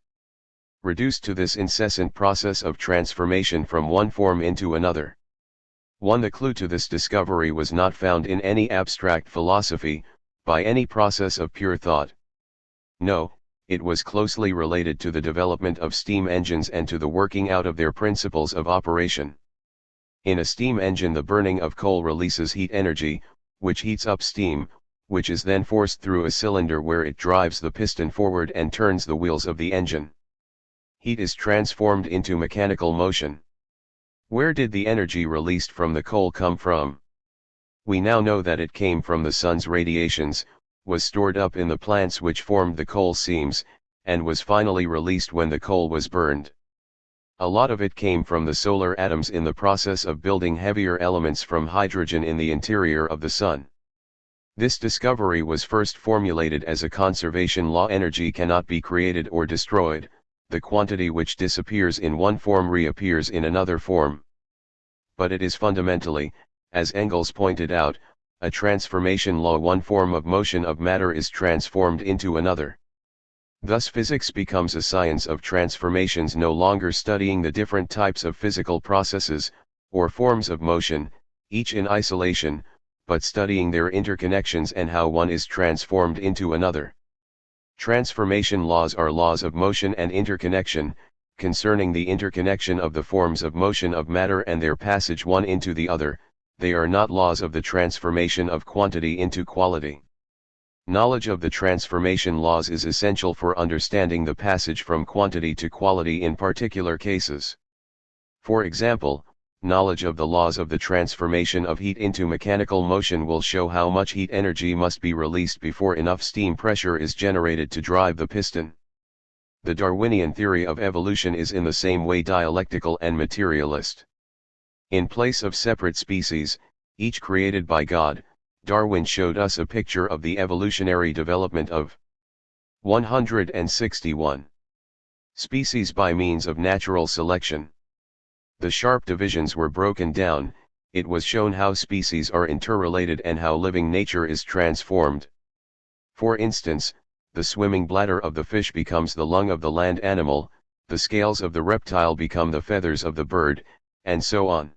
reduced to this incessant process of transformation from one form into another. 1. The clue to this discovery was not found in any abstract philosophy, by any process of pure thought. No, it was closely related to the development of steam engines and to the working out of their principles of operation. In a steam engine the burning of coal releases heat energy, which heats up steam, which is then forced through a cylinder where it drives the piston forward and turns the wheels of the engine. Heat is transformed into mechanical motion. Where did the energy released from the coal come from? We now know that it came from the sun's radiations, was stored up in the plants which formed the coal seams, and was finally released when the coal was burned. A lot of it came from the solar atoms in the process of building heavier elements from hydrogen in the interior of the sun. This discovery was first formulated as a conservation law: energy cannot be created or destroyed, the quantity which disappears in one form reappears in another form. But it is fundamentally, as Engels pointed out, a transformation law: one form of motion of matter is transformed into another. Thus physics becomes a science of transformations, no longer studying the different types of physical processes, or forms of motion, each in isolation, but studying their interconnections and how one is transformed into another. Transformation laws are laws of motion and interconnection, concerning the interconnection of the forms of motion of matter and their passage one into the other. They are not laws of the transformation of quantity into quality. Knowledge of the transformation laws is essential for understanding the passage from quantity to quality in particular cases. For example, knowledge of the laws of the transformation of heat into mechanical motion will show how much heat energy must be released before enough steam pressure is generated to drive the piston. The Darwinian theory of evolution is in the same way dialectical and materialist. In place of separate species, each created by God, Darwin showed us a picture of the evolutionary development of 161 species by means of natural selection. The sharp divisions were broken down, it was shown how species are interrelated and how living nature is transformed. For instance, the swimming bladder of the fish becomes the lung of the land animal, the scales of the reptile become the feathers of the bird, and so on.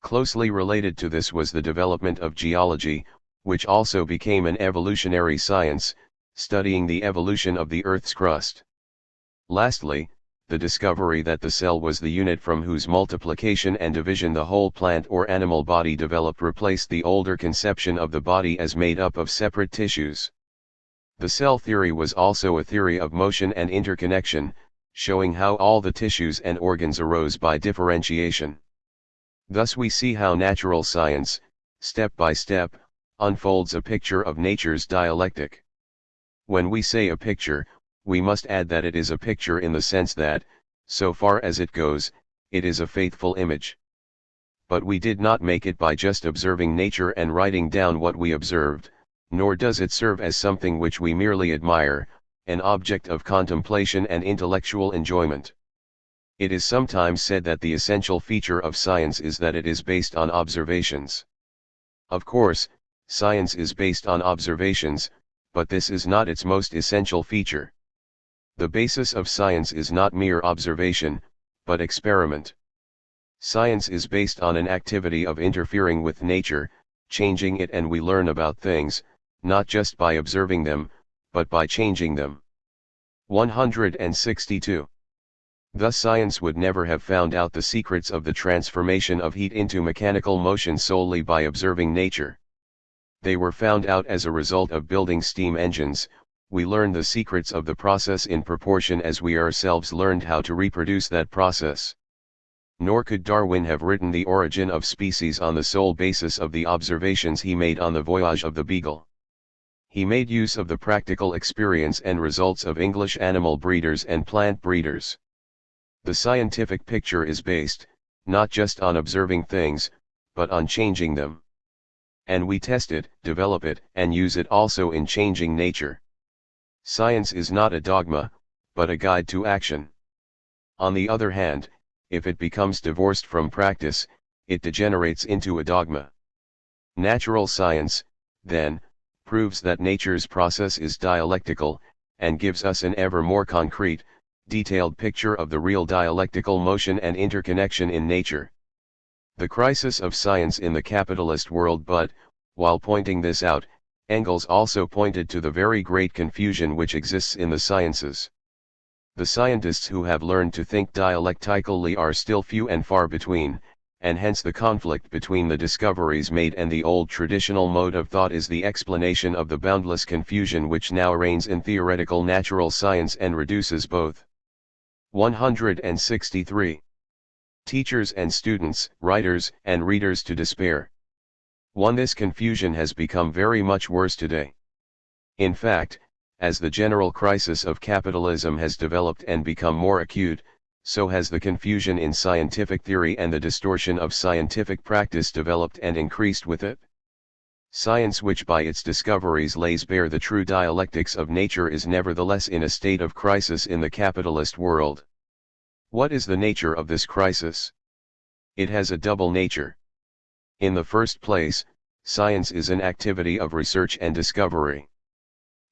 Closely related to this was the development of geology, which also became an evolutionary science, studying the evolution of the Earth's crust. Lastly, the discovery that the cell was the unit from whose multiplication and division the whole plant or animal body developed replaced the older conception of the body as made up of separate tissues. The cell theory was also a theory of motion and interconnection, showing how all the tissues and organs arose by differentiation. Thus we see how natural science, step by step, unfolds a picture of nature's dialectic. When we say a picture, we must add that it is a picture in the sense that, so far as it goes, it is a faithful image. But we did not make it by just observing nature and writing down what we observed, nor does it serve as something which we merely admire, an object of contemplation and intellectual enjoyment. It is sometimes said that the essential feature of science is that it is based on observations. Of course, science is based on observations, but this is not its most essential feature. The basis of science is not mere observation, but experiment. Science is based on an activity of interfering with nature, changing it, and we learn about things, not just by observing them, but by changing them. 162. Thus science would never have found out the secrets of the transformation of heat into mechanical motion solely by observing nature. They were found out as a result of building steam engines. We learned the secrets of the process in proportion as we ourselves learned how to reproduce that process. Nor could Darwin have written The Origin of Species on the sole basis of the observations he made on the voyage of the Beagle. He made use of the practical experience and results of English animal breeders and plant breeders. The scientific picture is based, not just on observing things, but on changing them. And we test it, develop it, and use it also in changing nature. Science is not a dogma, but a guide to action. On the other hand, if it becomes divorced from practice, it degenerates into a dogma. Natural science, then, proves that nature's process is dialectical, and gives us an ever more concrete, detailed picture of the real dialectical motion and interconnection in nature. The crisis of science in the capitalist world. But, while pointing this out, Engels also pointed to the very great confusion which exists in the sciences. The scientists who have learned to think dialectically are still few and far between, and hence the conflict between the discoveries made and the old traditional mode of thought is the explanation of the boundless confusion which now reigns in theoretical natural science and reduces both. 163. Teachers and students, writers and readers to despair. 1. This confusion has become very much worse today. In fact, as the general crisis of capitalism has developed and become more acute, so has the confusion in scientific theory and the distortion of scientific practice developed and increased with it. Science, which by its discoveries lays bare the true dialectics of nature, is nevertheless in a state of crisis in the capitalist world. What is the nature of this crisis? It has a double nature. In the first place, science is an activity of research and discovery.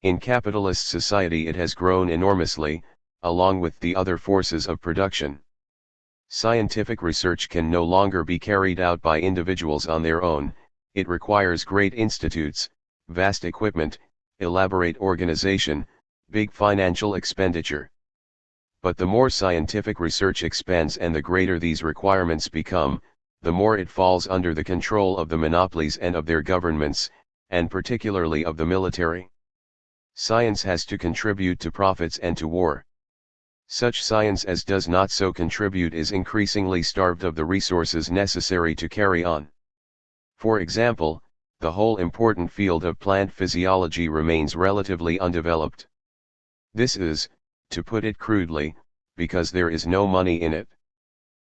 In capitalist society it has grown enormously, along with the other forces of production. Scientific research can no longer be carried out by individuals on their own. It requires great institutes, vast equipment, elaborate organization, big financial expenditure. But the more scientific research expands and the greater these requirements become, the more it falls under the control of the monopolies and of their governments, and particularly of the military. Science has to contribute to profits and to war. Such science as does not so contribute is increasingly starved of the resources necessary to carry on. For example, the whole important field of plant physiology remains relatively undeveloped. This is, to put it crudely, because there is no money in it.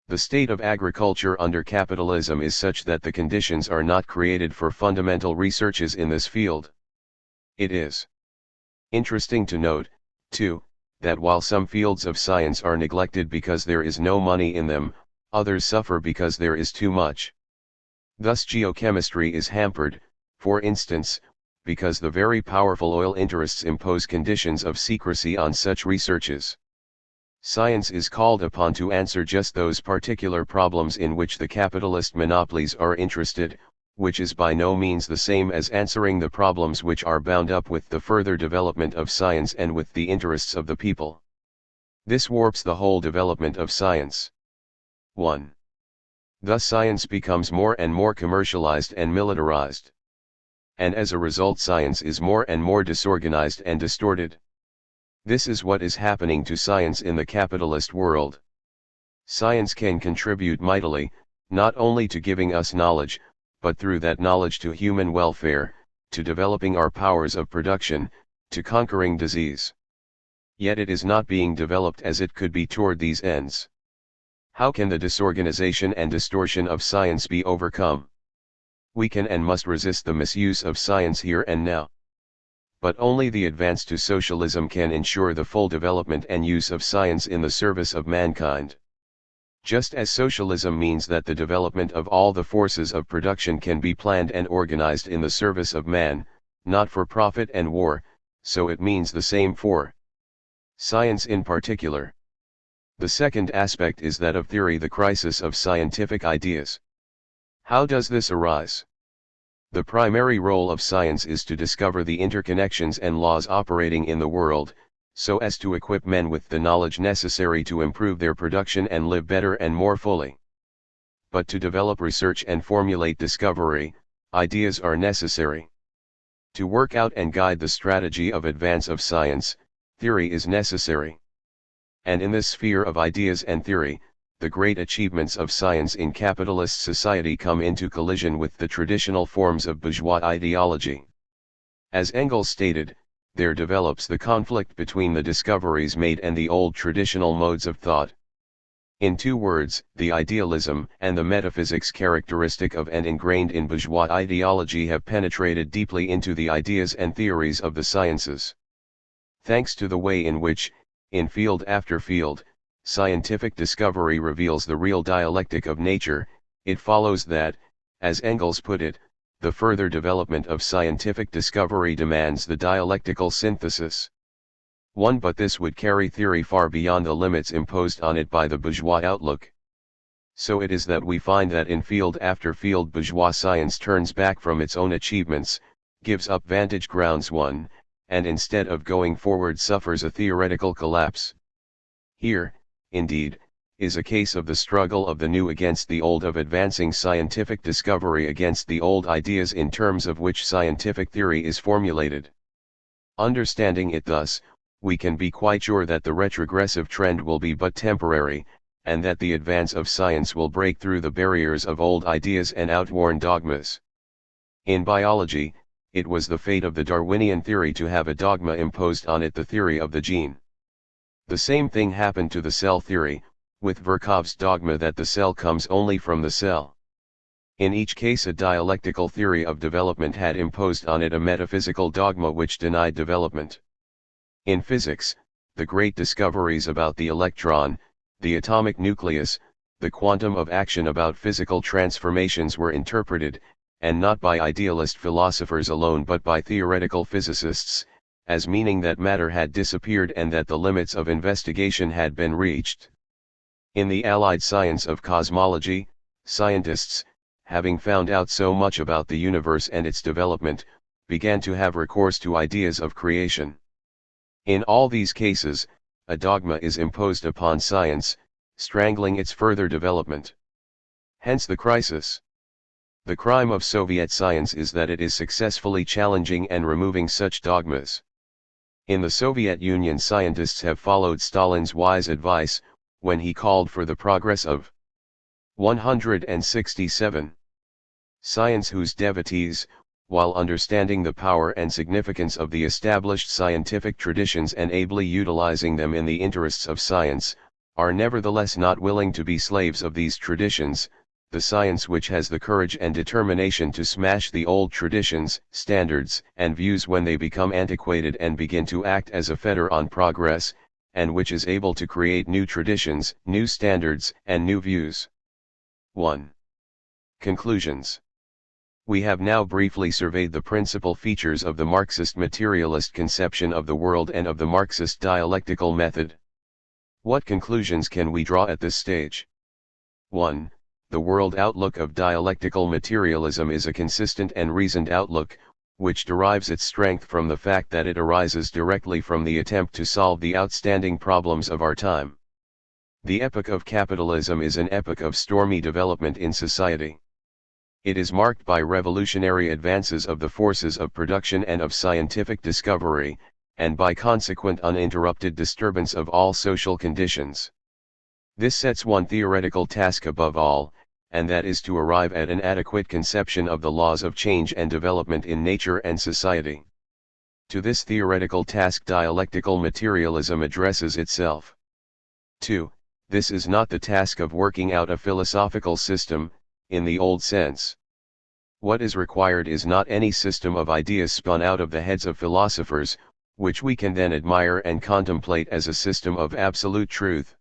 The state of agriculture under capitalism is such that the conditions are not created for fundamental researches in this field. It is interesting to note, too, that while some fields of science are neglected because there is no money in them, others suffer because there is too much. Thus geochemistry is hampered, for instance, because the very powerful oil interests impose conditions of secrecy on such researches. Science is called upon to answer just those particular problems in which the capitalist monopolies are interested, which is by no means the same as answering the problems which are bound up with the further development of science and with the interests of the people. This warps the whole development of science. 1. Thus science becomes more and more commercialized and militarized. And as a result science is more and more disorganized and distorted. This is what is happening to science in the capitalist world. Science can contribute mightily, not only to giving us knowledge, but through that knowledge to human welfare, to developing our powers of production, to conquering disease. Yet it is not being developed as it could be toward these ends. How can the disorganization and distortion of science be overcome? We can and must resist the misuse of science here and now. But only the advance to socialism can ensure the full development and use of science in the service of mankind. Just as socialism means that the development of all the forces of production can be planned and organized in the service of man, not for profit and war, so it means the same for science in particular. The second aspect is that of theory, the crisis of scientific ideas. How does this arise? The primary role of science is to discover the interconnections and laws operating in the world, so as to equip men with the knowledge necessary to improve their production and live better and more fully. But to develop research and formulate discovery, ideas are necessary. To work out and guide the strategy of advance of science, theory is necessary. And in this sphere of ideas and theory, the great achievements of science in capitalist society come into collision with the traditional forms of bourgeois ideology. As Engels stated, there develops the conflict between the discoveries made and the old traditional modes of thought. In two words, the idealism and the metaphysics characteristic of and ingrained in bourgeois ideology have penetrated deeply into the ideas and theories of the sciences. Thanks to the way in which, in field after field, scientific discovery reveals the real dialectic of nature, it follows that, as Engels put it, the further development of scientific discovery demands the dialectical synthesis. But this would carry theory far beyond the limits imposed on it by the bourgeois outlook. So it is that we find that in field after field bourgeois science turns back from its own achievements, gives up vantage grounds won, and instead of going forward suffers a theoretical collapse. Here, indeed, is a case of the struggle of the new against the old, of advancing scientific discovery against the old ideas in terms of which scientific theory is formulated. Understanding it thus, we can be quite sure that the retrogressive trend will be but temporary, and that the advance of science will break through the barriers of old ideas and outworn dogmas. In biology, it was the fate of the Darwinian theory to have a dogma imposed on it, the theory of the gene. The same thing happened to the cell theory, with Virchow's dogma that the cell comes only from the cell. In each case a dialectical theory of development had imposed on it a metaphysical dogma which denied development. In physics, the great discoveries about the electron, the atomic nucleus, the quantum of action about physical transformations were interpreted, and not by idealist philosophers alone but by theoretical physicists, as meaning that matter had disappeared and that the limits of investigation had been reached. In the allied science of cosmology, scientists, having found out so much about the universe and its development, began to have recourse to ideas of creation. In all these cases, a dogma is imposed upon science, strangling its further development. Hence the crisis. The crime of Soviet science is that it is successfully challenging and removing such dogmas. In the Soviet Union, scientists have followed Stalin's wise advice, when he called for the progress of 167. Science, whose devotees, while understanding the power and significance of the established scientific traditions and ably utilizing them in the interests of science, are nevertheless not willing to be slaves of these traditions, the science which has the courage and determination to smash the old traditions, standards, and views when they become antiquated and begin to act as a fetter on progress, and which is able to create new traditions, new standards, and new views. 1. Conclusions. We have now briefly surveyed the principal features of the Marxist materialist conception of the world and of the Marxist dialectical method. What conclusions can we draw at this stage? 1. The world outlook of dialectical materialism is a consistent and reasoned outlook, which derives its strength from the fact that it arises directly from the attempt to solve the outstanding problems of our time. The epoch of capitalism is an epoch of stormy development in society. It is marked by revolutionary advances of the forces of production and of scientific discovery, and by consequent uninterrupted disturbance of all social conditions. This sets one theoretical task above all, and that is to arrive at an adequate conception of the laws of change and development in nature and society. To this theoretical task dialectical materialism addresses itself. 2. This is not the task of working out a philosophical system, in the old sense. What is required is not any system of ideas spun out of the heads of philosophers, which we can then admire and contemplate as a system of absolute truth.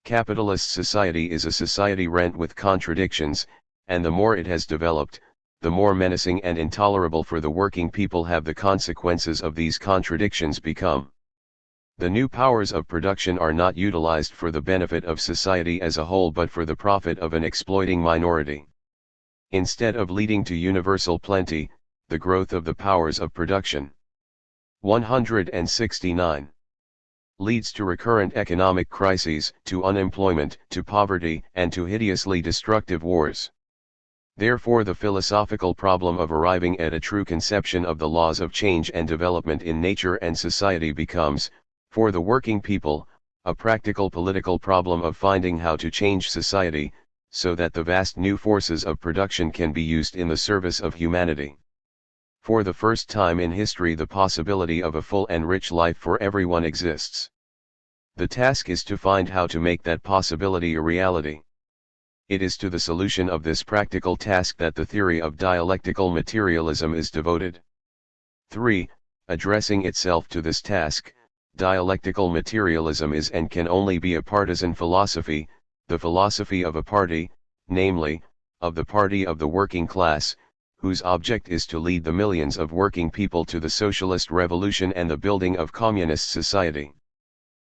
Capitalist society is a society rent with contradictions, and the more it has developed, the more menacing and intolerable for the working people have the consequences of these contradictions become. The new powers of production are not utilized for the benefit of society as a whole but for the profit of an exploiting minority. Instead of leading to universal plenty, the growth of the powers of production 169 leads to recurrent economic crises, to unemployment, to poverty, and to hideously destructive wars. Therefore the philosophical problem of arriving at a true conception of the laws of change and development in nature and society becomes, for the working people, a practical political problem of finding how to change society, so that the vast new forces of production can be used in the service of humanity. For the first time in history the possibility of a full and rich life for everyone exists. The task is to find how to make that possibility a reality. It is to the solution of this practical task that the theory of dialectical materialism is devoted. 3. Addressing itself to this task, dialectical materialism is and can only be a partisan philosophy, the philosophy of a party, namely, of the party of the working class, whose object is to lead the millions of working people to the socialist revolution and the building of communist society.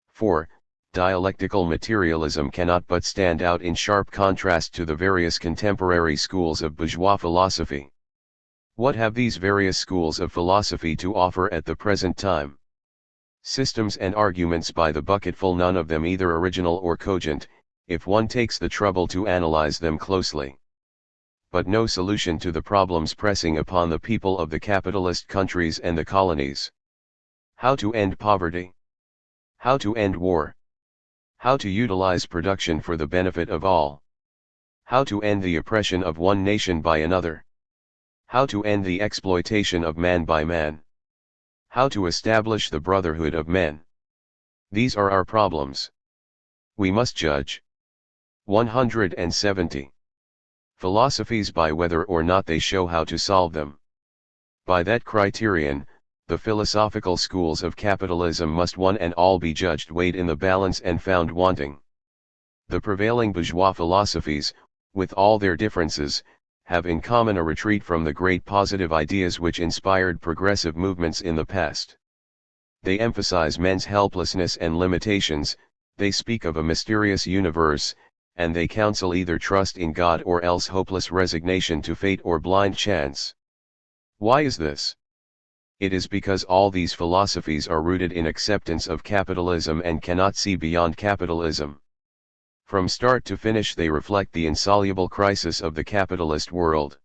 4. Dialectical materialism cannot but stand out in sharp contrast to the various contemporary schools of bourgeois philosophy. What have these various schools of philosophy to offer at the present time? Systems and arguments by the bucketful, none of them either original or cogent, if one takes the trouble to analyze them closely. But no solution to the problems pressing upon the people of the capitalist countries and the colonies. How to end poverty? How to end war? How to utilize production for the benefit of all? How to end the oppression of one nation by another? How to end the exploitation of man by man? How to establish the brotherhood of men? These are our problems. We must judge. 170. Philosophies by whether or not they show how to solve them. By that criterion, the philosophical schools of capitalism must one and all be judged, weighed in the balance, and found wanting. The prevailing bourgeois philosophies, with all their differences, have in common a retreat from the great positive ideas which inspired progressive movements in the past. They emphasize men's helplessness and limitations, they speak of a mysterious universe, and they counsel either trust in God or else hopeless resignation to fate or blind chance. Why is this? It is because all these philosophies are rooted in acceptance of capitalism and cannot see beyond capitalism. From start to finish they reflect the insoluble crisis of the capitalist world.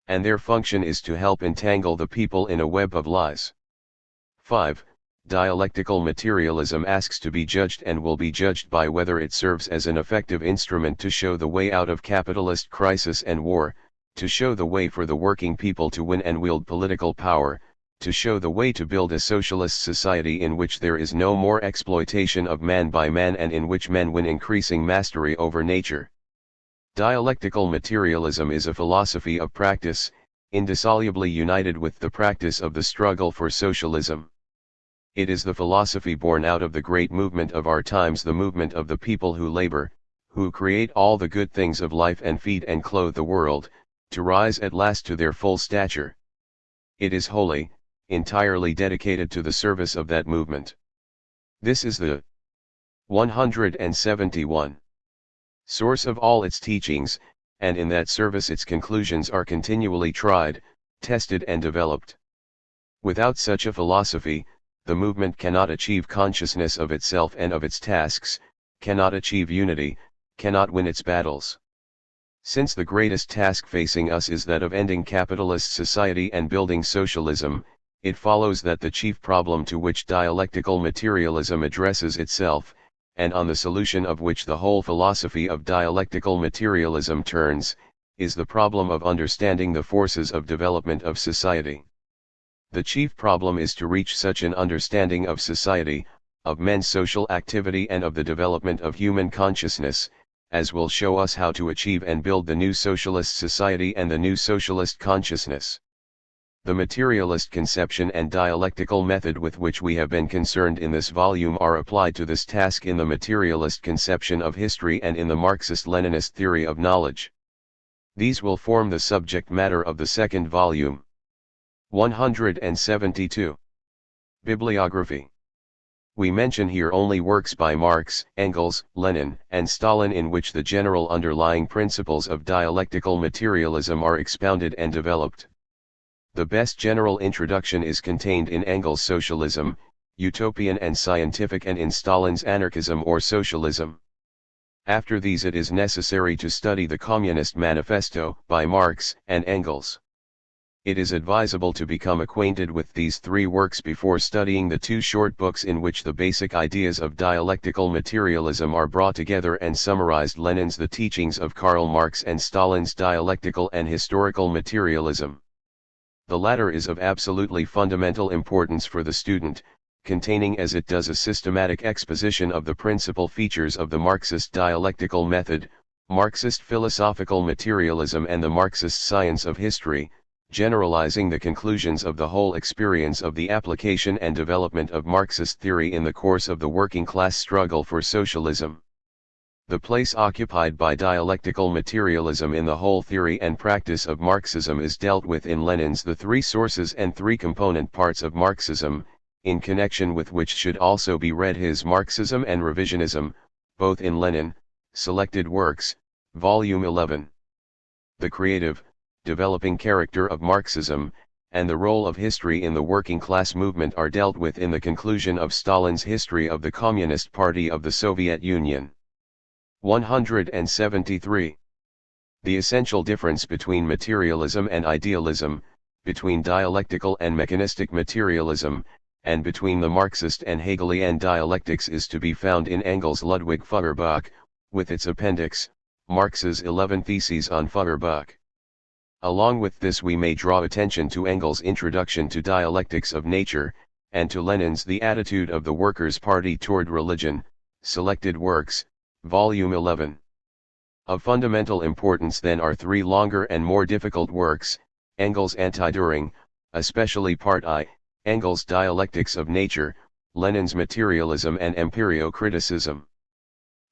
And their function is to help entangle the people in a web of lies. 5. Dialectical materialism asks to be judged and will be judged by whether it serves as an effective instrument to show the way out of capitalist crisis and war, to show the way for the working people to win and wield political power, to show the way to build a socialist society in which there is no more exploitation of man by man and in which men win increasing mastery over nature. Dialectical materialism is a philosophy of practice, indissolubly united with the practice of the struggle for socialism. It is the philosophy born out of the great movement of our times, the movement of the people who labor, who create all the good things of life and feed and clothe the world, to rise at last to their full stature. It is wholly, entirely dedicated to the service of that movement. This is the 171 source of all its teachings, and in that service its conclusions are continually tried, tested and developed. Without such a philosophy, the movement cannot achieve consciousness of itself and of its tasks, cannot achieve unity, cannot win its battles. Since the greatest task facing us is that of ending capitalist society and building socialism, it follows that the chief problem to which dialectical materialism addresses itself, and on the solution of which the whole philosophy of dialectical materialism turns, is the problem of understanding the forces of development of society. The chief problem is to reach such an understanding of society, of men's social activity and of the development of human consciousness, as will show us how to achieve and build the new socialist society and the new socialist consciousness. The materialist conception and dialectical method with which we have been concerned in this volume are applied to this task in the materialist conception of history and in the Marxist-Leninist theory of knowledge. These will form the subject matter of the second volume. 172. Bibliography. We mention here only works by Marx, Engels, Lenin, and Stalin in which the general underlying principles of dialectical materialism are expounded and developed. The best general introduction is contained in Engels' Socialism, Utopian and Scientific, and in Stalin's Anarchism or Socialism. After these it is necessary to study the Communist Manifesto by Marx and Engels. It is advisable to become acquainted with these three works before studying the two short books in which the basic ideas of dialectical materialism are brought together and summarized: Lenin's The Teachings of Karl Marx and Stalin's Dialectical and Historical Materialism. The latter is of absolutely fundamental importance for the student, containing as it does a systematic exposition of the principal features of the Marxist dialectical method, Marxist philosophical materialism and the Marxist science of history, generalizing the conclusions of the whole experience of the application and development of Marxist theory in the course of the working class struggle for socialism. The place occupied by dialectical materialism in the whole theory and practice of Marxism is dealt with in Lenin's The Three Sources and Three Component Parts of Marxism, in connection with which should also be read his Marxism and Revisionism, both in Lenin, Selected Works, Volume 11. The creative, developing character of Marxism, and the role of history in the working class movement are dealt with in the conclusion of Stalin's History of the Communist Party of the Soviet Union. 173. The essential difference between materialism and idealism, between dialectical and mechanistic materialism, and between the Marxist and Hegelian dialectics is to be found in Engels' Ludwig Feuerbach, with its appendix, Marx's 11 Theses on Feuerbach. Along with this we may draw attention to Engels' Introduction to Dialectics of Nature, and to Lenin's The Attitude of the Workers' Party Toward Religion, Selected Works, Volume 11. Of fundamental importance then are three longer and more difficult works: Engels' Anti-Düring, especially Part I, Engels' Dialectics of Nature, Lenin's Materialism and Empirio-Criticism.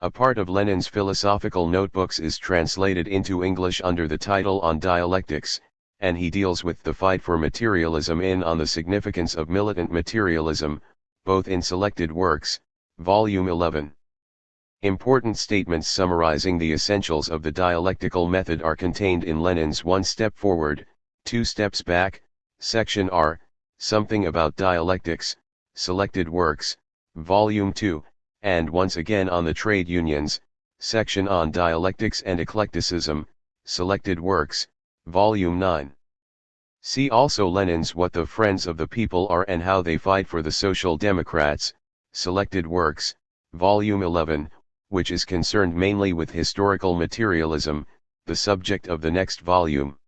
A part of Lenin's philosophical notebooks is translated into English under the title On Dialectics, and he deals with the fight for materialism in On the Significance of Militant Materialism, both in Selected Works, Volume 11. Important statements summarizing the essentials of the dialectical method are contained in Lenin's One Step Forward, Two Steps Back, Section R, Something About Dialectics, Selected Works, Volume 2, and once again on the Trade Unions, Section on Dialectics and Eclecticism, Selected Works, Volume 9. See also Lenin's What the Friends of the People Are and How They Fight for the Social Democrats, Selected Works, Volume 11, which is concerned mainly with historical materialism, the subject of the next volume.